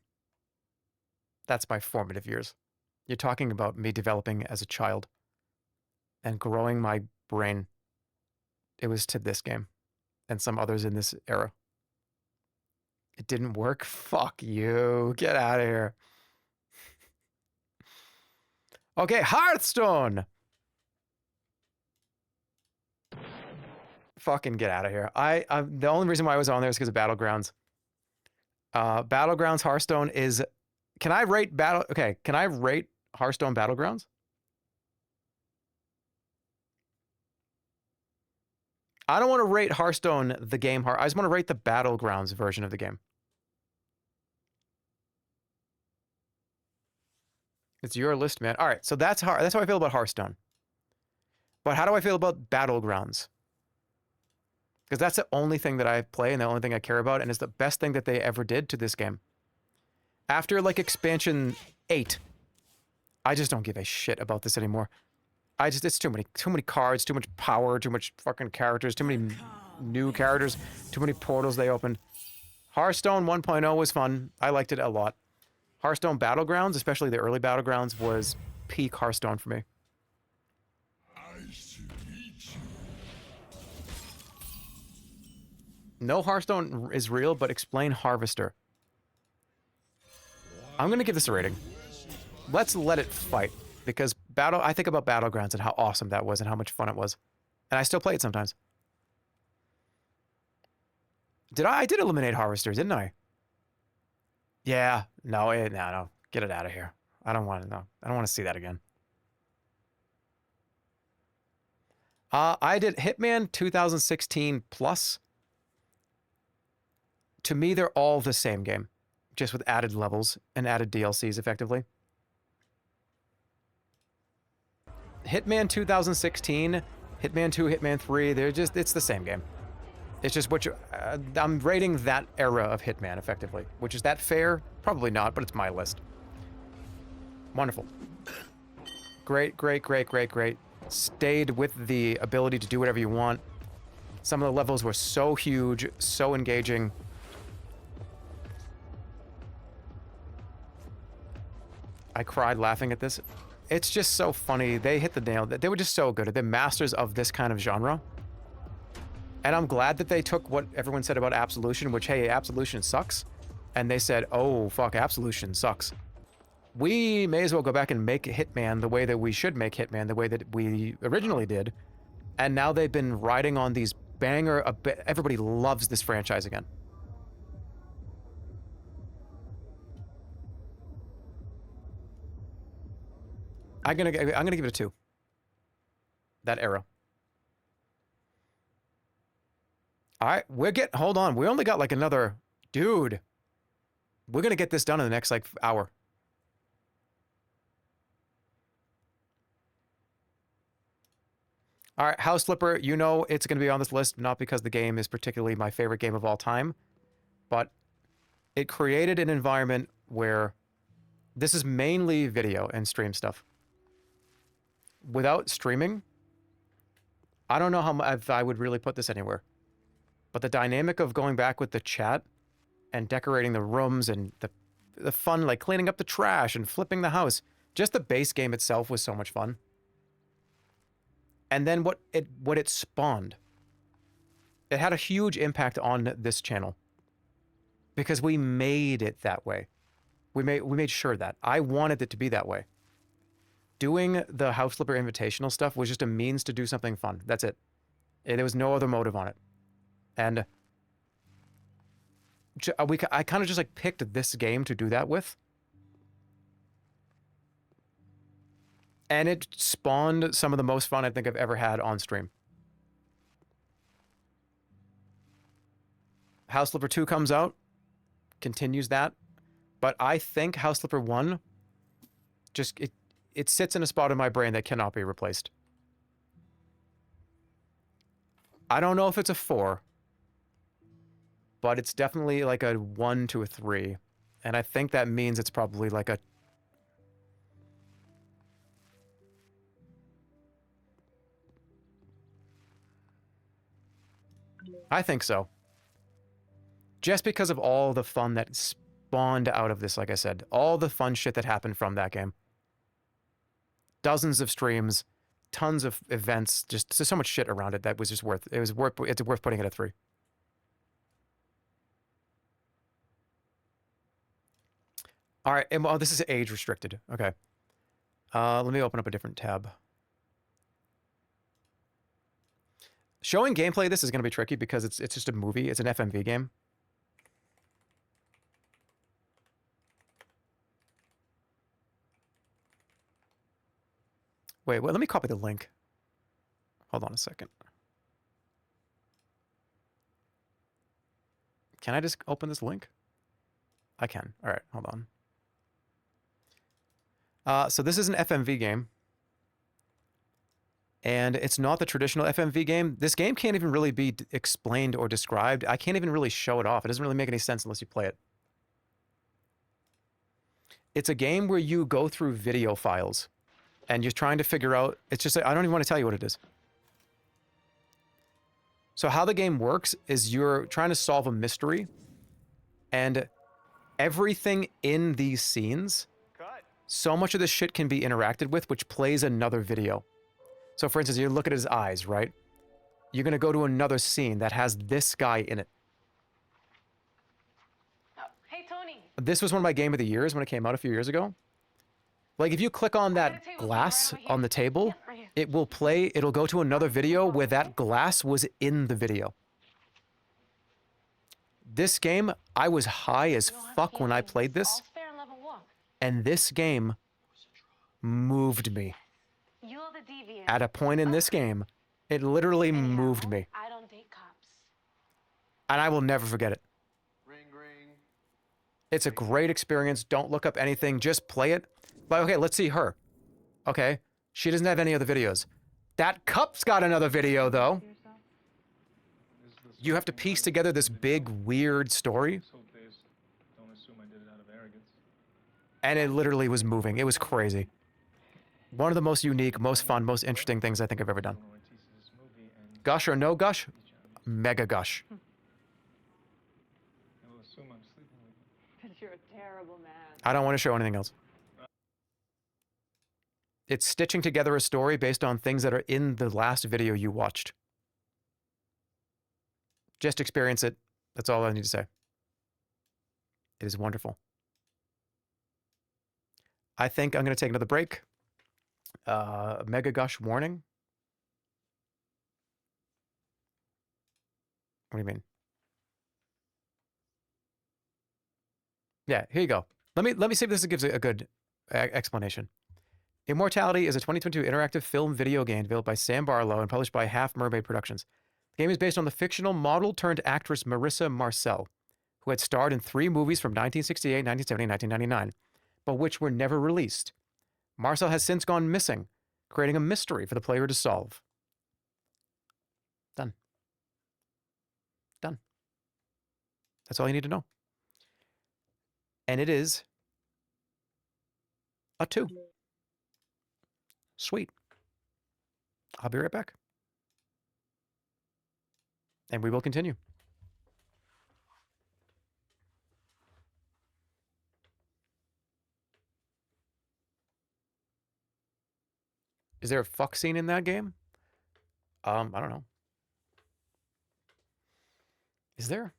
That's my formative years. You're talking about me developing as a child and growing my brain. It was to this game and some others in this era. It didn't work? Fuck you. Get out of here. Okay, Hearthstone! Fucking get out of here. The only reason why I was on there is because of Battlegrounds. Battlegrounds Hearthstone is... Can I rate Hearthstone Battlegrounds? I don't want to rate Hearthstone the game. I just want to rate the Battlegrounds version of the game. It's your list, man. All right, so that's how I feel about Hearthstone. But how do I feel about Battlegrounds? Because that's the only thing that I play and the only thing I care about, and it's the best thing that they ever did to this game. After, like, expansion 8, I just don't give a shit about this anymore. It's too many cards, too much power, too much fucking characters, too many new characters, too many portals they opened. Hearthstone 1.0 was fun. I liked it a lot. Hearthstone Battlegrounds, especially the early Battlegrounds, was peak Hearthstone for me. No Hearthstone is real, but explain Harvester. I'm going to give this a rating. Let's let it fight. Because I think about Battlegrounds and how awesome that was and how much fun it was. And I still play it sometimes. I did eliminate Harvesters, didn't I? Yeah. No. Get it out of here. I don't want to know. I don't want to see that again. I did Hitman 2016 Plus. To me, they're all the same game. Just with added levels and added DLCs, effectively. Hitman 2016, Hitman 2, Hitman 3, it's the same game. It's just I'm rating that era of Hitman, effectively. Which is that fair? Probably not, but it's my list. Wonderful. Great. Stayed with the ability to do whatever you want. Some of the levels were so huge, so engaging. I cried laughing at this. It's just so funny. They hit the nail. They were just so good. They're masters of this kind of genre. And I'm glad that they took what everyone said about Absolution, which, hey, Absolution sucks. And they said, oh, fuck, Absolution sucks. We may as well go back and make Hitman the way that we should make Hitman, the way that we originally did. And now they've been riding on these banger... Everybody loves this franchise again. I'm gonna give it a 2. That era. All right, hold on. We only got like another. Dude, we're going to get this done in the next, like, hour. All right, House Flipper, you know it's going to be on this list, not because the game is particularly my favorite game of all time, but it created an environment where this is mainly video and stream stuff. Without streaming, I don't know how if I would really put this anywhere. But the dynamic of going back with the chat and decorating the rooms and the fun, like cleaning up the trash and flipping the house, just the base game itself was so much fun. And then what it spawned, it had a huge impact on this channel because we made it that way. We made sure that I wanted it to be that way. Doing the House Flipper Invitational stuff was just a means to do something fun. That's it. There was no other motive on it. And I kind of just like picked this game to do that with. And it spawned some of the most fun I think I've ever had on stream. House Flipper 2 comes out, continues that. But I think House Flipper 1 just it sits in a spot in my brain that cannot be replaced. I don't know if it's a 4, but it's definitely like a 1 to a 3. And I think that means it's probably like a... I think so. Just because of all the fun that spawned out of this, like I said. All the fun shit that happened from that game. Dozens of streams, tons of events, just so much shit around it that was just worth... It's worth putting it at 3. All right, and well, this is age restricted. Okay. Let me open up a different tab. Showing gameplay, this is going to be tricky because it's just a movie. It's an FMV game. Wait, let me copy the link. Hold on a second. Can I just open this link? I can. All right, hold on. So this is an FMV game. And it's not the traditional FMV game. This game can't even really be explained or described. I can't even really show it off. It doesn't really make any sense unless you play it. It's a game where you go through video files and you're trying to figure out... It's just like, I don't even want to tell you what it is. So how the game works is you're trying to solve a mystery and everything in these scenes, so much of this shit can be interacted with, which plays another video. So for instance, you look at his eyes, right? You're going to go to another scene that has this guy in it. Hey, Tony. This was one of my game of the years when it came out a few years ago. Like if you click on that glass on the table, it will play, it'll go to another video where that glass was in the video. This game, I was high as fuck when I played this. And this game moved me. At a point in this game, it literally moved me. I don't date cops. And I will never forget it. It's a great experience. Don't look up anything. Just play it. But okay, let's see her. Okay. She doesn't have any other videos. That cup's got another video, though. You have to piece together this big, weird story. And it literally was moving. It was crazy. One of the most unique, most fun, most interesting things I think I've ever done. Gush or no gush? Mega gush. You're a terrible man. I don't want to show anything else. It's stitching together a story based on things that are in the last video you watched. Just experience it. That's all I need to say. It is wonderful. I think I'm going to take another break. Mega gush warning. What do you mean? Yeah, here you go. Let me see if this gives a good explanation. Immortality is a 2022 interactive film video game developed by Sam Barlow and published by Half Mermaid Productions. The game is based on the fictional model-turned-actress Marissa Marcel, who had starred in 3 movies from 1968, 1970, and 1999, but which were never released. Marcel has since gone missing, creating a mystery for the player to solve. Done. Done. That's all you need to know. And it is a 2. Sweet. I'll be right back. And we will continue. Is there a fuck scene in that game? I don't know. Is there?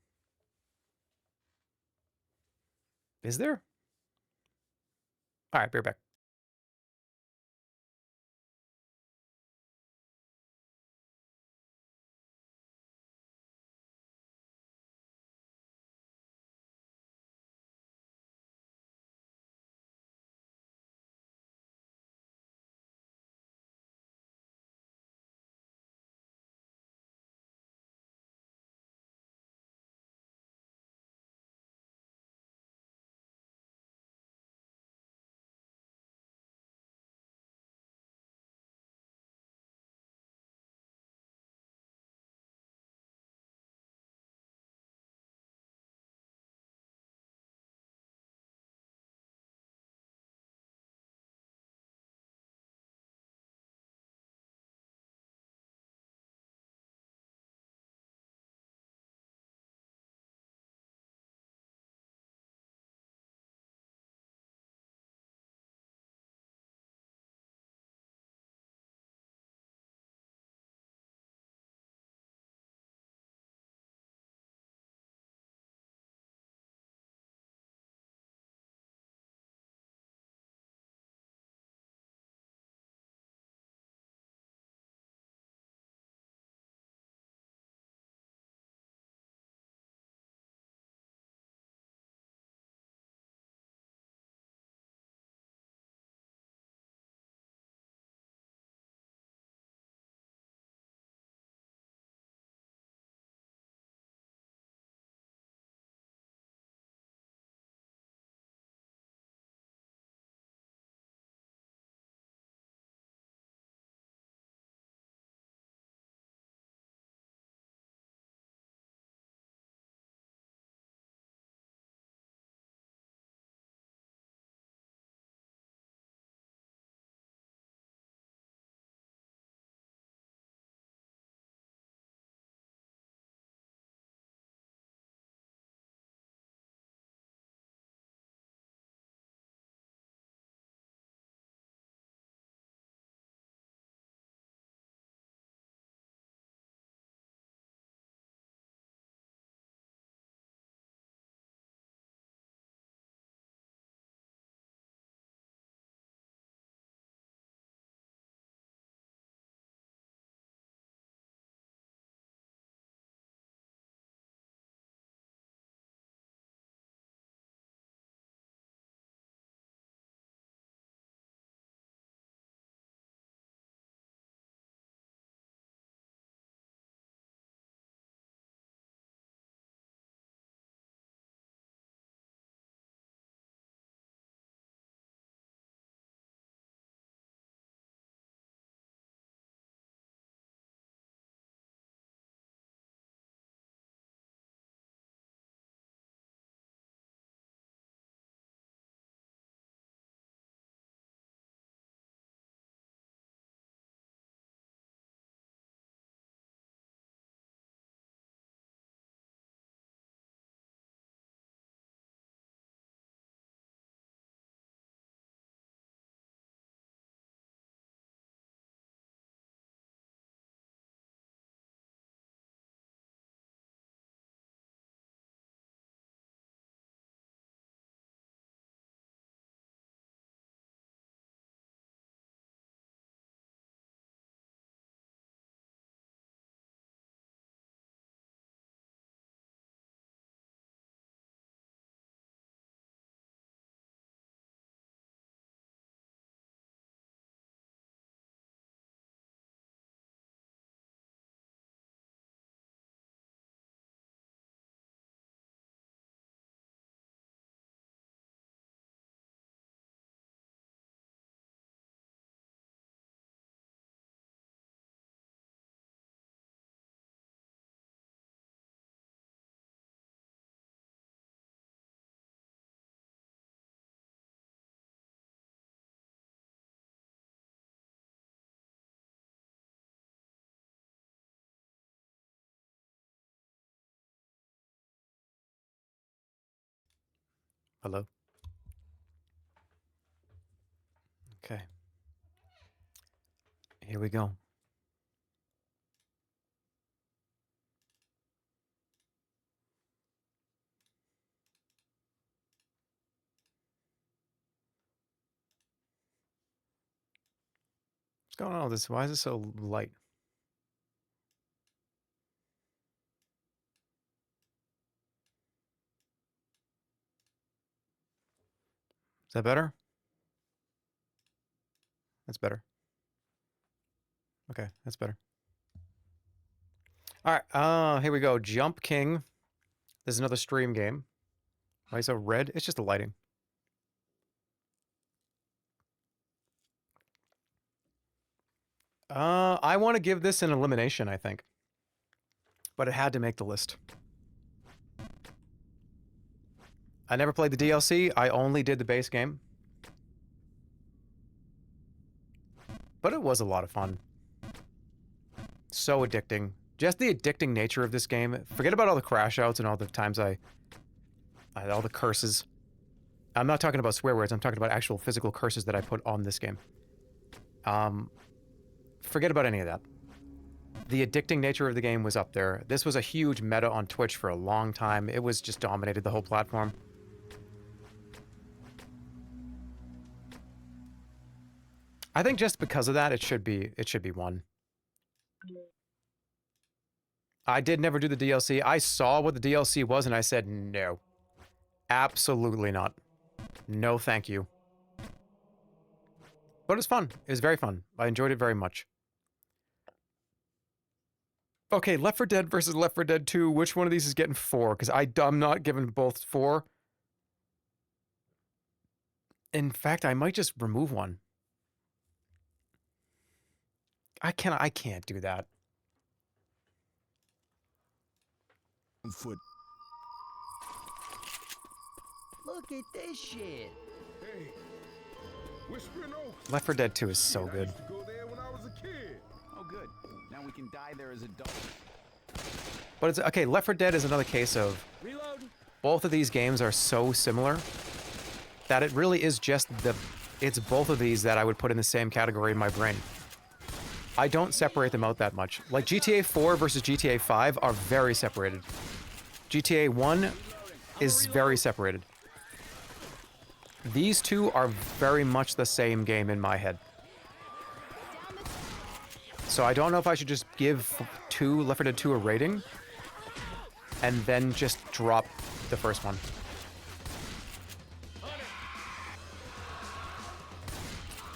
Is there? All right, be right back. Hello. Okay. Here we go. What's going on with this? Why is it so light? Is that better? That's better. Okay, that's better. All right, here we go. Jump King. This is another stream game. Why so red? It's just the lighting. I want to give this an elimination, I think. But it had to make the list. I never played the DLC. I only did the base game. But it was a lot of fun. So addicting. Just the addicting nature of this game. Forget about all the crash outs and all the times all the curses. I'm not talking about swear words. I'm talking about actual physical curses that I put on this game. Forget about any of that. The addicting nature of the game was up there. This was a huge meta on Twitch for a long time. It was just dominated the whole platform. I think just because of that, it should be one. I did never do the DLC. I saw what the DLC was and I said no. Absolutely not. No, thank you. But it was fun. It was very fun. I enjoyed it very much. Okay, Left 4 Dead versus Left 4 Dead 2. Which one of these is getting 4? Because I'm not giving both 4. In fact, I might just remove one. I can't do that. Foot. Look at this shit. Hey, Whispering Oaks. Left 4 Dead 2 is so I good. used to go there when I was a kid. Oh, good. Now we can die there as adults. But it's okay. Left 4 Dead is another case of both of these games are so similar that it really is just it's both of these that I would put in the same category in my brain. I don't separate them out that much. Like GTA 4 versus GTA 5 are very separated. GTA 1 is very separated. These two are very much the same game in my head. So I don't know if I should just give Left 4 Dead 2 a rating and then just drop the first one.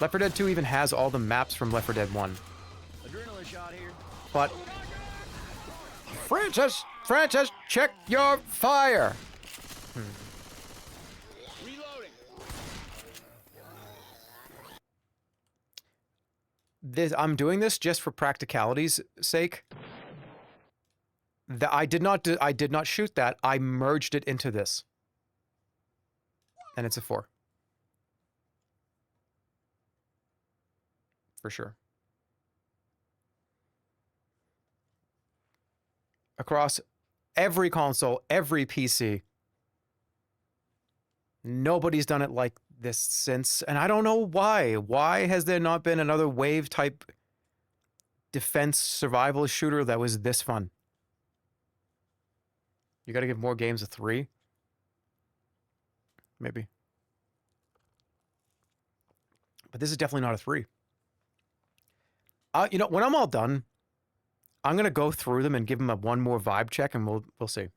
Left 4 Dead 2 even has all the maps from Left 4 Dead 1. Adrenaline shot here. But Francis, check your fire. I'm doing this just for practicality's sake. I did not shoot that. I merged it into this. And it's a 4. For sure. Across every console, every PC. Nobody's done it like this since, and I don't know why. Why has there not been another wave type defense survival shooter that was this fun? You gotta give more games a 3? Maybe. But this is definitely not a 3. You know, when I'm all done, I'm gonna go through them and give them one more vibe check, and we'll see.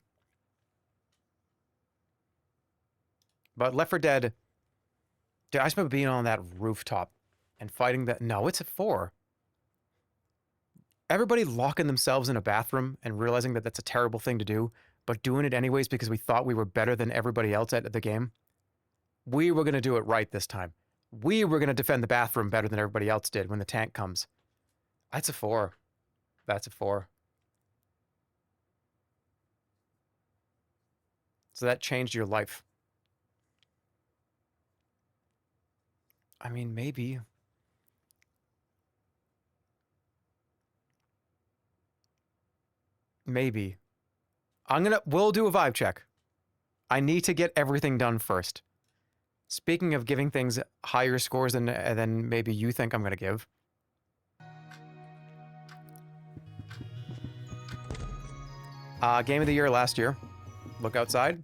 But Left 4 Dead, dude, I just remember being on that rooftop and fighting that. No, it's a 4. Everybody locking themselves in a bathroom and realizing that that's a terrible thing to do, but doing it anyways because we thought we were better than everybody else at the game. We were going to do it right this time. We were going to defend the bathroom better than everybody else did when the tank comes. That's a 4. That's a 4. So that changed your life. I mean, maybe. Maybe. We'll do a vibe check. I need to get everything done first. Speaking of giving things higher scores than maybe you think I'm going to give. Game of the year last year. Look Outside.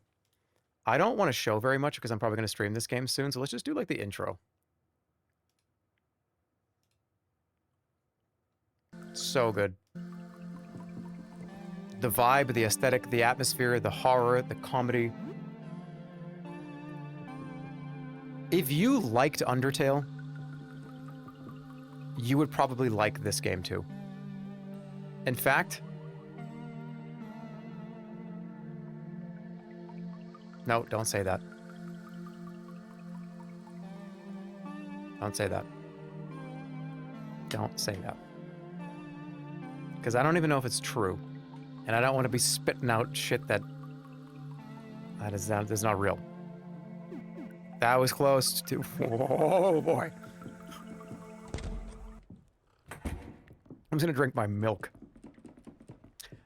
I don't want to show very much because I'm probably going to stream this game soon, so let's just do like the intro. So good. The vibe, the aesthetic, the atmosphere, the horror, the comedy. If you liked Undertale, you would probably like this game too. In fact, no, don't say that. Don't say that. Don't say that. Because I don't even know if it's true. And I don't want to be spitting out shit that is not real. That was close to... Oh, boy. I'm just going to drink my milk.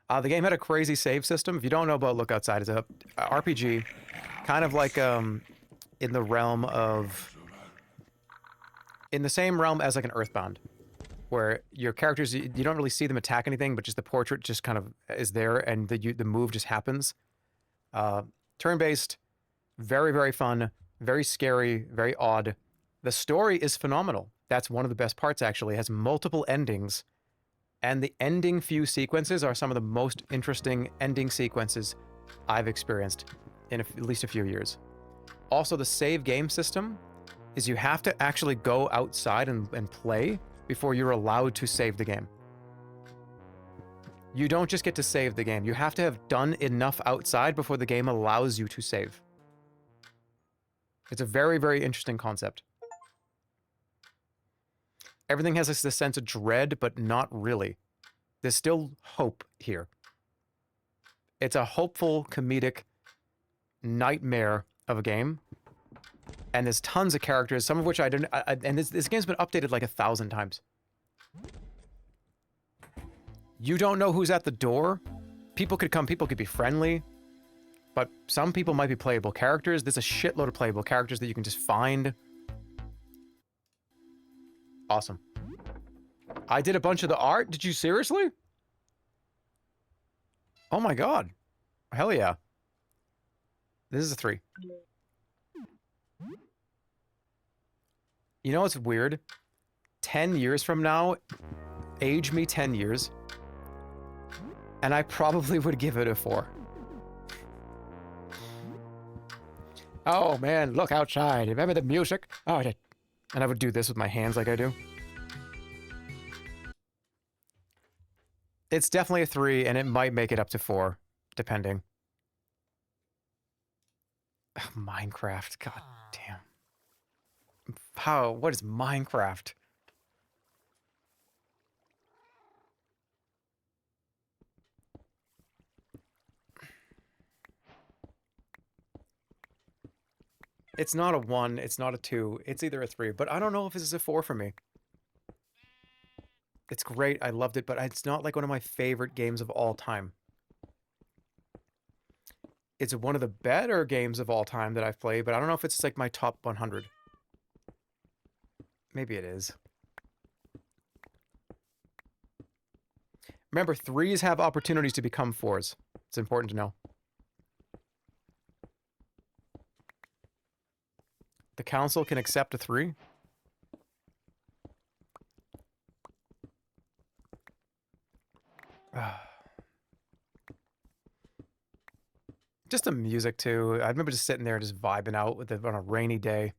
The game had a crazy save system. If you don't know about Look Outside, it's a RPG, kind of like in the realm of... In the same realm as like an Earthbound, where your characters, you don't really see them attack anything, but just the portrait just kind of is there, and the move just happens. Turn-based, very, very fun, very scary, very odd. The story is phenomenal. That's one of the best parts, actually. It has multiple endings, and the ending few sequences are some of the most interesting ending sequences I've experienced in at least a few years. Also, the save game system is you have to actually go outside and play before you're allowed to save the game. You don't just get to save the game. You have to have done enough outside before the game allows you to save. It's a very, very interesting concept. Everything has this sense of dread, but not really. There's still hope here. It's a hopeful, comedic nightmare of a game. And there's tons of characters, some of which I don't... and this game's been updated like 1,000 times. You don't know who's at the door. People could come, people could be friendly. But some people might be playable characters. There's a shitload of playable characters that you can just find. Awesome. I did a bunch of the art. Did you seriously? Oh my god. Hell yeah. This is a 3. You know what's weird? 10 years from now, age me 10 years, and I probably would give it a 4. Oh man, look outside. Remember the music? Oh, and I would do this with my hands like I do. It's definitely a 3, and it might make it up to 4, depending. Ugh, Minecraft, god damn. How? What is Minecraft? It's not a 1, it's not a 2, it's either a 3, but I don't know if this is a 4 for me. It's great, I loved it, but it's not like one of my favorite games of all time. It's one of the better games of all time that I've played, but I don't know if it's like my top 100. Maybe it is. Remember, 3s have opportunities to become 4s. It's important to know. The council can accept a 3. Just the music too. I remember just sitting there just vibing out with it on a rainy day.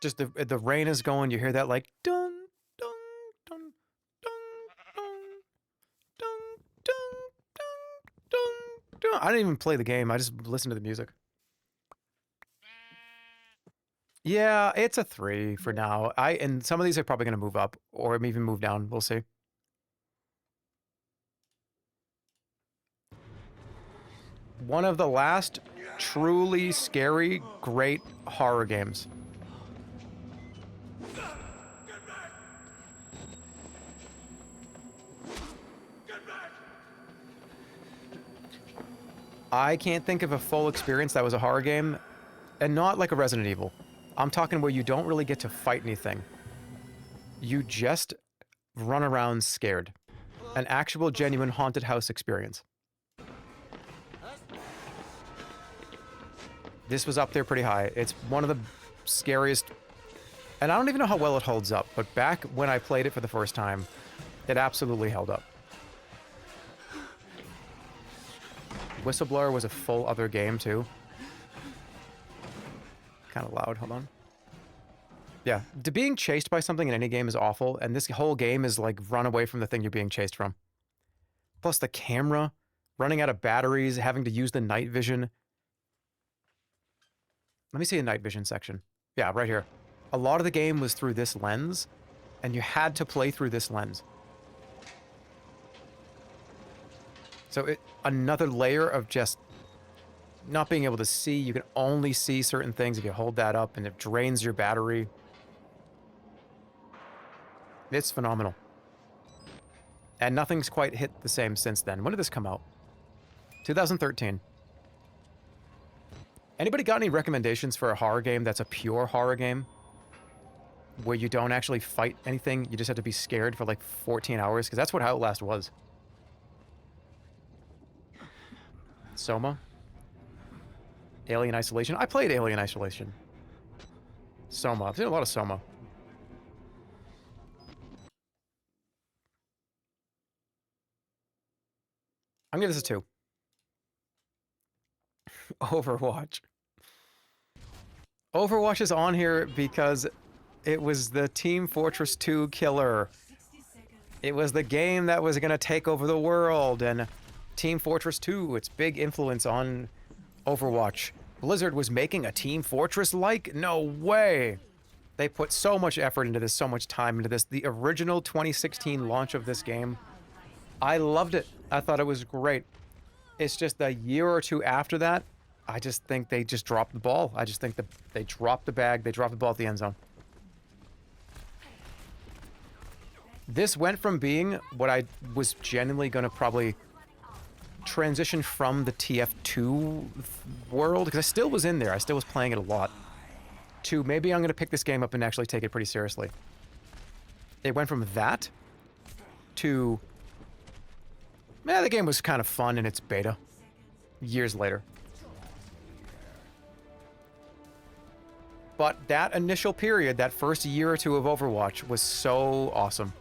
Just the rain is going, you hear that like dun dun dun dun dun dun dun dun dun. I didn't even play the game, I just listened to the music. Yeah, it's a 3 for now. And some of these are probably gonna move up or even move down. We'll see. One of the last truly scary, great horror games. I can't think of a full experience that was a horror game, and not like a Resident Evil. I'm talking where you don't really get to fight anything. You just run around scared. An actual, genuine haunted house experience. This was up there pretty high. It's one of the scariest, and I don't even know how well it holds up, but back when I played it for the first time, it absolutely held up. Whistleblower was a full other game too. Kind of loud, hold on. Yeah, being chased by something in any game is awful, and this whole game is like run away from the thing you're being chased from. Plus the camera, running out of batteries, having to use the night vision. Let me see the night vision section. Yeah, right here. A lot of the game was through this lens, and you had to play through this lens. So another layer of just not being able to see. You can only see certain things if you hold that up, and it drains your battery. It's phenomenal. And nothing's quite hit the same since then. When did this come out? 2013. Anybody got any recommendations for a horror game that's a pure horror game? Where you don't actually fight anything, you just have to be scared for like 14 hours? Because that's what Outlast was. Soma? Alien Isolation? I played Alien Isolation. Soma. I've seen a lot of Soma. I'm giving this a 2. Overwatch. Overwatch is on here because it was the Team Fortress 2 killer. It was the game that was going to take over the world, and Team Fortress 2, its big influence on Overwatch. Blizzard was making a Team Fortress-like? No way! They put so much effort into this, so much time into this. The original 2016 launch of this game, I loved it. I thought it was great. It's just a year or two after that, I just think they just dropped the ball. I just think that they dropped the bag. They dropped the ball at the end zone. This went from being what I was genuinely going to probably transition from the TF2 world, because I still was in there. I still was playing it a lot, to maybe I'm going to pick this game up and actually take it pretty seriously. It went from that to, the game was kind of fun in its beta years later. But that initial period, that first year or two of Overwatch was so awesome.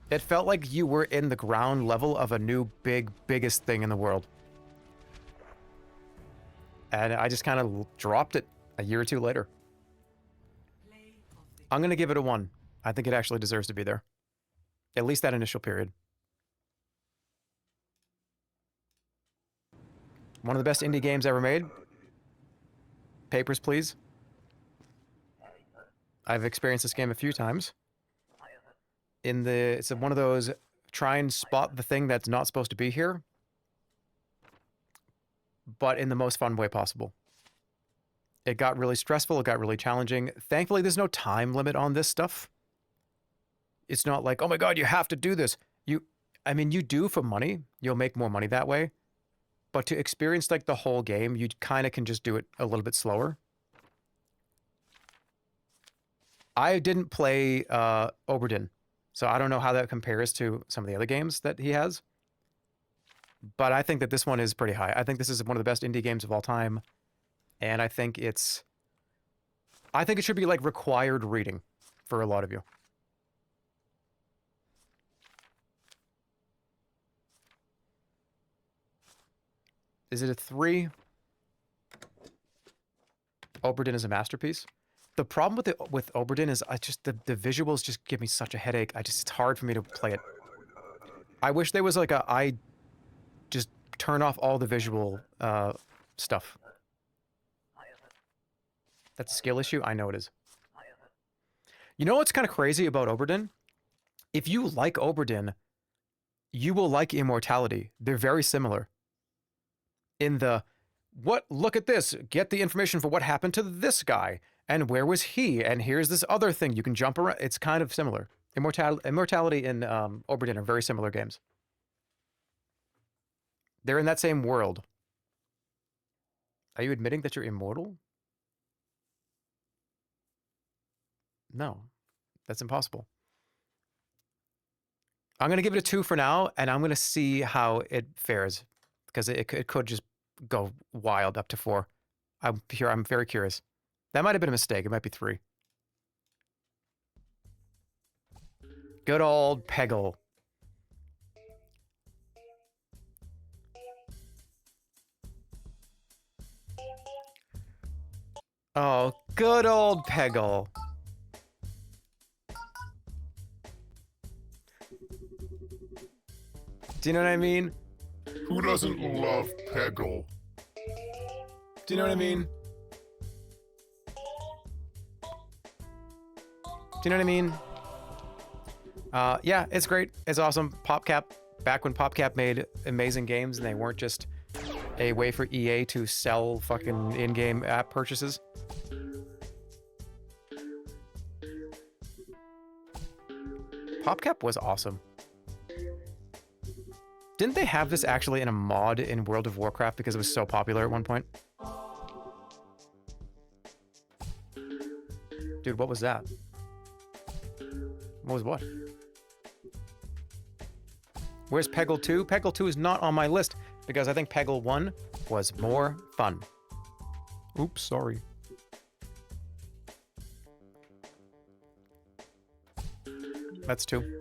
It felt like you were in the ground level of a new biggest thing in the world. And I just kind of dropped it a year or two later. I'm going to give it a 1. I think it actually deserves to be there. At least that initial period. One of the best indie games ever made. Papers, Please. I've experienced this game a few times. It's one of those try and spot the thing that's not supposed to be here, but in the most fun way possible. It got really stressful. It got really challenging. Thankfully, there's no time limit on this stuff. It's not like, oh my God, you have to do this. You do for money. You'll make more money that way. But to experience like the whole game, you kind of can just do it a little bit slower. I didn't play Oberdin, so I don't know how that compares to some of the other games that he has. But I think that this one is pretty high. I think this is one of the best indie games of all time. And I think it should be like required reading for a lot of you. Is it a 3? Oberdin is a masterpiece. The problem with Oberdin is the visuals just give me such a headache. It's hard for me to play it. I wish there was like I just turn off all the visual stuff. That's a skill issue? I know it is. You know what's kind of crazy about Oberdin? If you like Oberdin, you will like Immortality. They're very similar. In the, look at this, get the information for what happened to this guy. And where was he? And here's this other thing. You can jump around. It's kind of similar. Immortality and Oberdin are very similar games. They're in that same world. Are you admitting that you're immortal? No, that's impossible. I'm going to give it a 2 for now, and I'm going to see how it fares, because it could just go wild up to 4. I'm very curious. That might have been a mistake. It might be 3. Good old Peggle. Oh, good old Peggle. Do you know what I mean? Who doesn't love Peggle? Do you know what I mean? Do you know what I mean? Yeah, it's great. It's awesome. PopCap, back when PopCap made amazing games and they weren't just a way for EA to sell fucking in-game app purchases. PopCap was awesome. Didn't they have this actually in a mod in World of Warcraft because it was so popular at one point? Dude, what was that? What was what? Where's Peggle 2? Peggle 2 is not on my list because I think Peggle 1 was more fun. Oops, sorry. That's 2.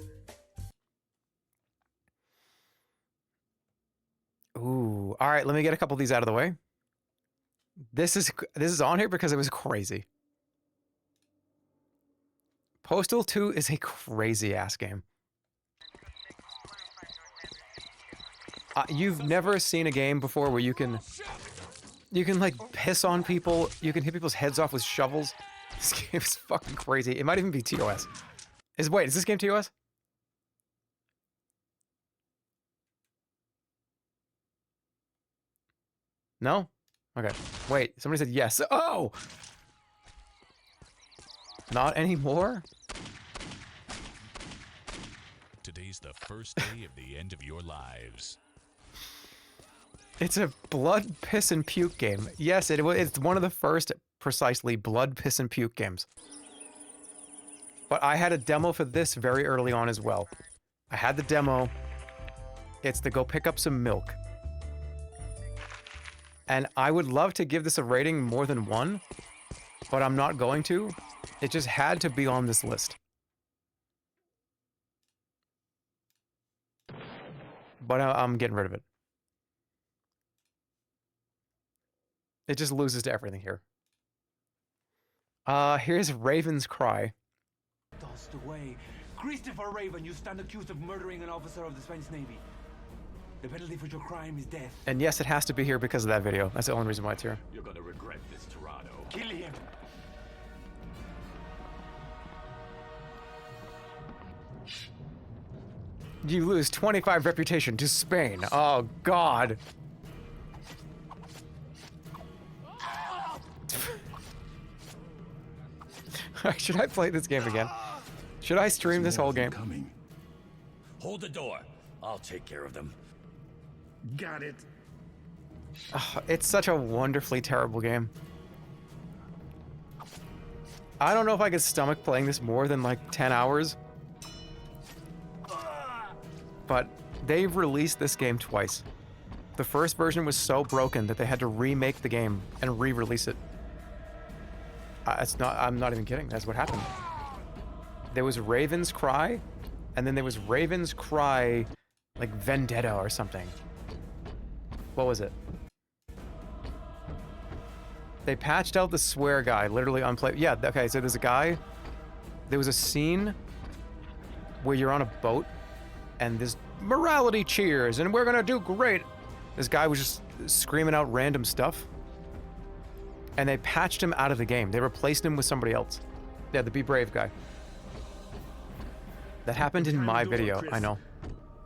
Ooh, all right, let me get a couple of these out of the way. This is on here because it was crazy. Postal 2 is a crazy ass game. You've never seen a game before where you can like piss on people, you can hit people's heads off with shovels. This game is fucking crazy. It might even be TOS. Wait, is this game TOS? No? Okay. Wait, somebody said yes. Oh! Not anymore? Today's the first day of the end of your lives. It's a blood, piss, and puke game. Yes, it's one of the first precisely blood, piss, and puke games. But I had a demo for this very early on as well. I had the demo. It's to go pick up some milk. And I would love to give this a rating more than 1, but I'm not going to. It just had to be on this list. But I'm getting rid of it. It just loses to everything here. Here's Raven's Cry. Tossed away. Christopher Raven, you stand accused of murdering an officer of the Spanish Navy. The penalty for your crime is death. And yes, it has to be here because of that video. That's the only reason why it's here. You're gonna regret this, Tirado. Kill him! You lose 25 reputation to Spain. Oh, God. Should I play this game again? Should I stream this whole game? Hold the door. I'll take care of them. Got it. Oh, it's such a wonderfully terrible game. I don't know if I could stomach playing this more than like 10 hours. But they've released this game twice. The first version was so broken that they had to remake the game and re-release it. I'm not even kidding. That's what happened. There was Raven's Cry, and then there was Raven's Cry, like Vendetta or something. What was it? They patched out the swear guy, literally unplayable. Yeah, okay, so there's a guy. There was a scene where you're on a boat, and there's morality cheers, and we're gonna do great. This guy was just screaming out random stuff. And they patched him out of the game. They replaced him with somebody else. Yeah, the Be Brave guy. That happened in my video, I know.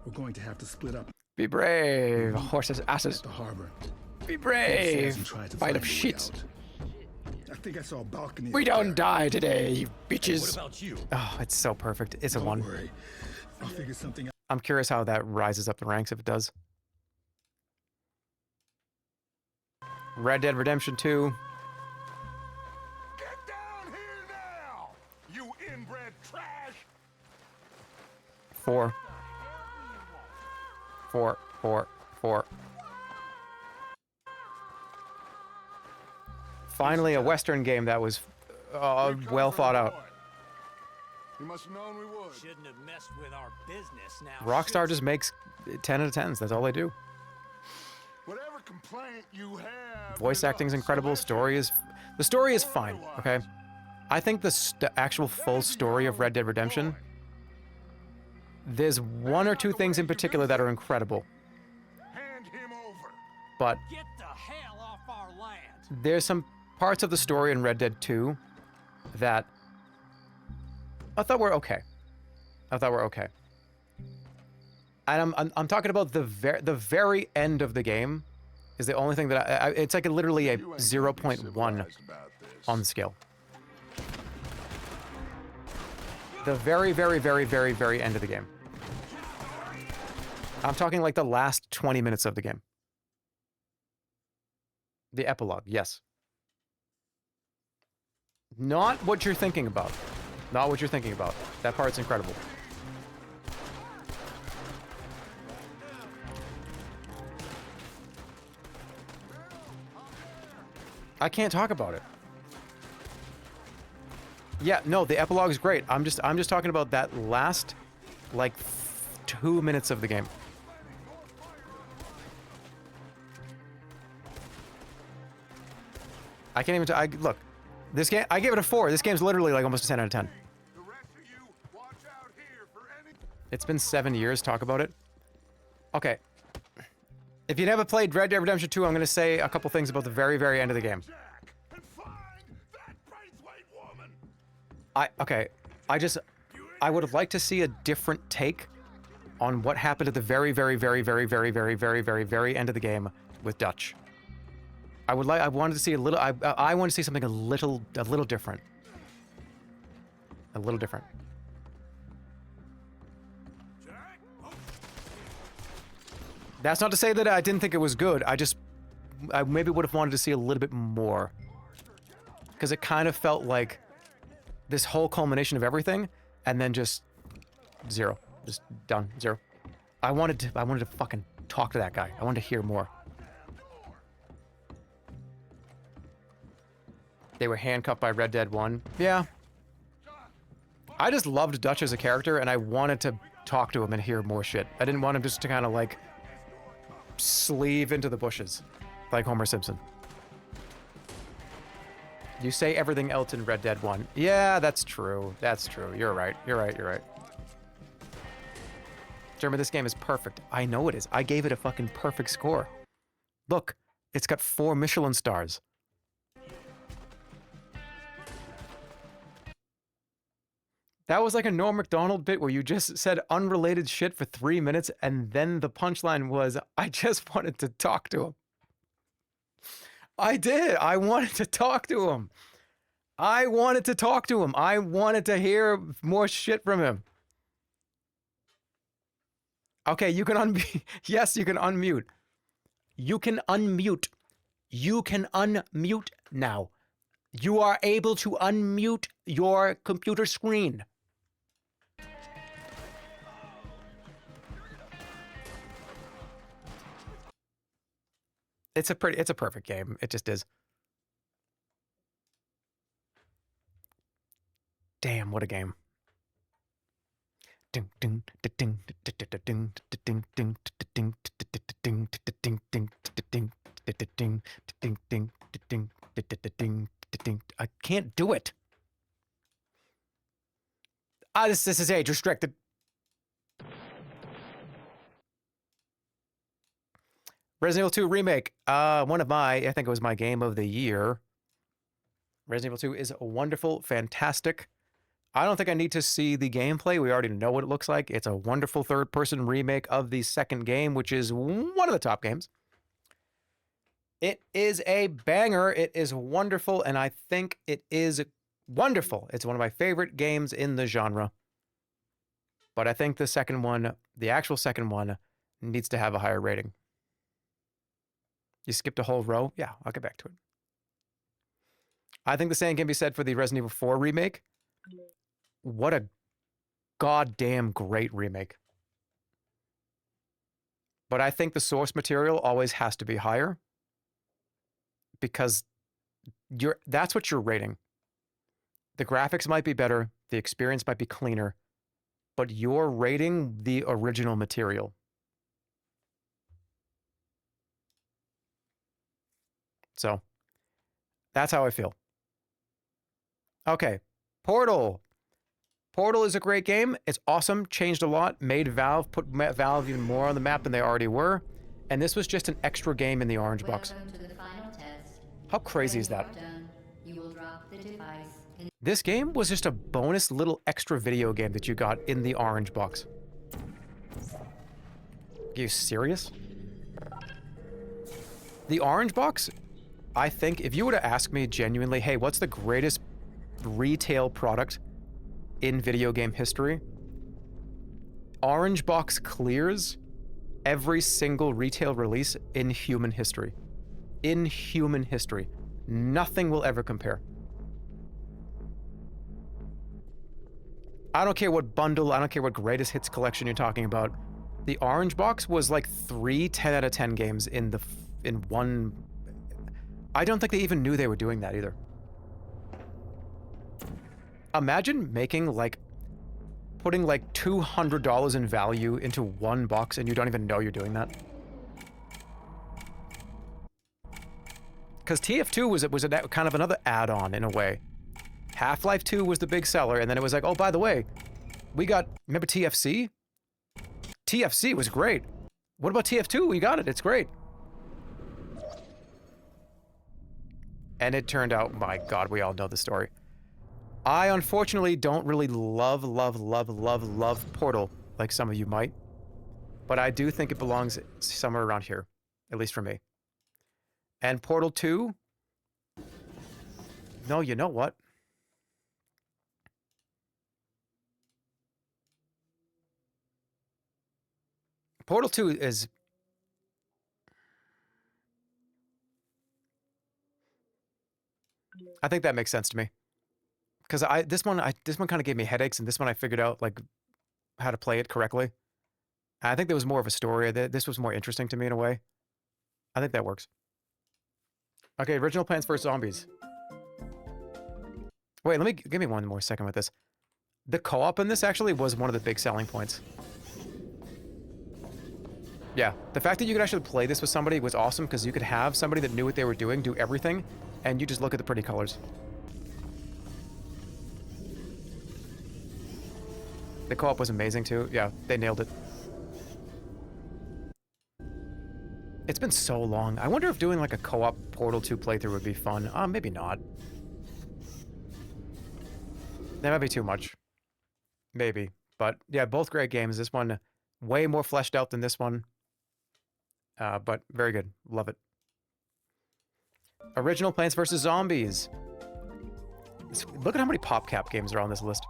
We're going to have to split up. Be brave, horses, asses. At the harbor. Be brave, bite of shits. I think I saw a balcony. We don't die today, you bitches. What about you? Oh, it's so perfect. It's a Don't 1. worry. I'll figure something out. I'm curious how that rises up the ranks if it does. Red Dead Redemption 2. Get down here now, you inbred trash! 4. 4, 4, 4. Finally, a Western game that was well thought out. You must have known we would. Shouldn't have messed with our business now. Rockstar just makes 10 out of 10s. That's all they do. Whatever complaint you have. Voice acting's incredible. The story is fine. Okay, I think the actual full story of Red Dead Redemption. There's one or two things in particular that are incredible. Hand him over. But Get the hell off our land. there's some parts of the story in Red Dead 2 that I thought were okay. And I'm talking about the very end of the game is the only thing that it's like literally a 0.1 on the scale. The very, very, very, very, very end of the game. I'm talking like the last 20 minutes of the game. The epilogue, yes. Not what you're thinking about. Not what you're thinking about. That part's incredible. I can't talk about it. Yeah, no, the epilogue is great. I'm just talking about that last, like, 2 minutes of the game. I can't even. Look, this game. I gave it a 4. This game's literally like almost a 10 out of 10. It's been 7 years. Talk about it. Okay. If you never played Red Dead Redemption 2, I'm going to say a couple things about the very, very end of the game. I would like to see a different take on what happened at the very, very, very, very, very, very, very, very, very end of the game with Dutch. I wanted to see a little. I want to see something a little different. A little different. That's not to say that I didn't think it was good. I maybe would have wanted to see a little bit more. Because it kind of felt like this whole culmination of everything, and then just zero. Just done. Zero. I wanted to fucking talk to that guy. I wanted to hear more. They were handcuffed by Red Dead 1. Yeah. I just loved Dutch as a character, and I wanted to talk to him and hear more shit. I didn't want him just to kind of like sleeve into the bushes like Homer Simpson. You say everything else in Red Dead 1. Yeah, that's true. That's true. You're right. You're right. You're right. Jerma, this game is perfect. I know it is. I gave it a fucking perfect score. Look, it's got 4 Michelin stars. That was like a Norm Macdonald bit where you just said unrelated shit for 3 minutes, and then the punchline was, I just wanted to talk to him. I did. I wanted to talk to him. I wanted to talk to him. I wanted to hear more shit from him. Okay, you can unmute. Yes, you can unmute. You can unmute. You can unmute now. You are able to unmute your computer screen. It's a perfect game. It just is. Damn, what a game. I can't do it. This is age restricted. Resident Evil 2 Remake. One of my, I think it was my game of the year. Resident Evil 2 is wonderful, fantastic. I don't think I need to see the gameplay. We already know what it looks like. It's a wonderful third-person remake of the second game, which is one of the top games. It is a banger. It is wonderful, and I think it is wonderful. It's one of my favorite games in the genre. But I think the second one, the actual second one, needs to have a higher rating. You skipped a whole row? Yeah, I'll get back to it. I think the same can be said for the Resident Evil 4 remake. What a goddamn great remake. But I think the source material always has to be higher because that's what you're rating. The graphics might be better, the experience might be cleaner, but you're rating the original material. So, that's how I feel. Okay, Portal. Portal is a great game. It's awesome, changed a lot, put Valve even more on the map than they already were. And this was just an extra game in the orange box. How crazy is that? This game was just a bonus little extra video game that you got in the orange box. Are you serious? The orange box, I think, if you were to ask me genuinely, hey, what's the greatest retail product in video game history? Orange box clears every single retail release in human history. In human history. Nothing will ever compare. I don't care what bundle, I don't care what greatest hits collection you're talking about. The orange box was like 3 10 out of 10 games in one. I don't think they even knew they were doing that either. Imagine putting like $200 in value into one box and you don't even know you're doing that. Because TF2 was a kind of another add-on in a way. Half-Life 2 was the big seller, and then it was like, oh, by the way, remember TFC? TFC was great. What about TF2? We got it, it's great. And it turned out, my God, we all know the story. I unfortunately don't really love Portal like some of you might, but I do think it belongs somewhere around here, at least for me. And Portal 2? No, you know what? Portal 2 is... I think that makes sense to me. Because this one kind of gave me headaches, and this one I figured out like how to play it correctly. And I think there was more of a story. This was more interesting to me in a way. I think that works. Okay, original Plants vs. Zombies. Wait, give me one more second with this. The co-op in this actually was one of the big selling points. Yeah, the fact that you could actually play this with somebody was awesome because you could have somebody that knew what they were doing, do everything, and you just look at the pretty colors. The co-op was amazing too. Yeah, they nailed it. It's been so long. I wonder if doing like a co-op Portal 2 playthrough would be fun. Maybe not. That might be too much. Maybe. But yeah, both great games. This one way more fleshed out than this one. But very good. Love it. Original Plants vs. Zombies. Look at how many PopCap games are on this list.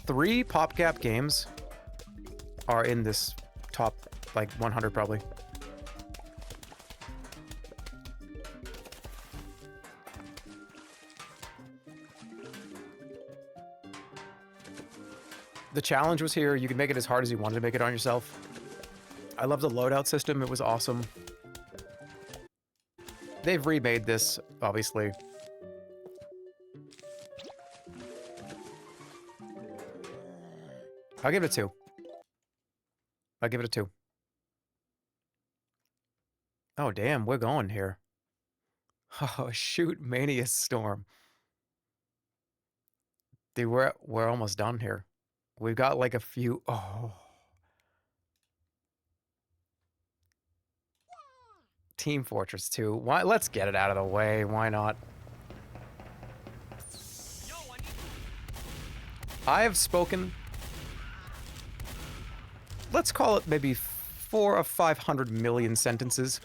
3 PopCap games are in this top, like, 100 probably. The challenge was here. You could make it as hard as you wanted to make it on yourself. I love the loadout system. It was awesome. They've remade this, obviously. I'll give it a 2. I'll give it a 2. Oh, damn, we're going here. Oh, shoot, Mania Storm. Dude, we're almost done here. We've got like a few... Oh. Team Fortress 2. Why? Let's get it out of the way. Why not? I have spoken... Let's call it maybe 400 or 500 million sentences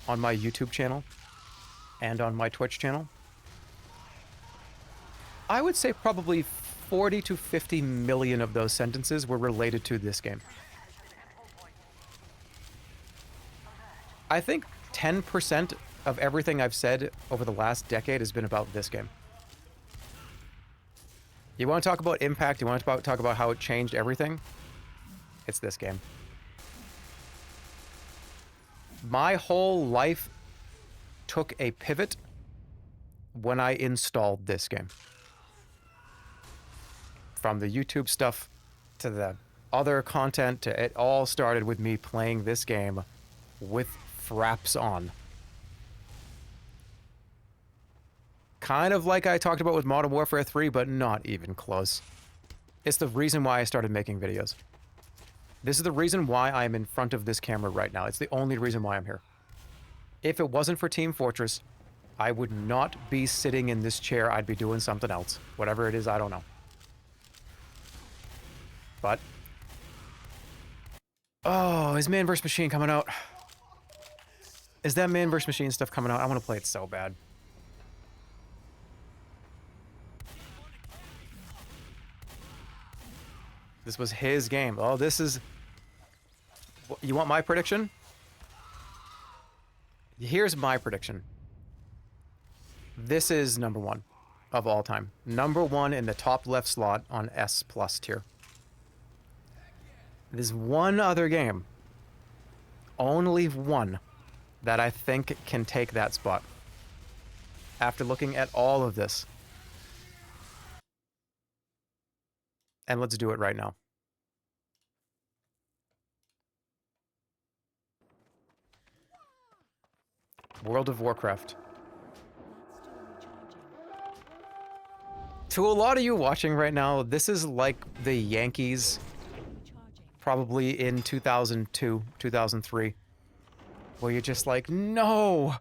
on my YouTube channel and on my Twitch channel. I would say probably 40 to 50 million of those sentences were related to this game. I think 10% of everything I've said over the last decade has been about this game. You want to talk about impact, you want to talk about how it changed everything? It's this game. My whole life took a pivot when I installed this game. From the YouTube stuff to the other content, to it all started with me playing this game with fraps on. Kind of like I talked about with Modern Warfare 3, but not even close. It's the reason why I started making videos. This is the reason why I'm in front of this camera right now. It's the only reason why I'm here. If it wasn't for Team Fortress, I would not be sitting in this chair. I'd be doing something else. Whatever it is, I don't know. But... oh, is Man vs. Machine coming out? Is that Man vs. Machine stuff coming out? I want to play it so bad. This was his game. Oh, this is... you want my prediction? Here's my prediction. This is number 1 of all time. Number 1 in the top left slot on S+ tier. There's one other game, only one, that I think can take that spot. After looking at all of this. And let's do it right now. World of Warcraft. To a lot of you watching right now, this is like the Yankees probably in 2002, 2003, where you're just like, no,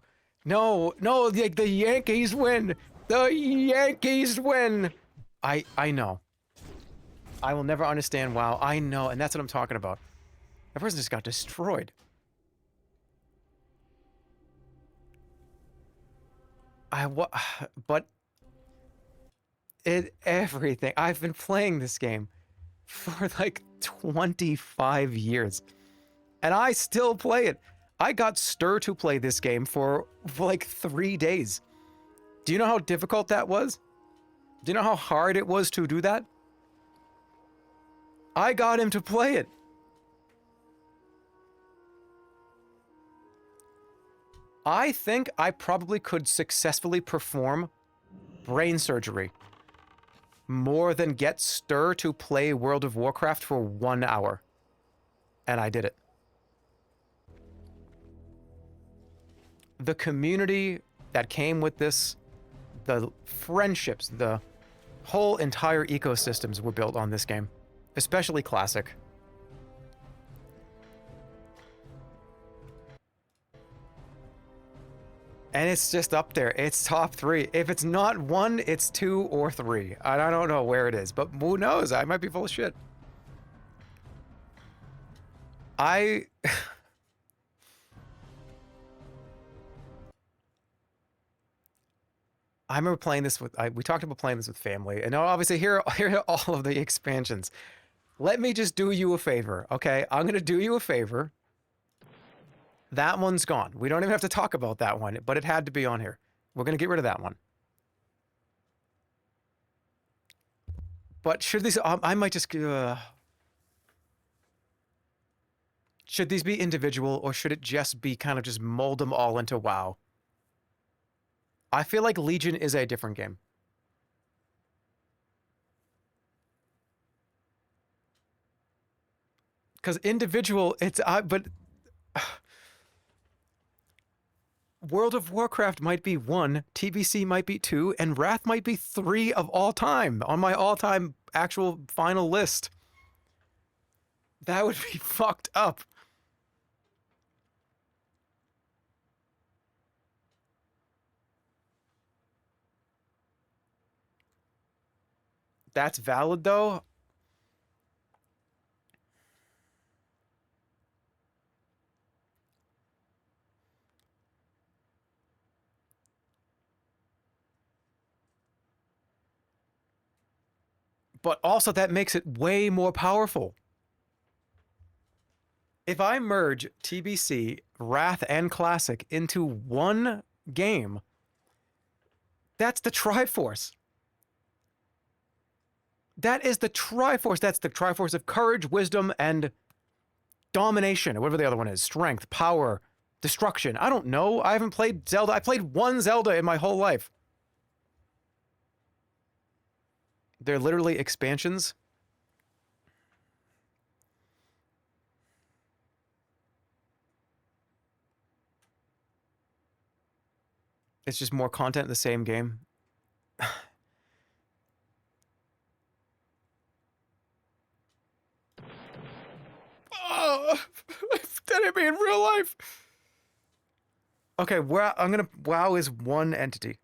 no, no, the Yankees win. The Yankees win. I know. I will never understand WoW. I know, and that's what I'm talking about. That person just got destroyed. But everything. I've been playing this game for like 25 years. And I still play it. I got Stir to play this game for like 3 days. Do you know how difficult that was? Do you know how hard it was to do that? I got him to play it. I think I probably could successfully perform brain surgery more than get Stir to play World of Warcraft for 1 hour. And I did it. The community that came with this, the friendships, the whole entire ecosystems were built on this game. Especially Classic. And it's just up there. It's top 3. If it's not 1, it's 2 or 3. And I don't know where it is, but who knows? I might be full of shit. I remember playing this with... we talked about playing this with family. And obviously here are all of the expansions. Let me just do you a favor, okay? I'm going to do you a favor. That one's gone. We don't even have to talk about that one, but it had to be on here. We're going to get rid of that one. But should these... I might just... should these be individual, or should it just be kind of just mold them all into WoW? I feel like Legion is a different game. Because individual, it's... but... World of Warcraft might be 1, TBC might be 2, and Wrath might be 3 of all time on my all-time actual final list. That would be fucked up. That's valid, though. But also that makes it way more powerful. If I merge TBC, Wrath, and Classic into one game, that's the Triforce. That is the Triforce. That's the Triforce of courage, wisdom, and domination, or whatever the other one is. Strength, power, destruction. I don't know. I haven't played Zelda. I played one Zelda in my whole life. They're literally expansions. It's just more content in the same game. Oh, that hit me in real life. Okay, WoW is one entity.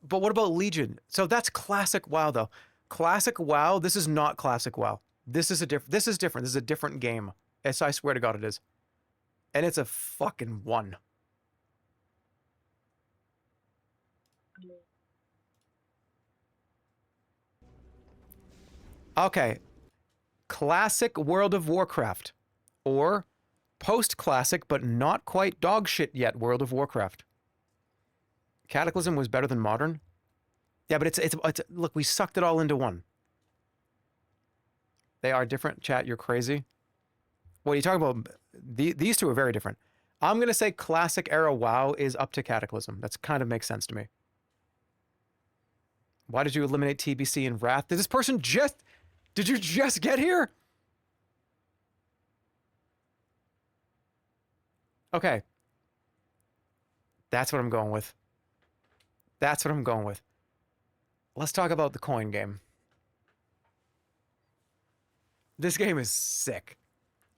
But what about Legion? So that's classic WoW though. Classic WoW, this is not classic WoW. This is different. This is a different game. Yes, I swear to God it is. And it's a fucking one. Okay. Classic World of Warcraft. Or post-classic, but not quite dog shit yet, World of Warcraft. Cataclysm was better than modern. Yeah, but it's look, we sucked it all into one. They are different, chat. You're crazy. What are you talking about? These two are very different. I'm going to say classic era WoW is up to Cataclysm. That's kind of makes sense to me. Why did you eliminate TBC and Wrath? Did this person just... Did you just get here? Okay. That's what I'm going with. That's what I'm going with. Let's talk about the coin game. This game is sick.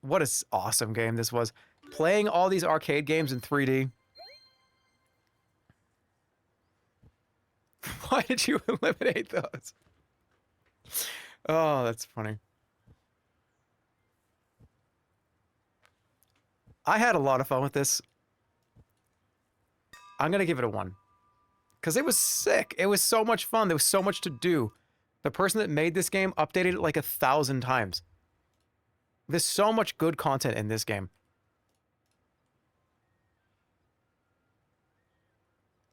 What an awesome game this was. Playing all these arcade games in 3D. Why did you eliminate those? Oh, that's funny. I had a lot of fun with this. I'm going to give it a 1. Because it was sick. It was so much fun. There was so much to do. The person that made this game updated it like 1,000 times. There's so much good content in this game.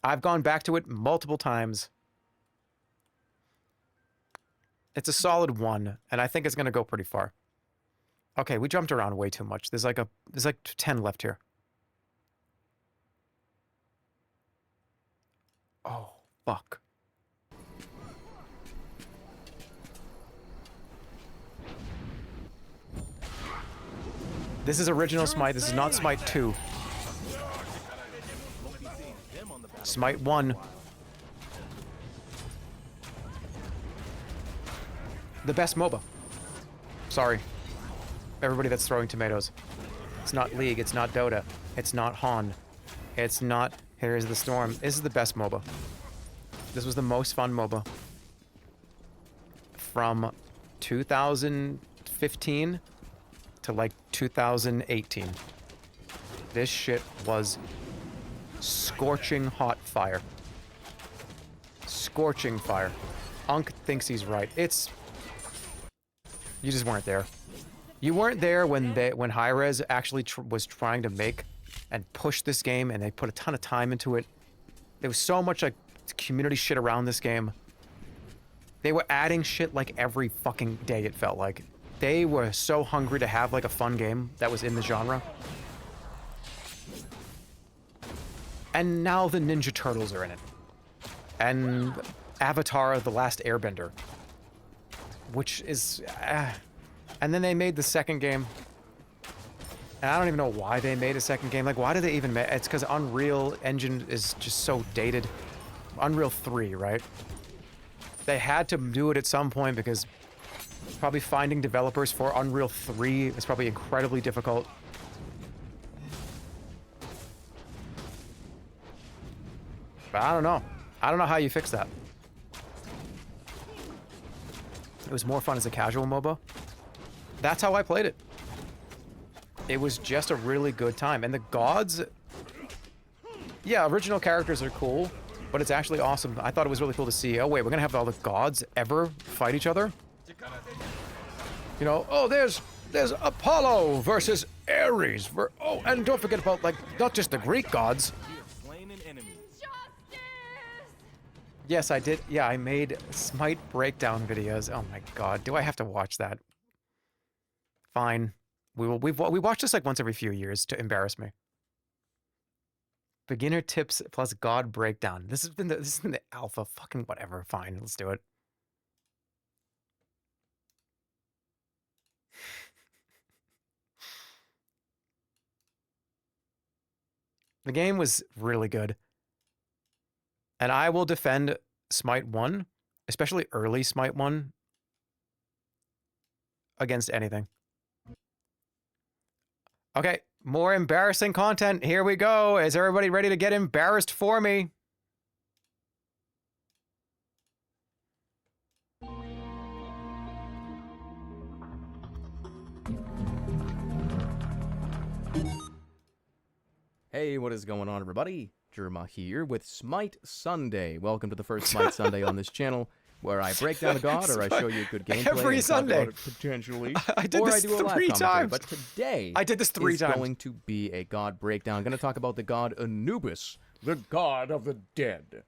I've gone back to it multiple times. It's a solid 1, and I think it's going to go pretty far. Okay, we jumped around way too much. There's like 10 left here. Oh, fuck. This is original Smite. This is not Smite 2. Smite 1. The best MOBA. Sorry. Everybody that's throwing tomatoes. It's not League. It's not Dota. It's not Han. It's not Here's the Storm. This is the best MOBA. This was the most fun MOBA. From 2015 to like 2018. This shit was scorching hot fire. Scorching fire. Unk thinks he's right. It's... You just weren't there. You weren't there when Hi-Rez actually was trying to make and push this game, and they put a ton of time into it. There was so much like community shit around this game. They were adding shit like every fucking day, it felt like. They were so hungry to have like a fun game that was in the genre. And now the Ninja Turtles are in it. And Avatar: The Last Airbender. Which is... And then they made the second game. And I don't even know why they made a second game. Like, why did they even make... It's because Unreal Engine is just so dated. Unreal 3, right? They had to do it at some point because probably finding developers for Unreal 3 is probably incredibly difficult. But I don't know. I don't know how you fix that. It was more fun as a casual MOBA. That's how I played it. It was just a really good time. And the gods... Yeah, original characters are cool, but it's actually awesome. I thought it was really cool to see, oh wait, we're gonna have all the gods ever fight each other? You know, oh, there's Apollo versus Ares. Oh, and don't forget about, like, not just the Greek gods. Yes, I did. Yeah, I made Smite breakdown videos. Oh my god, do I have to watch that? Fine. We watch this like once every few years to embarrass me. Beginner tips plus god breakdown. This has been the alpha. Fucking whatever. Fine, let's do it. The game was really good. And I will defend Smite 1, especially early Smite 1, against anything. Okay, more embarrassing content. Here we go. Is everybody ready to get embarrassed for me? Hey, what is going on, everybody? Jerma here with Smite Sunday. Welcome to the first Smite Sunday on this channel, where I break down a god or I show you a good gameplay every and Sunday. Talk about it potentially, I did or this I do a live 3 commentary. times. But today I did this 3 is times. going to be a god breakdown. I'm going to talk about the god Anubis, the god of the dead.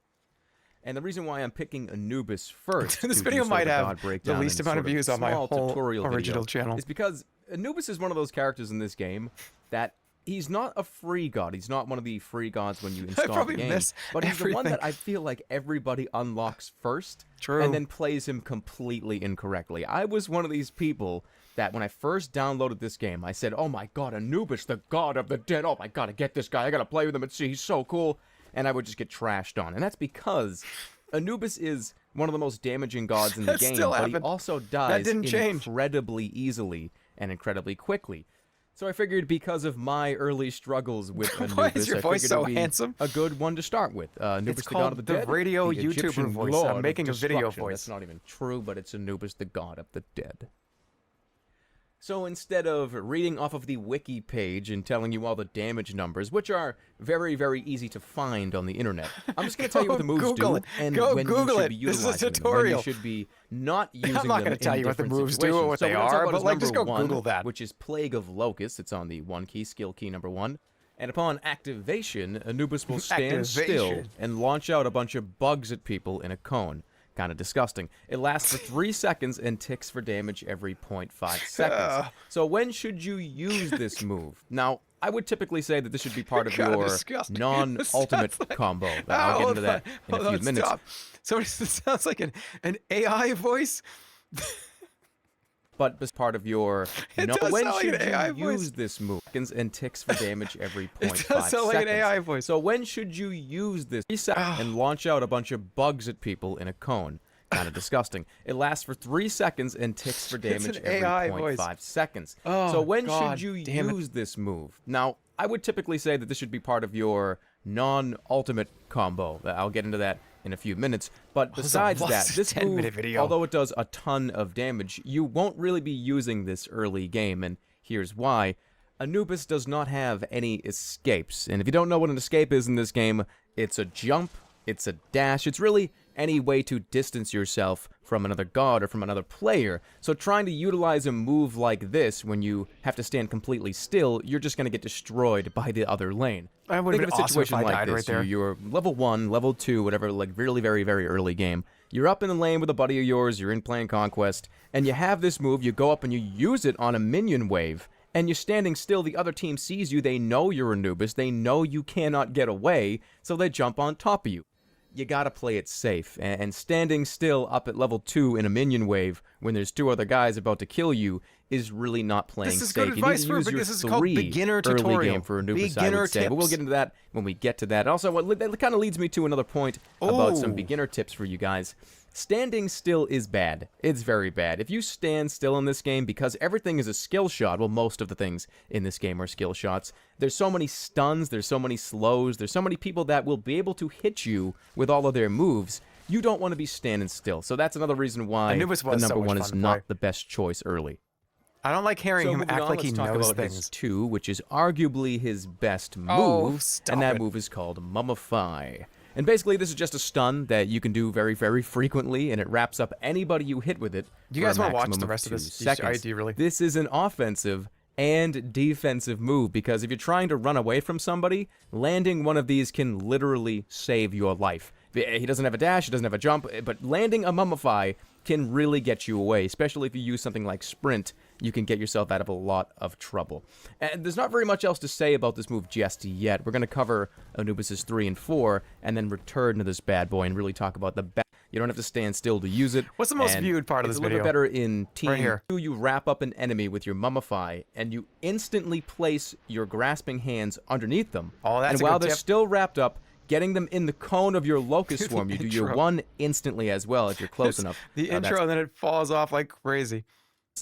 And the reason why I'm picking Anubis first, this to video do sort might of a have god the breakdown least and amount of sort views on my small whole tutorial original video, channel. is because Anubis is one of those characters in this game that he's not a free god. He's not one of the free gods when you install the game. But he's the one that I feel like everybody unlocks first. True. And then plays him completely incorrectly. I was one of these people that when I first downloaded this game, I said, oh my god, Anubis, the god of the dead. Oh, I gotta get this guy. I gotta play with him and see. He's so cool. And I would just get trashed on. And that's because Anubis is one of the most damaging gods in the game. But he also dies incredibly easily and incredibly quickly. So I figured because of my early struggles with Anubis, Why is your voice so it'd be handsome? a good one to start with. Anubis, It's the god of the called dead. the radio the YouTuber Egyptian voice. lord I'm of making a video destruction. voice. That's not even true, but it's Anubis, the god of the dead. So instead of reading off of the wiki page and telling you all the damage numbers, which are very, very easy to find on the internet, I'm just going to tell you what the moves Google do it. and Go when Google you should it. be This is a utilizing them, when tutorial. you should be not using them. I'm not going to tell you what the moves do or what they are, but like just go Google that. Which is Plague of Locusts. It's on the 1 key, skill key number 1. And upon activation, Anubis will stand still and launch out a bunch of bugs at people in a cone. Kind of disgusting. It lasts for 3 seconds and ticks for damage every 0.5 seconds. So when should you use this move? Now, I would typically say that this should be part of your non-ultimate combo. I'll get into that in a few minutes. Stop. So it sounds like an AI voice. But as part of your when should you use this move? And ticks for damage every 0.5 seconds. It does sound like an AI voice. So when should you use this and launch out a bunch of bugs at people in a cone? Kind of disgusting. It lasts for 3 seconds and ticks for damage every 0.5 seconds. So when should you use this move? Now, I would typically say that this should be part of your non-ultimate combo. I'll get into that in a few minutes. But besides that, this move, although it does a ton of damage, you won't really be using this early game, and here's why. Anubis does not have any escapes, and if you don't know what an escape is in this game, it's a jump, it's a dash, it's really any way to distance yourself from another god or from another player. So trying to utilize a move like this when you have to stand completely still, you're just going to get destroyed by the other lane. I would have been awesome if I died right there. You're level 1, level 2, whatever, like really very, very early game. You're up in the lane with a buddy of yours, you're in playing Conquest, and you have this move, you go up and you use it on a minion wave, and you're standing still, the other team sees you, they know you're Anubis, they know you cannot get away, so they jump on top of you. You gotta play it safe, and standing still up at level 2 in a minion wave when there's 2 other guys about to kill you is really not playing safe. This is good advice for this is called beginner early tutorial. Game for Anubis, I would say. But we'll get into that when we get to that. Also, that kind of leads me to another point about some beginner tips for you guys. Standing still is bad. It's very bad. If you stand still in this game, because everything is a skill shot, well, most of the things in this game are skill shots, there's so many stuns, there's so many slows, there's so many people that will be able to hit you with all of their moves. You don't want to be standing still. So that's another reason why the number 1 is not the best choice early. I don't like hearing him act like he knows things. His 2, which is arguably his best move, and that move is called Mummify. And basically, this is just a stun that you can do very, very frequently, and it wraps up anybody you hit with it. Do you guys want to watch the rest of this? Do you really? This is an offensive and defensive move, because if you're trying to run away from somebody, landing one of these can literally save your life. He doesn't have a dash, he doesn't have a jump, but landing a Mummify can really get you away, especially if you use something like Sprint. You can get yourself out of a lot of trouble. And there's not very much else to say about this move just yet. We're going to cover Anubis' 3 and 4, and then return to this bad boy and really talk about the bad. You don't have to stand still to use it. What's the most viewed part of this video? It's a little bit better in Team right here. 2. You wrap up an enemy with your Mummify, and you instantly place your grasping hands underneath them. Oh, that's and a while good they're tip. still wrapped up, getting them in the cone of your locust swarm, you do your 1 instantly as well if you're close enough. The intro, and then it falls off like crazy.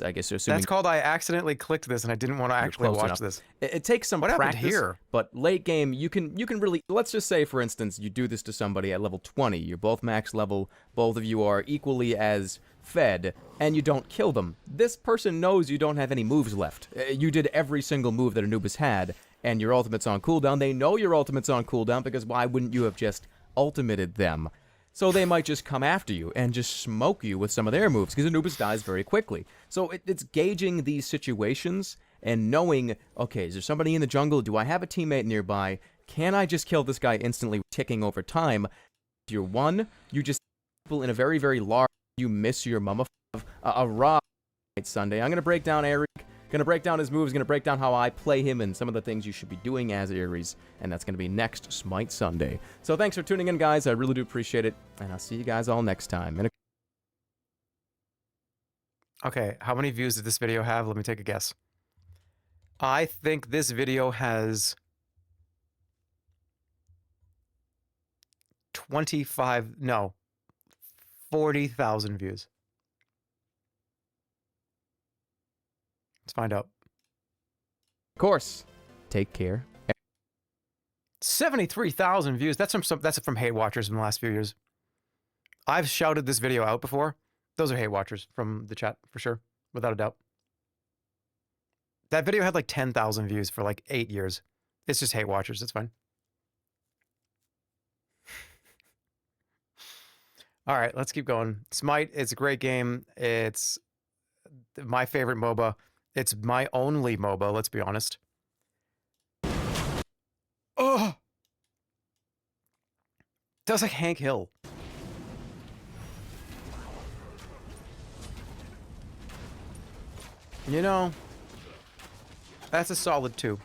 I guess you're assuming that's called I accidentally clicked this and I didn't want to actually watch this. It takes some what practice here? But late game you can really, let's just say for instance you do this to somebody at level 20. You're both max level, both of you are equally as fed, and you don't kill them. This person knows you don't have any moves left. You did every single move that Anubis had, and your ultimate's on cooldown. They know your ultimate's on cooldown, because why wouldn't you have just ultimated them? So they might just come after you and just smoke you with some of their moves, because Anubis dies very quickly. So it's gauging these situations and knowing, okay, is there somebody in the jungle? Do I have a teammate nearby? Can I just kill this guy instantly, ticking over time? If you're 1, you just people in a very, very large, you miss your Mummify. A raw Sunday. I'm going to break down Eric. Going to break down his moves, going to break down how I play him and some of the things you should be doing as Ares, and that's going to be next Smite Sunday. So thanks for tuning in, guys. I really do appreciate it, and I'll see you guys all next time. Okay, how many views did this video have? Let me take a guess. I think this video has 40,000 views. Let's find out. Of course. Take care. 73,000 views. That's from hate watchers in the last few years. I've shouted this video out before. Those are hate watchers from the chat for sure, without a doubt. That video had like 10,000 views for like 8 years. It's just hate watchers. It's fine. All right, let's keep going. Smite, it's a great game. It's my favorite MOBA. It's my only MOBA, let's be honest. Oh! That was like Hank Hill. You know, that's a solid 2.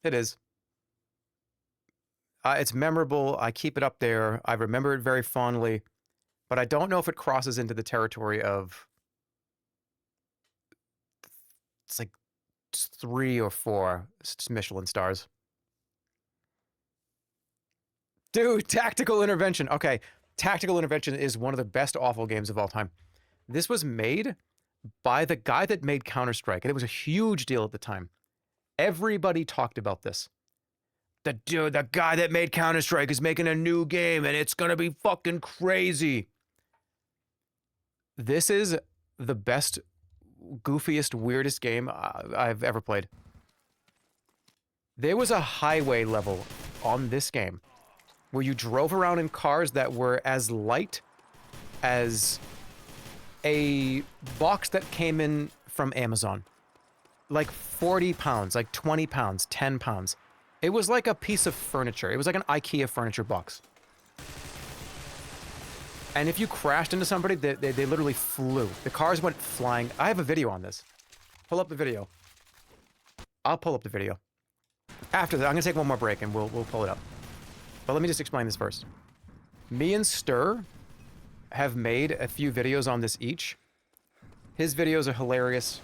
It is. It's memorable. I keep it up there. I remember it very fondly. But I don't know if it crosses into the territory of... It's like 3 or 4 Michelin stars. Dude, Tactical Intervention. Okay, Tactical Intervention is one of the best awful games of all time. This was made by the guy that made Counter-Strike, and it was a huge deal at the time. Everybody talked about this. The guy that made Counter-Strike is making a new game, and it's gonna be fucking crazy. This is the best, goofiest, weirdest game I've ever played. There was a highway level on this game where you drove around in cars that were as light as a box that came in from Amazon. Like 40 pounds, like 20 pounds, 10 pounds. It was like a piece of furniture. It was like an IKEA furniture box. And if you crashed into somebody, they literally flew. The cars went flying. I have a video on this. Pull up the video. I'll pull up the video. After that, I'm going to take one more break and we'll pull it up. But let me just explain this first. Me and Stir have made a few videos on this each. His videos are hilarious.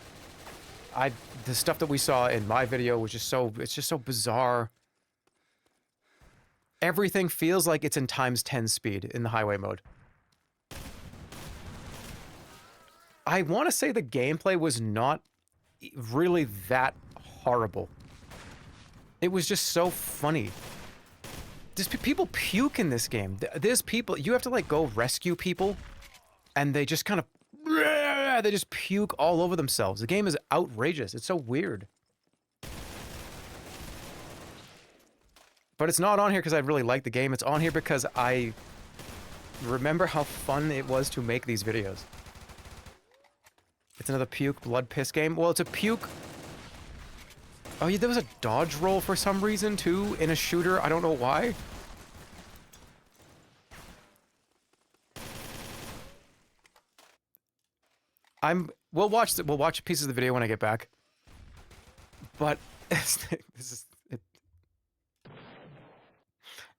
The stuff that we saw in my video was just it's just so bizarre. Everything feels like it's in ×10 speed in the highway mode. I want to say the gameplay was not really that horrible. It was just so funny. Just people puke in this game. There's people, you have to like go rescue people and they just kind of, they just puke all over themselves. The game is outrageous. It's so weird. But it's not on here because I really like the game. It's on here because I remember how fun it was to make these videos. It's another puke blood piss game. Well, it's a puke. Oh yeah, there was a dodge roll for some reason too in a shooter. I don't know why. We'll watch pieces of the video when I get back. But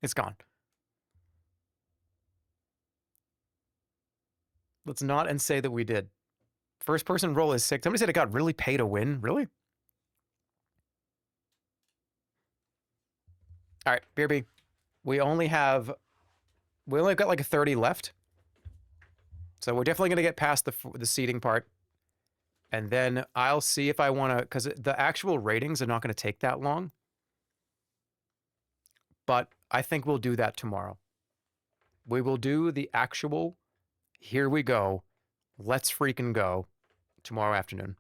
it's gone. Let's not and say that we did. First person roll is sick. Somebody said it got really pay to win. Really? All right, BRB. We only got like a 30 left. So we're definitely going to get past the seating part. And then I'll see if I want to, because the actual ratings are not going to take that long. But I think we'll do that tomorrow. We will do the actual, here we go, let's freaking go, tomorrow afternoon.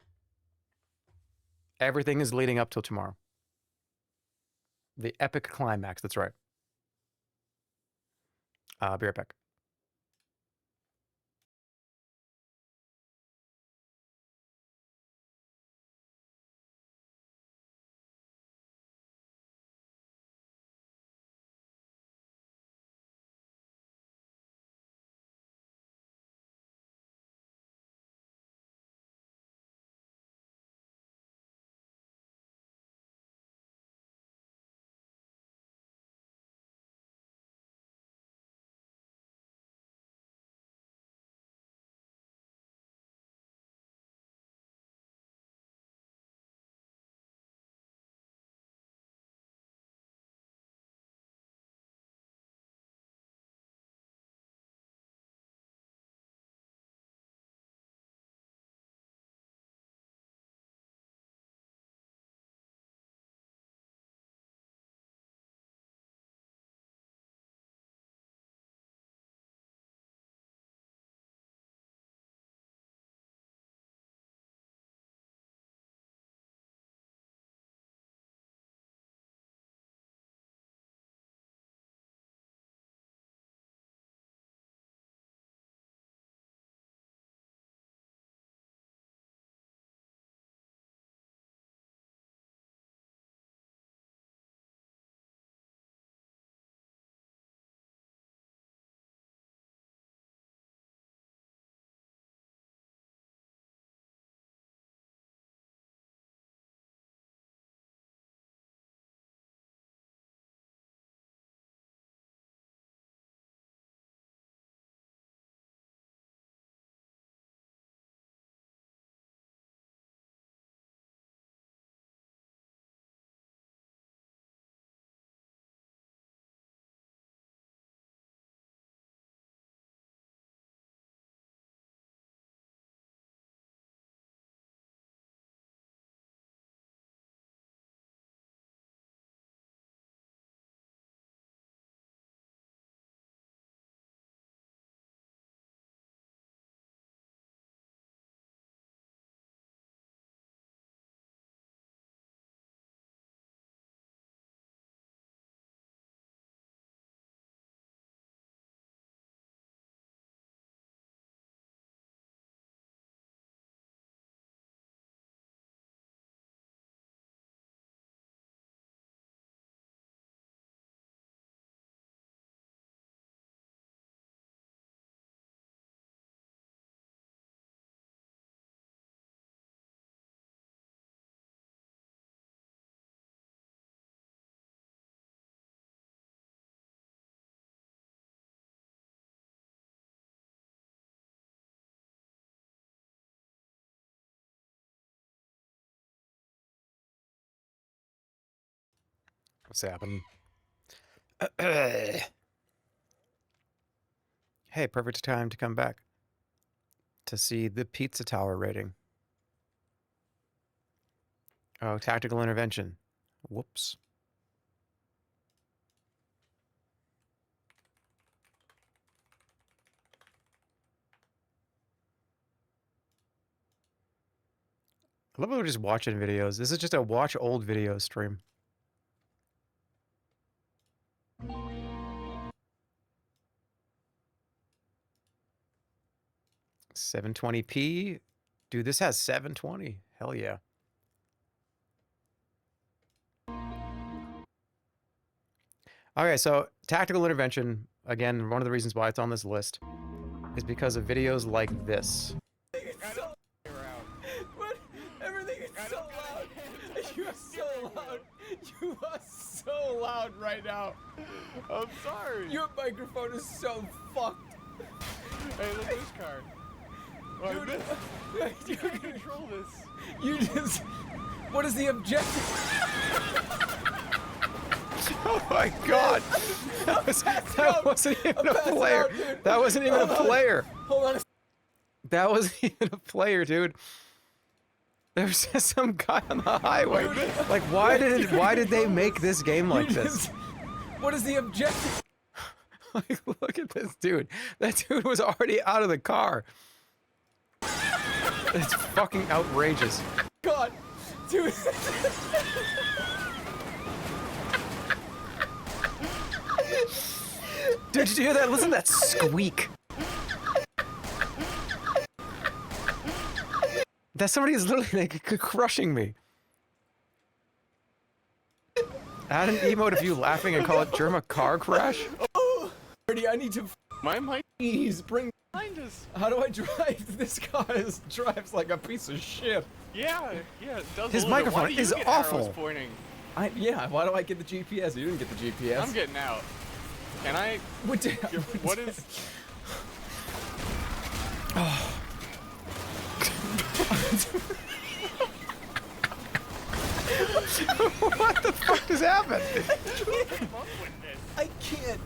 Everything is leading up till tomorrow. The epic climax, that's right. Be right back. What's happening? Hey, perfect time to come back to see the Pizza Tower rating. Oh, tactical intervention. Whoops. I love how we're just watching videos. This is just a watch old video stream. 720p. Dude, this has 720. Hell yeah. Okay, so tactical intervention, again, one of the reasons why it's on this list is because of videos like this. What? Everything is so loud. You are so loud. You are so loud right now. I'm sorry. Your microphone is so fucked. Hey, look at this card. Oh, Dude, you can control this. You just... What is the objective? Oh my god! That wasn't even a player. That wasn't even a player. Hold on. That wasn't even a player, dude. There was just some guy on the highway. Like, why did they make this game like this? What is the objective? Like, look at this dude. That dude was already out of the car. It's fucking outrageous. God, dude. Dude, did you hear that? Listen to that squeak. That somebody is literally like crushing me. Add an emote of you laughing and call it Jerma car crash. Oh, I need to. My mic. Please bring. Behind us. How do I drive? This car drives like a piece of shit. Yeah, it does. His microphone is awful. Pointing? Yeah, why do I get the GPS? You didn't get the GPS. I'm getting out. Can I? What is? Oh. What the fuck just happened? I can't.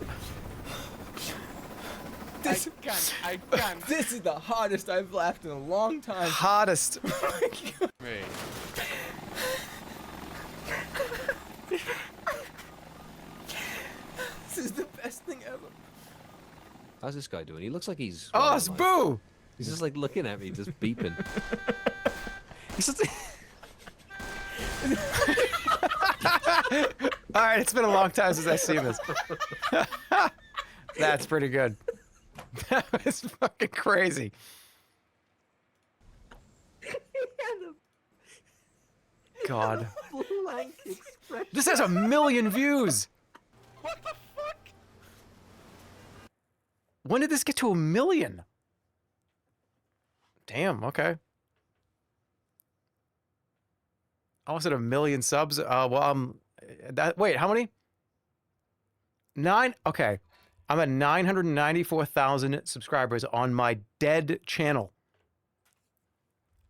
I can't. This is the hardest I've laughed in a long time. Hottest. Me. This is the best thing ever. How's this guy doing? He looks like he's... Oh, it's Boo! He's just like looking at me, just beeping. He's just... Alright, it's been a long time since I've seen this. That's pretty good. That was fucking crazy. God. This has 1 million views! What the fuck? When did this get to 1 million? Damn, okay. Almost at 1 million subs. Wait, how many? 9? Okay. I'm at 994,000 subscribers on my dead channel.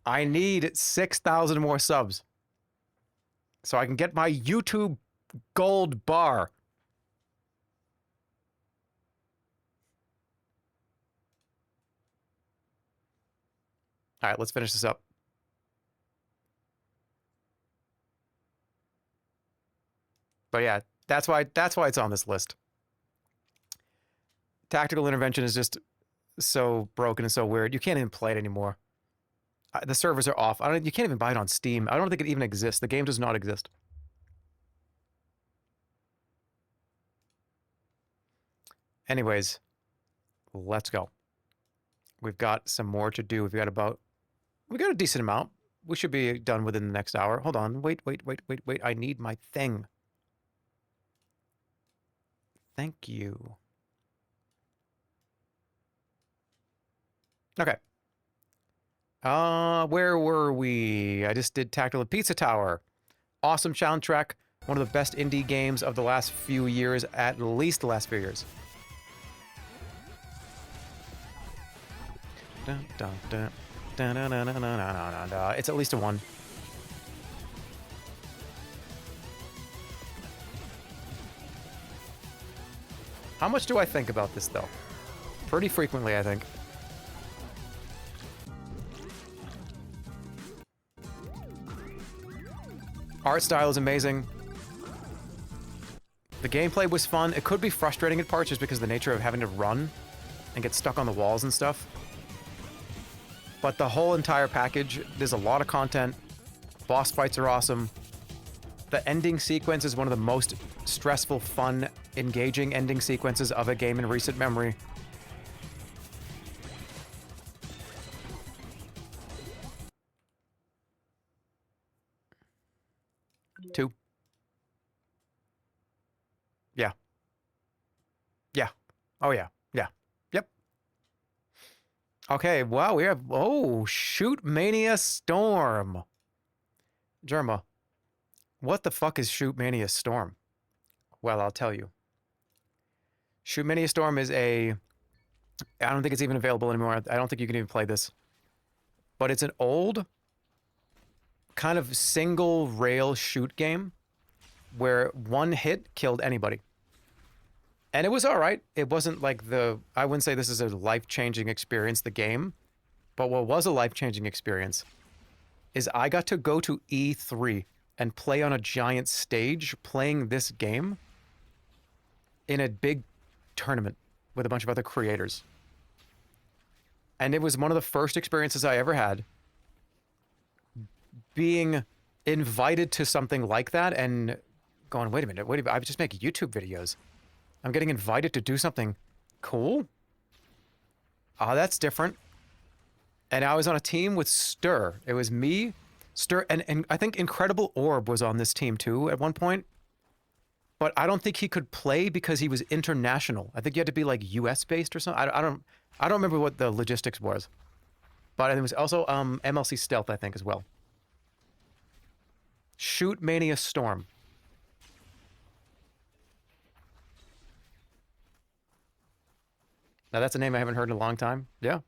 I need 6,000 more subs so I can get my YouTube gold bar. All right, let's finish this up. But yeah, that's why it's on this list. Tactical intervention is just so broken and so weird. You can't even play it anymore. The servers are off. You can't even buy it on Steam. I don't think it even exists. The game does not exist. Anyways, let's go. We've got some more to do. We got a decent amount. We should be done within the next hour. Hold on. Wait. I need my thing. Thank you. Okay. Where were we? I just did Tactical Pizza Tower. Awesome soundtrack. One of the best indie games of the last few years, at least the last few years. Dun, dun, dun. Dun, dun, dun, dun, dun, dun, dun. It's at least a 1. How much do I think about this, though? Pretty frequently, I think. Art style is amazing. The gameplay was fun. It could be frustrating at parts just because of the nature of having to run and get stuck on the walls and stuff. But the whole entire package, there's a lot of content. Boss fights are awesome. The ending sequence is one of the most stressful, fun, engaging ending sequences of a game in recent memory. Oh, yeah. Yeah. Yep. Okay, wow, we have... Oh, Shoot Mania Storm. Jerma, what the fuck is Shoot Mania Storm? Well, I'll tell you. Shoot Mania Storm is a... I don't think it's even available anymore. I don't think you can even play this. But it's an old kind of single rail shoot game where one hit killed anybody. And it was all right. It wasn't like I wouldn't say this is a life-changing experience, the game. But what was a life-changing experience is I got to go to E3 and play on a giant stage playing this game in a big tournament with a bunch of other creators. And it was one of the first experiences I ever had being invited to something like that and going, wait a minute, I just make YouTube videos. I'm getting invited to do something cool? Oh, that's different. And I was on a team with Stir. It was me, Stir, and I think Incredible Orb was on this team too at one point. But I don't think he could play because he was international. I think you had to be like US based or something. I don't remember what the logistics was. But it was also MLC Stealth, I think, as well. Shoot Mania Storm. Now that's a name I haven't heard in a long time. Yeah.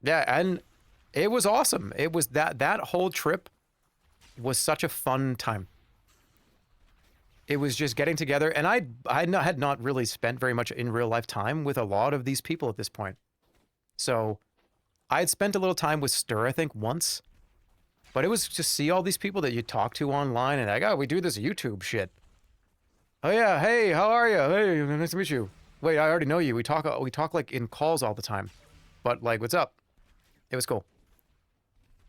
Yeah, and it was awesome. It was that whole trip was such a fun time. It was just getting together, and I had not really spent very much in real life time with a lot of these people at this point. So I had spent a little time with Stir, I think, once. But it was to see all these people that you talk to online, and like, oh, we do this YouTube shit. Oh yeah, hey, how are you? Hey, nice to meet you. Wait, I already know you. We talk like in calls all the time. But like, what's up? It was cool.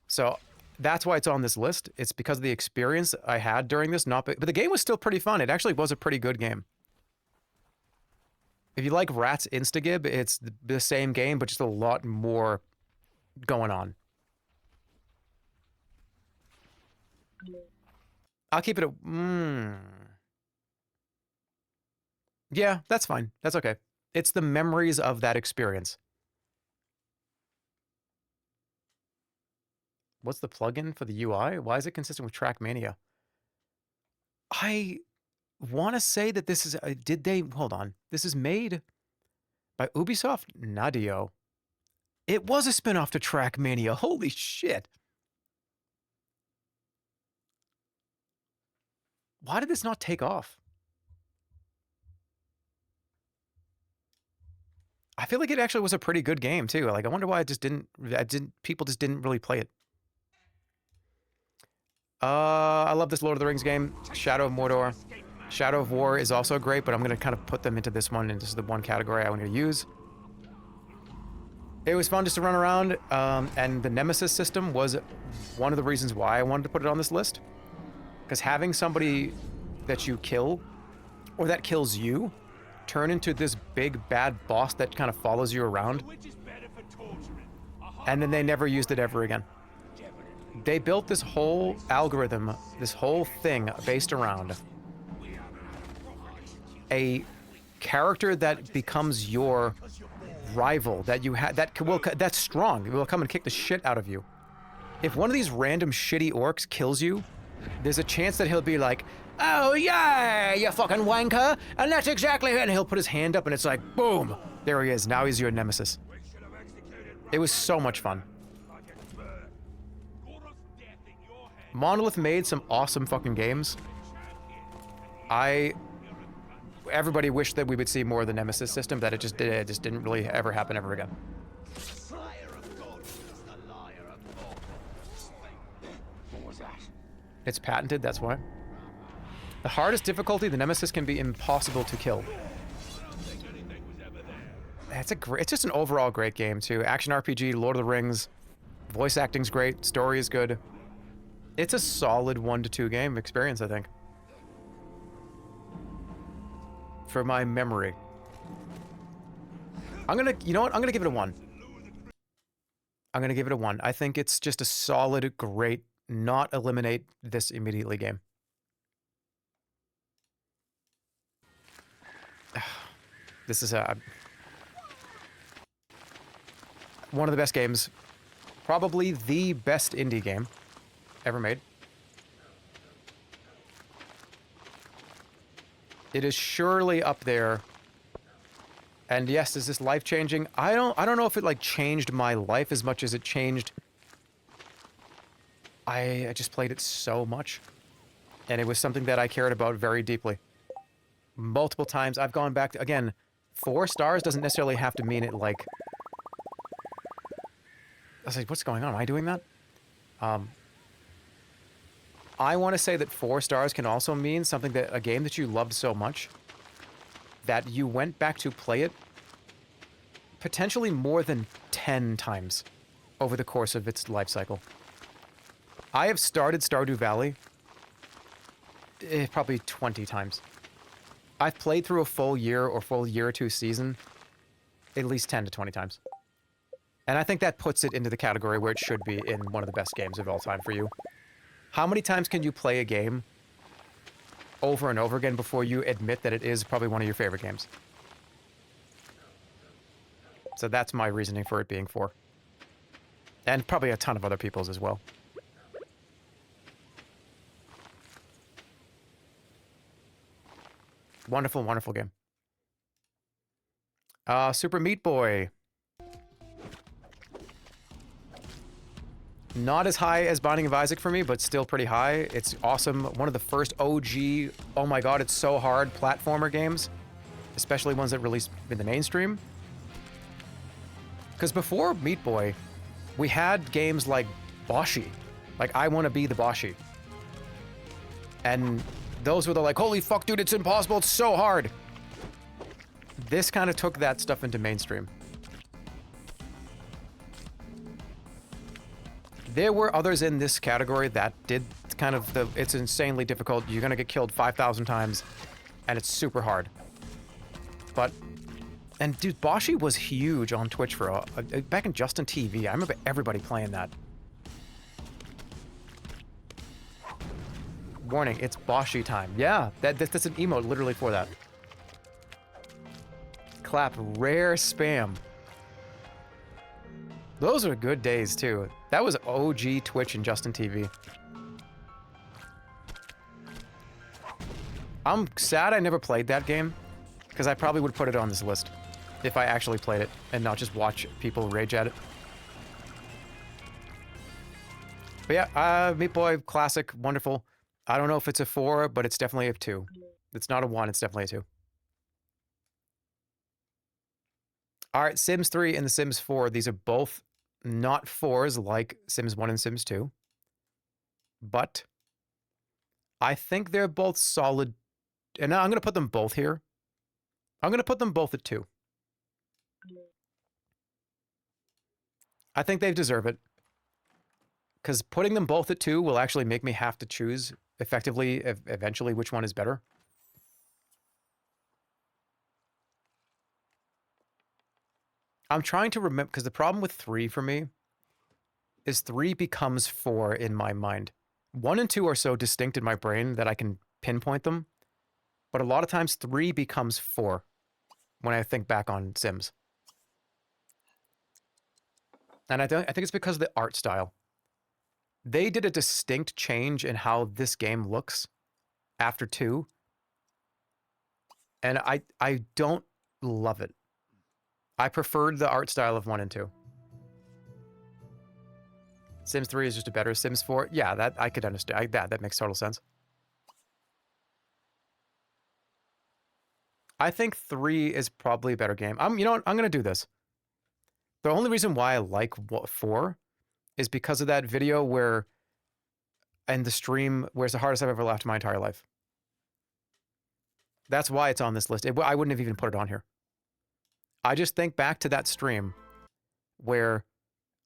So that's why it's on this list. It's because of the experience I had during this. But the game was still pretty fun. It actually was a pretty good game. If you like Rat's Instagib, it's the same game, but just a lot more going on. I'll keep it a... Yeah, that's fine. That's okay. It's the memories of that experience. What's the plugin for the UI? Why is it consistent with Trackmania? I want to say that this is... Hold on. This is made by Ubisoft Nadio. It was a spinoff to Trackmania. Holy shit. Why did this not take off? I feel like it actually was a pretty good game too. Like, I wonder why people just didn't really play it. I love this Lord of the Rings game, Shadow of Mordor. Shadow of War is also great, but I'm going to kind of put them into this one, and this is the one category I want to use. It was fun just to run around, and the Nemesis system was one of the reasons why I wanted to put it on this list. Because having somebody that you kill, or that kills you, turn into this big bad boss that kind of follows you around, and then they never used it ever again. They built this whole algorithm, this whole thing based around a character that becomes your rival, that you have, that's strong. It will come and kick the shit out of you. If one of these random shitty orcs kills you, there's a chance that he'll be like, oh yeah, you fucking wanker, and that's exactly it. And he'll put his hand up and it's like, boom, there he is. Now he's your nemesis. It was so much fun. Monolith made some awesome fucking games. Everybody wished that we would see more of the Nemesis system, that it just didn't really ever happen ever again. What was that? It's patented, that's why. The hardest difficulty, the Nemesis can be impossible to kill. It's just an overall great game too. Action RPG, Lord of the Rings, voice acting's great, story is good. It's a solid 1 to 2 game experience, I think. For my memory. You know what? I'm gonna give it a 1. I'm gonna give it a 1. I think it's just a solid, great, not eliminate this immediately game. This is one of the best games, probably the best indie game ever made. It is surely up there. And yes, is this life-changing? I don't know if it like changed my life as much as it changed. I just played it so much. And it was something that I cared about very deeply. Multiple times I've gone back to, again, 4 stars doesn't necessarily have to mean it like... I was like, what's going on? Am I doing that? I want to say that 4 stars can also mean something that a game that you loved so much that you went back to play it potentially more than 10 times over the course of its life cycle. I have started Stardew Valley probably 20 times. I've played through a full year or or 2 season at least 10 to 20 times. And I think that puts it into the category where it should be in one of the best games of all time for you. How many times can you play a game over and over again before you admit that it is probably one of your favorite games? So that's my reasoning for it being 4. And probably a ton of other people's as well. Wonderful, wonderful game. Super Meat Boy. Not as high as Binding of Isaac for me, but still pretty high. It's awesome. One of the first OG, oh my god, it's so hard, platformer games. Especially ones that released in the mainstream. Because before Meat Boy, we had games like Boshi. Like, I Want to Be the Boshi. And those were the like, holy fuck, dude, it's impossible, it's so hard. This kind of took that stuff into mainstream. There were others in this category that did kind of the, it's insanely difficult. You're gonna get killed 5,000 times, and it's super hard. But, and dude, Boshi was huge on Twitch for back in Justin TV. I remember everybody playing that. Warning, it's Boshi time. Yeah, that's an emote literally for that. Clap, rare spam. Those are good days, too. That was OG Twitch and Justin TV. I'm sad I never played that game, because I probably would put it on this list if I actually played it and not just watch people rage at it. But yeah, Meat Boy, classic, wonderful. I don't know if it's a 4, but it's definitely a 2. It's not a 1, it's definitely a 2. All right, Sims 3 and The Sims 4. These are both not 4s like Sims 1 and Sims 2. But I think they're both solid. And I'm going to put them both here. I'm going to put them both at 2. I think they deserve it. Because putting them both at 2 will actually make me have to choose effectively, eventually, which one is better. I'm trying to remember, because the problem with 3 for me is 3 becomes 4 in my mind. 1 and 2 are so distinct in my brain that I can pinpoint them. But a lot of times 3 becomes 4 when I think back on Sims. And I think it's because of the art style. They did a distinct change in how this game looks after 2. And I don't love it. I preferred the art style of 1 and 2. Sims 3 is just a better Sims 4. Yeah, that I could understand. That makes total sense. I think 3 is probably a better game. You know what? I'm going to do this. The only reason why I like 4 is because of that video where, in the stream, where it's the hardest I've ever laughed in my entire life. That's why it's on this list. I wouldn't have even put it on here. I just think back to that stream where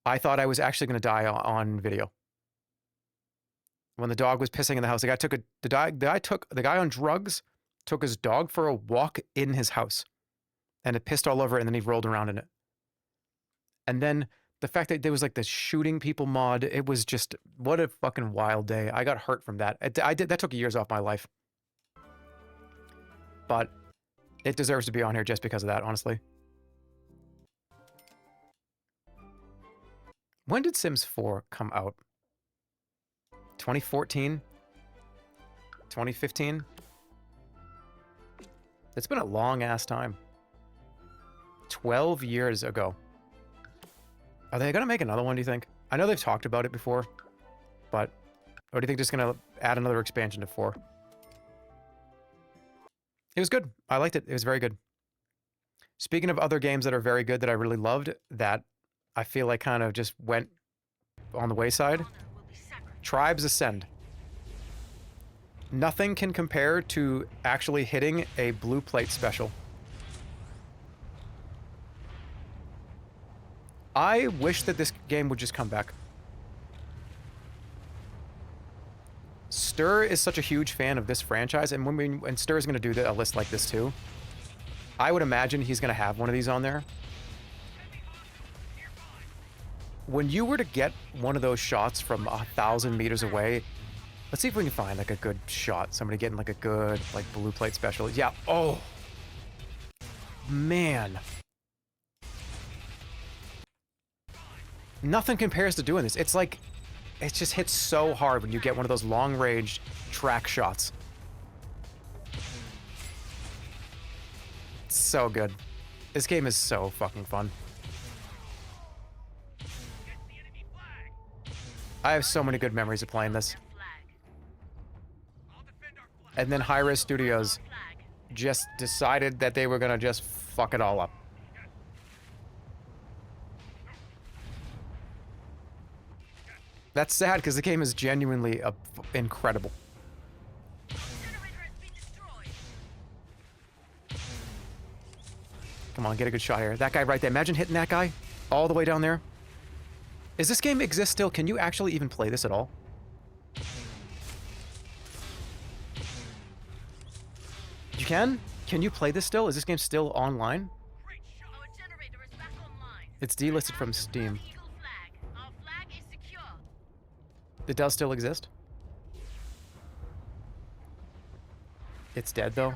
I thought I was actually going to die on video. When the dog was pissing in the house, the guy on drugs took his dog for a walk in his house, and it pissed all over it, and then he rolled around in it. And then the fact that there was like the shooting people mod, it was just, what a fucking wild day. I got hurt from that. That took years off my life. But It deserves to be on here just because of that, honestly. When did Sims 4 come out? 2014? 2015? It's been a long-ass time. 12 years ago. Are they going to make another one, do you think? I know they've talked about it before, but... Or do you think just going to add another expansion to 4? It was good. I liked it. It was very good. Speaking of other games that are very good that I really loved, that I feel like kind of just went on the wayside. Tribes Ascend. Nothing can compare to actually hitting a blue plate special. I wish that this game would just come back. Stir is such a huge fan of this franchise, and when Stir is going to do a list like this too, I would imagine he's going to have one of these on there. When you were to get one of those shots from 1,000 meters away, let's see if we can find like a good shot. Somebody getting like a good like blue plate special. Yeah. Oh, man. Nothing compares to doing this. It's like, it just hits so hard when you get one of those long-range track shots. It's so good. This game is so fucking fun. I have so many good memories of playing this. And then Hi-Res Studios just decided that they were gonna just fuck it all up. That's sad because the game is genuinely incredible. Come on, get a good shot here. That guy right there. Imagine hitting that guy all the way down there. Does this game exist still? Can you actually even play this at all? You can? Can you play this still? Is this game still online? It's delisted from Steam. It does still exist? It's dead, though?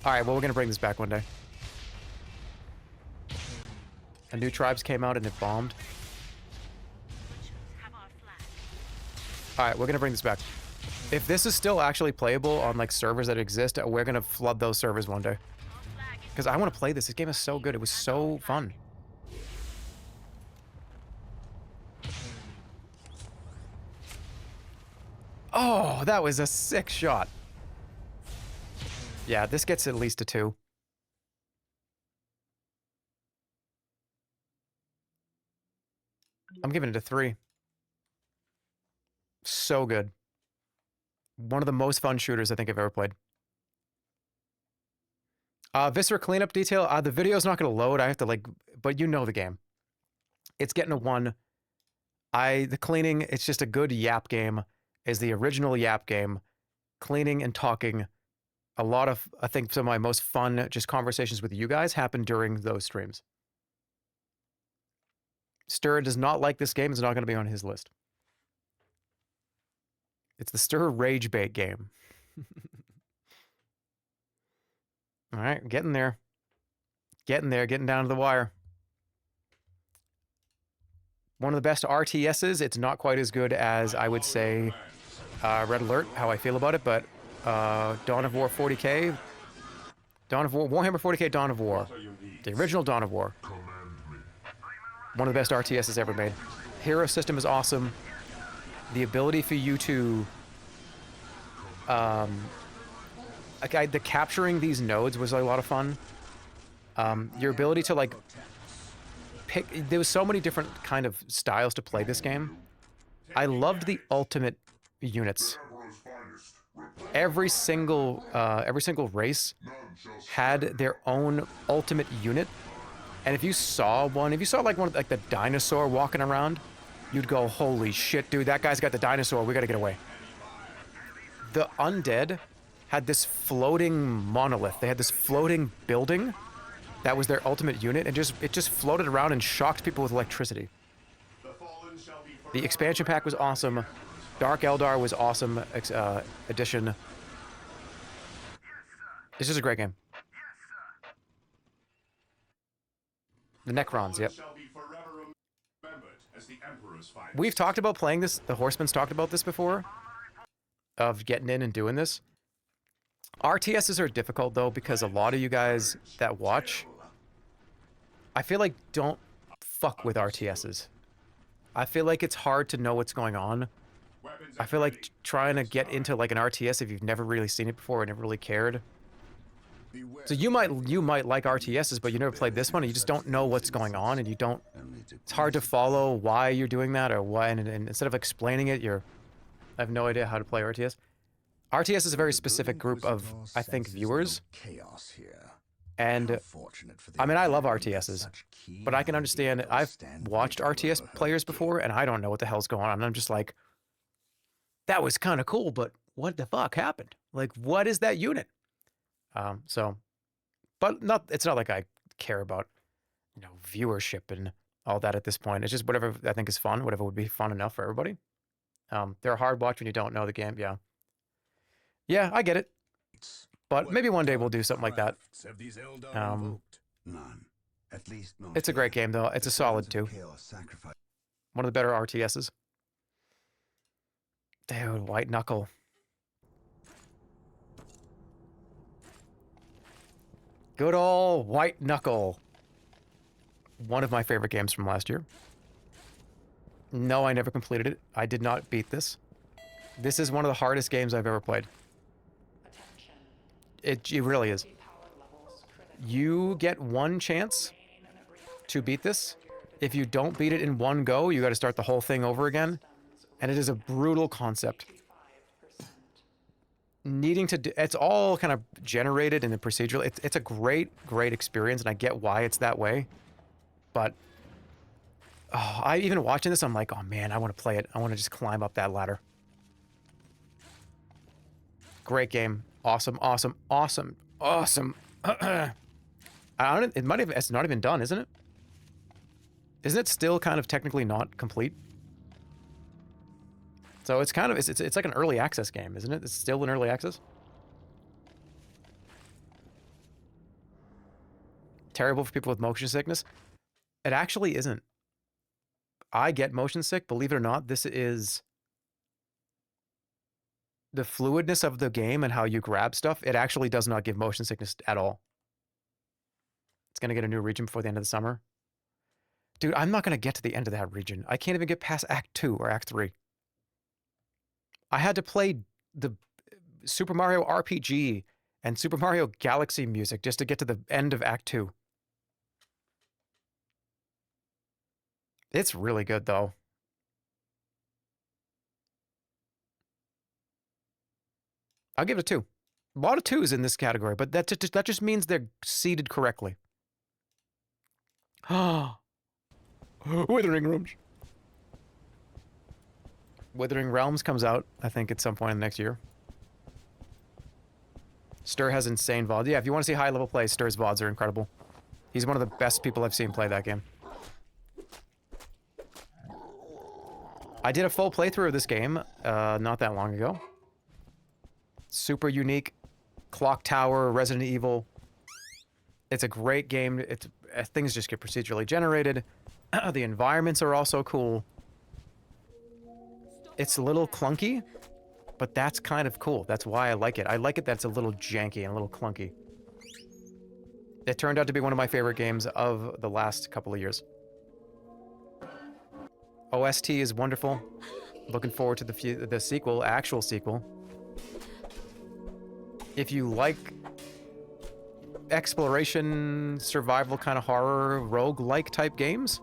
Alright, well, we're gonna bring this back one day. A new Tribes came out and it bombed. Alright, we're gonna bring this back. If this is still actually playable on, like, servers that exist, we're gonna flood those servers one day. Because I want to play this. This game is so good. It was so fun. Oh, that was a sick shot. Yeah, this gets at least a 2. I'm giving it a 3. So good. One of the most fun shooters I think I've ever played. Viscera cleanup detail. The video's not going to load. I have to, like... But you know the game. It's getting a 1. The cleaning, it's just a good Yap game. Is the original Yap game. Cleaning and talking. A lot of, I think, some of my most fun just conversations with you guys happened during those streams. Stir does not like this game. It's not going to be on his list. It's the Stir Rage Bait game. All right, getting there. Getting there, getting down to the wire. One of the best RTSs. It's not quite as good as, I would say, Red Alert, how I feel about it, but Dawn of War 40K. Dawn of War, Warhammer 40K Dawn of War. The original Dawn of War. One of the best RTSs ever made. Hero system is awesome. The ability for you to... the capturing these nodes was a lot of fun. Your ability to, like, pick... There was so many different kind of styles to play this game. I loved the ultimate units. Every single race had their own ultimate unit. And if you saw like one of, like, the dinosaur walking around, you'd go, holy shit, dude, that guy's got the dinosaur, we gotta get away. The undead had this floating monolith. They had this floating building that was their ultimate unit, and it just floated around and shocked people with electricity. The expansion pack was awesome. Dark Eldar was awesome addition. It's just a great game. The Necrons, yep. Shall be forever remembered as the Emperor's finest. We've talked about playing this. The Horseman's talked about this before. Of getting in and doing this. RTSs are difficult, though, because a lot of you guys that watch, I feel like don't fuck with RTSs. I feel like it's hard to know what's going on. I feel like trying to get into like an RTS if you've never really seen it before and never really cared. So you might like RTSs, but you never played this one, and you just don't know what's going on, and you don't. It's hard to follow why you're doing that or why, and instead of explaining it, I have no idea how to play RTS. RTS is a very specific group of, I think, viewers. And I mean, I love RTSs, but I can understand. I've watched RTS players before, and I don't know what the hell's going on. And I'm just like, that was kind of cool, but what the fuck happened? Like, what is that unit? But it's not like I care about, viewership and all that at this point. It's just whatever I think is fun, whatever would be fun enough for everybody. They're a hard watch when you don't know the game. Yeah. Yeah, I get it. But maybe one day we'll do something like that. It's a great game, though. It's a solid 2. One of the better RTSs. Dude, White Knuckle. Good old White Knuckle. One of my favorite games from last year. No, I never completed it. I did not beat this. This is one of the hardest games I've ever played. It really is. You get one chance to beat this. If you don't beat it in one go, you got to start the whole thing over again. And it is a brutal concept. It's all kind of generated in the procedural. It's a great experience, and I get why it's that way. But I even watching this, I'm like, oh man, I want to play it. I want to just climb up that ladder. Great game. Awesome. It's not even done, isn't it? Isn't it still kind of technically not complete? So it's kind of, it's like an early access game, isn't it? It's still in early access. Terrible for people with motion sickness. It actually isn't. I get motion sick, believe it or not. This is the fluidness of the game and how you grab stuff. It actually does not give motion sickness at all. It's going to get a new region before the end of the summer. Dude, I'm not going to get to the end of that region. I can't even get past Act 2 or Act 3. I had to play the Super Mario RPG and Super Mario Galaxy music just to get to the end of Act 2. It's really good, though. I'll give it a 2. A lot of 2s in this category, but that just means they're seated correctly. Withering Realms. Withering Realms comes out, I think, at some point in the next year. Stir has insane VOD. Yeah, if you want to see high-level play, Stir's VODs are incredible. He's one of the best people I've seen play that game. I did a full playthrough of this game not that long ago. Super unique. Clock Tower, Resident Evil. It's a great game. Things just get procedurally generated. The environments are also cool. It's a little clunky, but that's kind of cool. That's why I like it. I like it that it's a little janky and a little clunky. It turned out to be one of my favorite games of the last couple of years. OST is wonderful. Looking forward to the sequel, actual sequel. If you like exploration, survival kind of horror, rogue-like type games,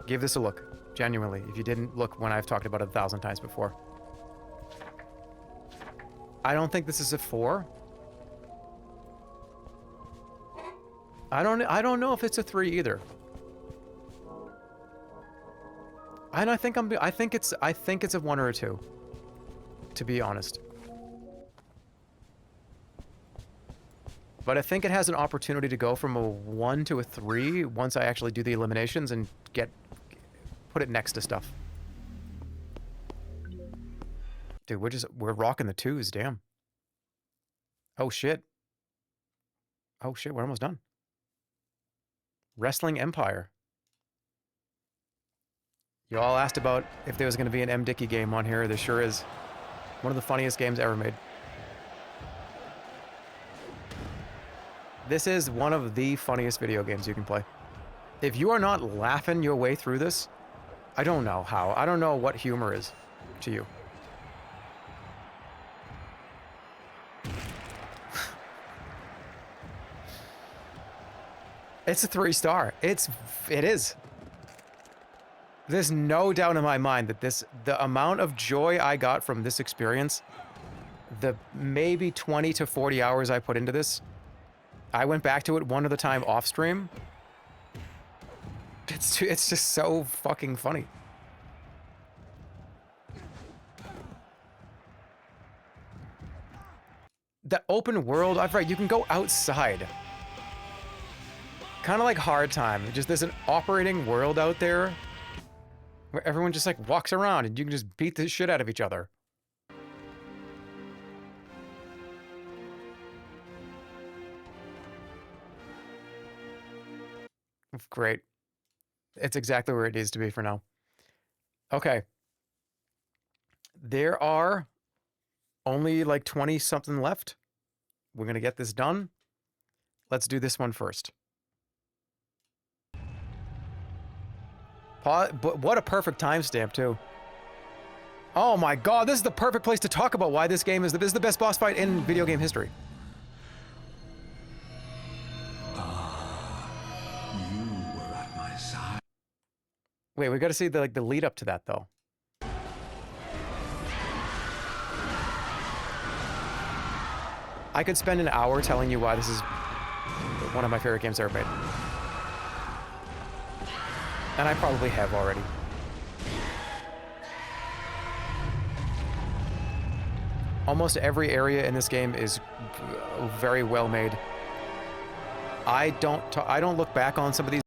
give this a look. Genuinely, if you didn't look when I've talked about it 1,000 times before. I don't think this is a 4. I don't know if it's a 3 either. And I think it's a 1 or a 2. To be honest. But I think it has an opportunity to go from a 1 to a 3 once I actually do the eliminations and put it next to stuff. Dude, we're rocking the 2s, damn. Oh shit. Oh shit, we're almost done. Wrestling Empire. You all asked about if there was going to be an M. Dickey game on here. There sure is. One of the funniest games ever made. This is one of the funniest video games you can play. If you are not laughing your way through this, I don't know how. I don't know what humor is to you. It's a 3-star. It is. There's no doubt in my mind that the amount of joy I got from this experience, the maybe 20 to 40 hours I put into this, I went back to it one other time off stream. It's just so fucking funny. The open world, I've read, you can go outside. Kind of like Hard Time. Just there's an operating world out there where everyone just like walks around and you can just beat the shit out of each other. Great. It's exactly where it needs to be for now. Okay. There are only like 20 something left. We're going to get this done. Let's do this one first. But what a perfect timestamp too. Oh my god, this is the perfect place to talk about why this game is the best boss fight in video game history. You were at my side. Wait, we got to see the lead up to that though. I could spend an hour telling you why this is one of my favorite games ever made. And I probably have already. Almost every area in this game is very well made. I don't look back on some of these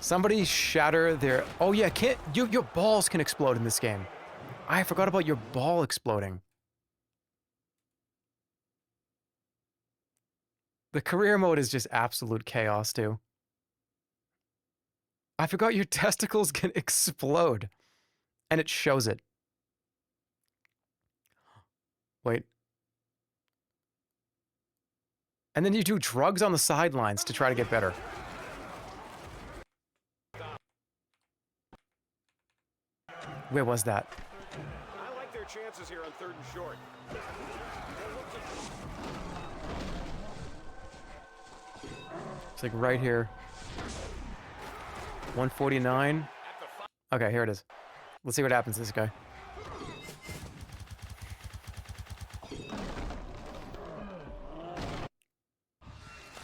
Somebody shatter their... Oh yeah, your balls can explode in this game. I forgot about your ball exploding. The career mode is just absolute chaos too. I forgot your testicles can explode. And it shows it. Wait. And then you do drugs on the sidelines to try to get better. Where was that? I like their chances here on 3rd and short. It's like right here. 149. Okay, here it is. Let's see what happens to this guy.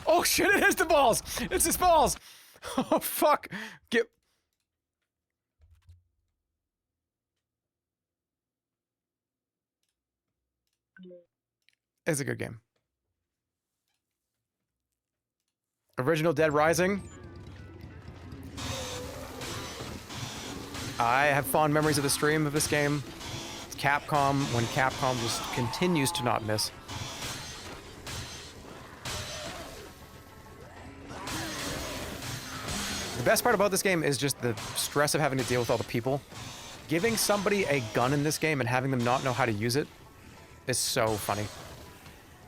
Oh shit, it is the balls! It's his balls! Oh fuck! Get... It's a good game. Original Dead Rising. I have fond memories of the stream of this game. It's Capcom, when Capcom just continues to not miss. The best part about this game is just the stress of having to deal with all the people. Giving somebody a gun in this game and having them not know how to use it is so funny.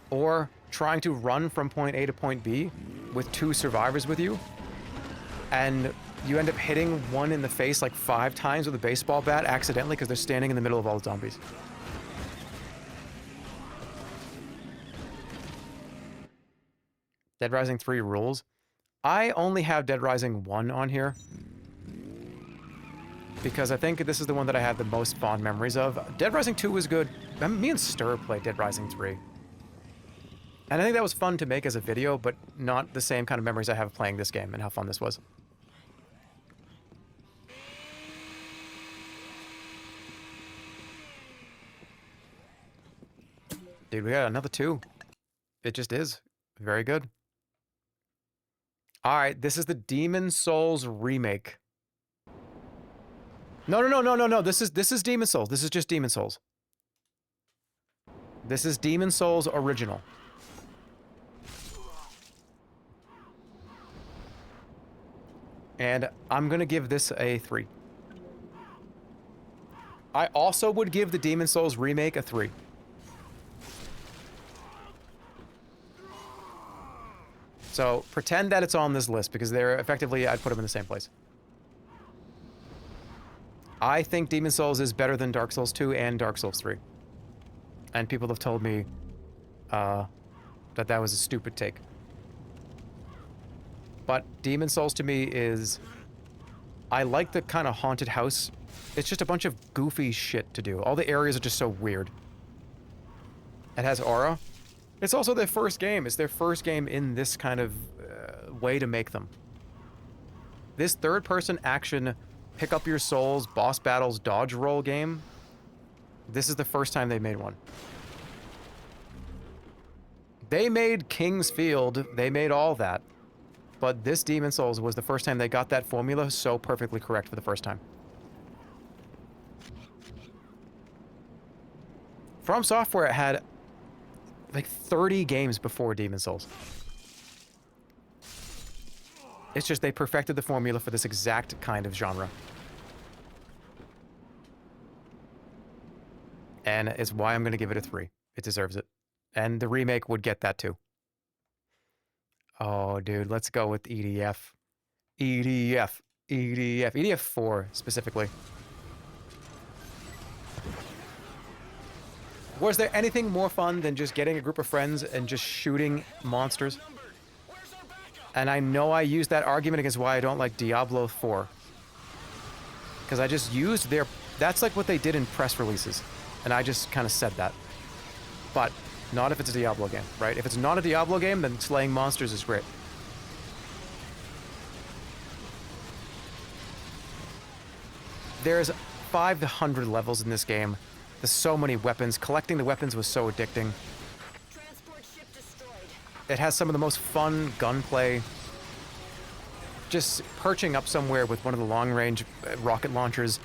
Or trying to run from point A to point B with 2 survivors with you, and you end up hitting one in the face like 5 times with a baseball bat accidentally because they're standing in the middle of all the zombies. Dead Rising 3 rules. I only have Dead Rising 1 on here because I think this is the one that I have the most fond memories of. Dead Rising 2 was good. Me and Stir played Dead Rising 3. And I think that was fun to make as a video, but not the same kind of memories I have playing this game and how fun this was. Dude, we got another 2. It just is. Very good. Alright, this is the Demon Souls remake. No. This is Demon Souls. This is just Demon Souls. This is Demon Souls original. And I'm gonna give this a 3. I also would give the Demon Souls remake a 3. So pretend that it's on this list because they're effectively, I'd put them in the same place. I think Demon Souls is better than Dark Souls 2 and Dark Souls 3. And people have told me that that was a stupid take. But Demon Souls to me is... I like the kind of haunted house. It's just a bunch of goofy shit to do. All the areas are just so weird. It has aura. It's also their first game. It's their first game in this kind of way to make them. This third-person action, pick up your souls, boss battles, dodge roll game. This is the first time they made one. They made King's Field. They made all that. But this Demon Souls was the first time they got that formula so perfectly correct for the first time. From Software had like 30 games before Demon Souls. It's just they perfected the formula for this exact kind of genre. And it's why I'm going to give it a 3. It deserves it. And the remake would get that too. Oh, dude, let's go with EDF. EDF. EDF. EDF 4, specifically. Was there anything more fun than just getting a group of friends and just shooting monsters? And I know I used that argument against why I don't like Diablo 4. Because I just used their... That's like what they did in press releases. And I just kind of said that. But... not if it's a Diablo game, right? If it's not a Diablo game, then slaying monsters is great. There's 500 levels in this game. There's so many weapons. Collecting the weapons was so addicting. It has some of the most fun gunplay. just perching up somewhere with one of the long-range rocket launchers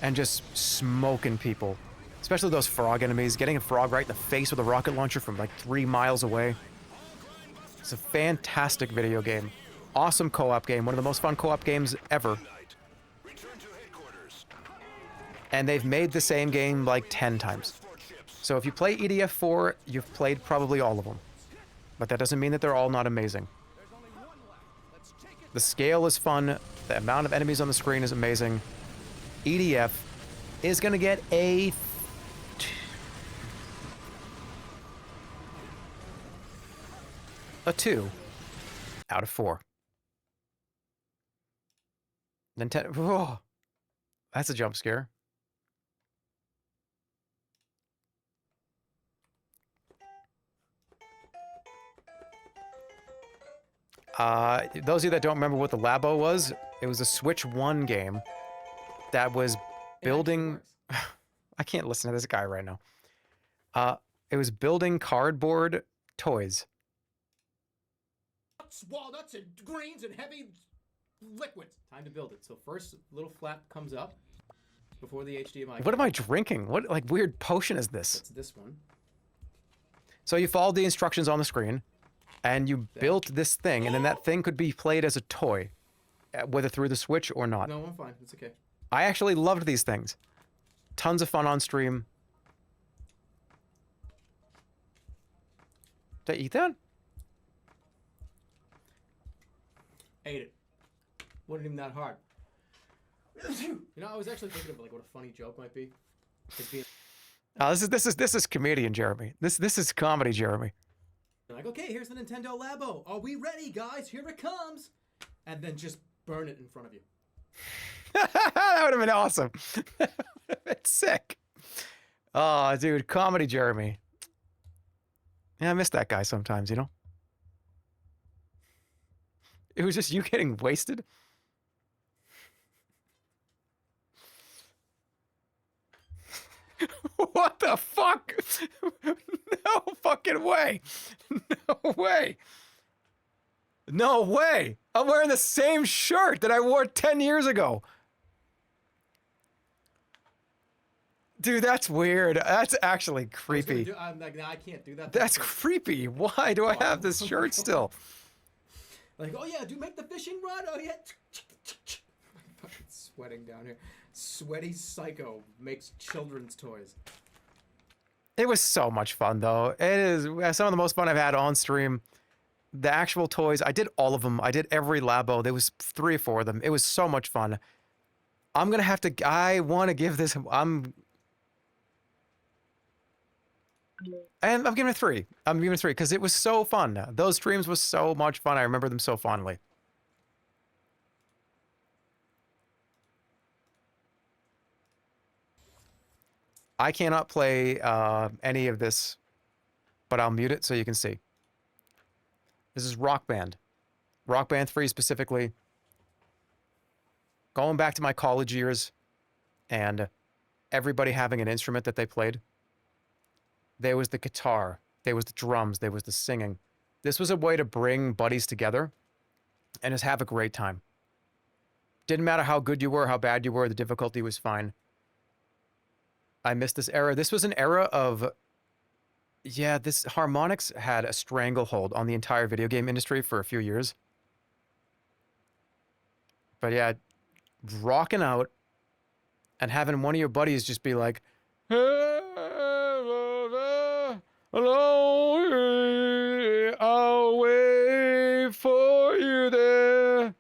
and just smoking people. Especially those frog enemies, getting a frog right in the face with a rocket launcher from like 3 miles away. It's a fantastic video game. Awesome co-op game, one of the most fun co-op games ever. And they've made the same game like 10 times. So if you play EDF 4, you've played probably all of them. But that doesn't mean that they're all not amazing. The scale is fun, the amount of enemies on the screen is amazing. EDF is gonna get a 2 out of 4. Nintendo. Whoa, that's a jump scare. Those of you that don't remember what the Labo was, it was a Switch 1 game that was building. I can't listen to this guy right now. It was building cardboard toys. Walnuts and greens and heavy liquids. Time to build it. So first, little flap comes up before the HDMI. What am I drinking? What like weird potion is this? It's this one. So you followed the instructions on the screen, and you built this thing, and then that thing could be played as a toy, whether through the Switch or not. No, I'm fine. It's okay. I actually loved these things. Tons of fun on stream. Did I eat that? Ate it. Wasn't even that hard. You know, I was actually thinking of like what a funny joke might be. This is comedian Jeremy. This is comedy Jeremy. Like, okay, here's the Nintendo Labo. Are we ready, guys? Here it comes. And then just burn it in front of you. That would have been awesome. It's sick. Oh, dude, comedy Jeremy. Yeah, I miss that guy sometimes, you know? It was just you getting wasted. What the fuck? No fucking way. No way. No way. I'm wearing the same shirt that I wore 10 years ago. Dude, that's weird. That's actually creepy. I'm like, no, I can't do that. That's creepy. Why do I have this shirt still? Like, oh yeah, do make the fishing rod. Oh yeah. I'm fucking sweating down here. Sweaty psycho makes children's toys. It was so much fun though. It is some of the most fun I've had on stream. The actual toys, I did all of them. I did every Labo. There was 3 or 4 of them. It was so much fun. I'm gonna have to. I want to give this. And I'm giving it 3. I'm giving it 3 because it was so fun. Those streams was so much fun. I remember them so fondly. I cannot play any of this, but I'll mute it so you can see. This is Rock Band. Rock Band 3 specifically. Going back to my college years and everybody having an instrument that they played. There was the guitar, there was the drums, there was the singing. This was a way to bring buddies together and just have a great time. Didn't matter how good you were, how bad you were, the difficulty was fine. I missed this era. This was an era of, yeah, this harmonics had a stranglehold on the entire video game industry for a few years. But yeah, rocking out and having one of your buddies just be like, hello, I'll wait for you there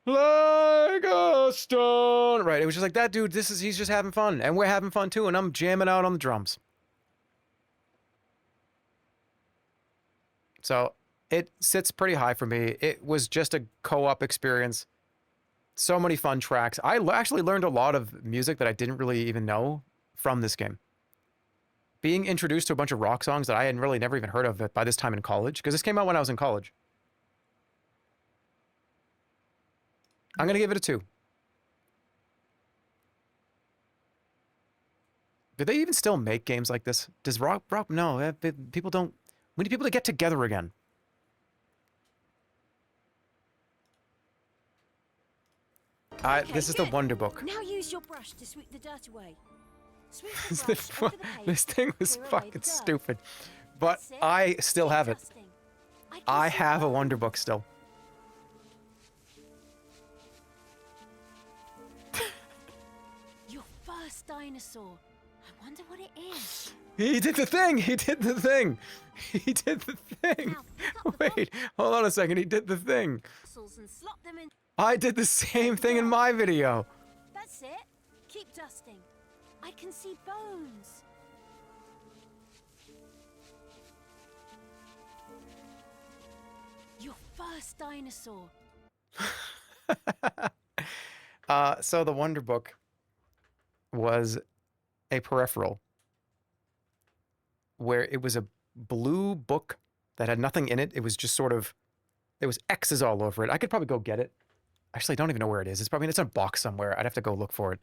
like a stone. Right, it was just like that dude, he's just having fun, and we're having fun too, and I'm jamming out on the drums. So it sits pretty high for me. It was just a co-op experience. So many fun tracks. I actually learned a lot of music that I didn't really even know from this game. Being introduced to a bunch of rock songs that I had really never even heard of by this time in college, because this came out when I was in college. I'm going to give it a 2. Do they even still make games like this? Does rock, no, people don't, we need people to get together again. This is the Wonder Book. Now use your brush to sweep the dirt away. Sweep the This brush over the page. this thing was clear away fucking the dirt. stupid. But That's it. I still have it. Dusting. I have a Wonder Book still. Your first dinosaur. I wonder what it is. He did the thing! He did the thing! He did the thing! Wait, hold on a second, he did the thing. And slot them in. I did the same thing in my video. That's it. Keep dusting. I can see bones. Your first dinosaur. So the Wonder Book was a peripheral where it was a blue book that had nothing in it. It was just sort of, there was X's all over it. I could probably go get it. Actually, I don't even know where it is. It's probably, it's in a box somewhere. I'd have to go look for it.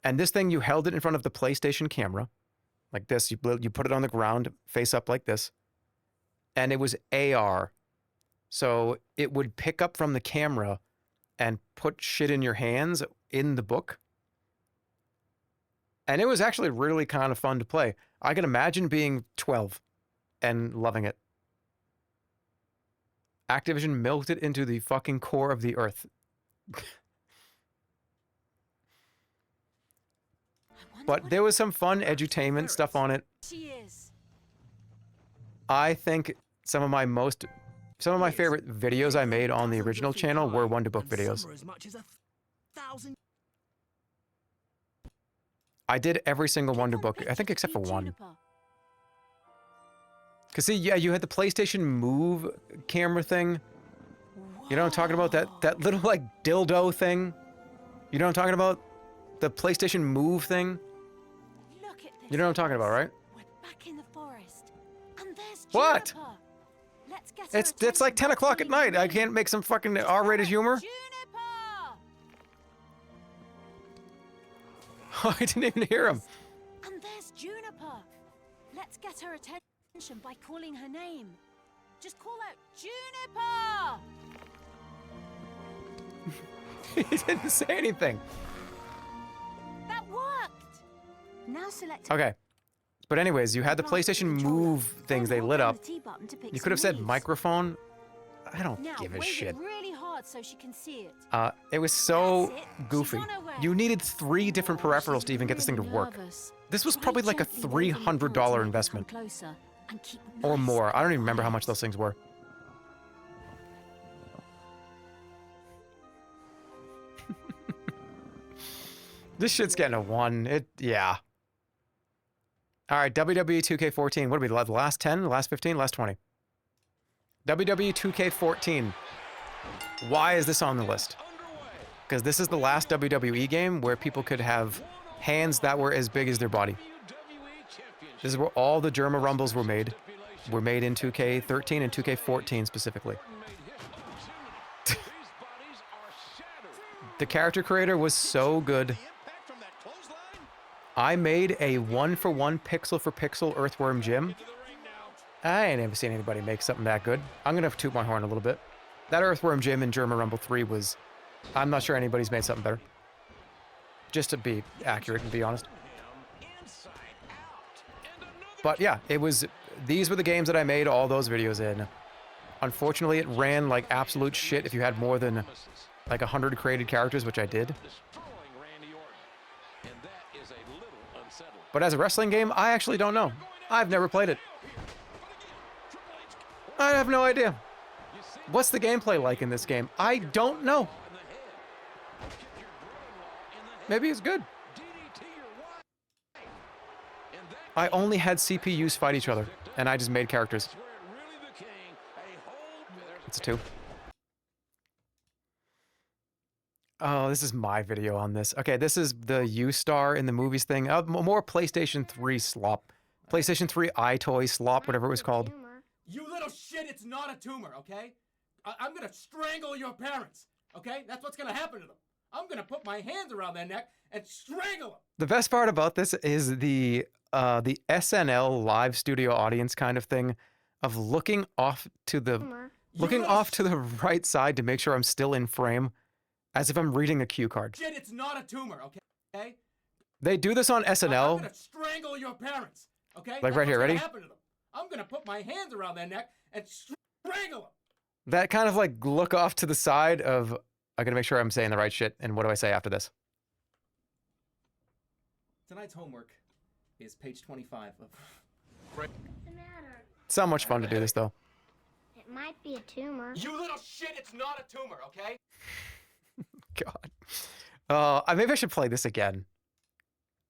And this thing, you held it in front of the PlayStation camera, like this. You put it on the ground, face up like this. And it was AR. So it would pick up from the camera and put shit in your hands in the book. And it was actually really kind of fun to play. I can imagine being 12 and loving it. Activision milked it into the fucking core of the earth. But there was some fun edutainment stuff on it. I think some of my favorite videos I made on the original channel were Wonder Book videos. I did every single Wonder Book, I think except for one. Cause see, yeah, you had the PlayStation Move camera thing. You know what I'm talking about? That little like dildo thing. You know what I'm talking about? The PlayStation Move thing. You know what I'm talking about, right? We're back in the forest. And there's What? Juniper. Let's get her It's like 10 o'clock at night. I can't make some fucking R-rated humor. Oh, I didn't even hear him. And there's Juniper. Let's get her attention by calling her name. Just call out Juniper. He didn't say anything. That worked. Now select. Okay. But anyways, you had the PlayStation Move things, they lit up. You could have said microphone. I don't give a shit. Really hard so she can see it. It was so goofy. You needed 3 different peripherals to even get this thing to work. This was probably like a $300 investment. Or more. I don't even remember how much those things were. This shit's getting a 1. Yeah. All right, WWE 2K14. What did we, the last 10, the last 15, last 20? WWE 2K14. Why is this on the list? Because this is the last WWE game where people could have hands that were as big as their body. This is where all the Jerma Rumbles were made. Were made in 2K13 and 2K14 specifically. The character creator was so good. I made a 1-for-1 pixel-for-pixel Earthworm Jim. I ain't never seen anybody make something that good. I'm gonna toot my horn a little bit. That Earthworm Jim in Jerma Rumble 3 was... I'm not sure anybody's made something better. Just to be accurate and be honest. But yeah, it was... These were the games that I made all those videos in. Unfortunately, it ran like absolute shit if you had more than like 100 created characters, which I did. But as a wrestling game, I actually don't know. I've never played it. I have no idea. What's the gameplay like in this game? I don't know. Maybe it's good. I only had CPUs fight each other, and I just made characters. It's a 2. Oh, this is my video on this. Okay, this is the U-Star in the movies thing. More PlayStation 3 slop. PlayStation 3 iToy slop, whatever it was called. You little shit, it's not a tumor, okay? I'm gonna strangle your parents, okay? That's what's gonna happen to them. I'm gonna put my hands around their neck and strangle them. The best part about this is the SNL live studio audience kind of thing of looking off to the right side to make sure I'm still in frame As if I'm reading a cue card. Shit, it's not a tumor, okay? They do this on I'm SNL. gonna strangle your parents, okay? Like right here, ready? Happen to them. I'm gonna put my hands around their neck and strangle them. That kind of like look off to the side of, I gotta make sure I'm saying the right shit, and what do I say after this? Tonight's homework is page 25 of... What's the matter? So much fun to do this, though. It might be a tumor. You little shit, it's not a tumor, okay? God. Maybe I should play this again.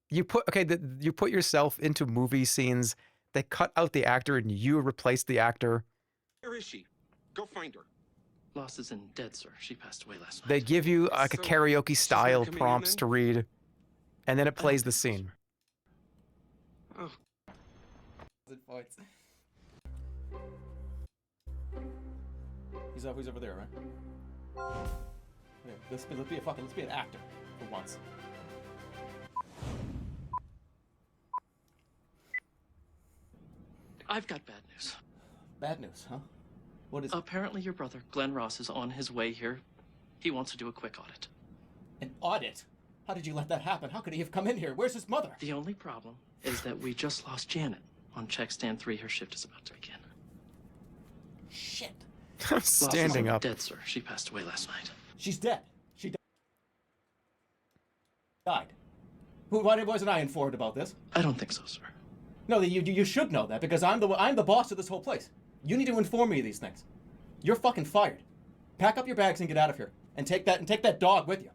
You put yourself into movie scenes. They cut out the actor and you replace the actor. Where is she? Go find her. Lost is in dead, sir. She passed away last night. They give you like a karaoke style prompts to read, and then it plays the scene. Oh. He's over there, right? Yeah, let's be an actor for once. I've got bad news. Bad news, huh? What is it? Apparently your brother, Glenn Ross, is on his way here. He wants to do a quick audit. An audit? How did you let that happen? How could he have come in here? Where's his mother? The only problem is that we just lost Janet. On check stand 3, her shift is about to begin. Shit. I'm standing up. Dead, sir. She passed away last night. She's dead. She died. Why wasn't I informed about this? I don't think so, sir. No, you should know that because I'm the boss of this whole place. You need to inform me of these things. You're fucking fired. Pack up your bags and get out of here. And take that dog with you.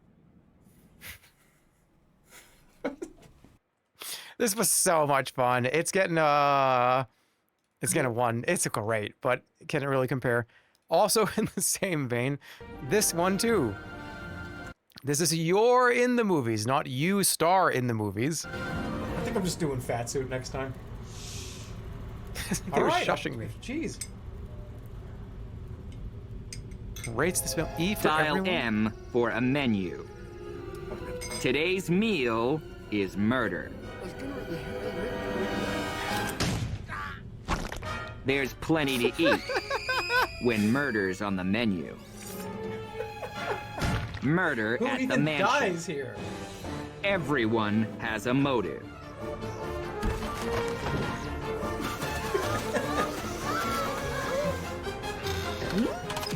This was so much fun. It's getting a 1. It's great, but can it really compare? Also in the same vein, this one too. This is you're in the movies, not you star in the movies. I think I'm just doing fat suit next time. They were shushing me. Jeez. Rates this film E for Dial everyone? M for a menu. Today's meal is murder. There's plenty to eat when murder's on the menu. Murder Who at the even mansion. dies here? Everyone has a motive.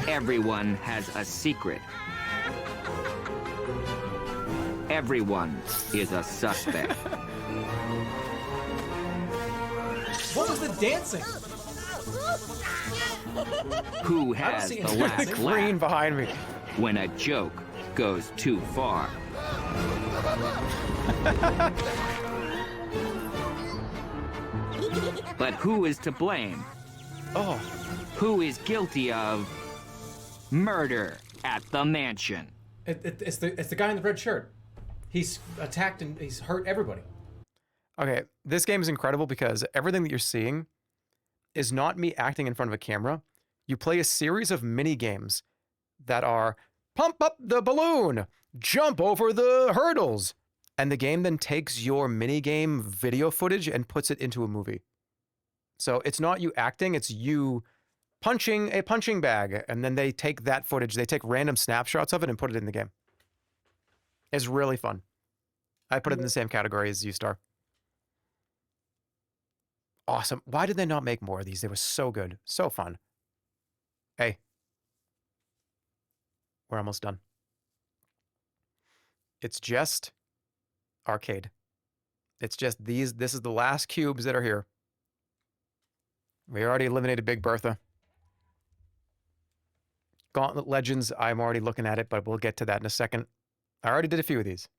Everyone has a secret. Everyone is a suspect. What was the dancing? Who has the last green laugh behind me? when a joke goes too far? But who is to blame? Oh. Who is guilty of murder at the mansion? It's the guy in the red shirt. He's attacked and he's hurt everybody. Okay, this game is incredible because everything that you're seeing is not me acting in front of a camera. You play a series of mini games that are pump up the balloon, jump over the hurdles, and the game then takes your mini game video footage and puts it into a movie. So it's not you acting, it's you punching a punching bag, and then they take that footage, they take random snapshots of it and put it in the game. It's really fun. I put it in the same category as U-Star. Awesome. Why did they not make more of these? They were so good. So fun. Hey. We're almost done. It's just arcade. It's just these. This is the last cubes that are here. We already eliminated Big Bertha. Gauntlet Legends, I'm already looking at it, but we'll get to that in a second. I already did a few of these.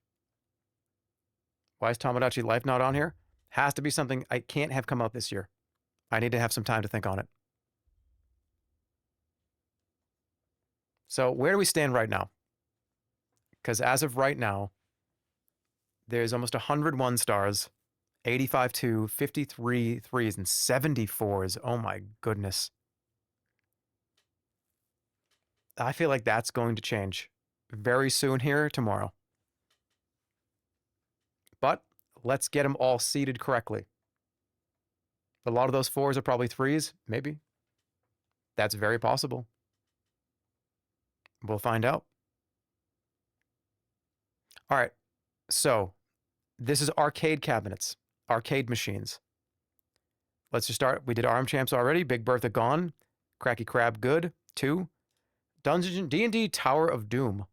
Why is Tomodachi Life not on here? Has to be something I can't have come out this year. I need to have some time to think on it. So where do we stand right now? Because as of right now, there's almost 101 stars, 85 2, 53 threes, and 74s. Oh my goodness. I feel like that's going to change very soon here tomorrow. But let's get them all seated correctly. A lot of those 4s are probably 3s, maybe. That's very possible. We'll find out. All right, so this is arcade cabinets, arcade machines. Let's just start. We did Arm Champs already. Big Bertha gone. Cracky Crab good. 2. Dungeon D&D Tower of Doom.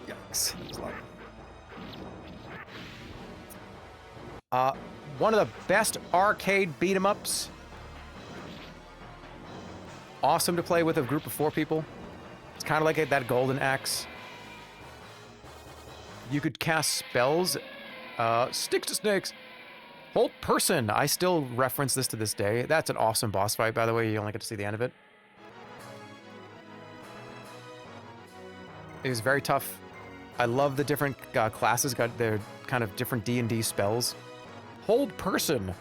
Yikes. One of the best arcade beat 'em ups. Awesome to play with a group of 4 people. It's kind of like that Golden Axe. You could cast spells. Sticks to snakes. Hold person. I still reference this to this day. That's an awesome boss fight, by the way. You only get to see the end of it. It was very tough. I love the different classes got their kind of different D&D spells. Hold person.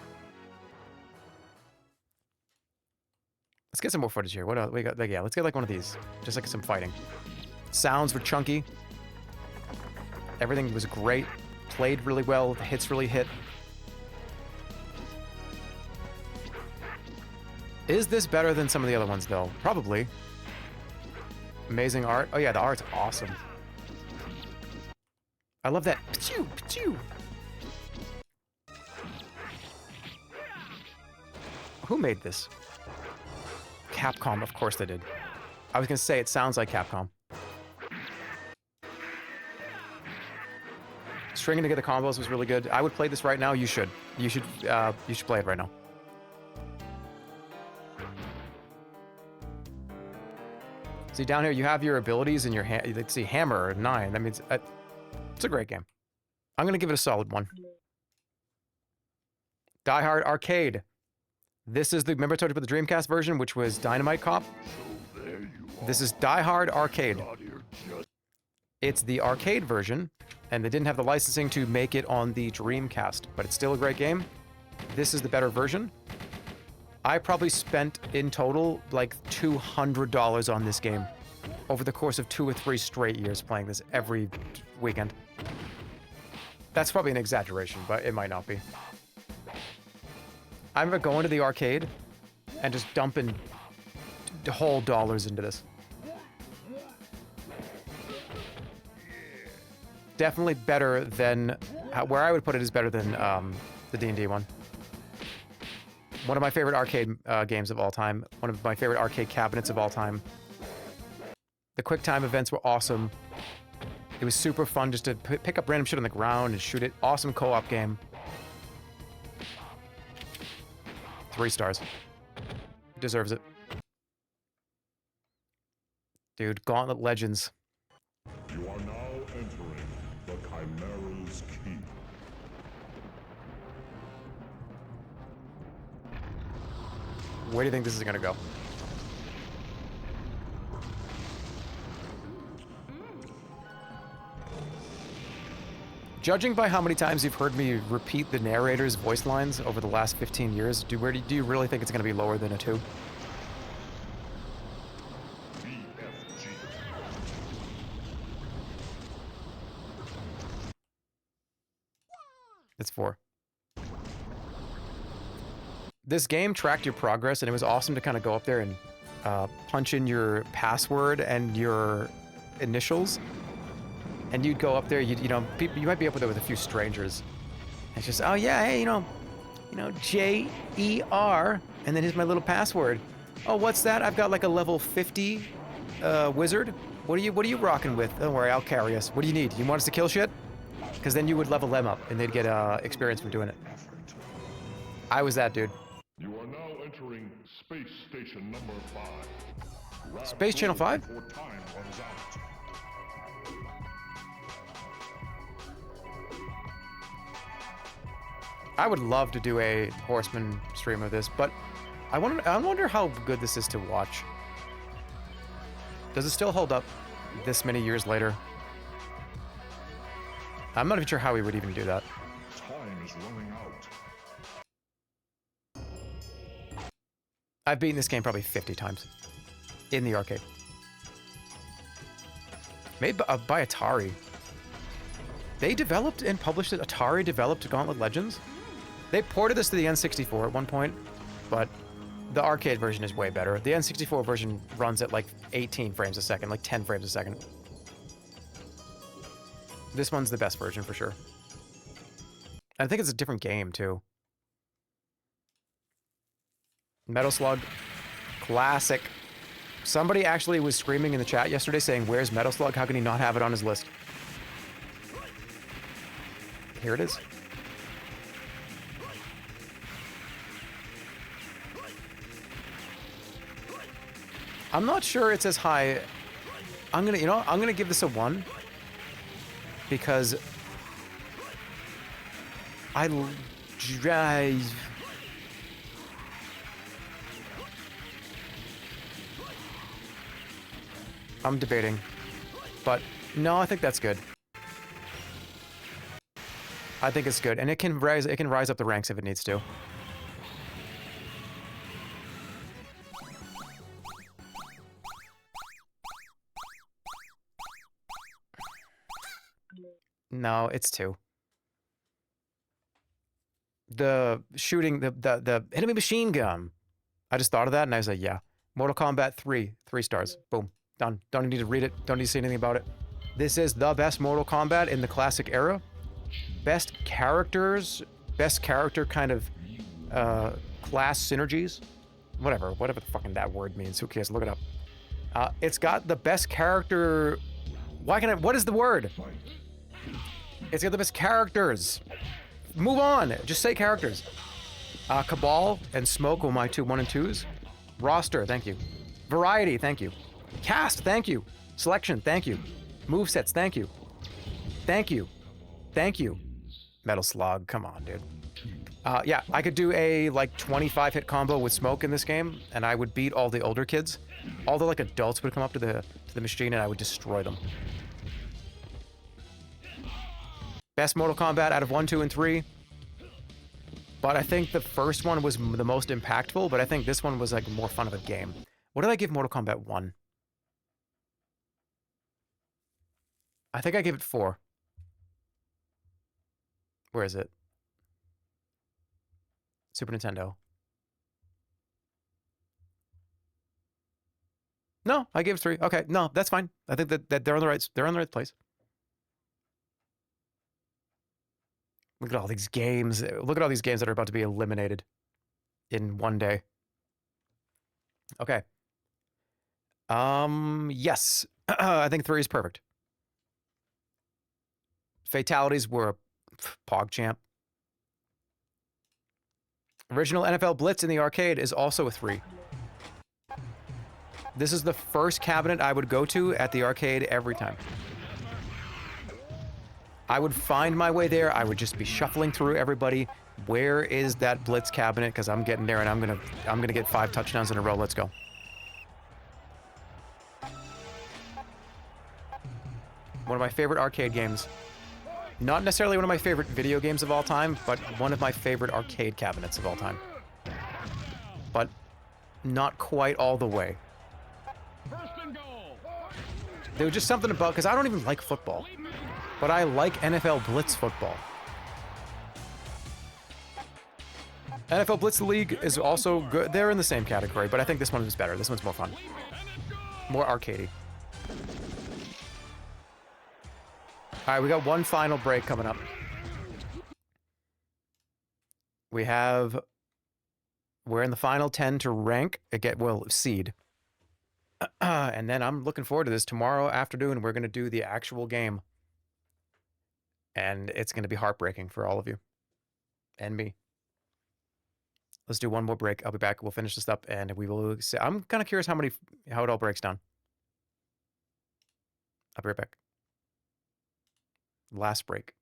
Let's get some more footage here. What else we got? Yeah, let's get like one of these. Just like some fighting. Sounds were chunky. Everything was great. Played really well. The hits really hit. Is this better than some of the other ones, though? Probably. Amazing art. Oh, yeah, the art's awesome. I love that. Pachoo, pachoo. Who made this? Capcom, of course they did. I was going to say, it sounds like Capcom. Stringing together combos was really good. I would play this right now. You should. You should play it right now. See, down here, you have your abilities in your hand. Let's see, hammer, 9. That means it's a great game. I'm going to give it a solid 1. Die Hard Arcade. This is the, remember I told you about the Dreamcast version, which was Dynamite Cop? This is Die Hard Arcade. It's the arcade version, and they didn't have the licensing to make it on the Dreamcast, but it's still a great game. This is the better version. I probably spent in total like $200 on this game over the course of 2 or 3 straight years playing this every weekend. That's probably an exaggeration, but it might not be. I remember going to the arcade and just dumping whole dollars into this. Definitely better than, where I would put it is better than the D&D one. One of my favorite arcade games of all time. One of my favorite arcade cabinets of all time. The quick time events were awesome. It was super fun just to pick up random shit on the ground and shoot it. Awesome co-op game. 3 stars. Deserves it. Dude, Gauntlet Legends. You are now entering the Chimera's Keep. Where do you think this is gonna go? Judging by how many times you've heard me repeat the narrator's voice lines over the last 15 years, do you really think it's gonna be lower than a 2? It's 4. This game tracked your progress, and it was awesome to kind of go up there and punch in your password and your initials. And you'd go up there, you know, people, you might be up there with a few strangers. And it's just, oh yeah, hey, you know, J-E-R, and then here's my little password. Oh, what's that? I've got like a level 50 wizard. What are you rocking with? Don't worry, I'll carry us. What do you need? You want us to kill shit? Because then you would level them up, and they'd get experience from doing it. I was that dude. You are now entering Space Station number 5. Space Channel 5? Before time runs out. I would love to do a Horseman stream of this, but I wonder how good this is to watch. Does it still hold up this many years later? I'm not even sure how we would even do that. Time is running out. I've beaten this game probably 50 times in the arcade. Made by Atari. They developed and published it. Atari developed Gauntlet Legends. They ported this to the N64 at one point, but the arcade version is way better. The N64 version runs at like 18 frames a second, like 10 frames a second. This one's the best version for sure. I think it's a different game too. Metal Slug, classic. Somebody actually was screaming in the chat yesterday saying, "Where's Metal Slug? How can he not have it on his list?" Here it is. I'm not sure it's as high. I'm gonna give this a 1 because I drive. I'm debating, but no, I think that's good. I think it's good, and it can rise up the ranks if it needs to. No, it's 2. The shooting, the enemy machine gun. I just thought of that, and I was like, yeah. Mortal Kombat 3, 3 stars. Boom. Done. Don't need to read it. Don't need to say anything about it. This is the best Mortal Kombat in the classic era. Best characters, best character kind of class synergies. Whatever the fucking that word means. Who cares? Look it up. It's got the best character. What is the word? It's got the best characters. Move on. Just say characters. Cabal and Smoke were my 1 and 2s. Roster, thank you. Variety, thank you. Cast, thank you. Selection, thank you. Movesets, thank you. Thank you. Thank you. Metal Slug, come on, dude. Yeah, I could do a like 25 hit combo with Smoke in this game, and I would beat all the older kids. All the like adults would come up to the machine, and I would destroy them. Best Mortal Kombat out of 1, 2, and 3. But I think the first one was the most impactful, but I think this one was like more fun of a game. What did I give Mortal Kombat 1? I think I gave it 4. Where is it? Super Nintendo. No, I gave it 3. Okay, no, that's fine. I think that they're on the right place. Look at all these games. Look at all these games that are about to be eliminated in one day. Okay. Yes. I think 3 is perfect. Fatalities were a PogChamp. Original NFL Blitz in the arcade is also a 3. This is the first cabinet I would go to at the arcade every time. I would find my way there. I would just be shuffling through everybody. Where is that Blitz cabinet? Because I'm getting there, and I'm gonna get 5 touchdowns in a row. Let's go. One of my favorite arcade games. Not necessarily one of my favorite video games of all time, but one of my favorite arcade cabinets of all time. But not quite all the way. There was just something about, because I don't even like football, but I like NFL Blitz football. NFL Blitz League is also good. They're in the same category, but I think this one is better. This one's more fun. More arcadey. All right, we got one final break coming up. We're in the final 10 to rank, seed. And then I'm looking forward to this. Tomorrow afternoon, we're going to do the actual game. And it's going to be heartbreaking for all of you. And me. Let's do one more break. I'll be back. We'll finish this up, and we will see. I'm kind of curious how it all breaks down. I'll be right back. Last break.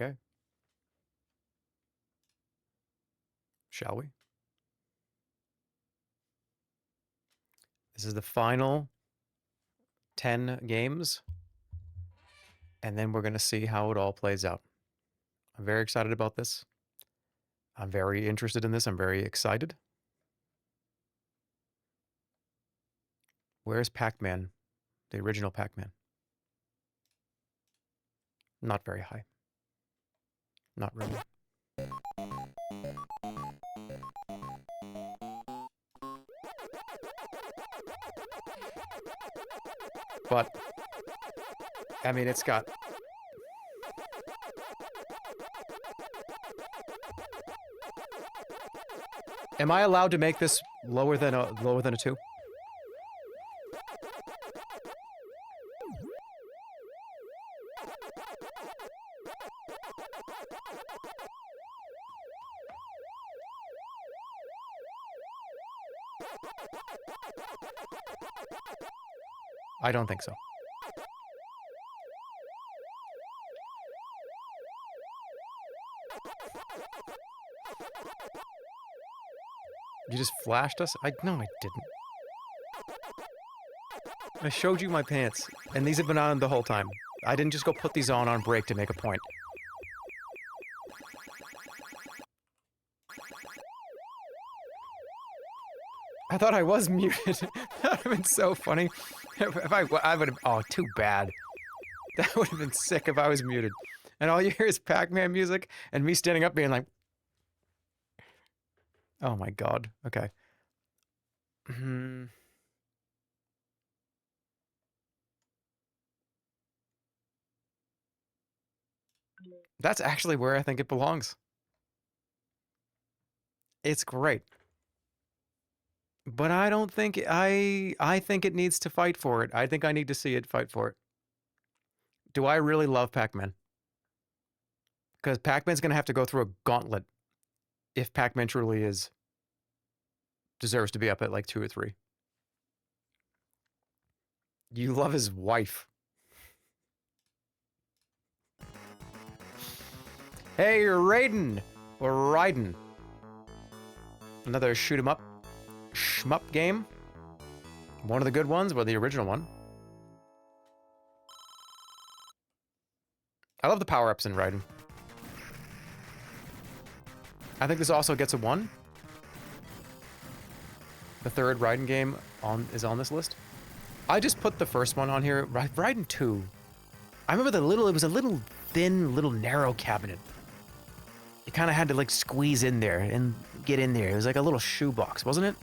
Okay. Shall we? This is the final 10 games. And then we're going to see how it all plays out. I'm very excited about this. I'm very interested in this. I'm very excited. Where's Pac-Man? The original Pac-Man. Not very high. Not really. But, I mean, it's got... Am I allowed to make this lower than a 2? I don't think so. You just flashed us? No, I didn't. I showed you my pants, and these have been on the whole time. I didn't just go put these on break to make a point. I thought I was muted. That would have been so funny. If I would have... Oh, too bad. That would have been sick if I was muted. And all you hear is Pac-Man music, and me standing up being like... Oh my god. Okay. That's actually where I think it belongs. It's great. But I don't think... I think it needs to fight for it. I think I need to see it fight for it. Do I really love Pac-Man? Because Pac-Man's going to have to go through a gauntlet if Pac-Man truly deserves to be up at like 2 or 3. You love his wife. Hey, Raiden! Or Raiden. Another shoot 'em up, shmup game. One of the good ones, but the original one. I love the power-ups in Raiden. I think this also gets a 1. The third Raiden game is on this list. I just put the first one on here. Raiden 2. I remember it was a little thin, little narrow cabinet. You kind of had to like squeeze in there and get in there. It was like a little shoebox, wasn't it?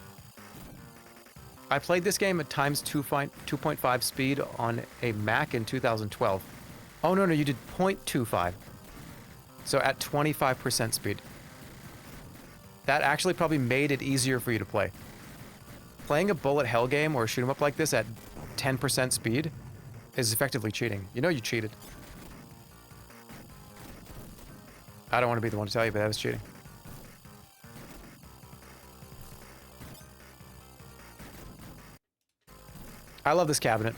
I played this game at times 2.5 speed on a Mac in 2012. Oh, no, you did 0.25. So at 25% speed. That actually probably made it easier for you to play. Playing a bullet hell game or shoot 'em up like this at 10% speed is effectively cheating. You know you cheated. I don't want to be the one to tell you, but that was cheating. I love this cabinet.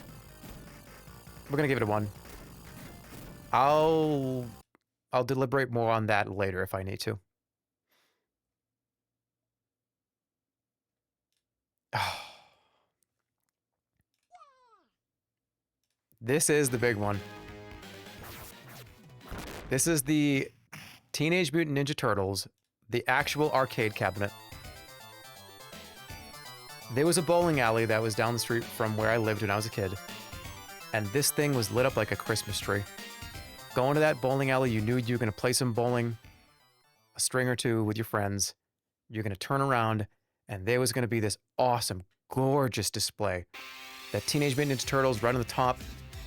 We're gonna give it a 1. I'll deliberate more on that later if I need to. This is the big one. This is the Teenage Mutant Ninja Turtles, the actual arcade cabinet. There was a bowling alley that was down the street from where I lived when I was a kid, and this thing was lit up like a Christmas tree. Going to that bowling alley, you knew you were going to play some bowling, a string or two with your friends. You're going to turn around, and there was going to be this awesome, gorgeous display. That Teenage Mutant Ninja Turtles right on the top.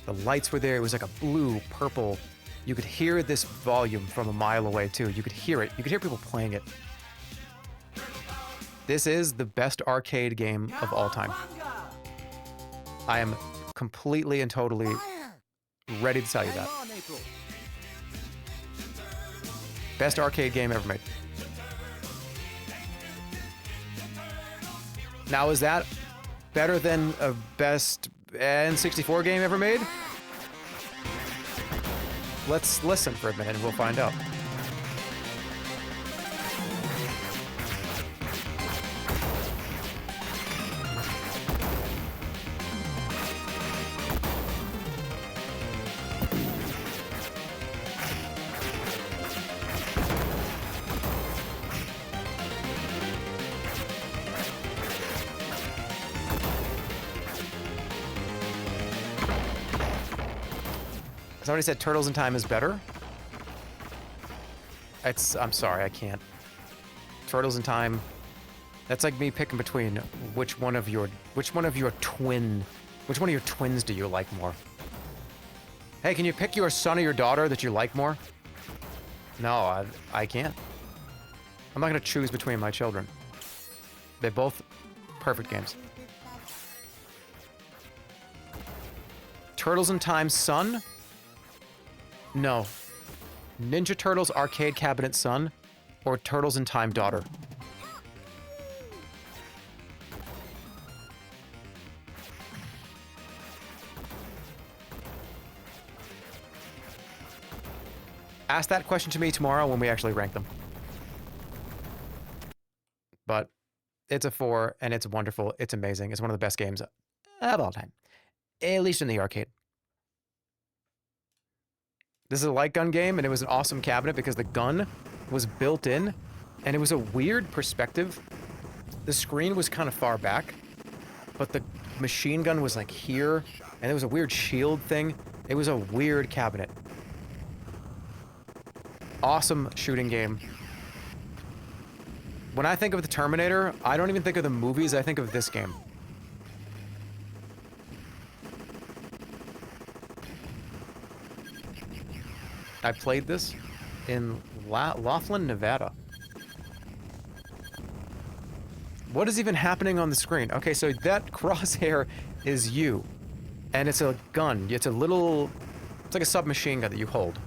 The lights were there. It was like a blue, purple. You could hear this volume from a mile away, too. You could hear it. You could hear people playing it. This is the best arcade game of all time. I am completely and totally ready to tell you that. Best arcade game ever made. Now, is that better than a best N64 game ever made? let's listen for a minute and we'll find out. Somebody said Turtles in Time is better. I'm sorry, I can't. Turtles in Time. That's like me picking between which one of your twins do you like more? Hey, can you pick your son or your daughter that you like more? No, I can't. I'm not gonna choose between my children. They're both perfect games. Turtles in Time son? No. Ninja Turtles Arcade Cabinet son or Turtles in Time daughter? Ask that question to me tomorrow when we actually rank them. But it's a 4 and it's wonderful. It's amazing. It's one of the best games of all time. At least in the arcade. This is a light gun game, and it was an awesome cabinet because the gun was built in, and it was a weird perspective. The screen was kind of far back, but the machine gun was like here, and there was a weird shield thing. It was a weird cabinet. Awesome shooting game. When I think of the Terminator, I don't even think of the movies, I think of this game. I played this in Laughlin, Nevada. What is even happening on the screen? Okay, so that crosshair is you. And it's a gun. It's like a submachine gun that you hold.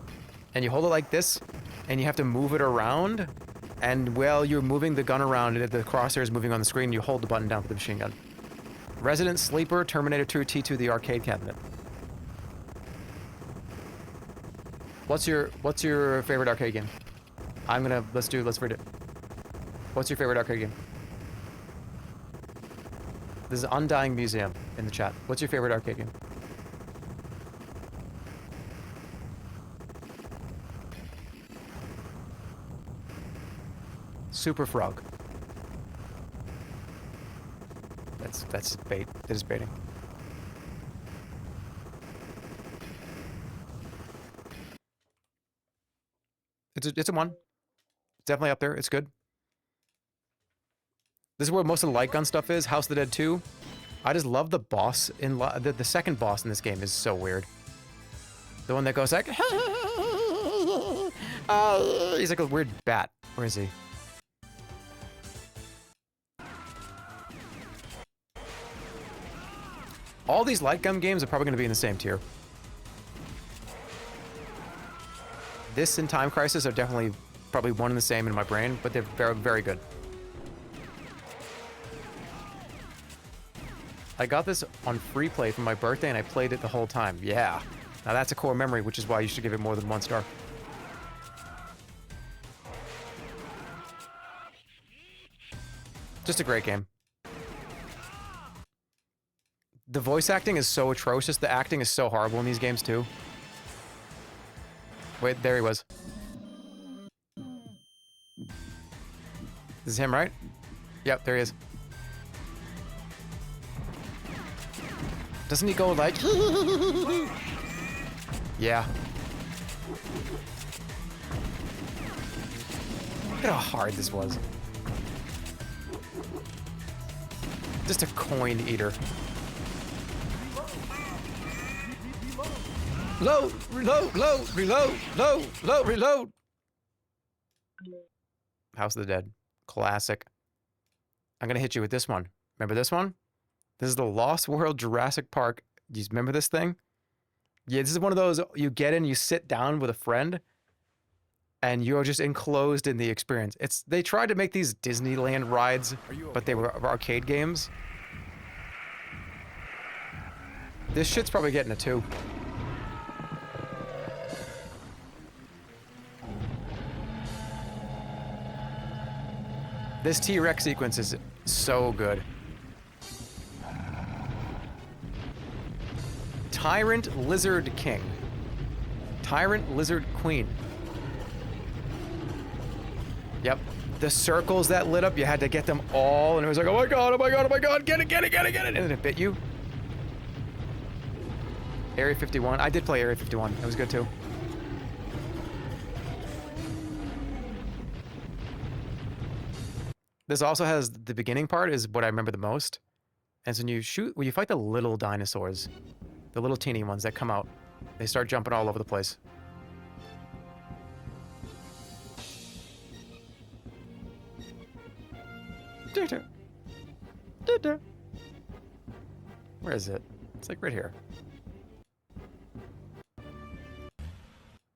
And you hold it like this, and you have to move it around. And while you're moving the gun around, and the crosshair is moving on the screen, you hold the button down for the machine gun. Resident Sleeper, Terminator 2, T2, the arcade cabinet. What's your favorite arcade game? Let's read it. What's your favorite arcade game? This is Undying Museum in the chat. What's your favorite arcade game? Super Frog. That's bait. That is baiting. It's a 1. It's definitely up there. It's good. This is where most of the light gun stuff is. House of the Dead 2. I just love the boss in the second boss in this game is so weird. The one that goes like, he's like a weird bat. Where is he? All these light gun games are probably going to be in the same tier. This and Time Crisis are definitely probably one and the same in my brain, but they're very, very good. I got this on free play for my birthday and I played it the whole time. Yeah. Now that's a core memory, which is why you should give it more than 1 star. Just a great game. The voice acting is so atrocious. The acting is so horrible in these games too. Wait, there he was. This is him, right? Yep, there he is. Doesn't he go like... Yeah. Look at how hard this was. Just a coin eater. Load, reload, load, reload, load, load, reload. House of the Dead. Classic. I'm gonna hit you with this one. Remember this one? This is the Lost World Jurassic Park. Do you remember this thing? Yeah, this is one of those, you get in, you sit down with a friend, and you're just enclosed in the experience. They tried to make these Disneyland rides, but they were arcade games. This shit's probably getting a 2. This T-Rex sequence is so good. Tyrant Lizard King. Tyrant Lizard Queen. Yep. The circles that lit up, you had to get them all, and it was like, oh my god, oh my god, oh my god, get it, get it, get it, get it, and then it bit you. Area 51. I did play Area 51. It was good too. This also has the beginning part is what I remember the most. And when you fight the little dinosaurs, the little teeny ones that come out, they start jumping all over the place. Where is it? It's like right here.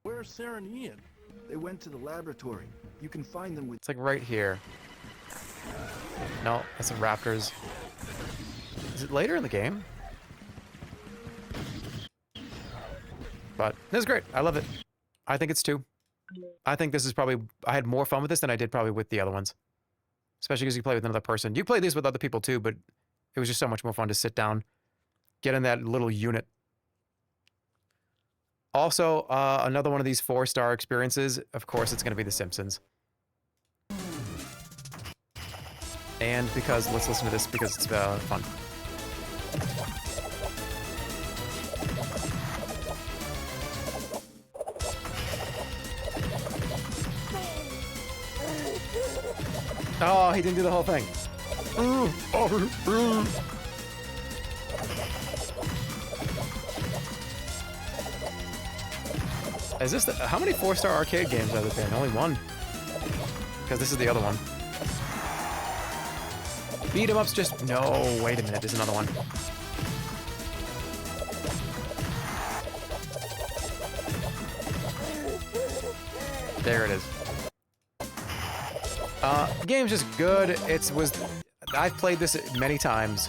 Where's Sarah and Ian? They went to the laboratory. You can find them with... It's like right here. No, that's the raptors. Is it later in the game? But this is great. I love it. I think it's 2. I think this is probably... I had more fun with this than I did probably with the other ones. Especially because you play with another person. You play these with other people too, but it was just so much more fun to sit down, get in that little unit. Also, another one of these 4-star experiences, of course, it's going to be The Simpsons. And because, let's listen to this because it's fun. Oh, he didn't do the whole thing. Is this how many 4-star arcade games have there been? Only one. Because this is the other one. Beat 'em ups just... No, wait a minute, there's another one. There it is. The game's just good. I've played this many times.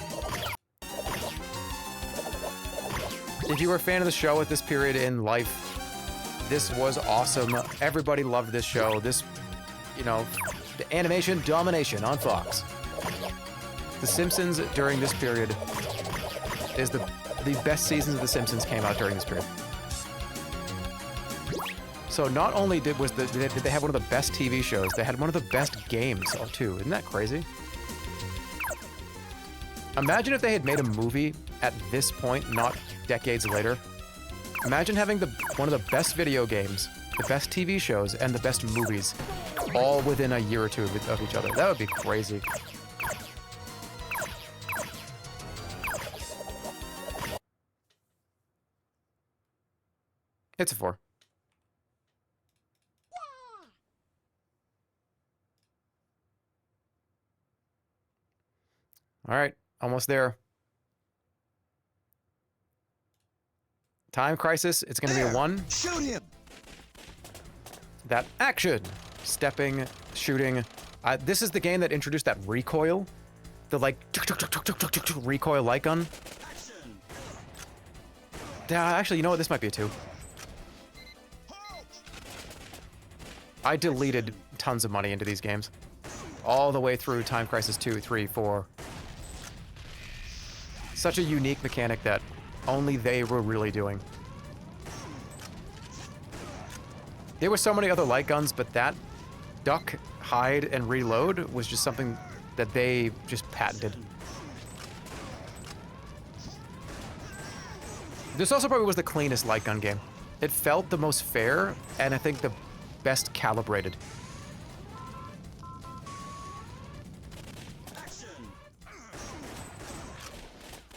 If you were a fan of the show at this period in life, this was awesome. Everybody loved this show. This, you know, the animation domination on Fox. The Simpsons during this period is the best seasons of The Simpsons came out during this period. So not only did they have one of the best TV shows, they had one of the best games too. Isn't that crazy? Imagine if they had made a movie at this point, not decades later. Imagine having one of the best video games, the best TV shows, and the best movies all within a year or two of each other. That would be crazy. It's a 4. All right, almost there. Time Crisis, it's going to be a 1. Shoot him! That action, stepping, shooting. This is the game that introduced that recoil. The like recoil light gun. Actually, you know what? This might be a 2. I deleted tons of money into these games. All the way through Time Crisis 2, 3, 4. Such a unique mechanic that only they were really doing. There were so many other light guns, but that duck, hide, and reload was just something that they just patented. This also probably was the cleanest light gun game. It felt the most fair, and I think the best calibrated.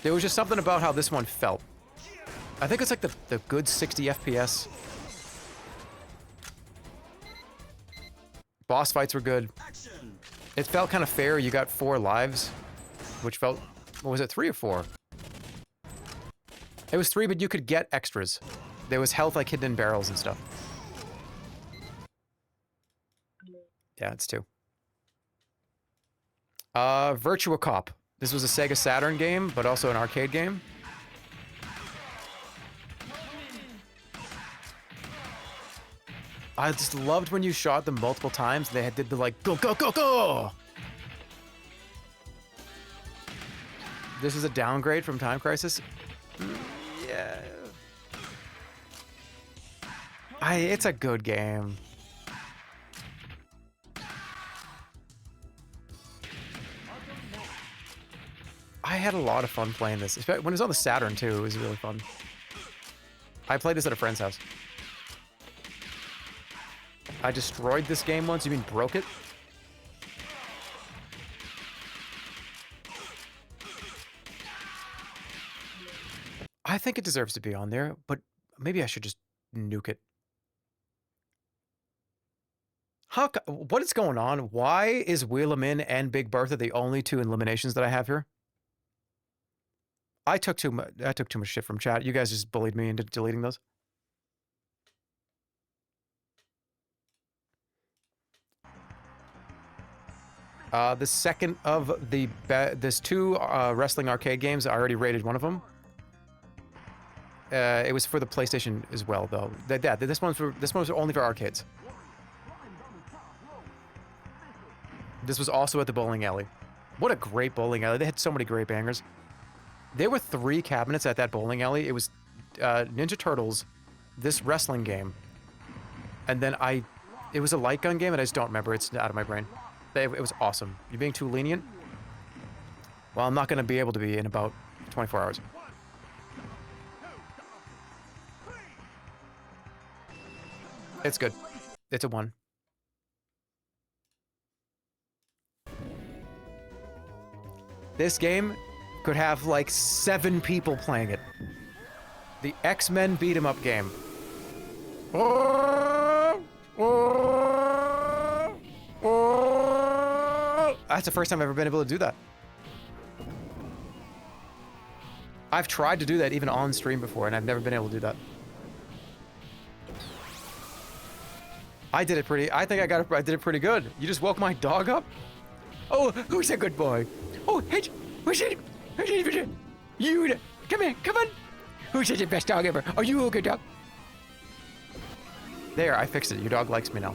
There was just something about how this one felt. I think it's like the good 60 FPS. Boss fights were good. It felt kind of fair. You got 4 lives, which felt... What was it, 3 or 4? It was 3, but you could get extras. There was health like hidden in barrels and stuff. Yeah, it's 2. Virtua Cop. This was a Sega Saturn game, but also an arcade game. I just loved when you shot them multiple times. They did the like, go, go, go, go! This is a downgrade from Time Crisis. Yeah. It's a good game. I had a lot of fun playing this. When it was on the Saturn, too, it was really fun. I played this at a friend's house. I destroyed this game once. You mean broke it? I think it deserves to be on there, but maybe I should just nuke it. What is going on? Why is Wheelamin and Big Bertha the only two eliminations that I have here? I took too much shit from chat. You guys just bullied me into deleting those. The second of there's two wrestling arcade games. I already rated one of them. It was for the PlayStation as well, though. This one's only for arcades. This was also at the bowling alley. What a great bowling alley! They had so many great bangers. There were 3 cabinets at that bowling alley. It was Ninja Turtles, this wrestling game, and then it was a light gun game, and I just don't remember. It's out of my brain. It was awesome. You're being too lenient? Well, I'm not going to be able to be in about 24 hours. It's good. It's a 1. This game could have like 7 people playing it. The X-Men beat 'em up game. That's the first time I've ever been able to do that. I've tried to do that even on stream before, and I've never been able to do that. I did it pretty. I think I did it pretty good. You just woke my dog up. Oh, who's a good boy? Oh, hey, who's it? You, come here, come on. Who's the best dog ever? Are you a good dog? There, I fixed it. Your dog likes me now.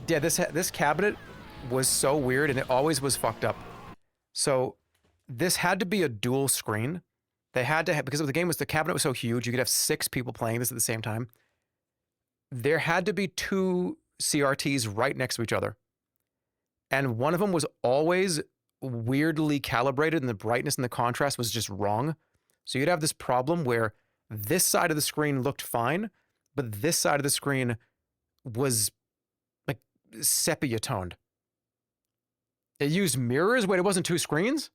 Yeah, this cabinet was so weird, and it always was fucked up. So this had to be a dual screen. They had to have, because the cabinet was so huge, you could have 6 people playing this at the same time. There had to be 2 CRTs right next to each other. And one of them was always weirdly calibrated, and the brightness and the contrast was just wrong. So you'd have this problem where this side of the screen looked fine, but this side of the screen was like sepia toned. It used mirrors? Wait, it wasn't 2 screens?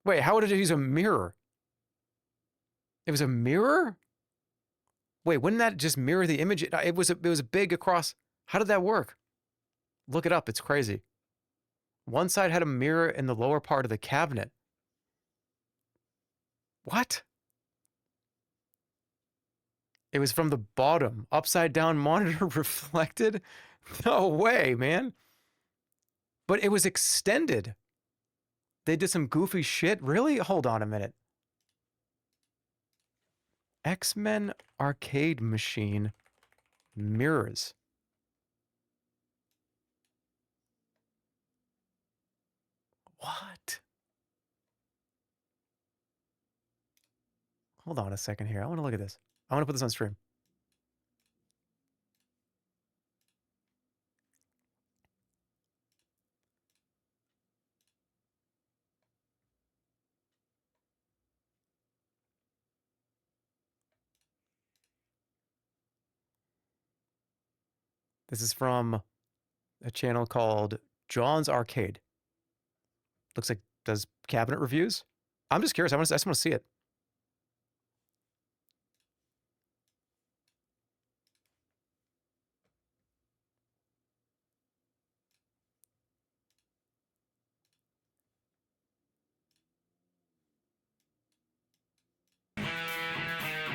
Wait, how did it use a mirror? It was a mirror? Wait, wouldn't that just mirror the image? It was big across. How did that work? Look it up. It's crazy. One side had a mirror in the lower part of the cabinet. What? It was from the bottom. Upside down monitor reflected? No way, man. But it was extended. They did some goofy shit? Really? Hold on a minute. X-Men arcade machine mirrors. What? Hold on a second here. I want to look at this. I want to put this on stream. This is from a channel called John's Arcade. Looks like does cabinet reviews. I'm just curious. I just want to see it.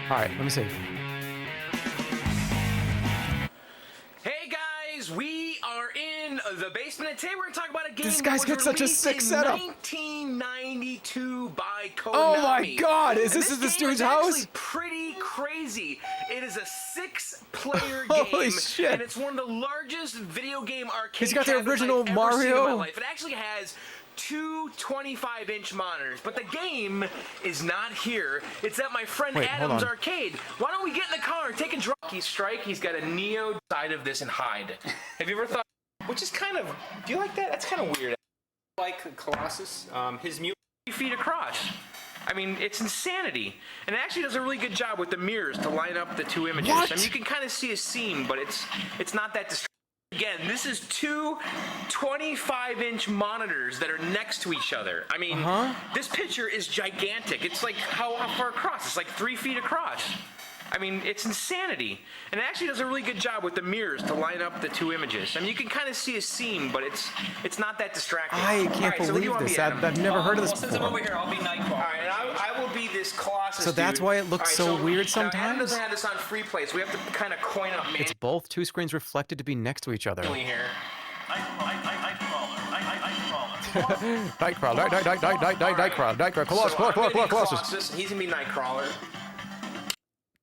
All right, let me see. Hey guys, we are in The Basement, and today we're going to talk about a game This guy's that was got such a released sick in setup. 1992 by Konami. Oh my god, is And this game this dude's is house? actually pretty crazy. It is a 6-player Holy game, shit. and it's one of the largest video game arcade He's got the cabinets original I've ever seen in my Mario. life. It actually has two 25-inch monitors, but the game is not here. It's at my friend Wait, hold Adam's on. arcade. Why don't we get in the car and take a drive? Strike, he's got a Neo side of this and hide. Have you ever thought, which is kind of, do you like that? That's kind of weird. Like Colossus, his mule 3 feet across. I mean, it's insanity. And it actually does a really good job with the mirrors to line up the two images. What? I mean, you can kind of see a seam, but it's not that distracting. Again, this is two 25-inch monitors that are next to each other. I mean, this picture is gigantic. It's like how far across? It's like 3 feet across. I mean, it's insanity. And it actually does a really good job with the mirrors to line up the two images. I mean, you can kind of see a seam, but it's not that distracting. I can't believe this. I've never heard of this Since I'm over before. here, I'll be Nightcrawler. All right, and I will be this Colossus So that's dude. why it looks All right, so weird Adam sometimes? doesn't have this on free play, so we have to kind of coin up It's both two screens reflected to be next to each other. manually here. Nightcrawler, Nightcrawler, Colossus. He's gonna be Nightcrawler.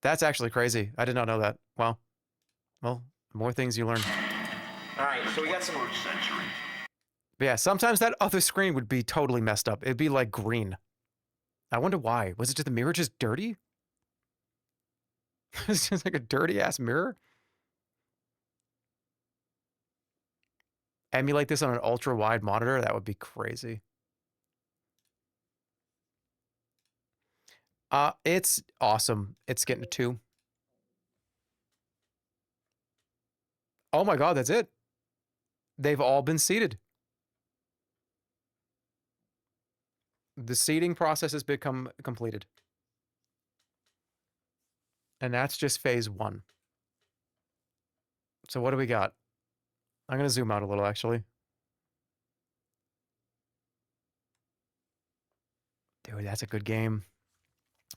That's actually crazy. I did not know that. Wow. Well, more things you learn. All right, so we got some. But yeah, sometimes that other screen would be totally messed up. It'd be like green. I wonder why. Was it just the mirror just dirty? It's just like a dirty ass mirror. Emulate this on an ultra wide monitor? That would be crazy. It's awesome. It's getting a 2. Oh my god, that's it. They've all been seeded. The seeding process has become completed. And that's just phase 1. So what do we got? I'm going to zoom out a little, actually. Dude, that's a good game.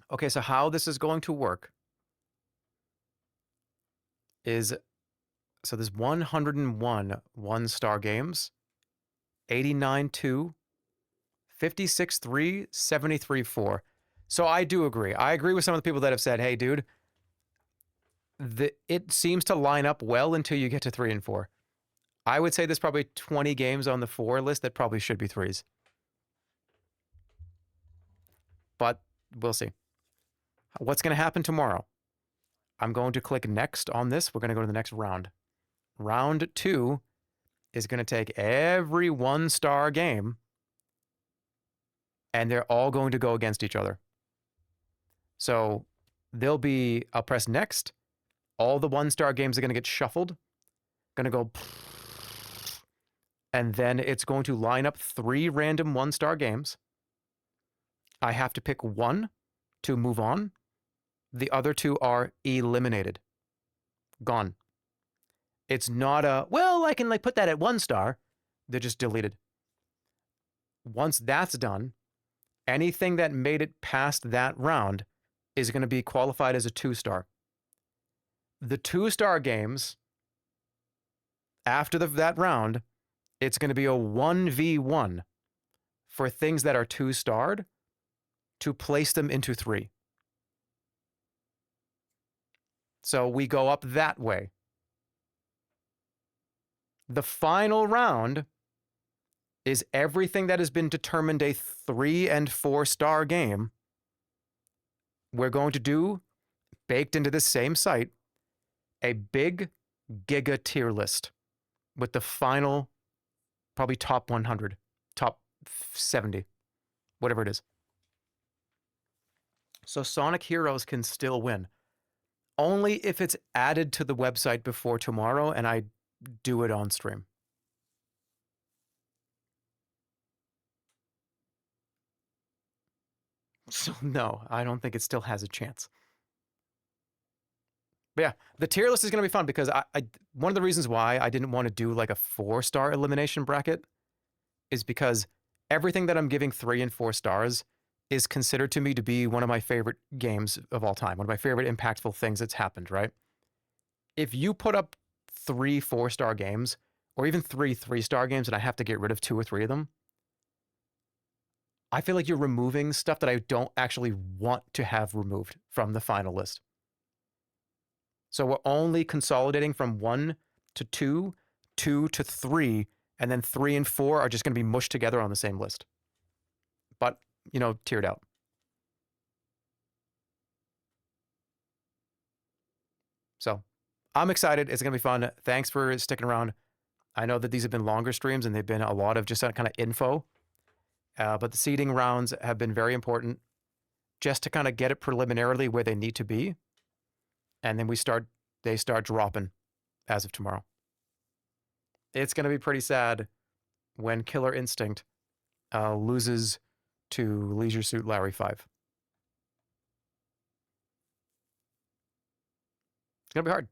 Okay, so how this is going to work is, so there's 101 one-star games, 89 2, 56 3, 73 4. So I do agree. I agree with some of the people that have said, hey, dude, it seems to line up well until you get to 3 and 4. I would say there's probably 20 games on the 4 list that probably should be 3s. But we'll see. What's going to happen tomorrow? I'm going to click next on this. We're going to go to the next round. Round 2 is going to take every one-star game, and they're all going to go against each other. So there'll be, I'll press next. All the one-star games are going to get shuffled. Going to go, and then it's going to line up 3 random one-star games. I have to pick one to move on. The other 2 are eliminated. Gone. It's not a, well, I can like put that at 1 star. They're just deleted. Once that's done, anything that made it past that round is going to be qualified as a 2-star. The 2-star games, after that round, it's going to be a 1v1 for things that are 2-starred to place them into 3. So we go up that way. The final round is everything that has been determined a 3 and 4-star game. We're going to do, baked into this same site, a big giga tier list with the final, probably top 100, top 70, whatever it is. So Sonic Heroes can still win. Only if it's added to the website before tomorrow and I do it on stream. So no, I don't think it still has a chance. But yeah, the tier list is going to be fun because one of the reasons why I didn't want to do like a 4-star elimination bracket is because everything that I'm giving 3 and 4 stars is considered to me to be one of my favorite games of all time, one of my favorite impactful things that's happened, right? If you put up 3 4-star games, or even 3 3-star games, and I have to get rid of 2 or 3 of them, I feel like you're removing stuff that I don't actually want to have removed from the final list. So we're only consolidating from 1 to 2, 2 to 3, and then 3 and 4 are just going to be mushed together on the same list. But, you know, tiered out. So I'm excited. It's going to be fun. Thanks for sticking around. I know that these have been longer streams and they've been a lot of just kind of info. But the seeding rounds have been very important just to kind of get it preliminarily where they need to be. And then they start dropping as of tomorrow. It's going to be pretty sad when Killer Instinct loses to Leisure Suit Larry 5. It's going to be hard.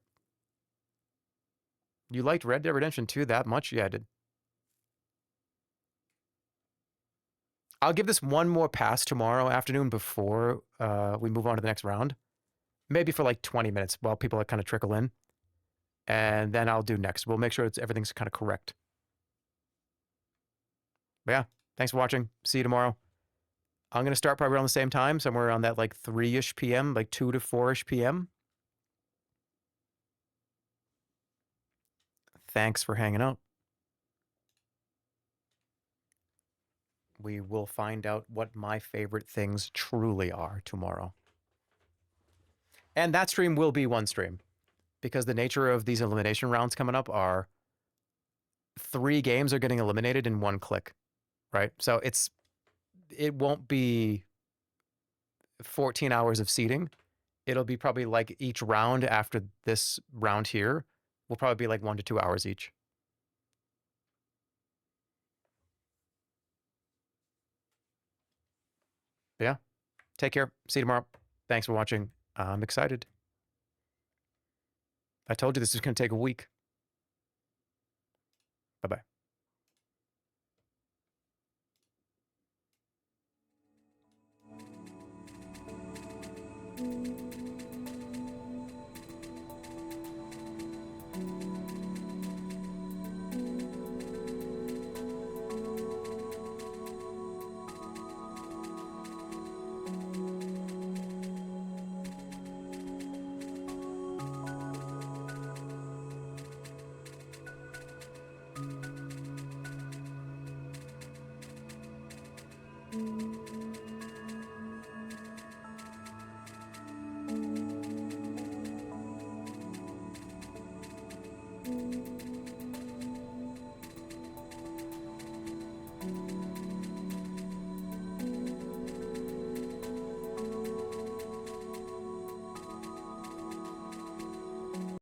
You liked Red Dead Redemption 2 that much? Yeah, I did. I'll give this one more pass tomorrow afternoon before we move on to the next round. Maybe for like 20 minutes while people kind of trickle in. And then I'll do next. We'll make sure everything's kind of correct. But yeah, thanks for watching. See you tomorrow. I'm going to start probably around the same time, somewhere around that like 3-ish p.m., like 2 to 4-ish p.m. Thanks for hanging out. We will find out what my favorite things truly are tomorrow. And that stream will be one stream, because the nature of these elimination rounds coming up are 3 games are getting eliminated in 1 click, right? So it won't be 14 hours of seeding. It'll be probably like each round after this round here will probably be like 1 to 2 hours each. But yeah, take care. See you tomorrow. Thanks for watching. I'm excited. I told you this is going to take a week. Bye-bye.